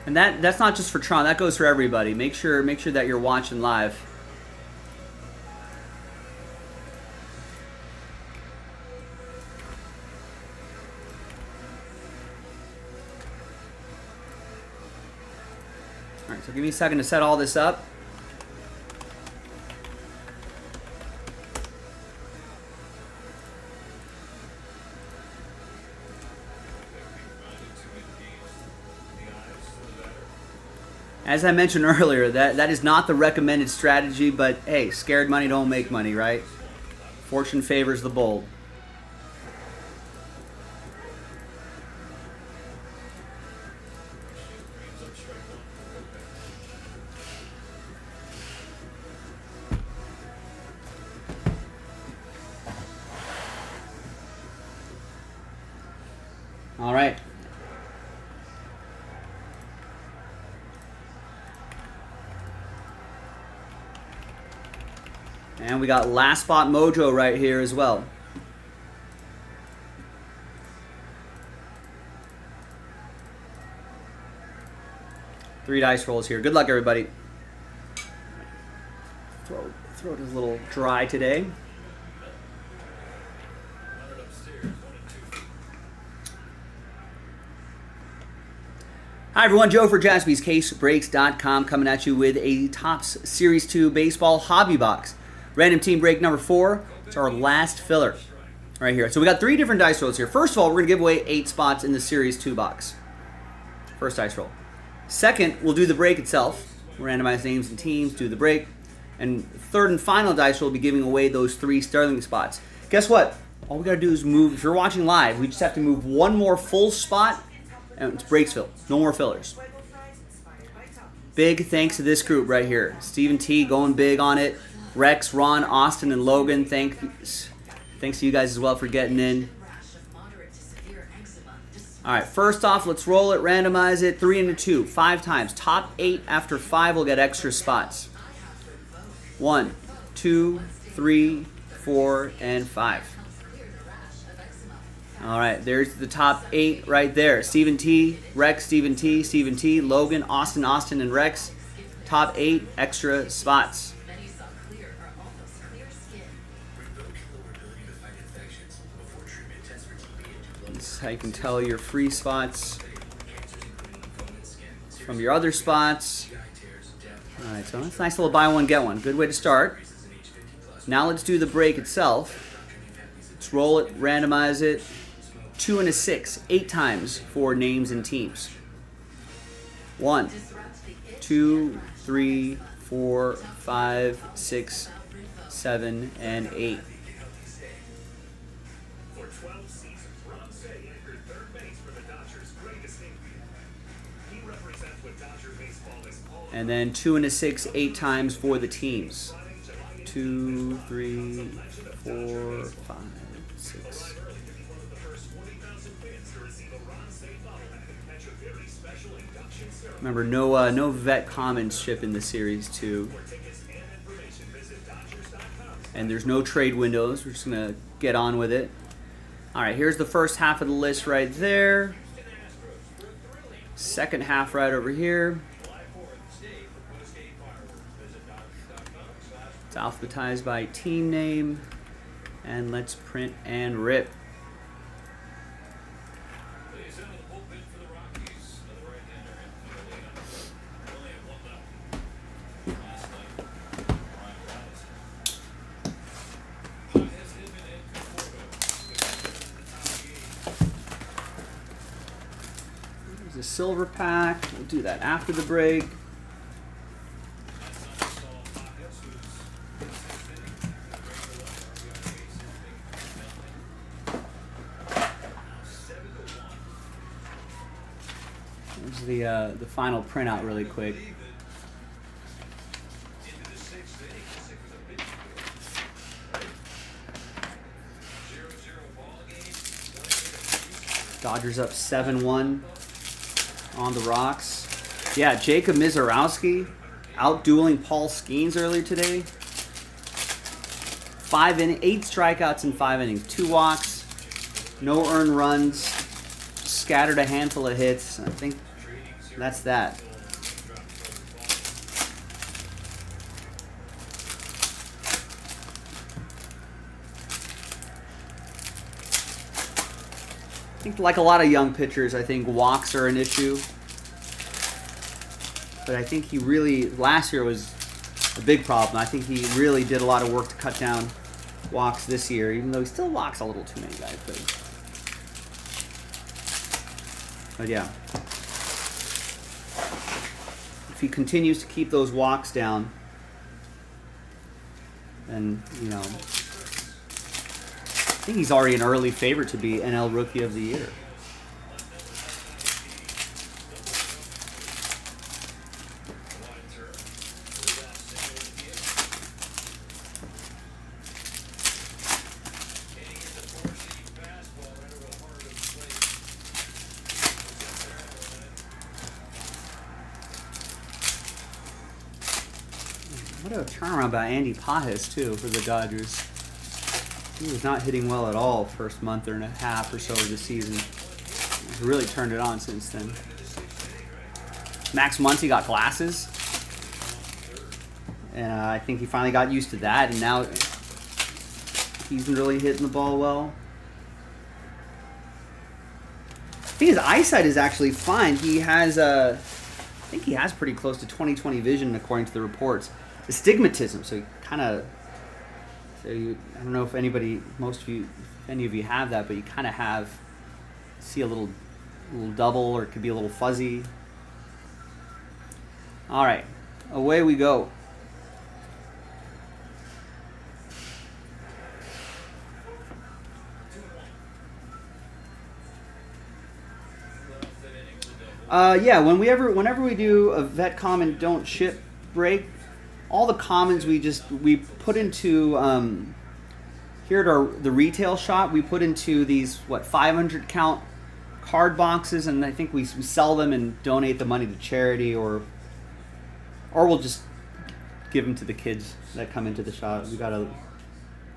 Speaker 1: And that's not just for Tron, that goes for everybody. Make sure that you're watching live. All right, so give me a second to set all this up. As I mentioned earlier, that is not the recommended strategy, but hey, scared money don't make money, right? Fortune favors the bold. All right. And we got Last Spot Mojo right here as well. 3 dice rolls here. Good luck, everybody. Throat is a little dry today. Hi everyone, Joe for JaspysCaseBreaks.com coming at you with a Topps Series 2 Baseball Hobby Box. Random team break number 4. It's our last filler right here. So we got 3 different dice rolls here. First of all, we're going to give away 8 spots in the Series 2 box. First dice roll. Second, we'll do the break itself. We'll randomize names and teams, do the break. And third and final dice roll will be giving away those 3 Sterling spots. Guess what? All we got to do is move. If you're watching live, we just have to move 1 more full spot. And it's Breaksville. No more fillers. Big thanks to this group right here. Stephen T going big on it. Rex, Ron, Austin, and Logan. Thanks to you guys as well for getting in. All right, first off, let's roll it, randomize it. 3 into 2, 5 times. Top 8 after 5 will get extra spots. 1, 2, 3, 4, and 5. All right, there's the top 8 right there. Stephen T, Rex, Stephen T, Logan, Austin, and Rex. Top 8 extra spots. That's how you can tell your free spots from your other spots. All right, so that's a nice little buy one, get one. Good way to start. Now let's do the break itself. Let's roll it, randomize it. 2 and a 6, 8 times for names and teams. 1, 2, 3, 4, 5, 6, 7, and 8.
Speaker 6: For 12 seasons, Ron Say anchored third base for the Dodgers' greatest Yankee. He represents what Dodger baseball is all about.
Speaker 1: And then 2 and a 6, 8 times for the teams. 2, 3, 4, 5, 6. Remember, no vet commons ship in the Series 2. And there's no trade windows. We're just going to get on with it. All right, here's the first half of the list right there. Second half right over here. It's alphabetized by team name. And let's print and rip. There's a silver pack. We'll do that after the break. There's the final printout really quick. Dodgers up 7-1 on the Rocks. Yeah, Jacob Mizorowski out-dueling Paul Skeens earlier today. 8 strikeouts in 5 innings. 2 walks, no earned runs, scattered a handful of hits. I think that's that. I think like a lot of young pitchers, I think walks are an issue. But I think he really, last year was a big problem. I think he really did a lot of work to cut down walks this year, even though he still walks a little too many guys. But yeah. If he continues to keep those walks down, then, you know, I think he's already an early favorite to be NL Rookie of the Year. What a turnaround by Andy Pajes, too, for the Dodgers. He was not hitting well at all first month and a half or so of the season. He's really turned it on since then. Max Muncy got glasses. And I think he finally got used to that, and now he's really hitting the ball well. I think his eyesight is actually fine. He has I think he has pretty close to 20/20 vision according to the reports. Astigmatism, so he kind of, I don't know if any of you have that, but you kind of see a little double, or it could be a little fuzzy. All right, away we go. Yeah, whenever we do a vet common don't ship break, all the commons we put into here at the retail shop, we put into these 500 count card boxes, and I think we sell them and donate the money to charity, or we'll just give them to the kids that come into the shop.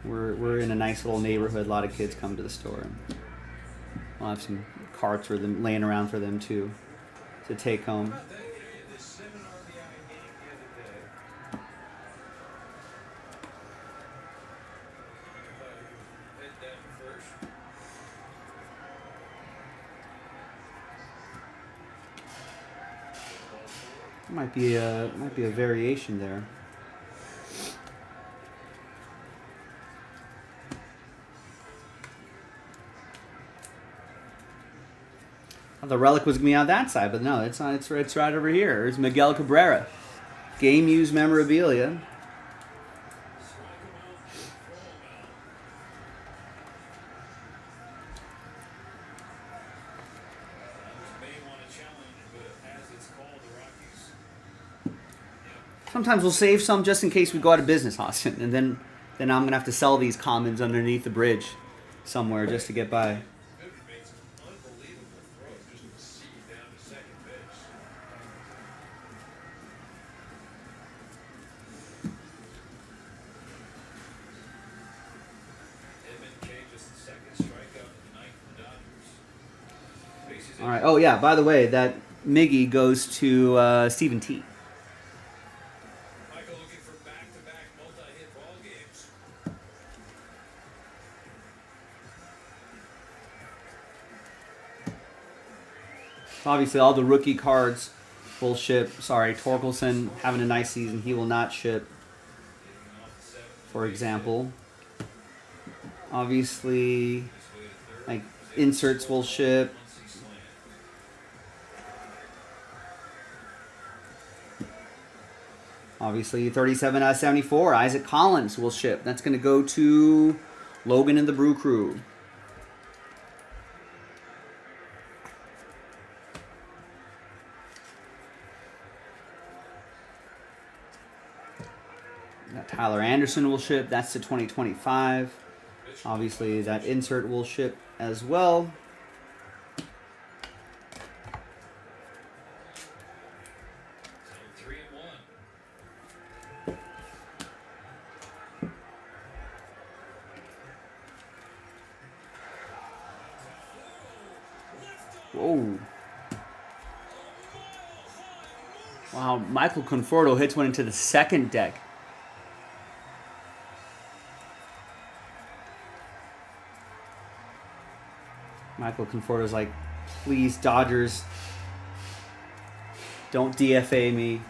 Speaker 1: We're in a nice little neighborhood. A lot of kids come to the store, and we'll have some cards for them laying around for them to take home. Might be a variation there. The relic was going to be on that side, but no, it's not. It's right over here. It's Miguel Cabrera. Game used memorabilia. Sometimes we'll save some just in case we go out of business, Austin, and then I'm going to have to sell these commons underneath the bridge somewhere just to get by. All right. Oh, yeah. By the way, that Miggy goes to Stephen T. Obviously, all the rookie cards will ship. Sorry, Torkelson having a nice season. He will not ship, for example. Obviously, like inserts will ship. Obviously, 37 out of 74. Isaac Collins will ship. That's going to go to Logan and the Brew Crew. Tyler Anderson will ship. That's to 2025. Obviously, that insert will ship as well. Whoa. Wow, Michael Conforto hits one into the second deck. Michael Conforto's like, please, Dodgers, don't DFA me.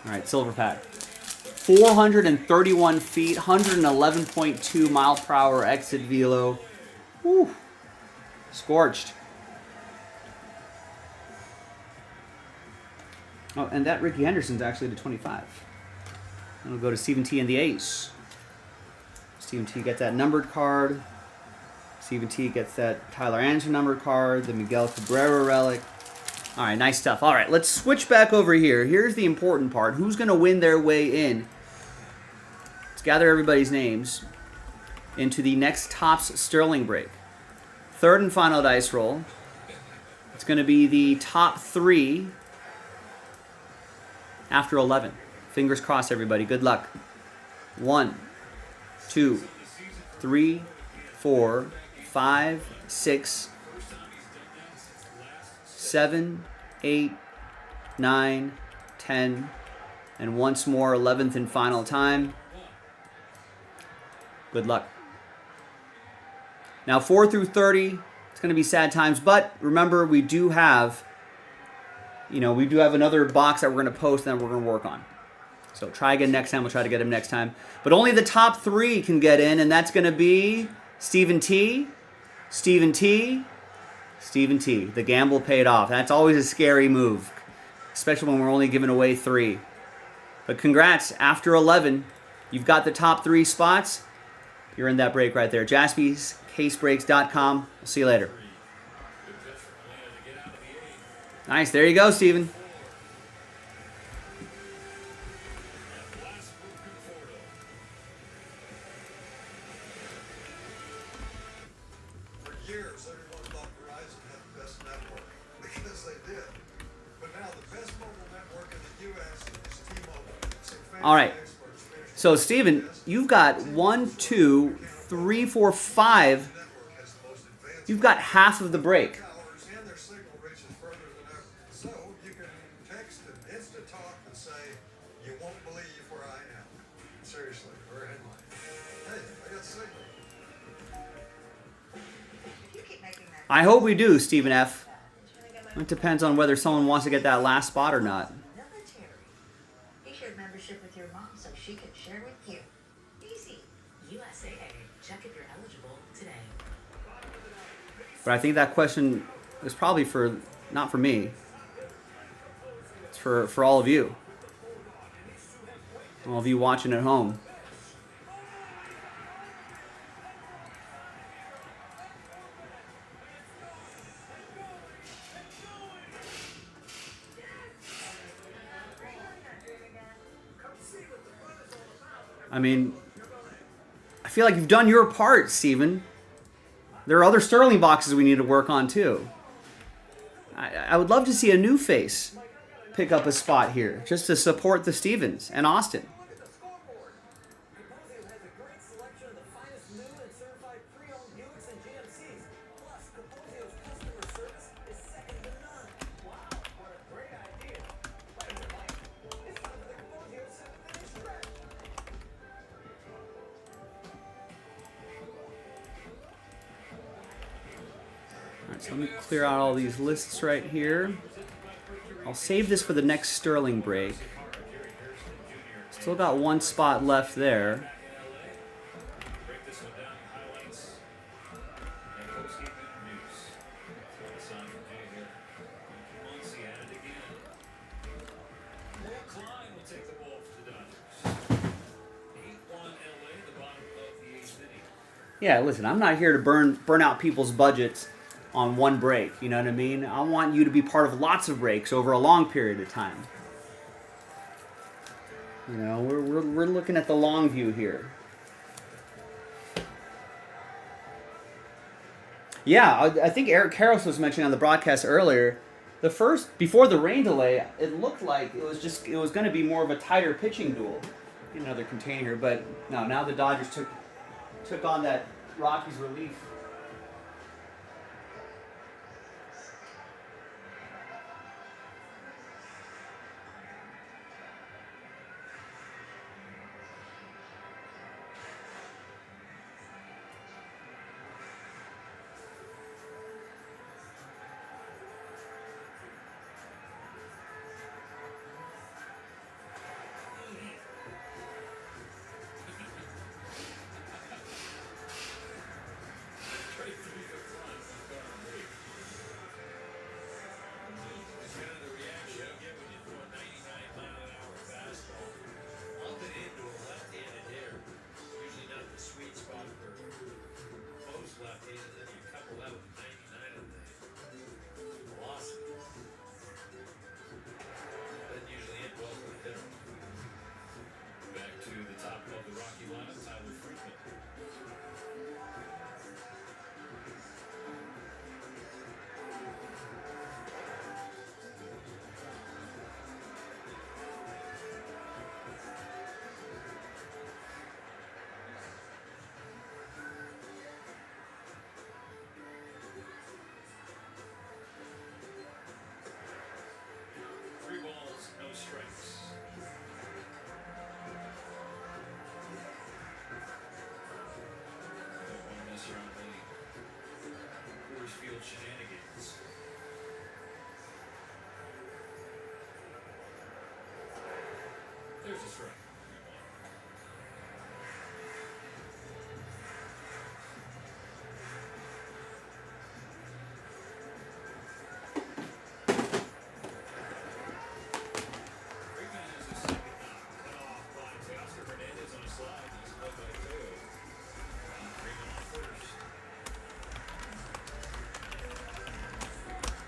Speaker 1: All right, silver pack. 431 feet, 111.2 mile per hour exit velo. Woo. Scorched. Oh, and that Ricky Henderson's actually to 25. And we'll go to Stephen T and the Ace. Stephen T gets that numbered card. Stephen T gets that Tyler Anderson numbered card, the Miguel Cabrera relic. All right, nice stuff. All right, let's switch back over here. Here's the important part. Who's going to win their way in? Let's gather everybody's names into the next Topps Sterling break. Third and final dice roll. It's going to be the top 3 after 11. Fingers crossed, everybody. Good luck. 1, 2, 3, 4, 5, 6, 7, 8, 9, 10, and once more, 11th and final time. Good luck. Now 4 through 30, it's going to be sad times, but remember we do have, we do have another box that we're going to post and that we're going to work on. So try again next time. We'll try to get him next time. But only the top 3 can get in, and that's going to be Stephen T, Stephen T, Stephen T. The gamble paid off. That's always a scary move, especially when we're only giving away 3. But congrats. After 11, you've got the top 3 spots. You're in that break right there. Jaspy's CaseBreaks.com. We'll see you later. Nice. There you go, Stephen.
Speaker 6: For years, everyone thought Verizon had the best network because they did. But now the best mobile network in the U.S. is T-Mobile. So
Speaker 1: All right. So, Stephen, you've got 1, 2, 3, 4, 5. You've got half of the break.
Speaker 6: and their signal reaches further than ever. So you can text and instant talk and say, "You won't believe where I am." Seriously, or a headline. Hey, I got signal.
Speaker 1: I hope we do, Stephen F. It depends on whether someone wants to get that last spot or not.
Speaker 13: Military. He shared membership with your mom so she could share with you. Easy. USAA. Check if you're eligible today.
Speaker 1: But I think that question is probably not for me. It's for all of you. All of you watching at home. I mean, I feel like you've done your part, Steven. There are other Sterling boxes we need to work on, too. I would love to see a new face pick up a spot here, just to support the Stevens and Austin. So let me clear out all these lists right here. I'll save this for the next Sterling break. Still got 1 spot left there. Yeah, listen, I'm not here to burn out people's budgets on one break, you know what I mean? I want you to be part of lots of breaks over a long period of time. You know, we're looking at the long view here. Yeah, I think Eric Karros was mentioning on the broadcast earlier, before the rain delay, it looked like it was going to be more of a tighter pitching duel. Get another container here, but no, now the Dodgers took on that Rockies relief.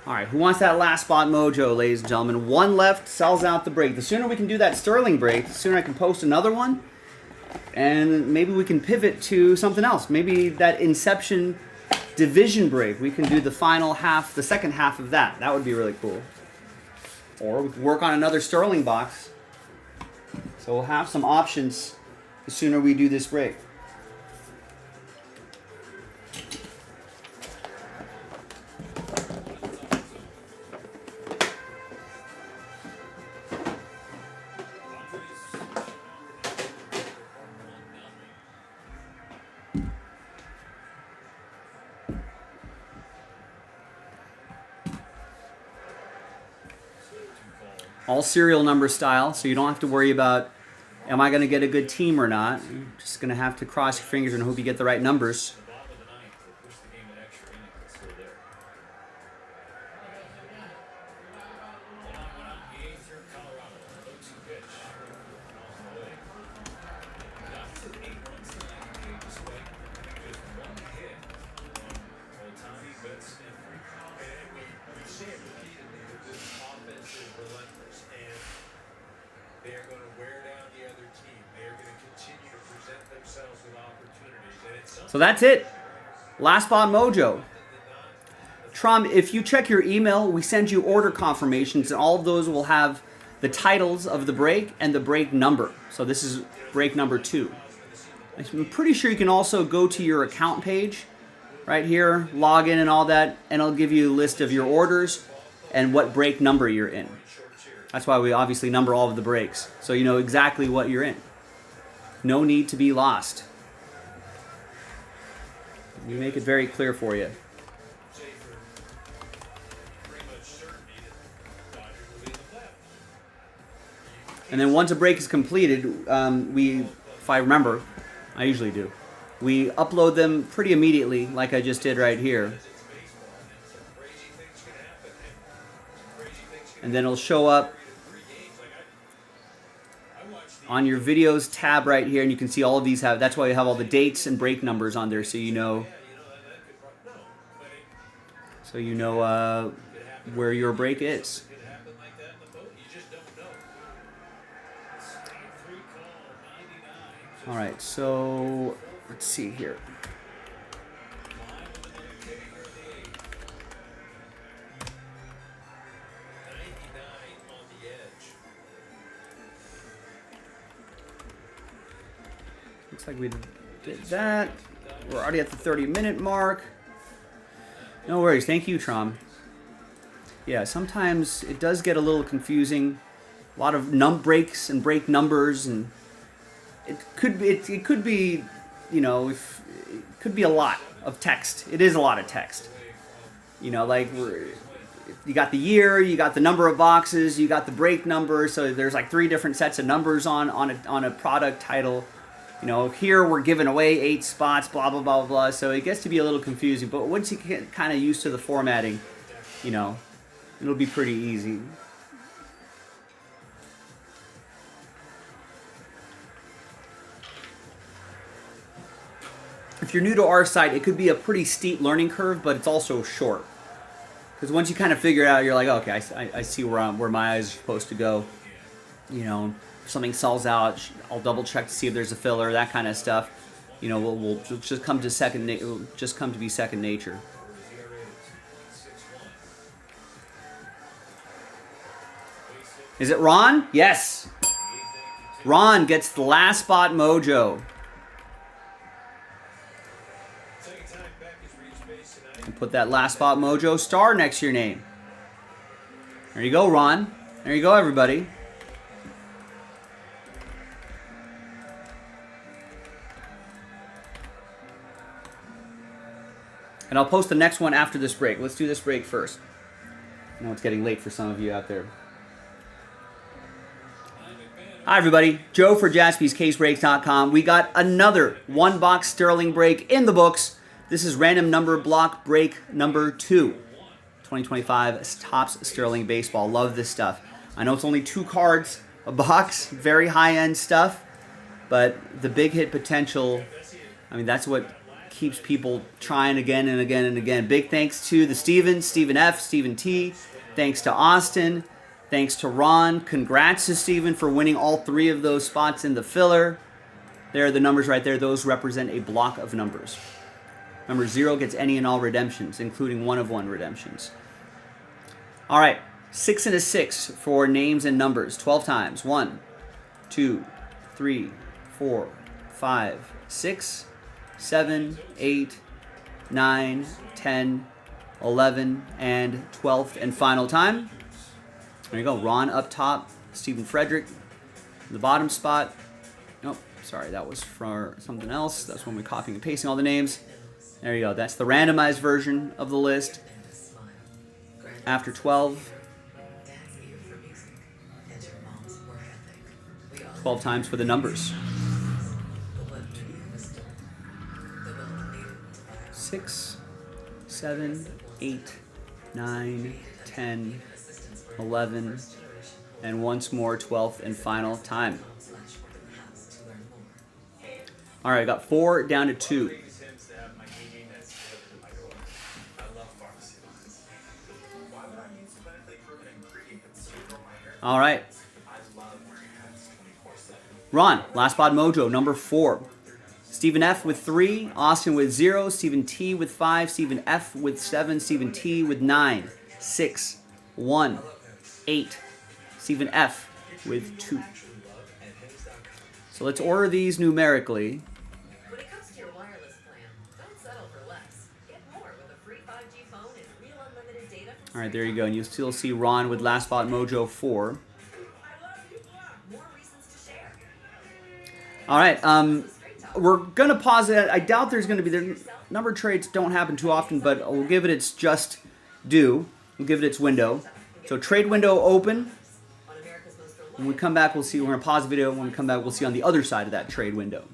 Speaker 1: All right, who wants that last spot mojo, ladies and gentlemen? One left, sells out the break. The sooner we can do that Sterling break, the sooner I can post another one. And maybe we can pivot to something else. Maybe that Inception division break. We can do the final half, the second half of that. That would be really cool. Or we could work on another Sterling box. So we'll have some options the sooner we do this break. All serial number style, so you don't have to worry about, am I going to get a good team or not? You're just going to have to cross your fingers and hope you get the right numbers. So that's it. Last spot mojo. Trom, if you check your email, we send you order confirmations, and all of those will have the titles of the break and the break number. So this is break number 2. I'm pretty sure you can also go to your account page right here, log in and all that, and it'll give you a list of your orders and what break number you're in. That's why we obviously number all of the breaks, so you know exactly what you're in. No need to be lost. We make it very clear for you. And then once a break is completed, if I remember, I usually do, we upload them pretty immediately, like I just did right here. And then it'll show up on your videos tab right here, and you can see all of these have, that's why you have all the dates and break numbers on there, so you know where your break is. All right, so let's see here. Looks like we did that. We're already at the 30-minute mark. No worries. Thank you, Trom. Yeah, sometimes it does get a little confusing. A lot of breaks and break numbers, and it could be, you know, it could be a lot of text. It is a lot of text. You know, like you got the year, you got the number of boxes, you got the break number. So there's like 3 different sets of numbers on a product title. You know, here we're giving away 8 spots, blah, blah, blah, blah. So it gets to be a little confusing. But once you get kind of used to the formatting, you know, it'll be pretty easy. If you're new to our site, it could be a pretty steep learning curve, but it's also short. Because once you kind of figure it out, you're like, okay, I see where my eyes are supposed to go. You know, if something sells out, I'll double check to see if there's a filler, that kind of stuff. You know, we'll just come to be second nature. Is it Ron? Yes. Ron gets the last spot mojo. And put that last spot mojo star next to your name. There you go, Ron. There you go, everybody. And I'll post the next one after this break. Let's do this break first. I know it's getting late for some of you out there. Hi, everybody. Joe for JaspysCaseBreaks.com. We got another 1-box Sterling break in the books. This is random number block break number 2. 2025 Topps Sterling Baseball. Love this stuff. I know it's only 2 cards a box. Very high-end stuff. But the big hit potential, I mean, that's what keeps people trying again and again and again. Big thanks to the Stephen F, Stephen T. Thanks to Austin. Thanks to Ron. Congrats to Stephen for winning all 3 of those spots in the filler. There are the numbers right there. Those represent a block of numbers. Number 0 gets any and all redemptions, including 1 of 1 redemptions. All right, 6 and a 6 for names and numbers. 12 times. 1, 2, 3, 4, 5, 6, 7, 8, 9, 10, 11, and 12th and final time. There you go. Ron up top. Stephen Frederick in the bottom spot. Nope, sorry, that was for something else. That's when we're copying and pasting all the names. There you go. That's the randomized version of the list. After 12. 12 times for the numbers. 6, 7, 8, 9, 10, 11, and once more 12th and final time. All right, I got 4 down to 2. All right. Ron, last spot mojo, number 4. Stephen F with 3, Austin with 0, Stephen T with 5, Stephen F with 7, Stephen T with 9, 6, 1, 8, Stephen F with 2. So let's order these numerically.
Speaker 13: When it comes to your wireless plan, don't settle for less. Get more with a free 5G phone and real unlimited data.
Speaker 1: All right, there you go. And you'll still see Ron with last spot mojo 4. All right, we're going to pause it. I doubt there's going to be, the number trades don't happen too often, but we'll give it its just due. We'll give it its window. So trade window open. When we come back, we'll see. We're going to pause the video. When we come back, we'll see on the other side of that trade window.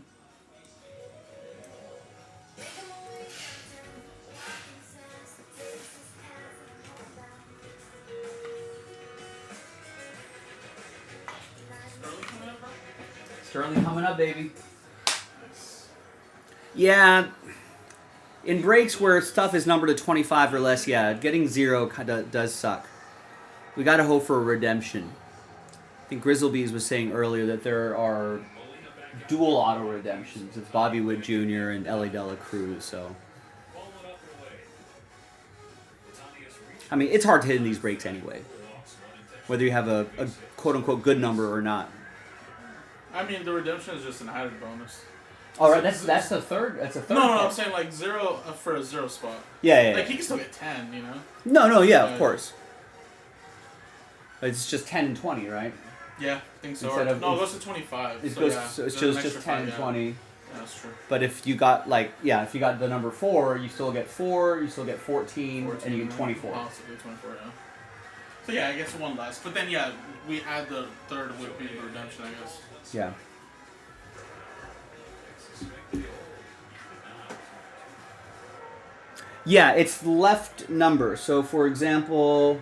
Speaker 1: Sterling coming up, baby. Yeah, in breaks where stuff is numbered to 25 or less, yeah, getting 0 kind of does suck. We got to hope for a redemption. I think Grizzlebees was saying earlier that there are dual auto redemptions. It's Bobby Witt Jr. and Ellie Dela Cruz, so. I mean, it's hard to hit in these breaks anyway, whether you have a quote-unquote good number or not.
Speaker 2: I mean, the redemption is just an added bonus.
Speaker 1: All right, that's the third. That's a third.
Speaker 2: No, I'm saying like 0 for a 0 spot.
Speaker 1: Yeah.
Speaker 2: Like he can still get 10, you know.
Speaker 1: No, yeah, of course. It's just 10 and 20, right?
Speaker 2: Yeah, I think so.
Speaker 1: Instead of,
Speaker 2: no, it goes to 25.
Speaker 1: It
Speaker 2: so
Speaker 1: goes,
Speaker 2: yeah,
Speaker 1: so it's
Speaker 2: there's an
Speaker 1: just
Speaker 2: extra
Speaker 1: 10 and 20.
Speaker 2: Yeah, that's true.
Speaker 1: But if you got if you got the number 4, you still get 4, you still get 14 and you get 24.
Speaker 2: Possibly 24, yeah. So yeah, I guess 1 less. But then yeah, we add the third would be redemption, I guess.
Speaker 1: Yeah. Yeah, it's left number. So for example,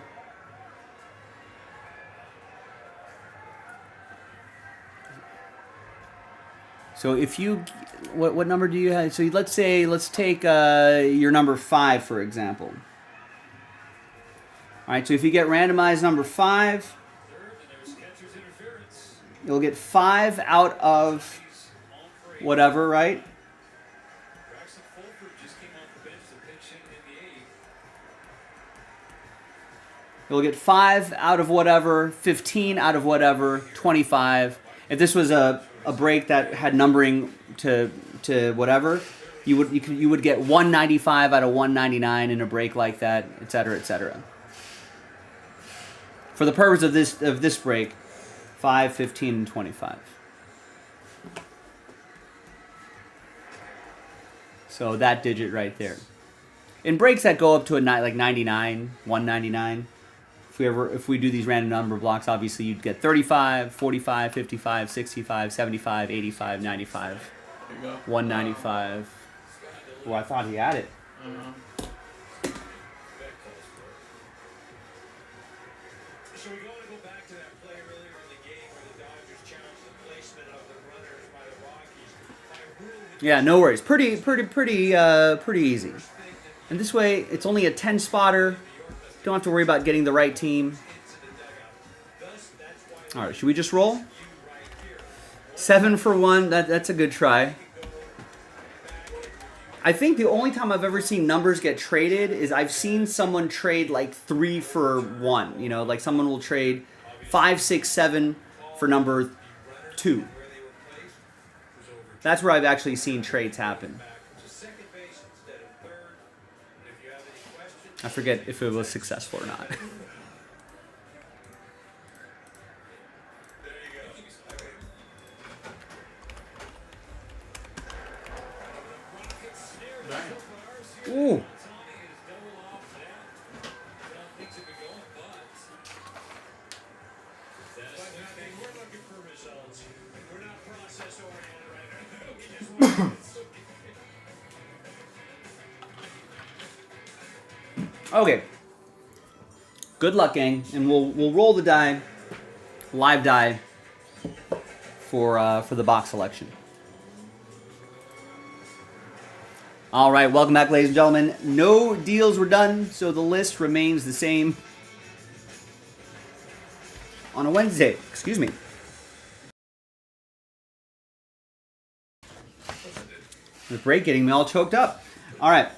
Speaker 1: so if you, what number do you have? So let's take your number 5 for example. All right, so if you get randomized number 5, you'll get 5 out of whatever, right? You'll get 5 out of whatever, 15 out of whatever, 25. If this was a break that had numbering to whatever, you would get 195 out of 199 in a break like that, etc., etc. For the purpose of this break, 5, 15, and 25. So that digit right there. In breaks that go up to like 99, 199. If we do these random number blocks, obviously you'd get 35, 45, 55, 65, 75, 85, 95, 195. Well, I thought he had it.
Speaker 8: So we want to go back to that play earlier in the game where the Dodgers challenged the placement of the runners by the Rockies by a rule that
Speaker 1: Yeah, no worries. Pretty easy. And this way, it's only a 10 spotter. Don't have to worry about getting the right team. All right, should we just roll? 7 for 1. That's a good try. I think the only time I've ever seen numbers get traded is I've seen someone trade like 3 for 1. You know, like someone will trade 5, 6, 7 for number 2. That's where I've actually seen trades happen. I forget if it was successful or not. Ooh. Okay. Good luck, gang, and we'll roll the die, live die, for the box selection. All right, welcome back, ladies and gentlemen. No deals were done, so the list remains the same on a Wednesday. Excuse me. The break getting me all choked up. All right.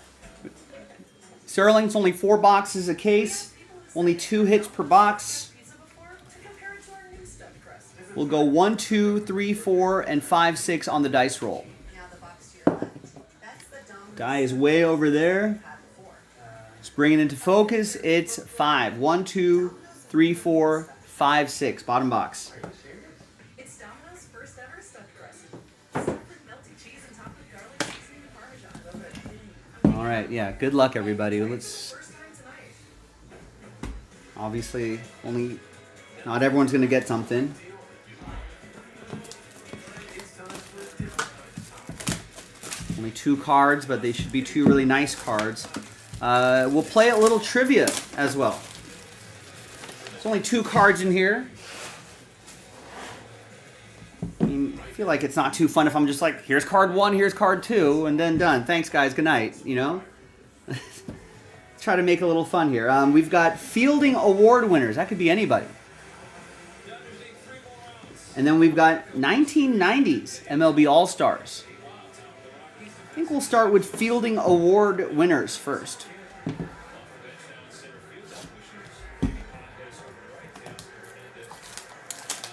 Speaker 1: Sterling's only 4 boxes a case, only 2 hits per box. We'll go 1, 2, 3, 4, and 5, 6 on the dice roll. Die is way over there. Just bring it into focus. It's 5. 1, 2, 3, 4, 5, 6. Bottom box.
Speaker 4: It's Domino's first ever stuffed crust. Stuffed with melted cheese and topped with garlic seasoning and Parmesan.
Speaker 1: All right, yeah. Good luck, everybody. Let's. Obviously, not everyone's gonna get something. Only 2 cards, but they should be 2 really nice cards. We'll play a little trivia as well. There's only 2 cards in here. I mean, I feel like it's not too fun if I'm just like, here's card 1, here's card 2, and then done. Thanks, guys. Good night. You know? Let's try to make a little fun here. We've got Fielding Award winners. That could be anybody. And then we've got 1990s MLB All-Stars. I think we'll start with Fielding Award winners first.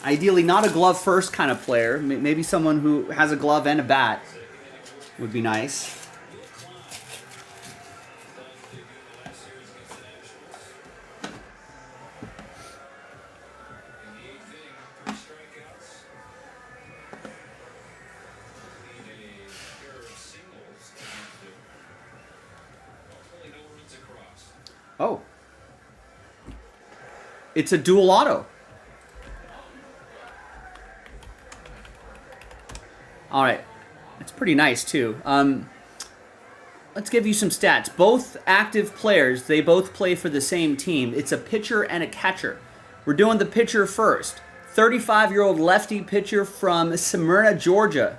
Speaker 1: Ideally, not a glove first kind of player. Maybe someone who has a glove and a bat would be nice. Oh. It's a dual auto. All right. It's pretty nice, too. Let's give you some stats. Both active players, they both play for the same team. It's a pitcher and a catcher. We're doing the pitcher first. 35-year-old lefty pitcher from Smyrna, Georgia.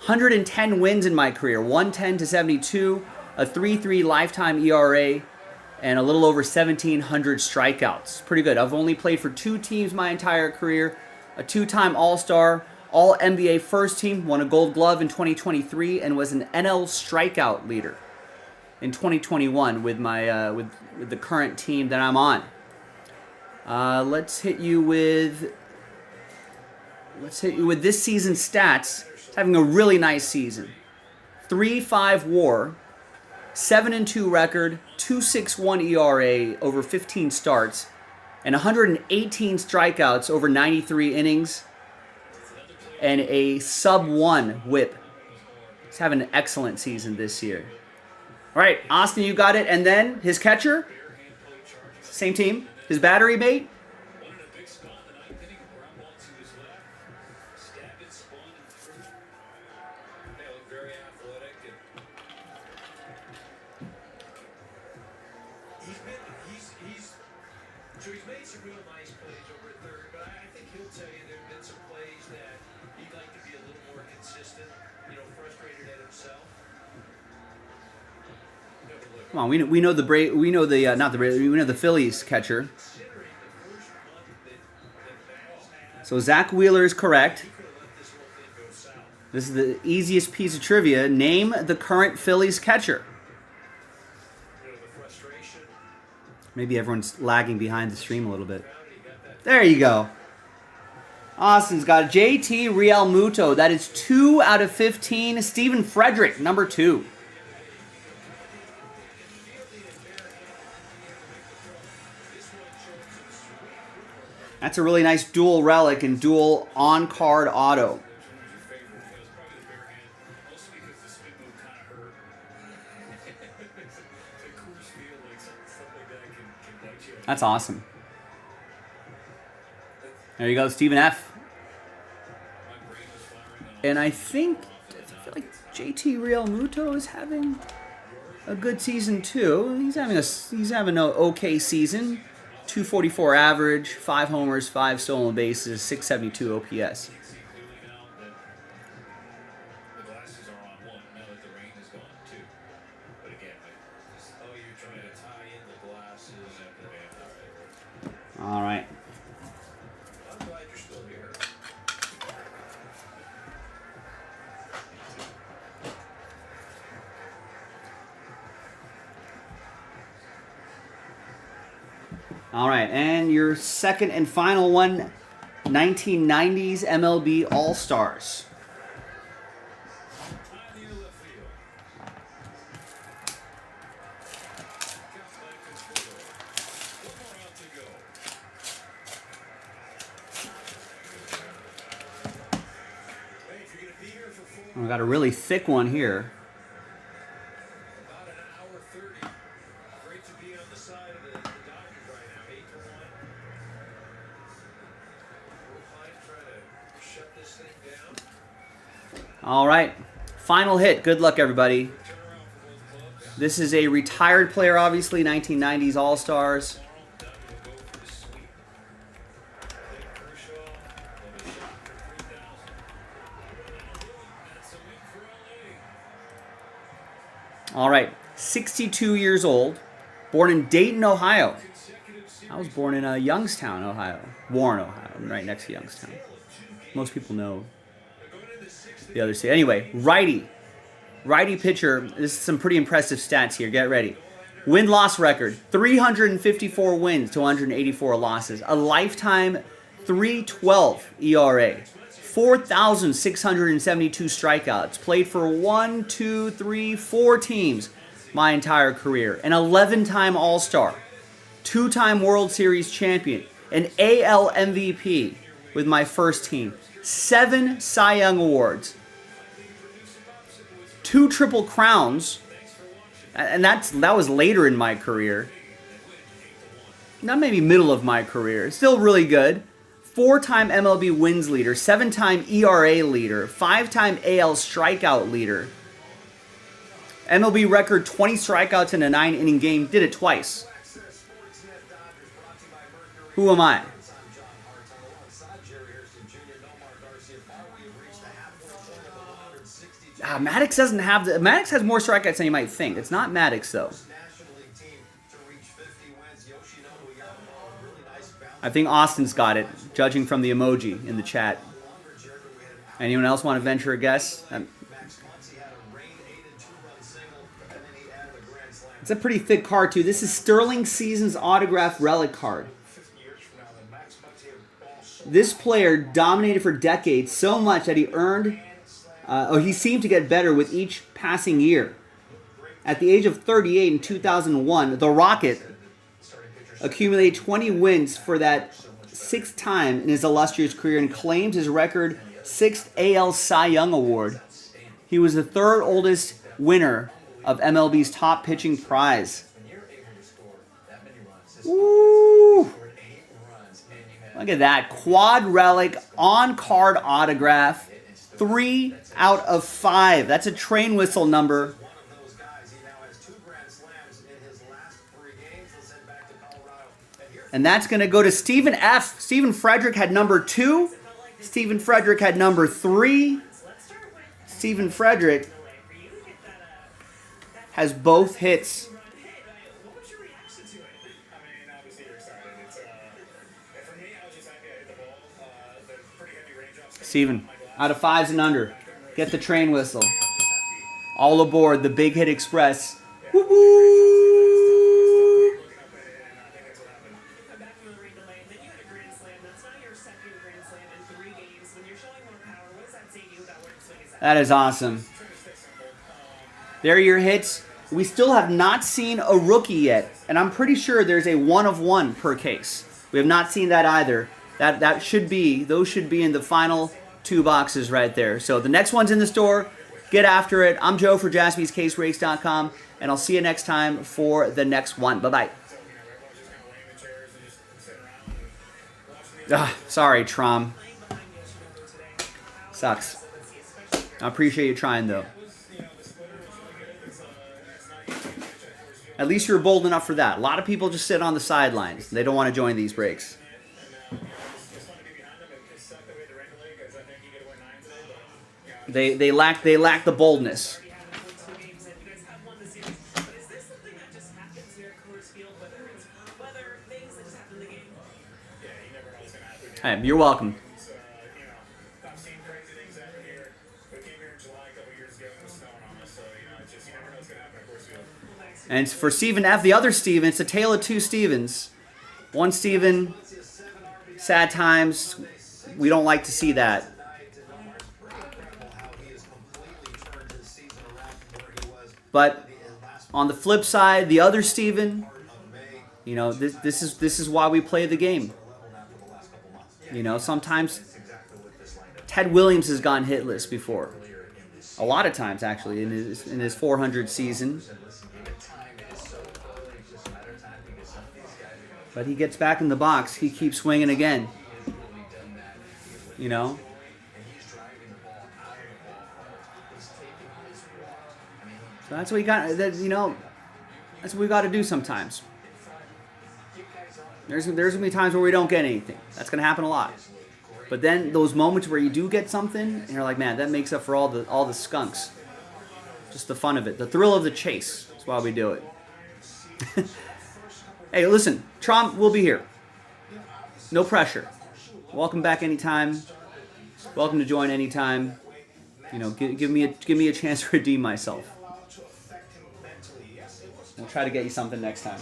Speaker 1: 110 wins in my career. 110 to 72. A 3.3 lifetime ERA, and a little over 1,700 strikeouts. Pretty good. I've only played for 2 teams my entire career. A 2-time All-Star, All-NBA first team, won a Gold Glove in 2023, and was an NL strikeout leader in 2021 with my with the current team that I'm on. Let's hit you with this season's stats. It's having a really nice season. 3.5 WAR. 7-2 record, 2.61 ERA over 15 starts, and 118 strikeouts over 93 innings, and a sub-1 whip. He's having an excellent season this year. All right, Austin, you got it. And then his catcher, same team. His battery mate,
Speaker 8: So he's made some real nice plays over at third, but I think he'll tell you there have been some plays that He'd like to be a little more consistent, you know, frustrated at himself.
Speaker 1: Come on, we know the we know the not the we know the Phillies catcher. So Zach Wheeler is correct. This is the easiest piece of trivia. Name the current Phillies catcher. Maybe everyone's lagging behind the stream a little bit. There you go. Austin's got JT Realmuto. That is 2 out of 15. Stephen Frederick, number 2. That's a really nice dual relic and dual on-card auto. That's awesome. There you go, Stephen F. And I feel like JT Realmuto is having a good season too. He's having an okay season. 244 average, 5 homers, 5 stolen bases, 672 OPS. All right. All right, and your second and final one, 1990s MLB All-Stars. We got a really thick one here. All right, final hit. Good luck, everybody. This is a retired player, obviously, 1990s All-Stars. All right, 62 years old, born in Dayton, Ohio. I was born in Youngstown, Ohio. Warren, Ohio, right next to Youngstown. Most people know the other side. Anyway, righty pitcher. This is some pretty impressive stats here. Get ready. Win-loss record, 354 wins to 184 losses. A lifetime 3.12 ERA. 4,672 strikeouts. Played for 4 teams my entire career. An 11-time All-Star. 2-time World Series champion. An AL MVP with my first team. 7 Cy Young Awards. 2 Triple Crowns. And that was later in my career. Not maybe middle of my career. Still really good. 4-time MLB wins leader, 7-time ERA leader, 5-time AL strikeout leader. MLB record 20 strikeouts in a 9-inning game. Did it twice. Who am I? Maddox doesn't have the. Maddox has more strikeouts than you might think. It's not Maddox though. I think Austin's got it, judging from the emoji in the chat. Anyone else want to venture a guess? It's a pretty thick card, too. This is Sterling Season's autographed relic card. This player dominated for decades so much that he earned, he seemed to get better with each passing year. At the age of 38 in 2001, the Rocket accumulated 20 wins for that 6th time in his illustrious career and claimed his record 6th AL Cy Young Award. He was the 3rd oldest winner of MLB's top pitching prize. Woo! Look at that. Quad relic, on-card autograph. 3 out of 5. That's a train whistle number. And that's going to go to Stephen F. Stephen Frederick had number 2. Stephen Frederick had number 3. Stephen Frederick has both hits.
Speaker 2: What was your reaction to it? I mean, obviously you're excited. It's for me, I was just happy I hit the ball. The pretty heavy raindrops.
Speaker 1: Steven, out of 5s and under, get the train whistle. All aboard the Big Hit Express. Woo woo!
Speaker 2: Back from the rain delay, then you had a grand slam. That's now your second grand slam in 3 games. When you're showing more power, what does that say to you about where the swing is at?
Speaker 1: That is awesome. There are your hits. We still have not seen a rookie yet, and I'm pretty sure there's a 1 of 1 per case. We have not seen that either. Those should be in the final 2 boxes right there. So the next one's in the store. Get after it. I'm Joe for JaspysCaseBreaks.com, and I'll see you next time for the next one. Bye-bye. Sorry, Trom. Sucks. I appreciate you trying, though. At least you're bold enough for that. A lot of people just sit on the sidelines. They don't want to join these breaks. They lack the boldness. Hey, you're welcome. And for Stephen F., the other Steven, it's a tale of 2 Stevens. One Steven, sad times. We don't like to see that. But on the flip side, the other Steven, you know, this is why we play the game. You know, sometimes Ted Williams has gone hitless before. A lot of times, actually, in his 400 season. But he gets back in the box. He keeps swinging again. You know? So that's what we got. You know, that's what we got to do sometimes. There's gonna be times where we don't get anything. That's gonna happen a lot. But then those moments where you do get something, and you're like, man, that makes up for all the skunks. Just the fun of it, the thrill of the chase. That's why we do it. Hey, listen, Trom will be here. No pressure. Welcome back anytime. Welcome to join anytime. You know, give me a chance to redeem myself. We'll try to get you something next time.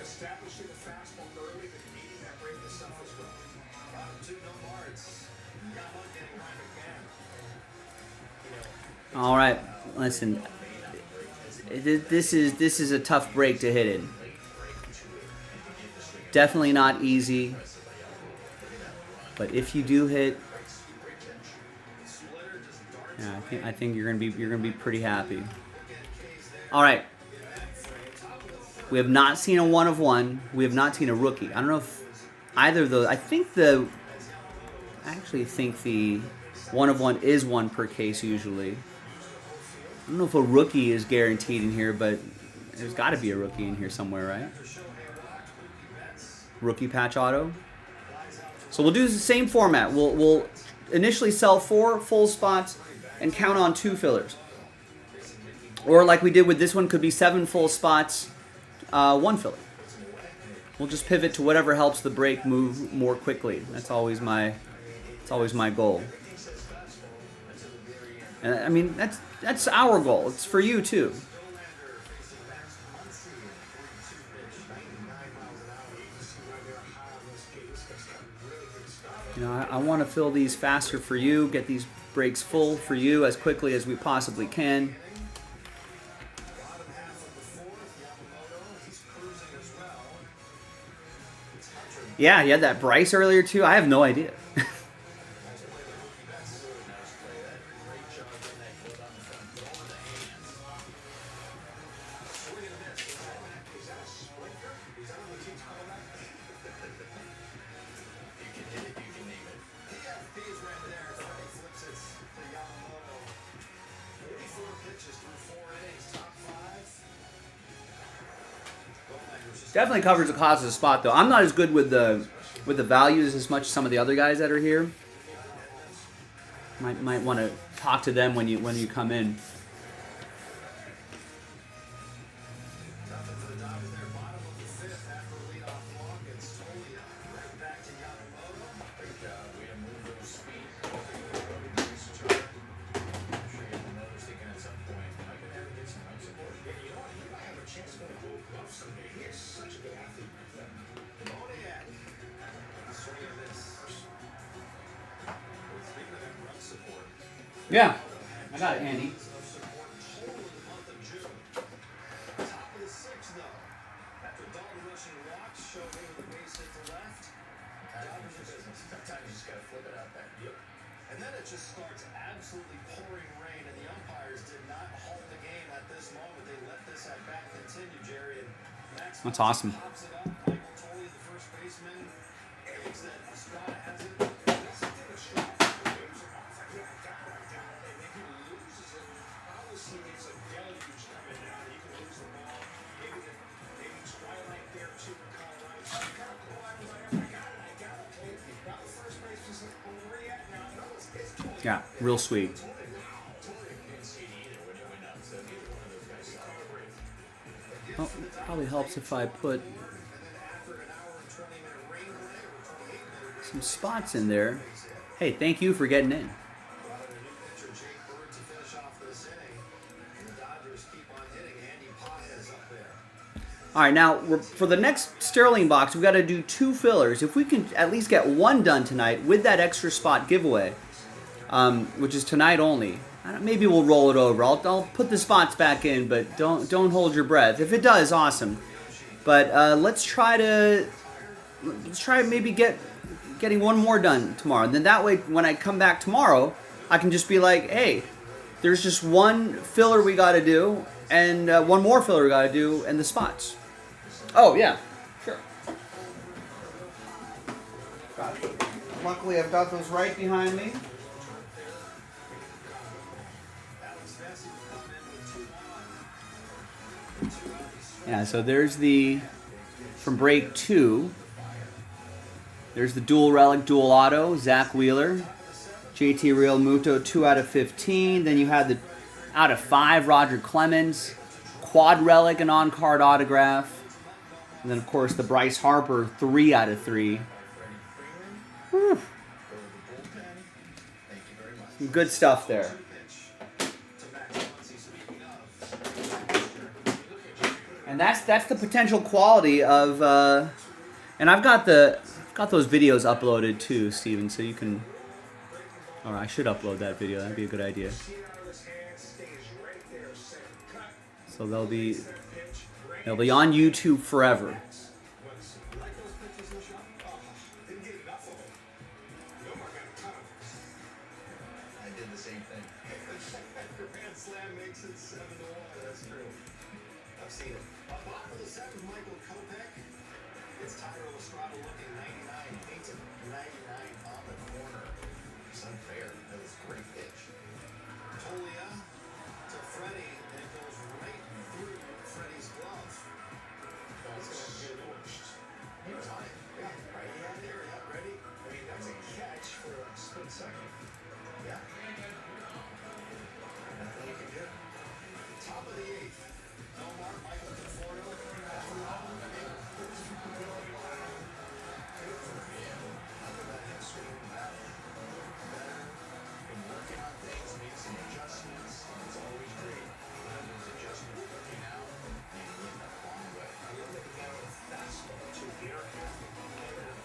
Speaker 8: Establishing the fastball early, but needing that break to stuff as well. Bottom 2, no Barnes. Got one getting right again.
Speaker 1: All right, listen. This is a tough break to hit in. Definitely not easy. But if you do hit, yeah, I think you're gonna be pretty happy. All right. We have not seen a 1 of 1. We have not seen a rookie. I don't know if either of those. I actually think the 1 of 1 is 1 per case usually. I don't know if a rookie is guaranteed in here, but there's got to be a rookie in here somewhere, right? Rookie patch auto. So we'll do the same format. We'll initially sell 4 full spots and count on 2 fillers. Or like we did with this one, could be 7 full spots. 1 filler. We'll just pivot to whatever helps the break move more quickly. That's always my goal. And I mean that's our goal. It's for you too. You know, I want to fill these faster for you, get these breaks full for you as quickly as we possibly can.
Speaker 8: Bottom half of the 4th, Yamamoto, he's cruising as
Speaker 1: Yeah, you had that Bryce earlier too. I have no idea. Definitely covers the cost of the spot though. I'm not as good with the values as much as some of the other guys that are here. Might want to talk to them when you come in. Yeah, I got it handy.
Speaker 6: And then it just starts absolutely pouring rain, and the umpires did not halt the game at this moment. They let this at bat continue, Jerry. And Max
Speaker 1: That's awesome.
Speaker 6: pops it up. Michael Tolley, the first baseman, thinks that Estrada has it. Doesn't get a shot. Waves it off. I got it down, and then he loses it. Obviously, it's a deluge coming down. You can lose the ball. Maybe twilight there too in Colorado. So you got to pull out and like, I got it. Now the first baseman's like, well, where you at now? No, it's Tolley.
Speaker 1: Yeah, real sweet. Well, it probably helps if I put some spots in there. Hey, thank you for getting in. All right, now for the next Sterling box, we've got to do 2 fillers. If we can at least get 1 done tonight with that extra spot giveaway, which is tonight only, maybe we'll roll it over. I'll put the spots back in, but don't hold your breath. If it does, awesome. But let's try maybe getting 1 more done tomorrow. And then that way, when I come back tomorrow, I can just be like, hey, there's just 1 filler we got to do, and 1 more filler we got to do, and the spots. Oh, yeah. Sure. Luckily, I've got those right behind me. Yeah, so there's from break 2, there's the dual relic, dual auto, Zach Wheeler. JT Real Muto, 2 out of 15. Then you had the out of 5, Roger Clemens. Quad relic, an on-card autograph. And then, of course, the Bryce Harper, 3 out of 3. Whew. Some good stuff there. And that's the potential quality of, and I've got those videos uploaded too, Steven, so you can, or I should upload that video. That'd be a good idea. So they'll be on YouTube forever.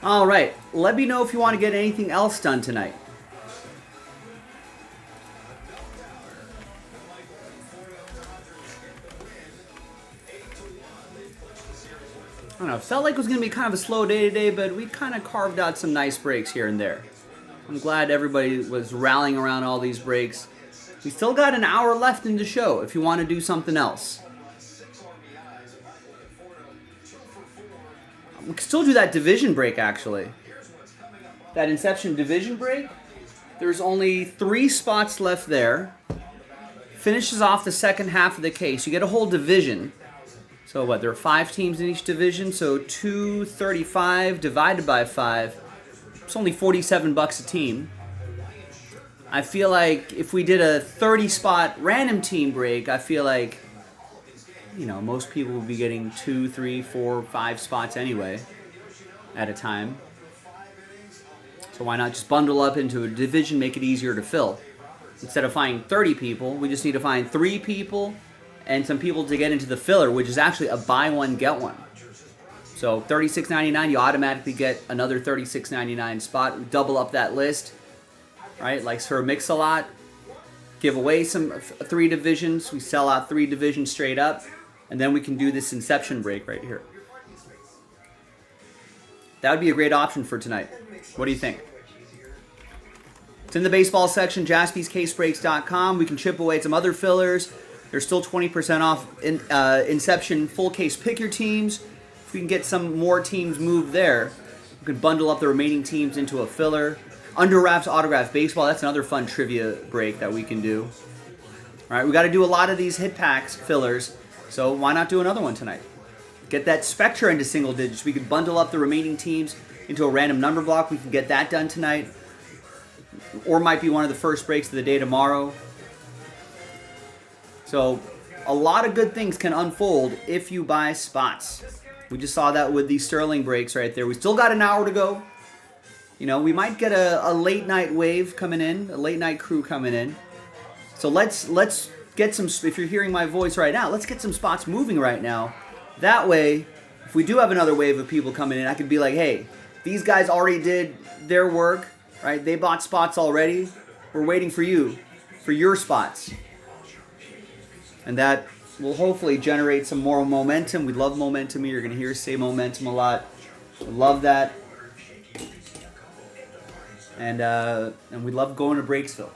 Speaker 1: All right, let me know if you want to get anything else done tonight. don't know, it felt like it was going to be kind of a slow day today, but we kind of carved out some nice breaks here and there. I'm glad everybody was rallying around all these breaks. We still got an hour left in the show if you want to do something else. We can still do that division break, actually. That Inception division break. There's only 3 spots left there. Finishes off the second half of the case. You get a whole division. So what, there are 5 teams in each division, so 235 divided by 5. It's only $47 a team. I feel like if we did a 30-spot random team break, I feel like, you know, most people would be getting 2, 3, 4, 5 spots anyway at a time. So why not just bundle up into a division, make it easier to fill? Instead of finding 30 people, we just need to find 3 people and some people to get into the filler, which is actually a buy one, get one. So $36.99, you automatically get another $36.99 spot. We double up that list, right? Like for Mix-a-Lot, give away some 3 divisions. We sell out 3 divisions straight up, and then we can do this Inception break right here. That would be a great option for tonight. What do you think? It's in the baseball section, jaspyscasebreaks.com. We can chip away at some other fillers. There's still 20% off Inception full case pick your teams. If we can get some more teams moved there, we can bundle up the remaining teams into a filler. Under Wraps Autograph Baseball, that's another fun trivia break that we can do. All right, we got to do a lot of these hit packs fillers, so why not do another one tonight? Get that Spectra into single digits. We could bundle up the remaining teams into a random number block. We can get that done tonight. Or might be one of the first breaks of the day tomorrow. So a lot of good things can unfold if you buy spots. We just saw that with the Sterling breaks right there. We still got an hour to go. You know, we might get a late night wave coming in, a late night crew coming in. So let's get some, if you're hearing my voice right now, let's get some spots moving right now. That way, if we do have another wave of people coming in, I could be like, hey, these guys already did their work, right? They bought spots already. We're waiting for you, for your spots. And that will hopefully generate some more momentum. We love momentum. You're going to hear us say momentum a lot. We love that. And we love going to Breaksville.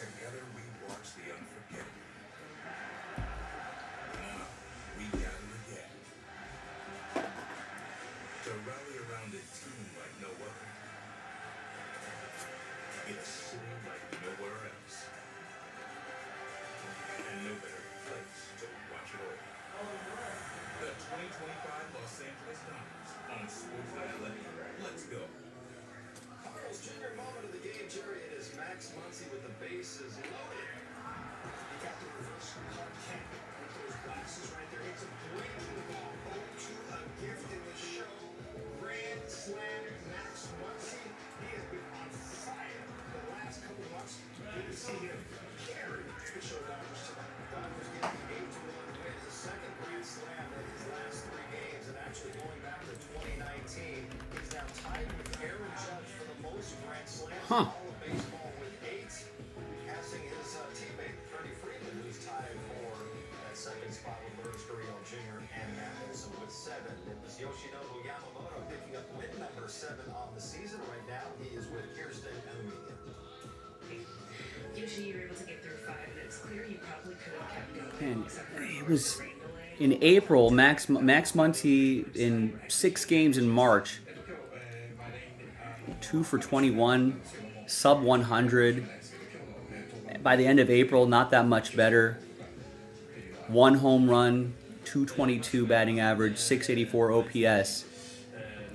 Speaker 6: Together we watch the unforgettable. Now we gather again to rally around a team like no other, in a city like nowhere else, and no better place to watch it all. The 2025 Los Angeles Dodgers on Sports LA. Let's go.
Speaker 7: Cardinals junior moment of the game, Jerry. It is Max Muncy with the bases loaded. He got the reverse Clark Kent with those glasses right there. It's a breaking ball. To a gift in the show. Grand slam, Max Muncy. He has been on fire the last couple months. Good to see him carry the show Dodgers tonight. Dodgers getting an 8-1 win. His second grand slam in his last 3 games, and actually going back to 2019. He's now tied with Aaron Judge for the most grand slams in all of baseball with 8, passing his teammate Freddie Freeman, who's tied for that second spot with Lourdes Gurriel Jr. and Matt Olson with 7. It was Yoshinobu Yamamoto picking up win number 7 on the season. Right now, he is with Kirsten Elmina.
Speaker 13: Yoshi, you were able to get through 5, and it's clear you probably could have kept going.
Speaker 1: Man, In April, Max Muncy in 6 games in March, 2 for 21, sub 100. By the end of April, not that much better. 1 home run, 222 batting average, 684 OPS.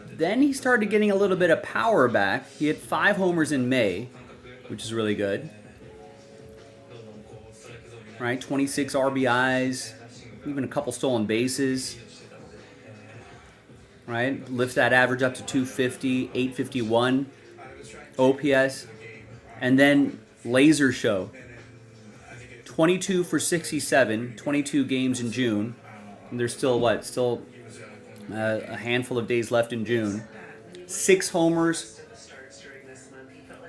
Speaker 1: Then he started getting a little bit of power back. He had 5 homers in May, which is really good. Right, 26 RBIs, even a couple stolen bases. Right, lifts that average up to 250, 851 OPS. And then laser show. 22 for 67, 22 games in June. And there's still a handful of days left in June. 6 homers,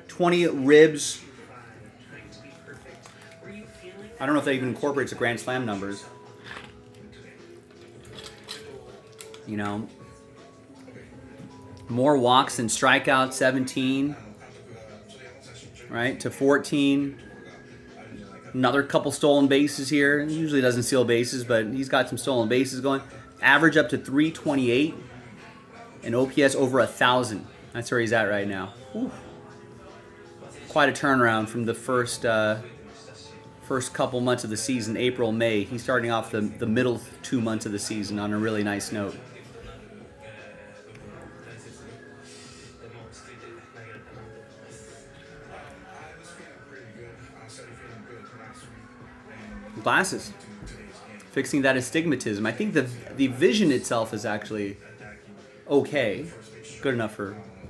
Speaker 1: 20 ribs. I don't know if that even incorporates the Grand Slam numbers. You know, more walks than strikeouts, 17, right, to 14. Another couple stolen bases here. He usually doesn't steal bases, but he's got some stolen bases going. Average up to 328 and OPS over 1,000. That's where he's at right now. Whew. Quite a turnaround from the first couple months of the season, April, May. He's starting off the middle 2 months of the season on a really nice note. Glasses. Fixing that astigmatism. I think the vision itself is actually okay. Good enough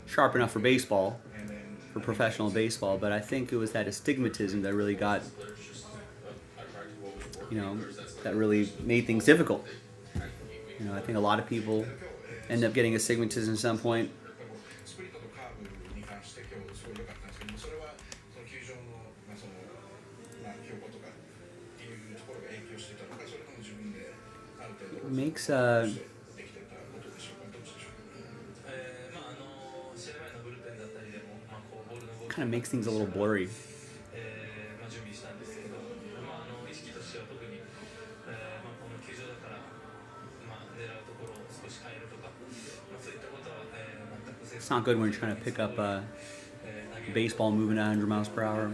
Speaker 1: sharp enough for baseball, for professional baseball, but I think it was that astigmatism that really got, that really made things difficult. I think a lot of people end up getting astigmatism at some point. Makes kind of makes things a little blurry. It's not good when you're trying to pick up baseball moving at 100 miles per hour.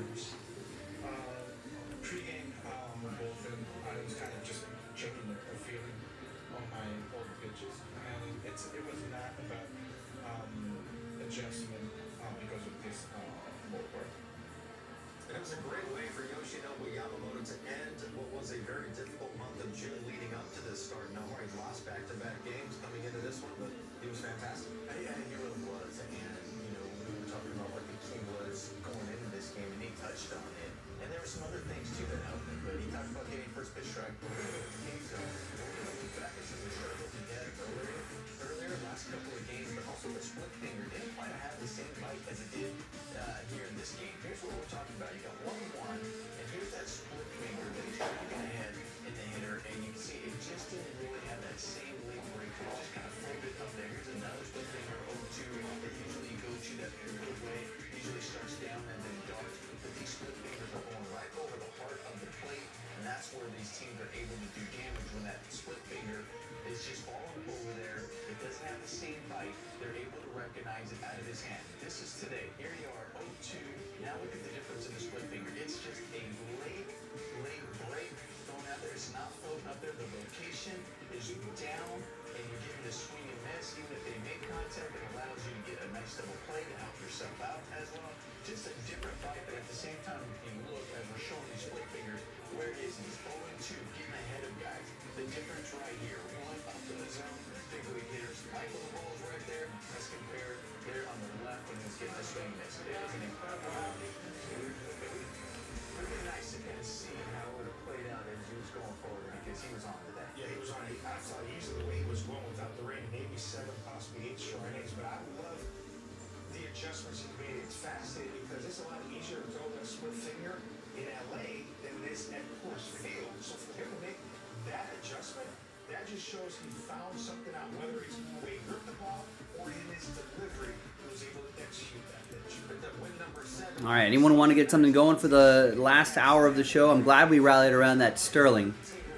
Speaker 12: Shows he found something out, whether it's the way he gripped the ball or in his delivery, he was able to execute that pitch. But that win number 7.
Speaker 1: All right, anyone want to get something going for the last hour of the show? I'm glad we rallied around that Sterling.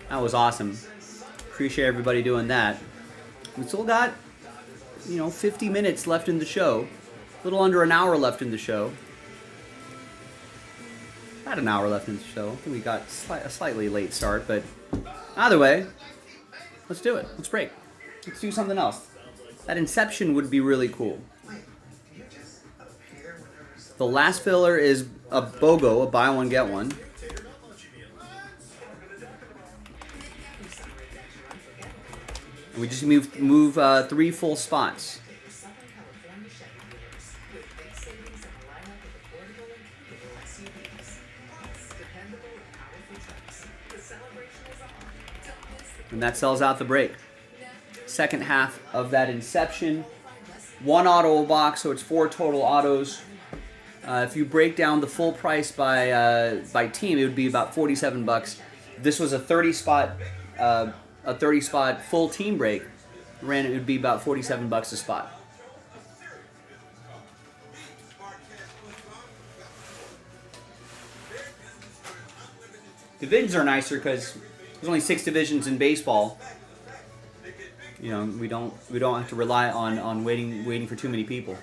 Speaker 1: That was awesome. Appreciate everybody doing that. We still got, 50 minutes left in the show. A little under an hour left in the show. About an hour left in the show. I think we got a slightly late start, but either way, let's do it. Let's break. Let's do something else. That Inception would be really cool. The last filler is a BOGO, a buy one, get one. And we just move 3 full spots. And that sells out the break. Second half of that Inception. 1 auto box, so it's 4 total autos. If you break down the full price by team, it would be about $47. This was a 30 spot full team break. It would be about $47 a spot. Divisions are nicer because there's only 6 divisions in baseball. We don't have to rely on waiting for too many people.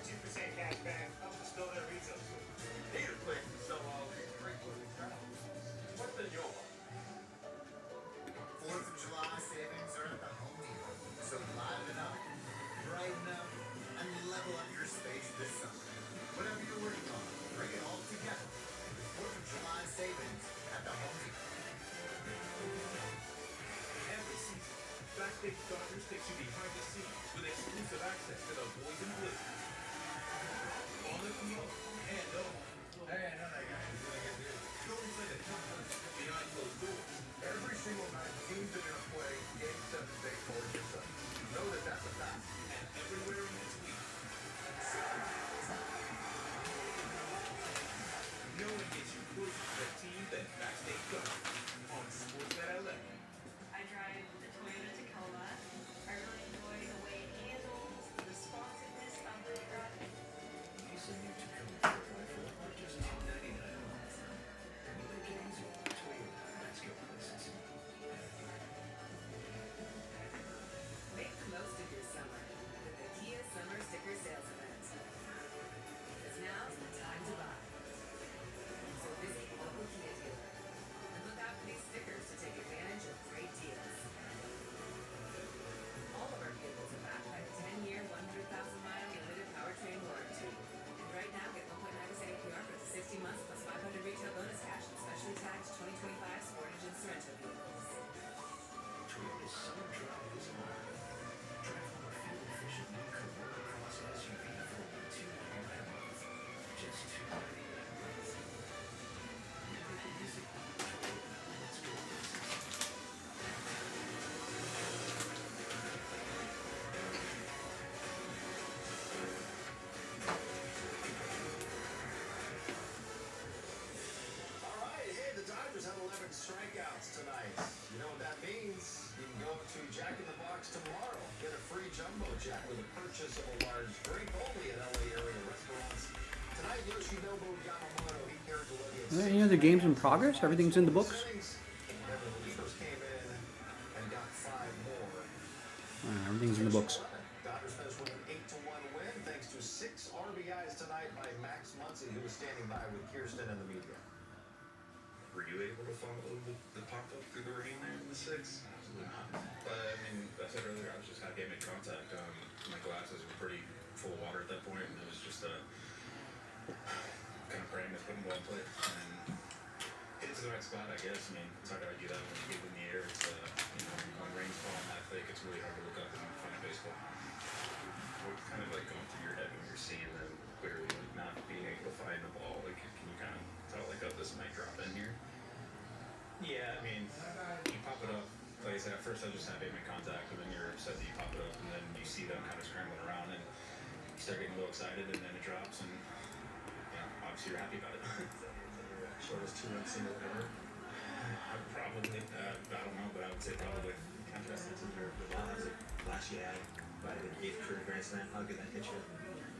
Speaker 7: Strikeouts tonight. You know what that means? You can go to Jack in the Box tomorrow. Get a free jumbo jack with a purchase of a large drink only at LA area restaurants. Tonight, Yoshinobu Yamamoto, he carried the lead.
Speaker 1: Are there any other games in progress? Everything's in the books? Everything's in the books.
Speaker 7: Dodgers finished with an 8-1 win thanks to 6 RBIs tonight by Max Muncy, who was standing by with Kirsten and the media.
Speaker 6: Were you able to follow the pop-up through the rain there in the 6? Absolutely not. But I mean, I said earlier, I was just happy I made contact. My glasses were pretty full of water at that point, and it was just kind of praying this wouldn't go in place. And hit it to the right spot, I guess. I mean, it's hard to argue that when you get in the air. It's, when rain's falling that thick, it's really hard to look up and find a baseball. What's kind of like going through your head when you're seeing them clearly not being able to find the ball? Like, can you kind of tell, like, oh, this might drop in here? Yeah, I mean, you pop it up. Like I said, at first I was just happy to make contact, and then you're upset that you pop it up, and then you see them kind of scrambling around, and you start getting a little excited, and then it drops, and obviously you're happy about it. Shortest 2-run single ever? Probably. I don't know, but I would say probably. Interesting to hear the last you had by the 8th career grand slam. How good that hit you?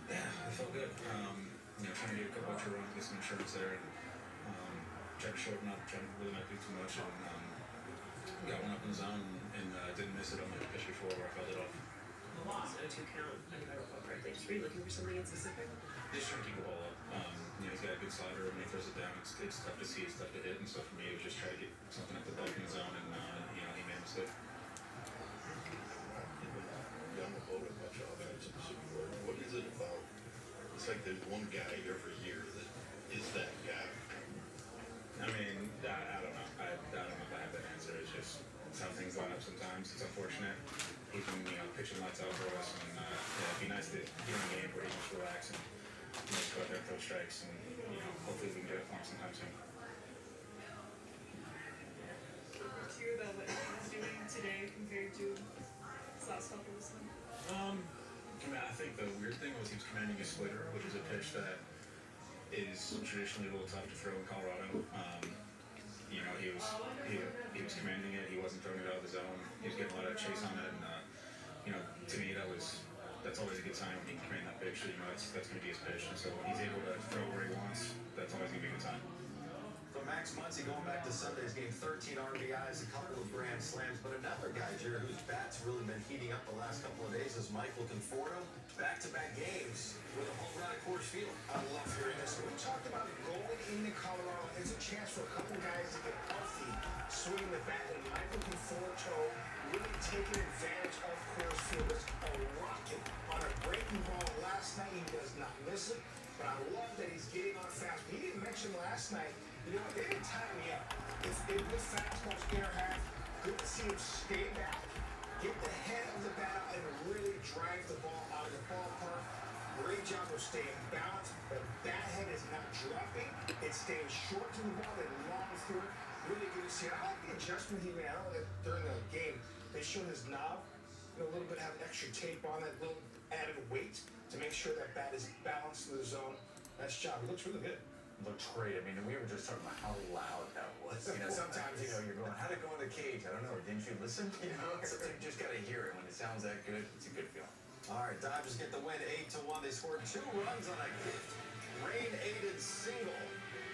Speaker 6: Yeah, it felt good. Trying to get a couple extra runs, get some insurance there, and try to shorten up, trying to really not do too much, and got one up in the zone, and and didn't miss it on the pitch before where I felt it off.
Speaker 16: So 2 count, if I recall correctly. Just were you looking for something in specific?
Speaker 6: Just trying to keep the ball up. He's got a good slider. When he throws it down, it's tough to see, it's tough to hit. And so for me, it was just try to get something at the ball in the zone, and he made a mistake.
Speaker 18: Young opponent, much offense in the Super Bowl. What is it about? It's like there's one guy every year that is that guy.
Speaker 6: I mean, I don't know. I don't know if I have that answer. It's just how things line up sometimes. It's unfortunate. He's been, pitching lights out for us, and it'd be nice to get in a game where he can just relax and just go out there and throw strikes, and hopefully we can get it for him sometime soon.
Speaker 16: Let's hear about what he's doing today compared to his last couple of seasons.
Speaker 6: I think the weird thing was he was commanding a splitter, which is a pitch that is traditionally a little tough to throw in Colorado. He was commanding it. He wasn't throwing it out of the zone. He was getting a lot of chase on it, and to me that's always a good sign when he can command that pitch. That's going to be his pitch, and so when he's able to throw where he wants, that's always going to be a good sign.
Speaker 7: From Max Muncy going back to Sunday's game, 13 RBIs, a couple of grand slams, but another guy, Jared, whose bat's really been heating up the last couple of days is Michael Conforto. Back-to-back games with a home run at Coors Field.
Speaker 12: I love hearing this. We talked about going into Colorado. There's a chance for a couple guys to get healthy, swinging the bat, and Michael Conforto really taking advantage of Coors Field. It's a rocket on a breaking ball last night. He does not miss it, but I love that he's getting on fast. He didn't mention last night, they didn't tie me up. If with fastballs inner half, good to see him stay back, get the head of the bat out, and really drive the ball out of the ballpark. Great job of staying balanced. The bat head is not dropping. It's staying short to the ball and long through it. Really good to see it. I like the adjustment he made. I know that during the game, they showed his knob, a little bit, have extra tape on that, little added weight to make sure that bat is balanced in the zone. Nice job. It looks really good.
Speaker 17: Looked great. I mean, we were just talking about how loud that was. Sometimes, you're going, how'd it go in the cage? I don't know. Didn't you listen? Sometimes you just got to hear it. When it sounds that good, it's a good feeling.
Speaker 7: All right, Dodgers get the win 8-1. They scored 2 runs on a rain-aided single.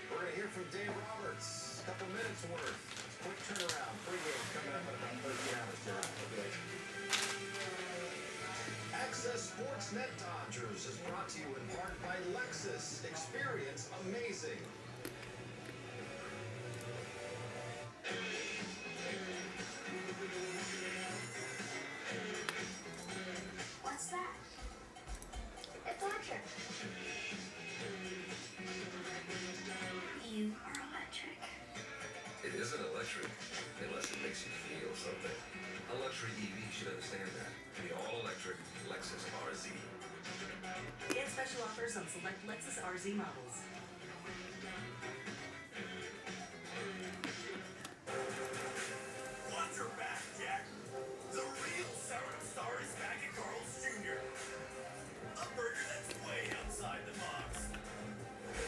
Speaker 7: We're going to hear from Dave Roberts. A couple minutes worth. Quick turnaround. Pre-game coming up in about 13 hours. Access Sportsnet Dodgers is brought to you in part by Lexus. Experience amazing.
Speaker 14: What's that? It's electric. You are electric.
Speaker 21: It isn't electric unless it makes you feel something. A luxury EV should understand that. The all-electric Lexus RZ.
Speaker 13: Get special offers on select Lexus RZ models.
Speaker 22: Watch your back, Jack. The real Sourdough Star is back at Carl's Jr. A burger that's way outside the box.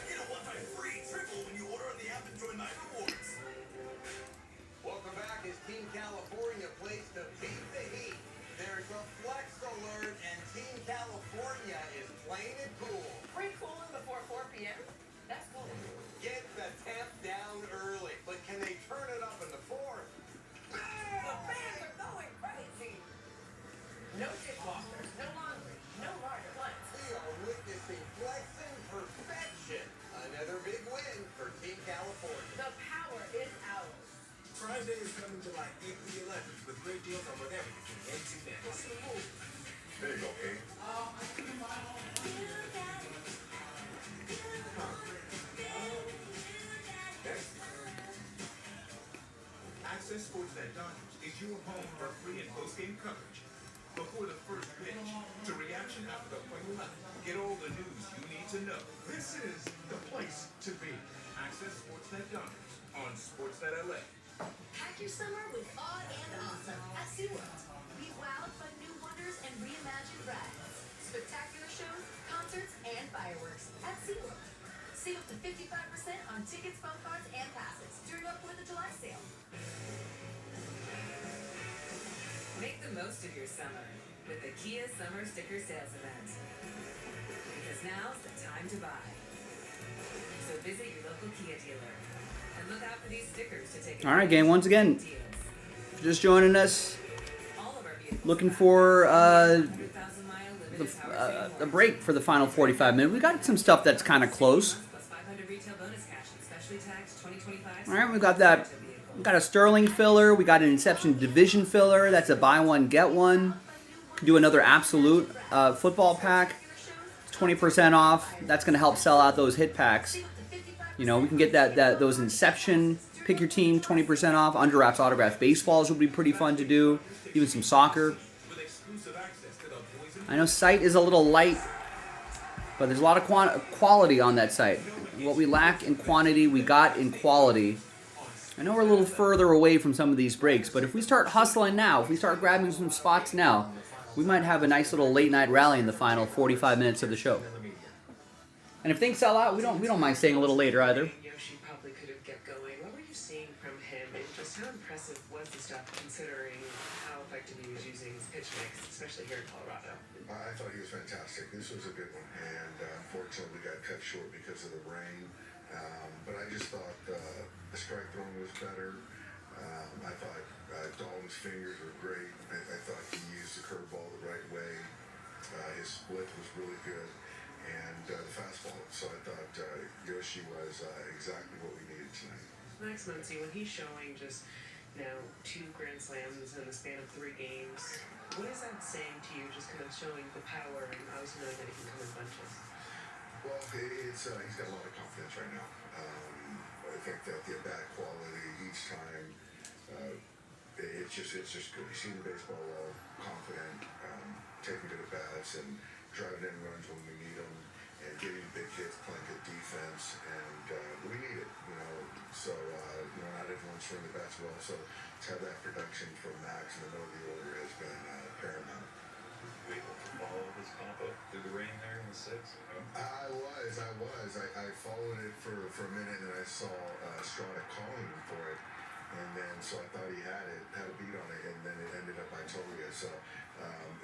Speaker 22: Get a one-time free triple when you order on the app and join my rewards.
Speaker 17: Welcome back as Team California plays to beat the Heat. There's a flex alert, and Team California is playing it cool.
Speaker 4: Pretty cool before 4 p.m. That's cool.
Speaker 17: Get the temp down early, but can they turn it up in the fourth?
Speaker 4: The fans are going crazy. No dishwashers, no laundry, no larger plants.
Speaker 17: We are witnessing flexing perfection. Another big win for Team California.
Speaker 4: The power is ours.
Speaker 12: Friday is coming July 8th through 11th with great deals on whatever you can get to next.
Speaker 18: There you go, King.
Speaker 23: Access Sportsnet Dodgers is your home for free and post-game coverage. Before the first pitch, to reaction after the final line, get all the news you need to know. This is the place to be. Access Sportsnet Dodgers on Sportsnet LA.
Speaker 13: Pack your summer with awe and awesome at SeaWorld. Be wowed by new wonders and reimagined rides. Spectacular shows, concerts, and fireworks at SeaWorld. Save up to 55% on tickets, phone cards, and passes during our 4th of July sale.
Speaker 24: Make the most of your summer with the Kia Summer Sticker Sales Event. Because now's the time to buy. So visit your local Kia dealer and look out for these stickers to take
Speaker 1: All right, gang. Once again, Just joining us. Looking for the break for the final 45 minutes. We got some stuff that's kind of close. All right, we got that. We got a Sterling filler. We got an Inception Division filler. That's a buy one get one. Do another Absolute football pack. 20% off. That's going to help sell out those hit packs. You know, we can get those Inception. Pick your team, 20% off. Under Wraps autographed baseballs would be pretty fun to do. Even some soccer. I know site is a little light, but there's a lot of quality on that site. What we lack in quantity, we got in quality. I know we're a little further away from some of these breaks, but if we start hustling now, if we start grabbing some spots now, we might have a nice little late night rally in the final 45 minutes of the show. And if things sell out, we don't mind staying a little later either.
Speaker 16: Yoshi probably could have kept going. What were you seeing from him, and just how impressive was the stuff considering how effective he was using his pitch mix, especially here in Colorado?
Speaker 18: I thought he was fantastic. This was a good one, and unfortunately we got cut short because of the rain. But I just thought the strike throwing was better. I thought Dalton's fingers were great. I thought he used the curveball the right way. His split was really good, and the fastball. So I thought Yoshi was exactly what we needed tonight.
Speaker 16: Max Muncy, when he's showing just now 2 Grand Slams in the span of 3 games, what is that saying to you, just kind of showing the power and obviously knowing that he can come in bunches?
Speaker 18: Well, he's got a lot of confidence right now. I think that the at-bat quality each time, it's just good. You see the baseball well, confident, taking good at-bats and driving in runs when we need them, and getting big hits, playing good defense, and we need it, you know. So, not everyone's swinging the bats well, so to have that production from Max in the middle of the order has been paramount.
Speaker 6: Were you able to follow his comp up through the rain there in the 6th?
Speaker 18: I was. I followed it for a minute, and I saw Strada calling him for it, and then so I thought he had a beat on it, and then it ended up by Tolia. So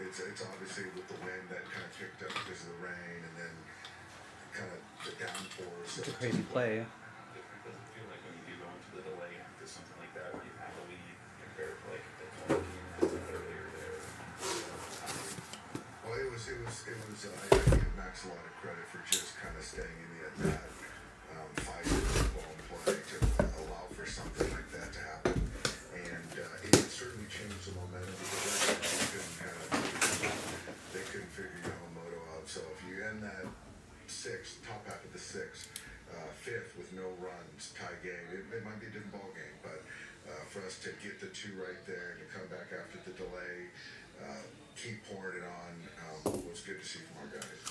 Speaker 18: it's obviously with the wind that kind of picked up because of the rain, and then kind of the downpours.
Speaker 1: It's a crazy play.
Speaker 6: It doesn't feel like when you do go into the delay after something like that, where you have a lead compared to like the 20 minutes earlier there.
Speaker 18: Well, it was. I give Max a lot of credit for just kind of staying in the at-bat, fighting the ball and play to allow for something like that to happen, and it certainly changed the momentum because they couldn't figure Yamamoto out. So if you end that 6th, top half of the 6th, 5th with no runs, tie game, it might be a different ball game, but for us to get the 2 right there and to come back after the delay. Keep pouring it on was good to see from our guys.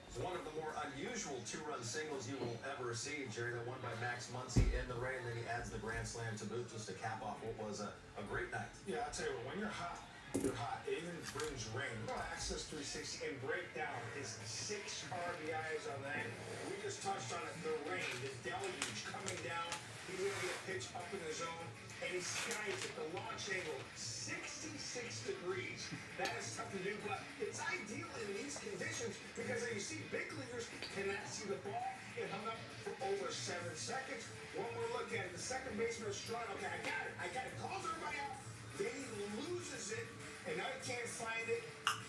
Speaker 17: It's one of the more unusual 2-run singles you will ever see, Jerry. The one by Max Muncy in the rain, then he adds the grand slam to boot just to cap off what was a great night.
Speaker 12: Yeah, I'll tell you what, when you're hot, you're hot. It even brings rain. Access 360 and break down his 6 RBIs on that. We just touched on it. The rain, the deluge coming down. He's going to get a pitch up in the zone, and he skies at the launch angle 66 degrees. That is tough to do, but it's ideal in these conditions because you see big leaguers cannot see the ball. It hung up for over 7 seconds. One more look at it. The second baseman is strong. Okay, I got it. Calls everybody out. Then he loses it, and now he can't find it.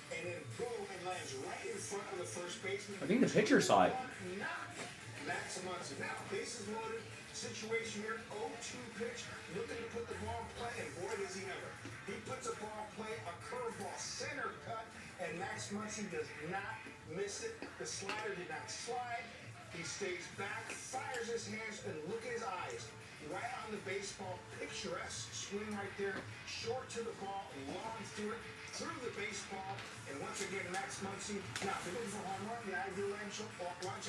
Speaker 12: And then boom, it lands right in front of the first baseman.
Speaker 1: I think the pitcher saw it.
Speaker 12: Max Muncy. Now, bases loaded. Situation here, 0-2 pitch, looking to put the ball in play, and boy does he ever. He puts a ball in play, a curveball, center cut, and Max Muncy does not miss it. The slider did not slide. He stays back, fires his hands, and look at his eyes. Right on the baseball, picturesque swing right there, short to the ball, long through it, through the baseball, and once again, Max Muncy. Now, if it was a home run, the ideal launch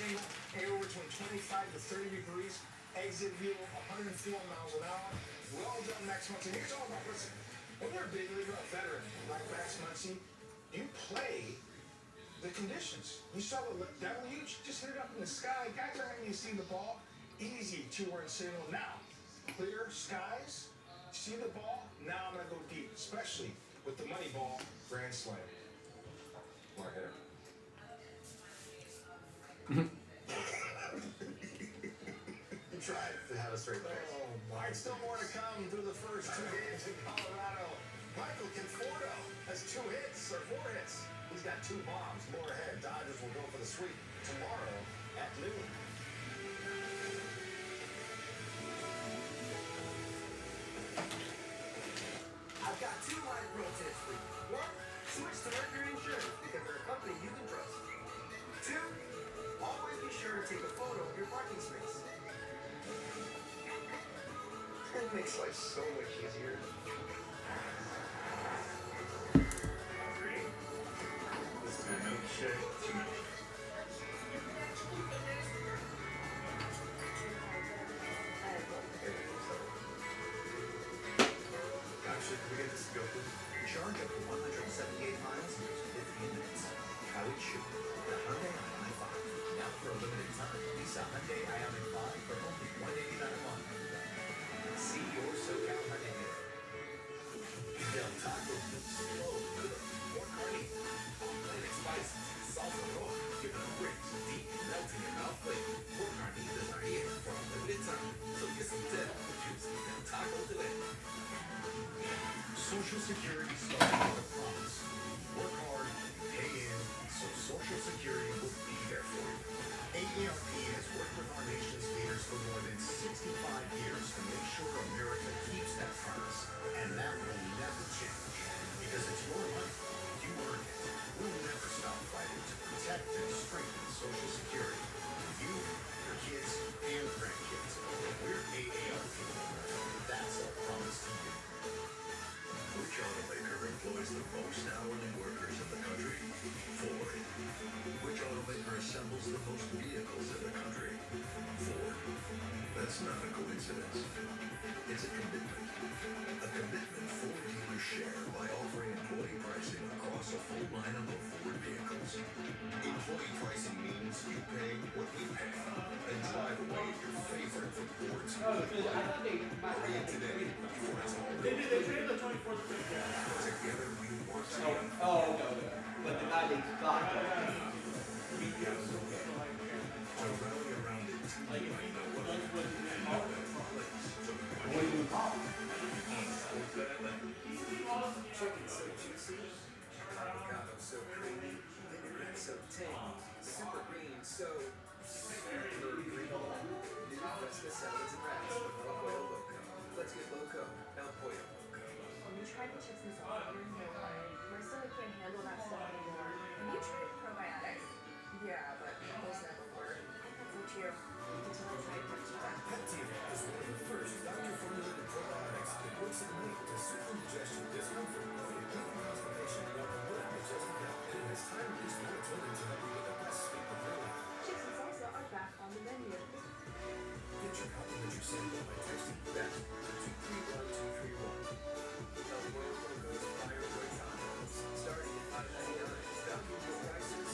Speaker 12: angle, anywhere between 25 to 30 degrees. Exit view, 104 miles an hour. Well done, Max Muncy. Here's all about, listen, when you're a big leaguer, a veteran like Max Muncy, you play the conditions. You saw the deluge, just hit it up in the sky. Guys are having you see the ball. Easy 2-run single. Now, clear skies, see the ball. Now I'm going to go deep, especially with the money ball grand slam. Mark Hitter.
Speaker 17: Tried to have a straight face.
Speaker 12: Oh my
Speaker 7: All right, still more to come through the first 2 games in Colorado. Michael Conforto has 2 hits or 4 hits. He's got 2 bombs. More ahead. Dodgers will go for the sweep tomorrow at noon.
Speaker 3: I've got 2 live pro tips for you. 1, switch to Mercury Insurance because they're a company you can trust. 2, always be sure to take a photo of your parking space. It makes life so much easier.
Speaker 22: This is a milkshake to me.
Speaker 3: Actually, can we get this to go through? Charge up to 178 miles in just 15 minutes. How it should be. The Hyundai Ioniq 5. Now for a limited time. Lease a Hyundai Ioniq 5 for only $189 a month. See your SoCal Hyundai dealer.
Speaker 22: Del Taco slow good. More carne. Authentic spices. Salsa roja. Give it a rich, deep, melting in mouth flavor. More carne does not here for a limited time. So get some Del juicy Del Taco today.
Speaker 9: Social Security starts with a promise. Work hard, pay in, so Social Security will be there for you. AARP has worked with our nation's leaders for more than 65 years to make sure America keeps that promise. And that will never change. Because it's your money. You earned it. We'll never stop fighting to protect and strengthen Social Security. You, your kids, and grandkids. We're AARP. That's our promise to you.
Speaker 21: Which automaker employs the most hourly workers in the country? Ford. Which automaker assembles the most vehicles in the country? Ford. That's not a coincidence. It's a commitment. A commitment Ford dealers share by offering employee pricing across a full lineup of Ford vehicles.
Speaker 7: Employee pricing means you pay what we pay and drive away your favorite from Ford's. Hurry in today before it's all
Speaker 2: They traded the 24th pick.
Speaker 7: together we want to.
Speaker 1: Okay. But the guy they got.
Speaker 21: To rally around a team, I know what I know that place. So
Speaker 1: What do you call?
Speaker 3: Chicken so juicy, avocado so creamy, vinaigrette so tangy, super green so green. New Fresca salads and wraps with El Pollo Loco. Let's get loco. El Pollo Loco.
Speaker 4: When you tried the chips and salsa, my stomach can't handle that stuff anymore. Have you tried probiotics? Yeah, but those never work. So true. Until I tried Peptide.
Speaker 9: Peptide is one of the first doctor-formulated probiotics that works in link to super digestion, discomfort, bloating, even constipation, number one digestive health, and it has time-release melatonin to help you with the best sleep of your life.
Speaker 4: Chips and salsa are back on the menu.
Speaker 9: Get your complimentary sample by texting BEST to 231231.
Speaker 3: El Pollo Loco's Fire Boy Tacos, starting at $5.99. Value prices,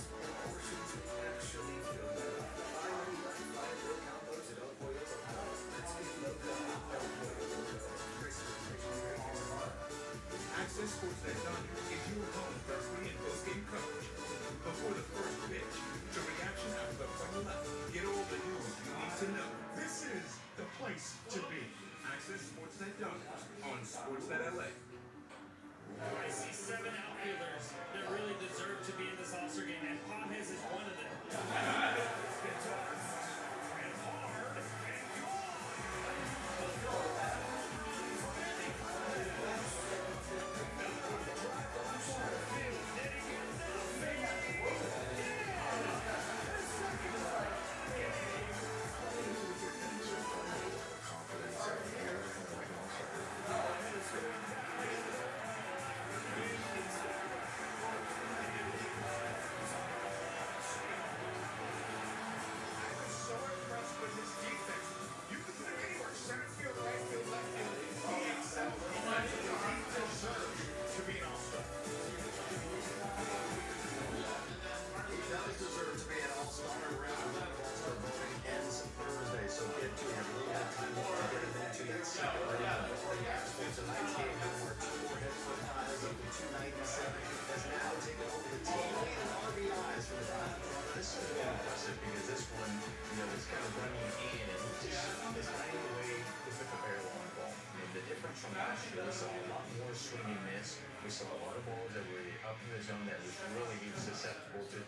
Speaker 3: susceptible to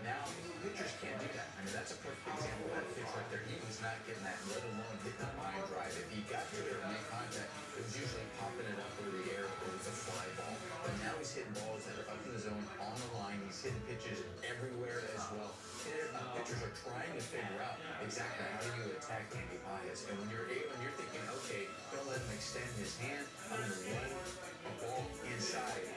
Speaker 3: now pitchers can't do that. I mean, that's a perfect example of that pitch right there. He was not getting that, let alone hitting a line drive. If he got to it or made contact, it was usually popping it up over the air or it was a fly ball. But now he's hitting balls that are up in the zone, on the line. He's hitting pitches everywhere as well. And pitchers are trying to figure out exactly how do you attack Andy Paez. And when you're thinking, okay, don't let him extend his hand, I'm going to run a ball inside.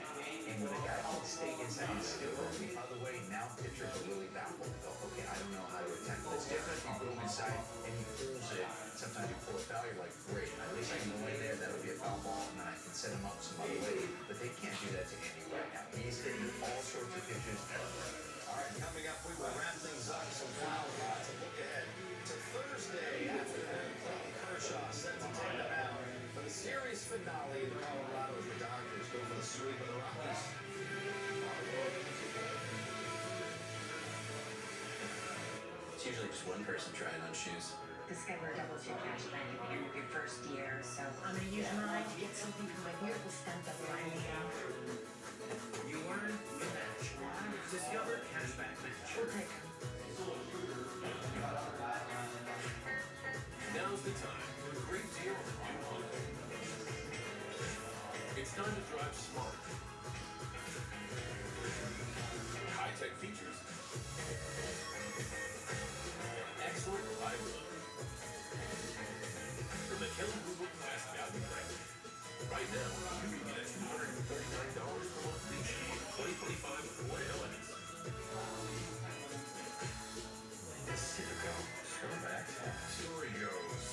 Speaker 3: And when a guy can stay inside and still go the other way, now pitchers are really baffled. Go, okay, I don't know how to attack. It's different if you go inside and he pulls it. Sometimes you pull a foul, you're like, great, at least I can go in there, that'll be a foul ball, and then I can set him up some other way. But they can't do that to Andy right now. He's hitting all sorts of pitches everywhere.
Speaker 7: All right, coming up, we will wrap things up. Some final thoughts and look ahead to Thursday afternoon. Clayton Kershaw set to take the mound for the series finale. The Colorado as the Dodgers go for the sweep of the Rockies.
Speaker 3: It's usually just one person trying on shoes.
Speaker 4: Discover a double chip cashback at the end of your first year, so I'm gonna use mine to get something for my beautiful stunt double line.
Speaker 7: You earn, you match. Discover cashback match.
Speaker 4: We'll take them.
Speaker 7: Now's the time for a great deal on new Hump. It's time to drive smart. High-tech features. Excellent reliability. From the Kelly Blue Book Class Value Bracket. Right now, you can get a $239 per month lease for 2025 with Ford LS.
Speaker 9: Pacifico, throwback. Story goes,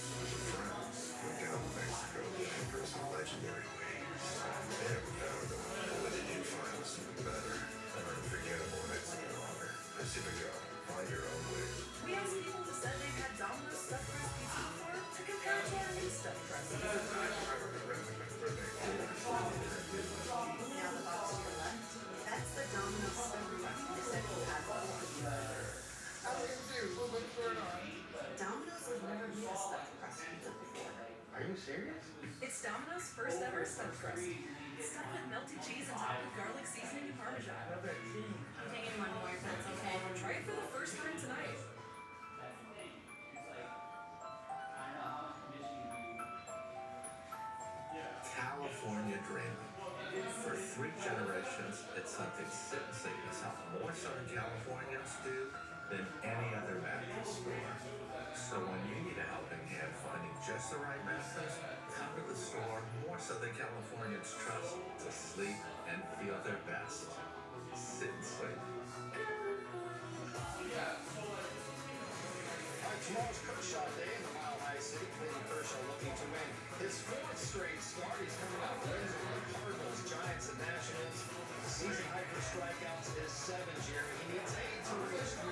Speaker 9: friends went down to Mexico looking for some legendary wings. They never found them. But they did find something better. An unforgettable Mexican honor. Pacifico, find your own way.
Speaker 4: We asked people who said they've had Domino's stuffed crust pizza before to compare it to our new stuffed crust. Now the box to your left, that's the Domino's stuffed crust they said you had before. Domino's has never made a stuffed crust pizza before.
Speaker 3: Are you serious?
Speaker 4: It's Domino's first ever stuffed crust. Stuffed with melted cheese and topped with garlic seasoning and Parmesan. I'm taking one more if that's okay. Try it for the first time tonight.
Speaker 3: California dreaming. For 3 generations, it's something Sit and Sleep has helped more Southern Californians do than any other mattress store. So when you need a helping hand finding just the right mattress, come to the store more Southern Californians trust to sleep and feel their best. Sit and Sleep.
Speaker 7: Tomorrow's Kershaw Day in the Mile High City. Clayton Kershaw looking to win his 4th straight start. He's coming out wins over the Cardinals, Giants, and Nationals. Season high for strikeouts is 7, Jerry. He needs 8 to reach 3,000.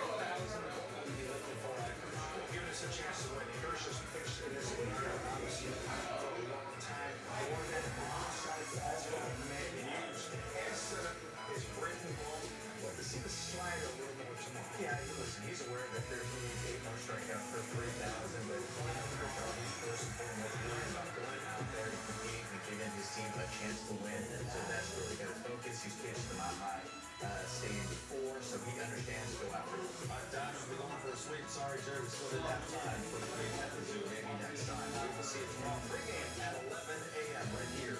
Speaker 7: What will he be looking for at Kershaw? Giving us a chance to win. Kershaw's pitched in this league, obviously, for a long time. More than outside fastball man used. And set up his breaking ball. Well, to see the slider a little more tomorrow. Yeah, listen, he's aware that there's 8 more strikeouts per 3,000, but Kershaw, he's first and foremost worried about going out there to compete and giving his team a chance to win. And so that's where we got to focus. He's pitched the Mile High staying before, so he understands to go after it. Dodgers will be going for a sweep. Sorry, Jerry, we still didn't have time for the game at the zoo. Maybe next time. We will see it tomorrow. Pre-game at 11 a.m. right here.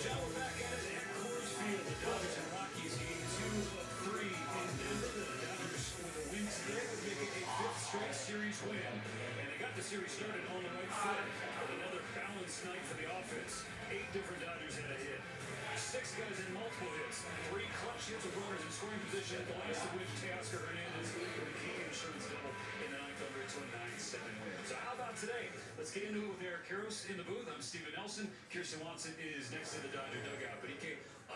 Speaker 7: We're back at it at Coors Field. The Dodgers and Rockies game 2 of 3 in Denver. The Dodgers with a win today would make it a 5th straight series win. And they got the series started on the right foot with another balanced night for the offense. 8 different Dodgers had a hit. 6 guys in multiple hits. 3 clutch hits with runners in scoring position, the last of which Teoscar Hernandez with a key insurance double in the 9th over to a 9-7 win. So how about today? Let's get into it with Eric Karros in the booth. I'm Steven Nelson. Kirsten Watson is next to the Dodger dugout. But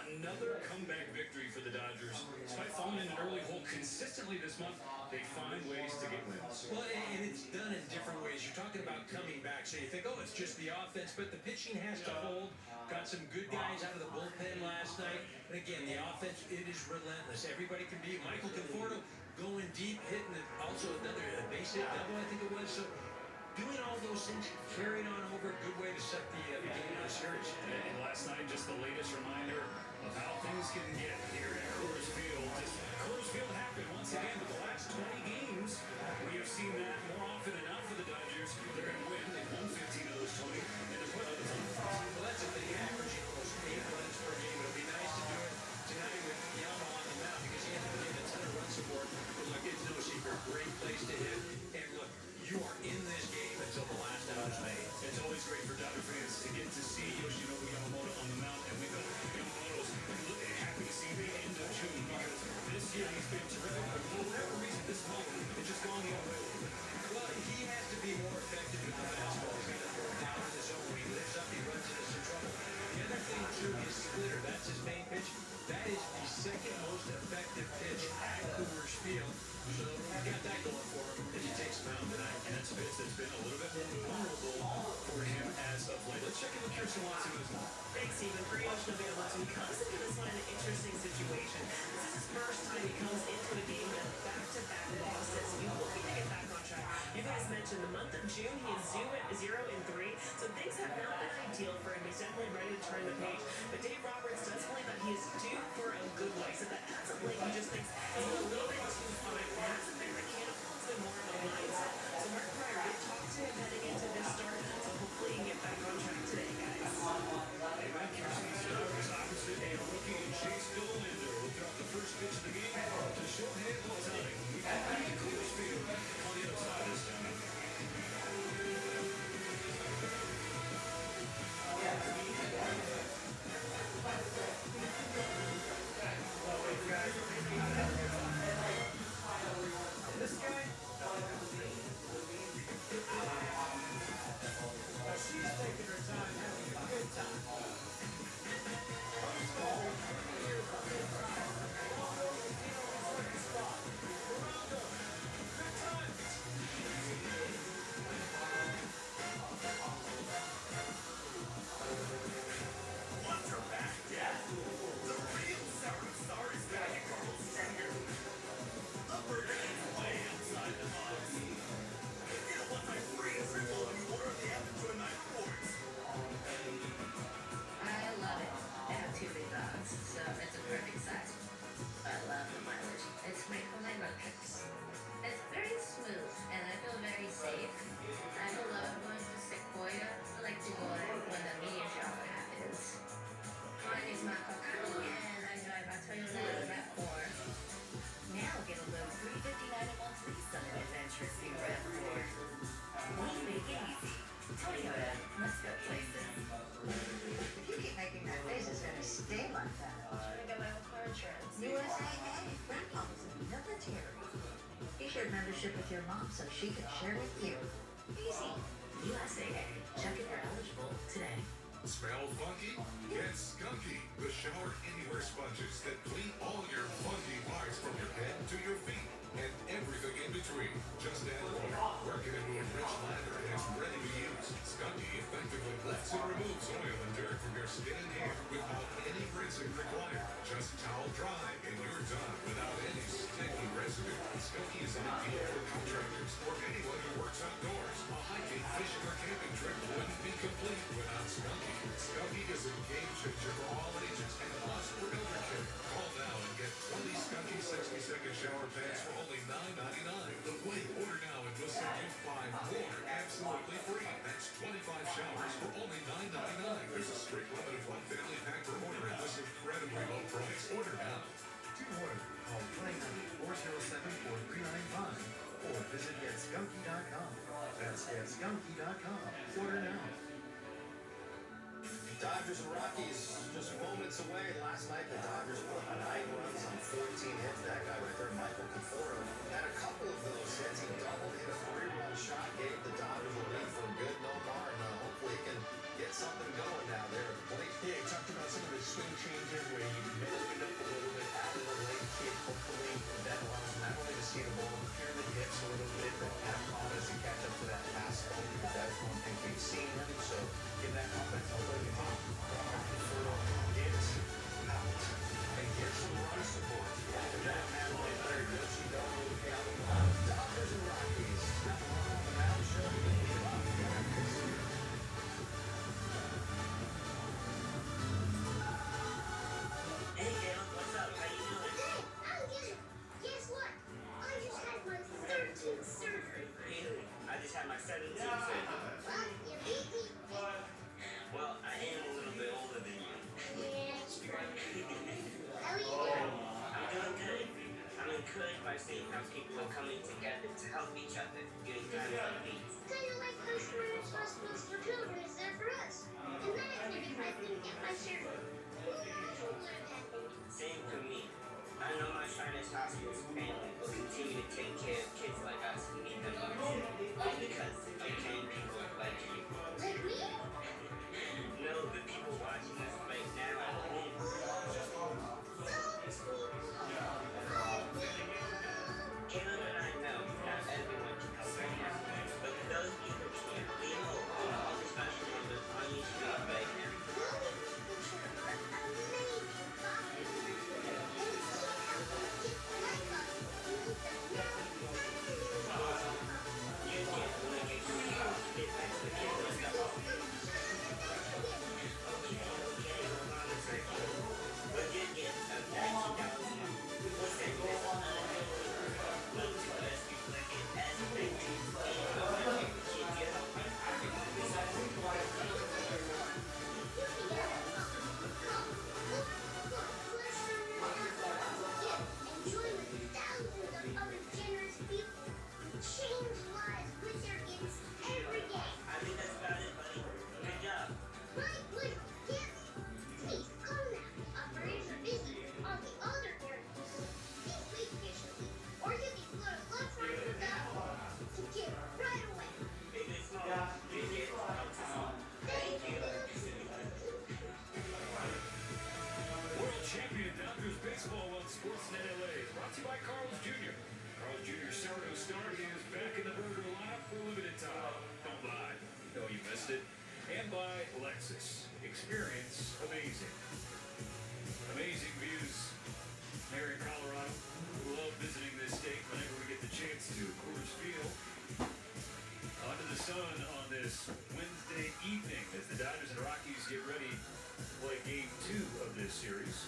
Speaker 7: another comeback victory for the Dodgers. Despite falling in an early hole consistently this month, they find ways to get wins.
Speaker 5: Well, and it's done in different ways. You're talking about coming back, so you think, oh, it's just the offense, but the pitching has to hold. Got some good guys out of the bullpen last night. And again, the offense, it is relentless. Everybody can be. Michael Conforto going deep, hitting also another base hit double, I think it was. So doing all those things, carried on over, good way to set the game of the series.
Speaker 10: And last night, just the latest reminder of how things can get here at Coors Field. Just Coors Field happened once again with the last 20 games. We have seen that more often than not for the Dodgers. They're going to win. They've won 15 of those 20, and they're put on the top.
Speaker 5: Well, that's a big average, almost 8 runs per game. It'll be nice to do it tonight with Yama on the mound because he hasn't been getting a ton of run support. But look, it's no secret. Great place to hit. And look, you are in this game until the last out is made.
Speaker 10: It's always great for Dodger fans to get to see Yoshinobu Yamamoto on the mound, and we know Yamamoto's happy to see the end of June because this year he's been terrific. But for whatever reason, this month it's just gone the other way.
Speaker 5: Well, he has to be more effective with the fastball. He's got to throw it down in the zone. When he lifts up, he runs into some trouble. The other thing, too, is splitter. That's his main pitch. That is the second most effective pitch at Coors Field. So he's got that going for him as he takes him out tonight.
Speaker 10: And that's a pitch that's been a little bit vulnerable for him as of late. Let's check in with Kirsten Watson this morning.
Speaker 16: Thanks, Stephen. For Yoshinobu Yamamoto, he comes into this one in an interesting situation. This is his first time he comes into a game with back-to-back losses. He's looking to get back on track. You guys mentioned the month of June, he is 0-3, so things have not been ideal for him. He's definitely ready to turn the page. But Dave Roberts does believe that he is due for a good way. So that as of late, he just thinks he's a little bit too fine. It hasn't been mechanical, it's been more of a mindset. So Mark Pryor did talk to him heading into this start, so hopefully he can get back on track today, guys.
Speaker 10: Kirsten starts opposite a rookie Chase Golander will drop the first pitch of the game to shorthand ball time. We come back to Coors Field on the other side this time.
Speaker 12: This guy, she's taking her time, having a good time. First of all, 3 years on the inside. Ronaldo is in on his second spot. Ronaldo, good times.
Speaker 23: What's her back, Dad? The real Sour Star is back at Carl's Jr. A burger that's way outside the box. Get a one-time free triple when you order the app and join my rewards.
Speaker 13: I love it. I have 2 big dogs, so it's a perfect size. I love the mileage. It's made for my road trips. It's very smooth, and I feel very safe. I love going to Sequoia. I like to go when the media shower happens. Mine is my Kakao, and I drive a Toyota RAV4. Now get a low $359 a month lease on an adventurous new RAV4. We make it easy. Toyota, let's go places.
Speaker 4: If you keep making that face, it's gonna stay like that.
Speaker 14: I got my own car insurance.
Speaker 4: USA, Grandpa was in the military. You shared membership with your mom so she could share with you.
Speaker 13: Easy. USAA. Check if you're eligible today.
Speaker 6: Smell funky? Get Skunky, the shower anywhere sponges that clean all your funky parts from your head to your feet and everything in between. Just add water, work it into a rich lather, and it's ready to use. Skunky effectively lifts and removes oil and dirt from your skin and hair without any rinsing required. Just towel dry and you're done without any sticky residue. Skunky is ideal for contractors or anyone who works outdoors. A hiking, fishing, or camping trip wouldn't be complete without Skunky. Skunky is a game changer for all ages and a must for elder care. Call now and get 20 Skunky 60-second shower pads for only $9.99. But wait, order now and we'll send you 5 more absolutely free. That's 25 showers for only $9.99. There's a strict limit of 1 family pack per order at this incredibly low price. Order now.
Speaker 3: To order, call 1-800-407-4395 or visit getskunky.com. That's getskunky.com. Order now.
Speaker 17: Dodgers and Rockies just moments away. Last night, the Dodgers put up 9 runs on 14 hits. That guy right there, Michael Conforto, had a couple of those hits. He doubled, hit a 3-run shot, gave the Dodgers a lead for good no more, and hopefully he can get something going now there at the plate.
Speaker 3: Yeah, he talked about some of his swing changes where he may open up a little bit after the late kick. Hopefully that allows him not only to see the ball clear the hips a little bit, but have confidence to catch up to that fastball because that's one thing we've seen him. So give that confidence a little bit. Gets out and get some run support. And that man right there, Yoshinobu Yamamoto.
Speaker 17: Dodgers and Rockies. Got one on the mound, show.
Speaker 11: how people are coming together to help each other during times like these.
Speaker 15: Kind of like how Shrimp's Hospitals for Children is there for us. And then if I couldn't get my share, who knows what would have happened?
Speaker 11: Same for me. I know my Shriners Hospital's family will continue to take care of kids like us who need them most. All because of kind people like you.
Speaker 15: Like me?
Speaker 11: No, the people watching us right now at home. Caleb and I know not everyone can help right now, but for those people here, we hope all the special numbers on your screen right now.
Speaker 10: World champion Dodgers baseball on Sportsnet LA. Brought to you by Carl's Jr. Carl's Jr. sourdough starter is back in the burger lineup for a limited time. Don't buy. No, you missed it. And by Lexus. Experience amazing. Amazing views. Here in Colorado. Love visiting this state whenever we get the chance to. Coors Field. Under the sun on this Wednesday evening as the Dodgers and Rockies get ready to play Game 2 of this series.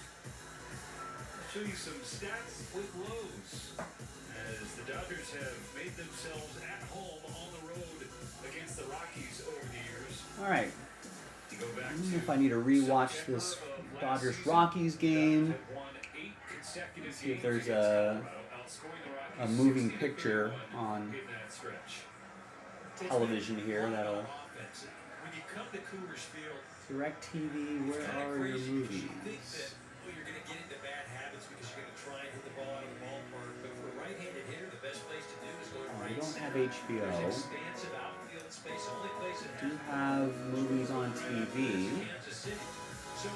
Speaker 10: I'll show you some stats with lows as the Dodgers have made themselves at home on the road against the Rockies over the years.
Speaker 1: All right.
Speaker 10: To go back
Speaker 1: I don't know if I need to rewatch this Dodgers-Rockies game. See if there's a moving picture on television here that'll.
Speaker 5: When you come to Coors Field,
Speaker 1: DirecTV, where are your movies?
Speaker 5: you're going to get into bad habits because you're going to try and hit the ball out of the ballpark. But for a right-handed hitter, the best place to do is go to
Speaker 1: I
Speaker 5: right.
Speaker 1: don't have HBO.
Speaker 5: There's expansive outfield space. Only place in
Speaker 1: Do have movies on TV.
Speaker 5: Kansas City. So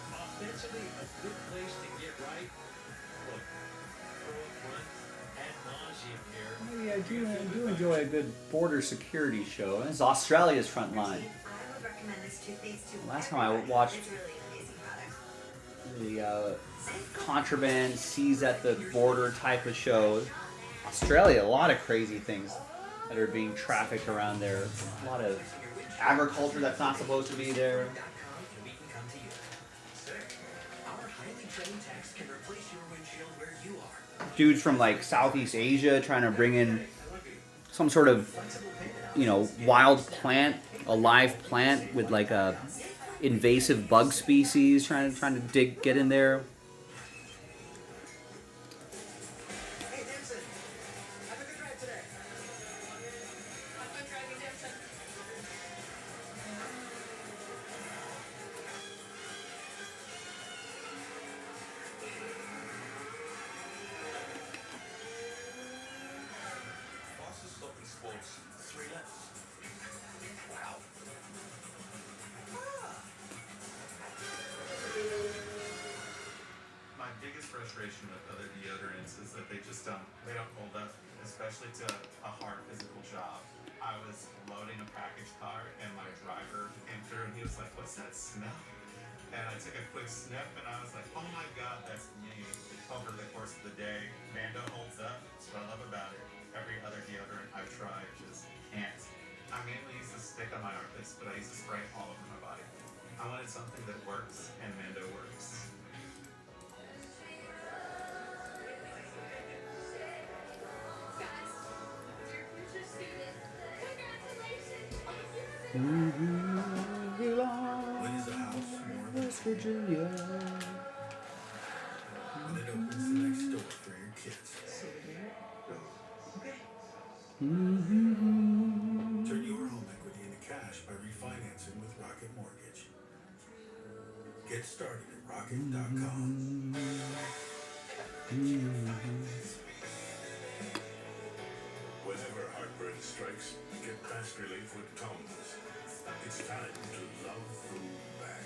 Speaker 5: offensively, a good place to get right. Look, throw up front, ad nauseum here.
Speaker 1: Oh, yeah, I do enjoy a good border security show. This is Australia's front line.
Speaker 4: I would recommend this toothpaste to
Speaker 1: Last time I watched
Speaker 4: It's really an amazing product.
Speaker 1: the contraband, seas at the border type of show. Australia, a lot of crazy things that are being trafficked around there. A lot of agriculture that's not supposed to be there.
Speaker 5: Our highly trained techs can replace your windshield where you are.
Speaker 1: Dudes from like Southeast Asia trying to bring in some sort of, wild plant, a live plant with like a invasive bug species, trying to get in there.
Speaker 12: Hey, Dempsey. Have a good ride today.
Speaker 4: Have fun driving, Dempsey.
Speaker 6: Fastest stop in sports, 3 laps. Wow. My biggest frustration with other deodorants is that they don't hold up, especially to a hard physical job. I was loading a package car and my driver came through and he was like, "What's that smell?" And I took a quick sniff and I was like, "Oh my god, that's me." Over the course of the day, Mando holds up. That's what I love about it. Every other deodorant I've tried just can't. I mainly use the stick on my armpits, but I use the spray all over my body. I wanted something that works, and Mando works.
Speaker 9: When is a house more than
Speaker 1: West Virginia.
Speaker 9: when it opens the next door for your kids?
Speaker 21: Get started at rocket.com. Whenever heartburn strikes, get fast relief with Tums. It's time to love food back.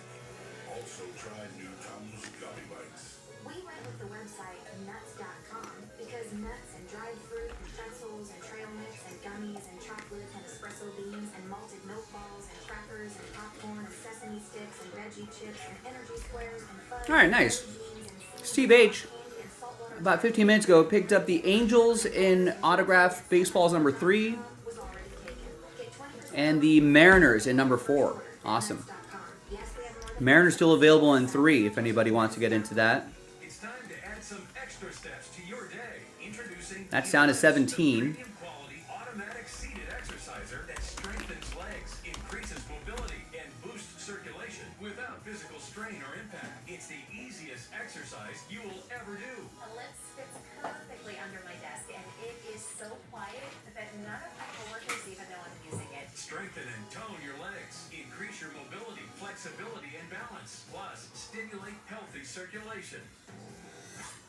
Speaker 21: Also try new Tums Gummy Bites.
Speaker 8: We went with the website nuts.com because nuts and dried fruit and pretzels and trail mix and gummies and chocolate and espresso beans and malted milk balls and crackers and popcorn and sesame sticks and veggie chips and energy squares and fudge.
Speaker 1: All right, nice. Steve H. About 15 minutes ago, picked up the Angels in autograph baseballs number 3 and the Mariners in number 4. Awesome. Mariners still available in 3 if anybody wants to get into that.
Speaker 5: It's time to add some extra steps to your day. Introducing
Speaker 1: That's down to 17.
Speaker 5: premium quality automatic seated exerciser that strengthens legs, increases mobility, and boosts circulation without physical strain or impact. It's the easiest exercise you will ever do.
Speaker 8: The lift fits perfectly under my desk and it is so quiet that none of my coworkers even know I'm using it.
Speaker 5: Strengthen and tone your legs. Increase your mobility, flexibility, and balance. Plus, stimulate healthy circulation.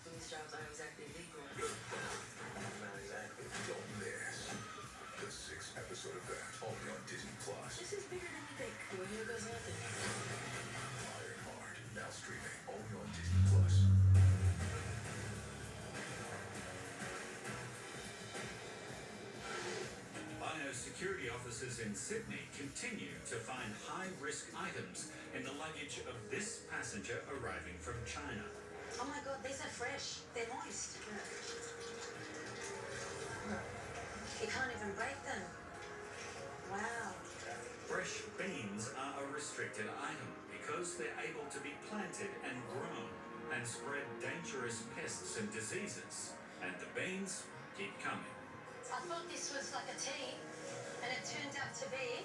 Speaker 13: These jobs aren't exactly legal.
Speaker 21: Not exactly. Don't miss the 6th episode of that, only on Disney Plus.
Speaker 13: This is bigger than you think. When it goes nothing.
Speaker 21: Ironheart, now streaming only on Disney Plus.
Speaker 10: Biosecurity officers in Sydney continue to find high-risk items in the luggage of this passenger arriving from China.
Speaker 8: Oh my god, these are fresh. They're moist. You can't even break them. Wow.
Speaker 10: Fresh beans are a restricted item because they're able to be planted and grown and spread dangerous pests and diseases. And the beans keep coming.
Speaker 8: I thought this was like a tea, and it turned out to be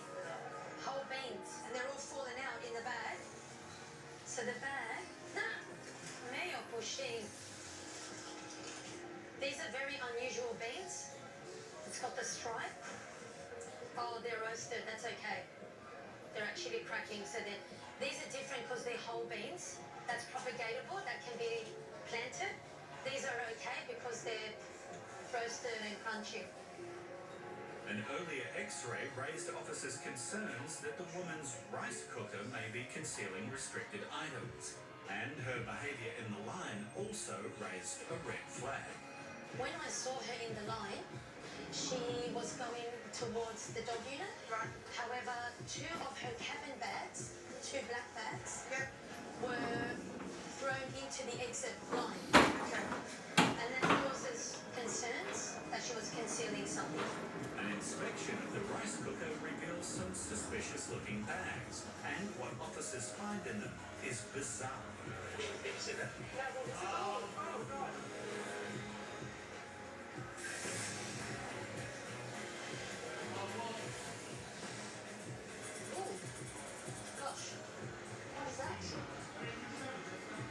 Speaker 8: whole beans, and they're all falling out in the bag. So the bag, meio pushing. These are very unusual beans. It's got the stripe. Oh, they're roasted. That's okay. They're actually cracking. So these are different because they're whole beans. That's propagatable. That can be planted. These are okay because they're roasted and crunchy.
Speaker 10: An earlier X-ray raised officers' concerns that the woman's rice cooker may be concealing restricted items. And her behaviour in the line also raised a red flag.
Speaker 8: When I saw her in the line, she was going towards the dog unit. Right. However, 2 of her cabin bags, 2 black bags, were thrown into the exit line. Okay. And that causes concerns that she was concealing something.
Speaker 10: An inspection of the rice cooker reveals some suspicious-looking bags, and what officers find in them is bizarre.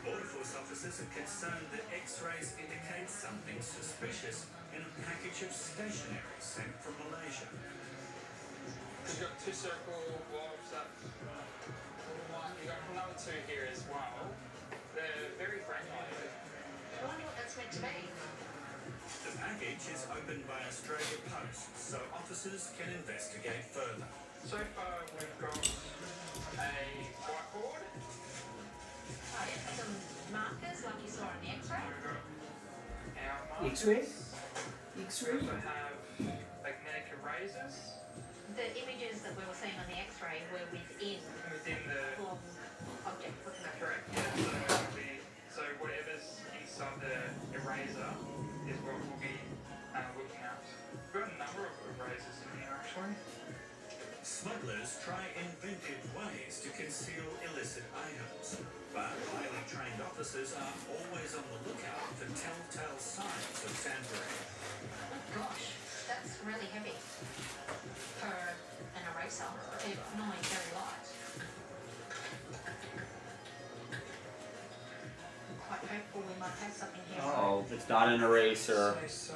Speaker 10: Border Force officers are concerned that X-rays indicate something suspicious in a package of stationery sent from Malaysia.
Speaker 2: You've got 2 circle gloves, that's one. You've got another 2 here as well. They're very fragile.
Speaker 8: I wonder what that's meant to be.
Speaker 10: The package is opened by Australia Post, so officers can investigate further.
Speaker 2: So far, we've got a whiteboard.
Speaker 8: Oh, yeah, some markers like you saw on the X-ray.
Speaker 2: We've got our
Speaker 1: X-ray?
Speaker 2: We also have magnetic erasers.
Speaker 8: The images that we were seeing on the X-ray were within
Speaker 2: the
Speaker 8: blob object. Wasn't that
Speaker 2: correct? Yeah. So whatever's inside the eraser is what we'll be looking at. We've got a number of erasers in here actually.
Speaker 10: Smugglers try inventive ways to conceal illicit items, but highly trained officers are always on the lookout for telltale signs of tampering.
Speaker 8: Oh gosh, that's really heavy for an eraser. They're normally very light. I'm quite hopeful we might have something here.
Speaker 1: Oh, it's not an eraser.
Speaker 2: So,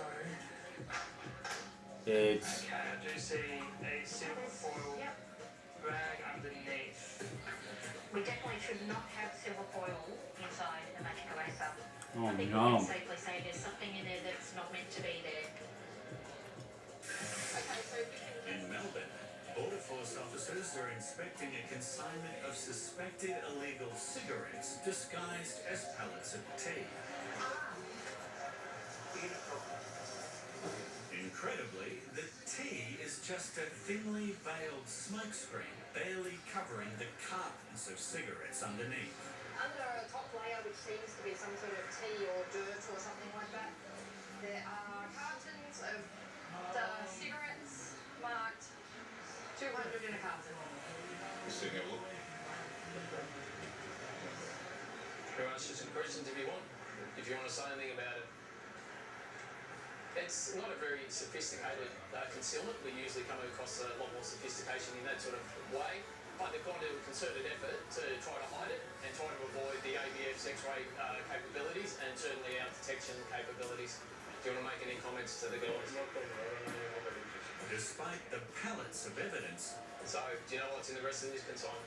Speaker 1: It's...
Speaker 2: okay, I do see a silver foil bag underneath.
Speaker 8: We definitely
Speaker 14: It should not have silver foil inside a magic eraser.
Speaker 1: Oh,
Speaker 14: I think we
Speaker 1: no.
Speaker 14: can safely say there's something in there that's not meant to be there. Okay, so we can...
Speaker 10: In Melbourne, Border Force officers are inspecting a consignment of suspected illegal cigarettes disguised as pallets of tea. Incredibly, the tea is just a thinly veiled smokescreen, barely covering the cartons of cigarettes underneath.
Speaker 4: Under a top layer, which seems to be some sort of tea or dirt or something like that, there are cartons of cigarettes marked 200 in a carton.
Speaker 6: So have a look.
Speaker 5: You answer some questions if you want to say anything about it. It's not a very sophisticated concealment. We usually come across a lot more sophistication in that sort of way, but they've gone to a concerted effort to try to hide it and try to avoid the ABF's X-ray capabilities and certainly our detection capabilities. Do you want to make any comments to the guys?
Speaker 10: Despite the pallets of evidence,
Speaker 5: So, do you know what's in the rest of this consignment?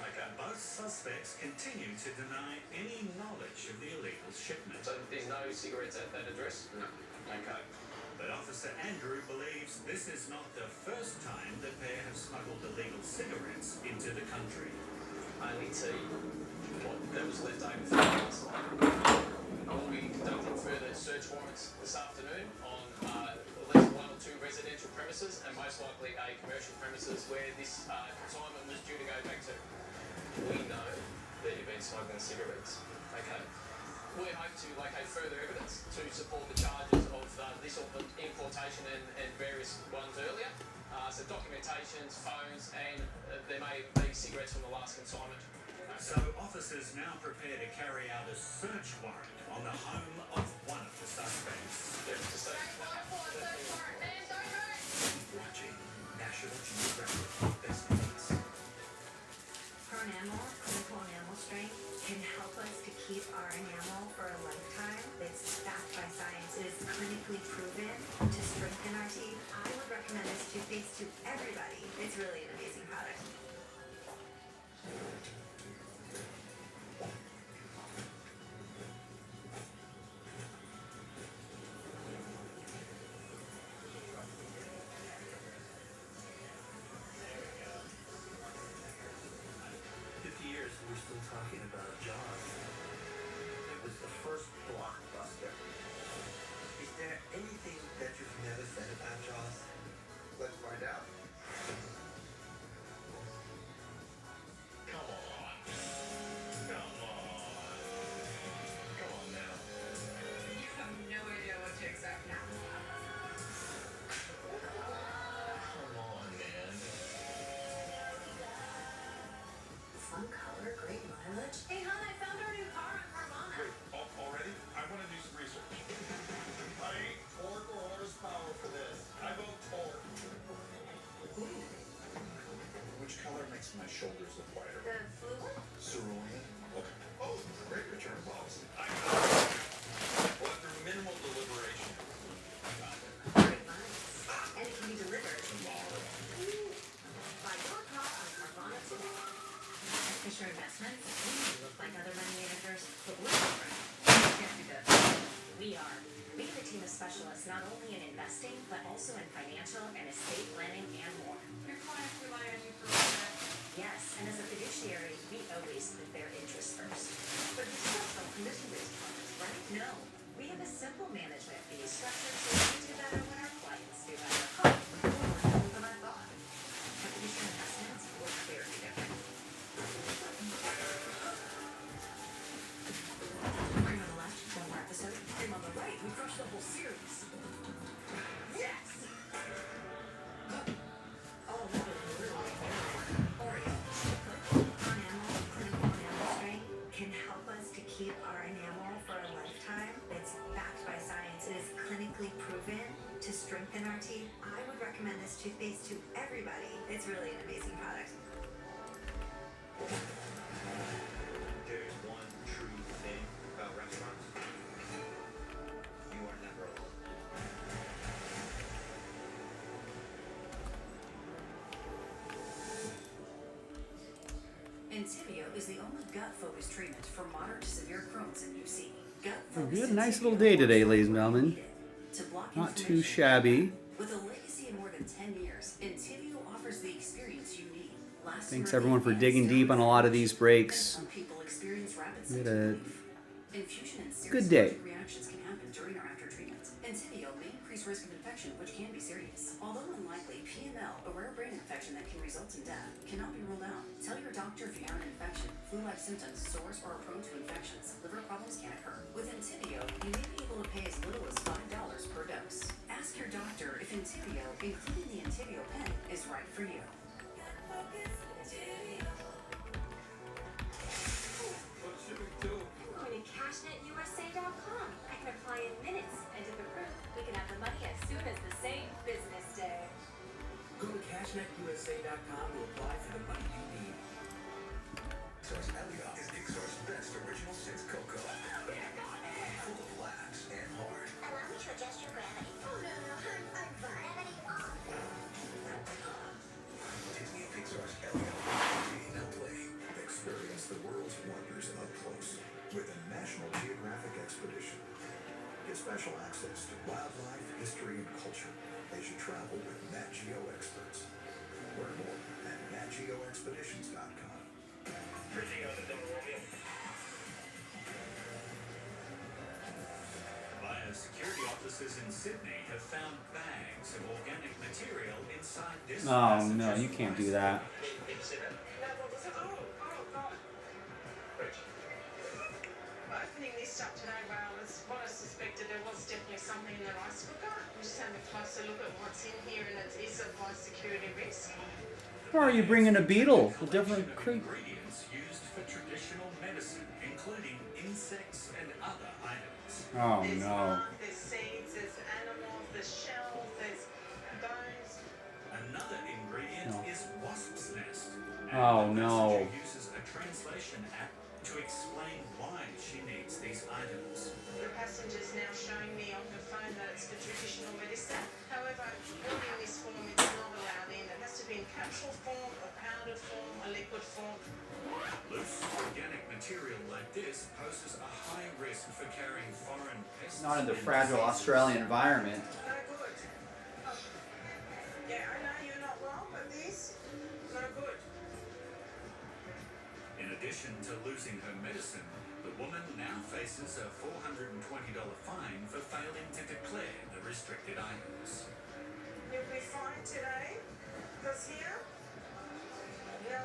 Speaker 10: Okay. Both suspects continue to deny any knowledge of the illegal shipment.
Speaker 5: So there's no cigarettes at that address?
Speaker 10: No.
Speaker 5: Okay.
Speaker 10: But Officer Andrew believes this is not the first time the pair have smuggled illegal cigarettes into the country.
Speaker 5: Only tea, what that was left over from last night. I will be conducting further search warrants this afternoon on at least one or two residential premises and most likely a commercial premises where this consignment was due to go back to. We know that you've been smuggling cigarettes. Okay. We hope to locate further evidence to support the charges of this importation and various ones earlier. So documentations, phones, and there may be cigarettes from the last consignment.
Speaker 10: So officers now prepare to carry out a search warrant on the home of one of the suspects.
Speaker 3: Watching National Geographic Best Mates.
Speaker 8: Her enamel, clinical enamel strength, can help us to keep our enamel for a lifetime. It's backed by science. It is clinically proven to strengthen our teeth. I would recommend this toothpaste to everybody. It's really an amazing product.
Speaker 3: We're still talking about Jaws. It was the first blockbuster. Is there anything that you've never said about Jaws? Let's find out.
Speaker 6: Come on. Come on now.
Speaker 4: You have no idea what to expect now.
Speaker 6: Come on, man.
Speaker 8: Fun color, great mileage. Hey, hon, I found our new car on Carvana.
Speaker 6: Wait, already? I want to do some research. I ain't torque or horsepower for this. I vote torque. Which color makes my shoulders look wider?
Speaker 8: The blue one?
Speaker 6: Cerulean? Okay. Oh, great return policy. I got it. Well, after minimal deliberation, I got it.
Speaker 8: Great minds. And it can be delivered
Speaker 6: Tomorrow.
Speaker 8: by your car on Carvana today. At Fisher Investments, we look like other money managers, but we're different. You can't do that. We are. We have a team of specialists not only in investing, but also in financial and estate planning and more.
Speaker 4: Your clients rely on you for all that.
Speaker 8: Yes, and as a fiduciary, we always put their interests first. But we still sell commission-based products, right? No. We have a simple management fee structure so we do better when our clients do better. More than I thought. At Fisher Investments, we're very different. Cream on the left, one more episode. Cream on the right, we crushed the whole series. Yes! Oh, that was really good. Oreo. Enamel, clinical enamel strength can help us to keep our enamel for a lifetime. It's backed by science. It is clinically proven to strengthen our teeth. I would recommend this toothpaste to everybody. It's really an amazing product.
Speaker 3: There's one true thing about restaurants. You are never alone.
Speaker 4: In
Speaker 13: Entyvio is the only gut-focused treatment for moderate to severe Crohn's and UC.
Speaker 1: Oh, we had a nice little day today, ladies and gentlemen.
Speaker 13: To block
Speaker 1: Not too
Speaker 13: inflammation.
Speaker 1: shabby.
Speaker 13: With a legacy of more than 10 years, Entyvio offers the experience you need.
Speaker 1: Thanks everyone for digging deep on a lot of these breaks.
Speaker 13: Some people experience rapid
Speaker 1: We had
Speaker 13: symptom
Speaker 1: a
Speaker 13: relief. Infusion and serious
Speaker 1: good day.
Speaker 13: allergic reactions can happen during or after treatment. Entyvio may increase risk of infection, which can be serious. Although unlikely, PML, a rare brain infection that can result in death, cannot be ruled out. Tell your doctor if you have an infection, flu-like symptoms, sores, or are prone to infections. Liver problems can occur. With Entyvio, you may be able to pay as little as $5 per dose. Ask your doctor if Entyvio, including the Entyvio pen, is right for you.
Speaker 18: Going to CashNetUSA.com. I can apply in minutes, and if approved, we can have the money as soon as the same business day.
Speaker 3: Go to CashNetUSA.com to apply for the money you need.
Speaker 21: Pixar's Elliot is Pixar's best original since Coco. Full of laughs and heart.
Speaker 15: Allow me to adjust your gravity. Oh, no, hun, I'm fine. Gravity off.
Speaker 21: Disney Pixar's Elliot. Now play.
Speaker 9: Experience the world's wonders up close with a National Geographic expedition. Get special access to wildlife, history, and culture as you travel with Nat Geo experts. Learn more at NatGeoExpeditions.com.
Speaker 10: Biosecurity officers in Sydney have found bags of organic material inside this.
Speaker 1: Oh no, you can't do that.
Speaker 19: Opening this up today, well, it's what I suspected. There was definitely something in the rice cooker. I'm just having a closer look at what's in here, and it is a biosecurity risk.
Speaker 1: Or are you bringing a beetle? A different creep.
Speaker 10: Ingredients used for traditional medicine, including insects and other items.
Speaker 1: Oh
Speaker 19: There's
Speaker 1: no.
Speaker 19: bark, there's seeds, there's animals, there's shells, there's bones.
Speaker 10: Another ingredient is wasp's nest.
Speaker 1: Oh no.
Speaker 10: She uses a translation app to explain why she needs these items.
Speaker 19: The passenger's now showing me on her phone that it's for traditional medicine. However, ordering this form is not allowed in. It has to be in capsule form, a powdered form, a liquid form.
Speaker 10: Loose organic material like this poses a high risk for carrying foreign pests.
Speaker 1: Not in the
Speaker 10: and
Speaker 1: fragile
Speaker 10: diseases.
Speaker 1: Australian environment.
Speaker 19: No good. Oh. Yeah, I know you're not wrong, but this, no good.
Speaker 10: In addition to losing her medicine, the woman now faces a $420 fine for failing to declare the restricted items.
Speaker 19: You'll be fine today, because here, no.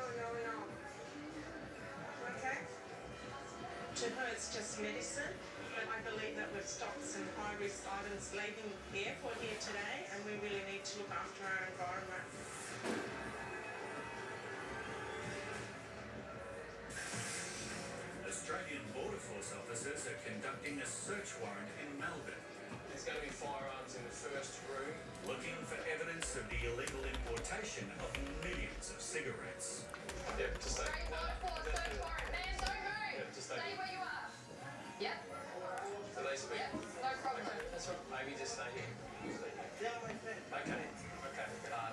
Speaker 19: Okay? To her, it's just medicine, but I believe that we've stocked some high-risk items leaving the airport here today, and we really need to look after our environment.
Speaker 10: Australian Border Force officers are conducting a search warrant in Melbourne.
Speaker 20: There's going to be firearms in the first room.
Speaker 10: Looking for evidence of the illegal importation of millions of cigarettes.
Speaker 20: Yep, just stay. Just stay.
Speaker 18: where you are. Yep.
Speaker 20: Do they speak?
Speaker 18: Yep, no problem.
Speaker 20: Okay, that's right. Maybe just stay here. Okay.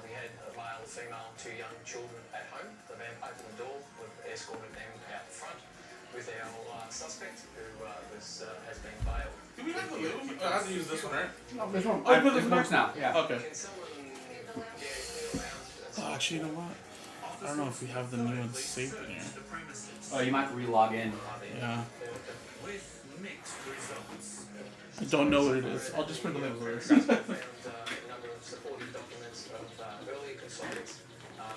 Speaker 20: We had a male, a female, 2 young children at home. The van opened the door. We've escorted them out front with our suspect, who has been bailed.
Speaker 2: Do we have the lube? I have to use this one, right?
Speaker 1: No, this one.
Speaker 2: I put
Speaker 1: This works now. Yeah.
Speaker 2: Okay.
Speaker 20: Can someone get around?
Speaker 2: Oh, actually, you know what? I don't know if we have the new ones saved in here.
Speaker 1: Oh, you might have to re-log in.
Speaker 2: Yeah.
Speaker 10: With mixed results.
Speaker 2: I don't know what it is. I'll just print the labels later.
Speaker 20: Found a number of supporting documents of earlier consultants.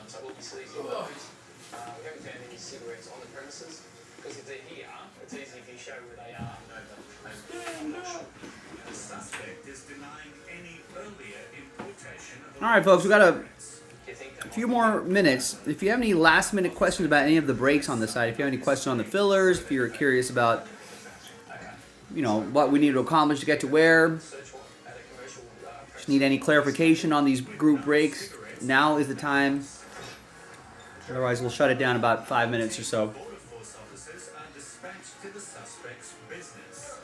Speaker 20: So we'll be seizing those. We haven't found any cigarettes on the premises, because if they're here, it's easy if you show where they are.
Speaker 10: The suspect is denying any earlier importation of
Speaker 1: All right, folks, we got a few more minutes. If you have any last-minute questions about any of the breaks on the site, if you have any questions on the fillers, if you're curious about, you know, what we need to accomplish to get to where, just need any clarification on these group breaks, now is the time. Otherwise, we'll shut it down in about 5 minutes or so.
Speaker 10: Border Force officers are dispatched to the suspect's business.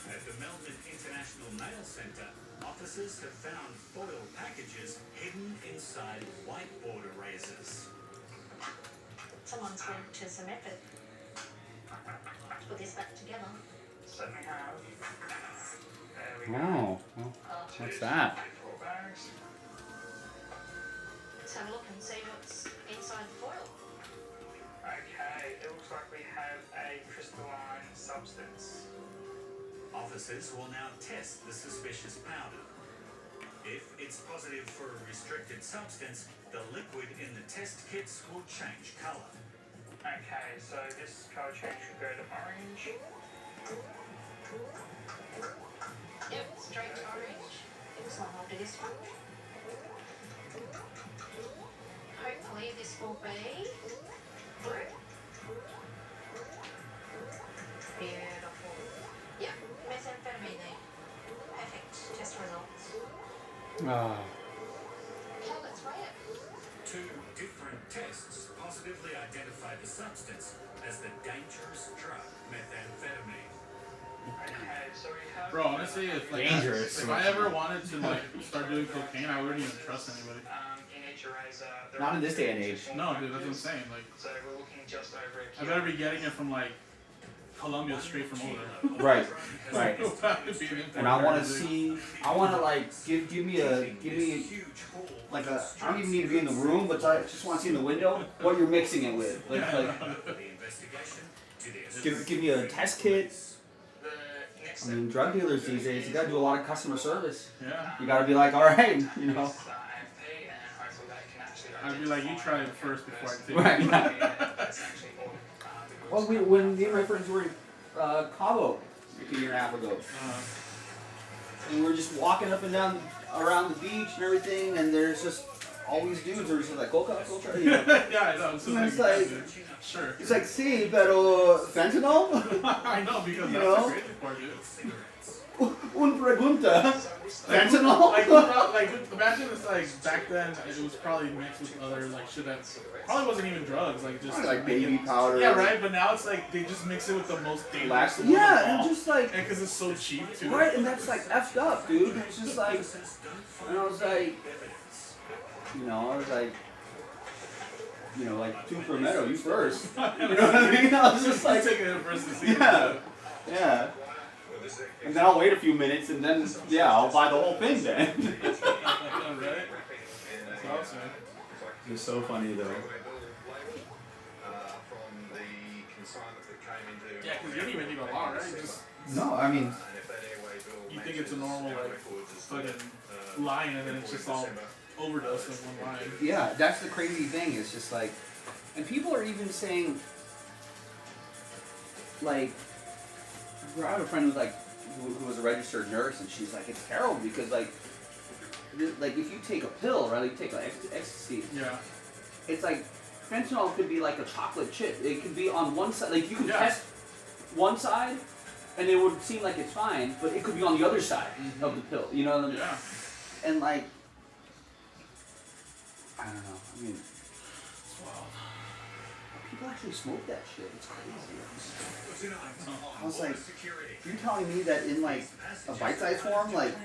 Speaker 10: At the Melbourne International Mail Center, officers have found foil packages hidden inside whiteboard erasers.
Speaker 8: Someone's went to some effort to put this back together.
Speaker 7: Certainly have. There we go.
Speaker 1: Oh, well, what's that?
Speaker 7: 4 bags.
Speaker 8: Let's have a look and see what's inside the foil.
Speaker 7: Okay, it looks like we have a crystalline substance.
Speaker 10: Officers will now test the suspicious powder. If it's positive for a restricted substance, the liquid in the test kits will change color.
Speaker 7: Okay, so this color change should go to orange.
Speaker 8: Yep, straight to orange. Looks like I'll do this one. Hopefully this will be blue. Beautiful. Yep, methamphetamine there. Perfect. Test results.
Speaker 1: Ah.
Speaker 8: Okay, let's rate it.
Speaker 10: 2 different tests positively identify the substance as the dangerous drug methamphetamine.
Speaker 7: Okay, so we have.
Speaker 2: Bro, honestly, if like
Speaker 1: Dangerous.
Speaker 2: if I ever wanted to like start doing cocaine, I wouldn't even trust anybody.
Speaker 7: In each eraser.
Speaker 1: Not in this day and age.
Speaker 2: No, dude, that's what I'm saying. Like,
Speaker 7: So we're looking just over a
Speaker 2: I better be getting it from like Colombia straight from over.
Speaker 1: Right, right.
Speaker 2: Being
Speaker 1: And I want to
Speaker 2: imported.
Speaker 1: see. I want to like give me like a. I don't even need to be in the room, but I just want to see in the window what you're mixing it with. Like give me a test kit. I mean, drug dealers these days, you gotta do a lot of customer service.
Speaker 2: Yeah.
Speaker 1: You gotta be like, all right, you know.
Speaker 2: I'd be like, you try it first before I take it.
Speaker 1: Right. Yeah. Well, when me and my friends were in Cabo like a year and a half ago, and we're just walking up and down around the beach and everything, and there's just all these dudes are just like, coca, you know.
Speaker 2: Yeah, I know.
Speaker 1: And it's like,
Speaker 2: sure.
Speaker 1: it's like, sí, pero fentanyl?
Speaker 2: I know, because
Speaker 1: You
Speaker 2: that's
Speaker 1: know?
Speaker 2: the crazy part, dude.
Speaker 1: Un pregunta.
Speaker 2: Like,
Speaker 1: Fentanyl?
Speaker 2: like, imagine it's like back then it was probably mixed with other like shit that probably wasn't even drugs, like just
Speaker 1: Like baby powder.
Speaker 2: Yeah, right. But now it's like they just mix it with the most dangerous.
Speaker 1: Lax-
Speaker 2: one of
Speaker 1: yeah, and
Speaker 2: all.
Speaker 1: just like
Speaker 2: and because it's so cheap too.
Speaker 1: Right, and that's like effed up, dude. It's just like, and I was like, like two for Meadow, you first. You know what I mean? I was just like,
Speaker 2: taking it first to see.
Speaker 1: yeah, yeah. And then I'll wait a few minutes, and then I'll buy the whole thing then.
Speaker 2: Right? That's awesome.
Speaker 1: It's so funny though.
Speaker 2: Yeah, because you don't even need a law, right? You just
Speaker 1: No, I mean,
Speaker 2: you think it's a normal like fucking line, and then it's just all overdose in one line.
Speaker 1: yeah, that's the crazy thing. It's just like, and people are even saying, like, I have a friend who's like, who was a registered nurse, and she's like, it's terrible because like if you take a pill, right, like you take like ecstasy,
Speaker 2: Yeah.
Speaker 1: it's like fentanyl could be like a chocolate chip. It could be on one side, like you can
Speaker 2: Yeah.
Speaker 1: test one side, and it would seem like it's fine, but it could be on the other side of the pill. You know what I mean?
Speaker 2: Yeah.
Speaker 1: And like, I don't know. I mean, people actually smoke that shit. It's crazy. I was like, you're telling me that in like a bite-sized form, like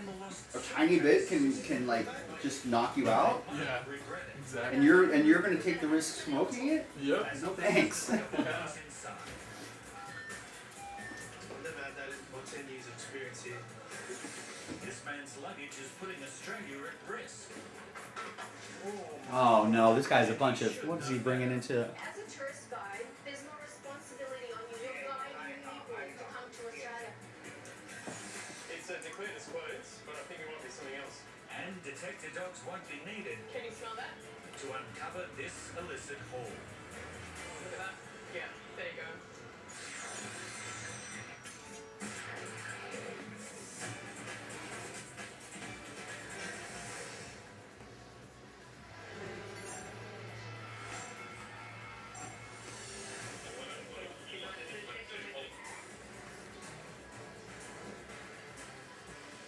Speaker 1: a tiny bit can like just knock you out?
Speaker 2: Yeah. Exactly.
Speaker 1: And you're gonna take the risk smoking it?
Speaker 2: Yep.
Speaker 1: No thanks.
Speaker 10: This man's luggage is putting Australia at risk.
Speaker 1: Oh no, this guy's a bunch of. What is he bringing into?
Speaker 4: As a tourist guide, there's no responsibility on you. You'll guide new people to come to Australia.
Speaker 7: It's declared as quotes, but I think it might be something else.
Speaker 10: And detector dogs won't be needed
Speaker 4: Can you smell that?
Speaker 10: to uncover this illicit haul.
Speaker 4: Look at that. Yeah, there you go.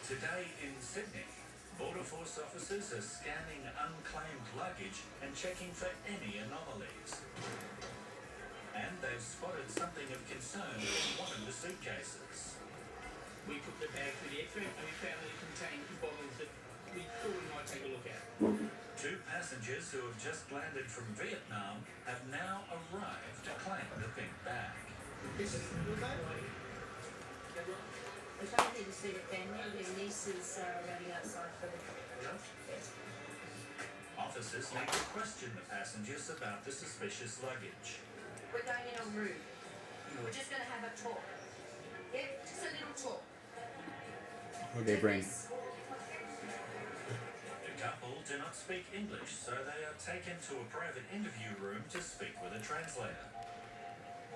Speaker 10: Today in Sydney, Border Force officers are scanning unclaimed luggage and checking for any anomalies. And they've spotted something of concern in one of the suitcases.
Speaker 16: We took the bag to the X-ray and we found that it contained bottles that we thought we might take a look at.
Speaker 10: 2 passengers who have just landed from Vietnam have now arrived to claim the pink bag.
Speaker 14: We're trying to see the family. Their niece is running outside for the
Speaker 10: Officers need to question the passengers about the suspicious luggage.
Speaker 14: We're going in en route. We're just going to have a talk. Yeah, just a little talk.
Speaker 1: What they bring?
Speaker 10: The couple do not speak English, so they are taken to a private interview room to speak with a translator.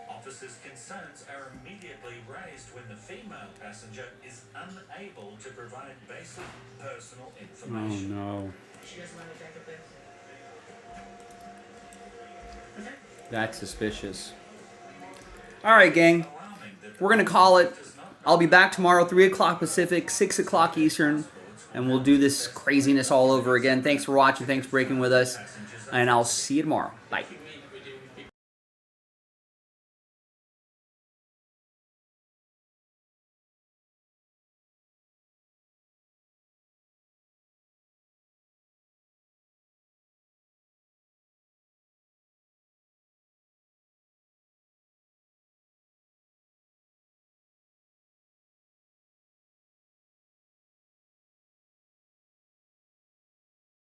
Speaker 10: Officers' concerns are immediately raised when the female passenger is unable to provide basic personal information.
Speaker 1: Oh no.
Speaker 14: She doesn't want to take a bit. Okay.
Speaker 1: That's suspicious. All right, gang. We're going to call it. I'll be back tomorrow, 3 o'clock Pacific, 6 o'clock Eastern, and we'll do this craziness all over again. Thanks for watching. Thanks for breaking with us, and I'll see you tomorrow. Bye.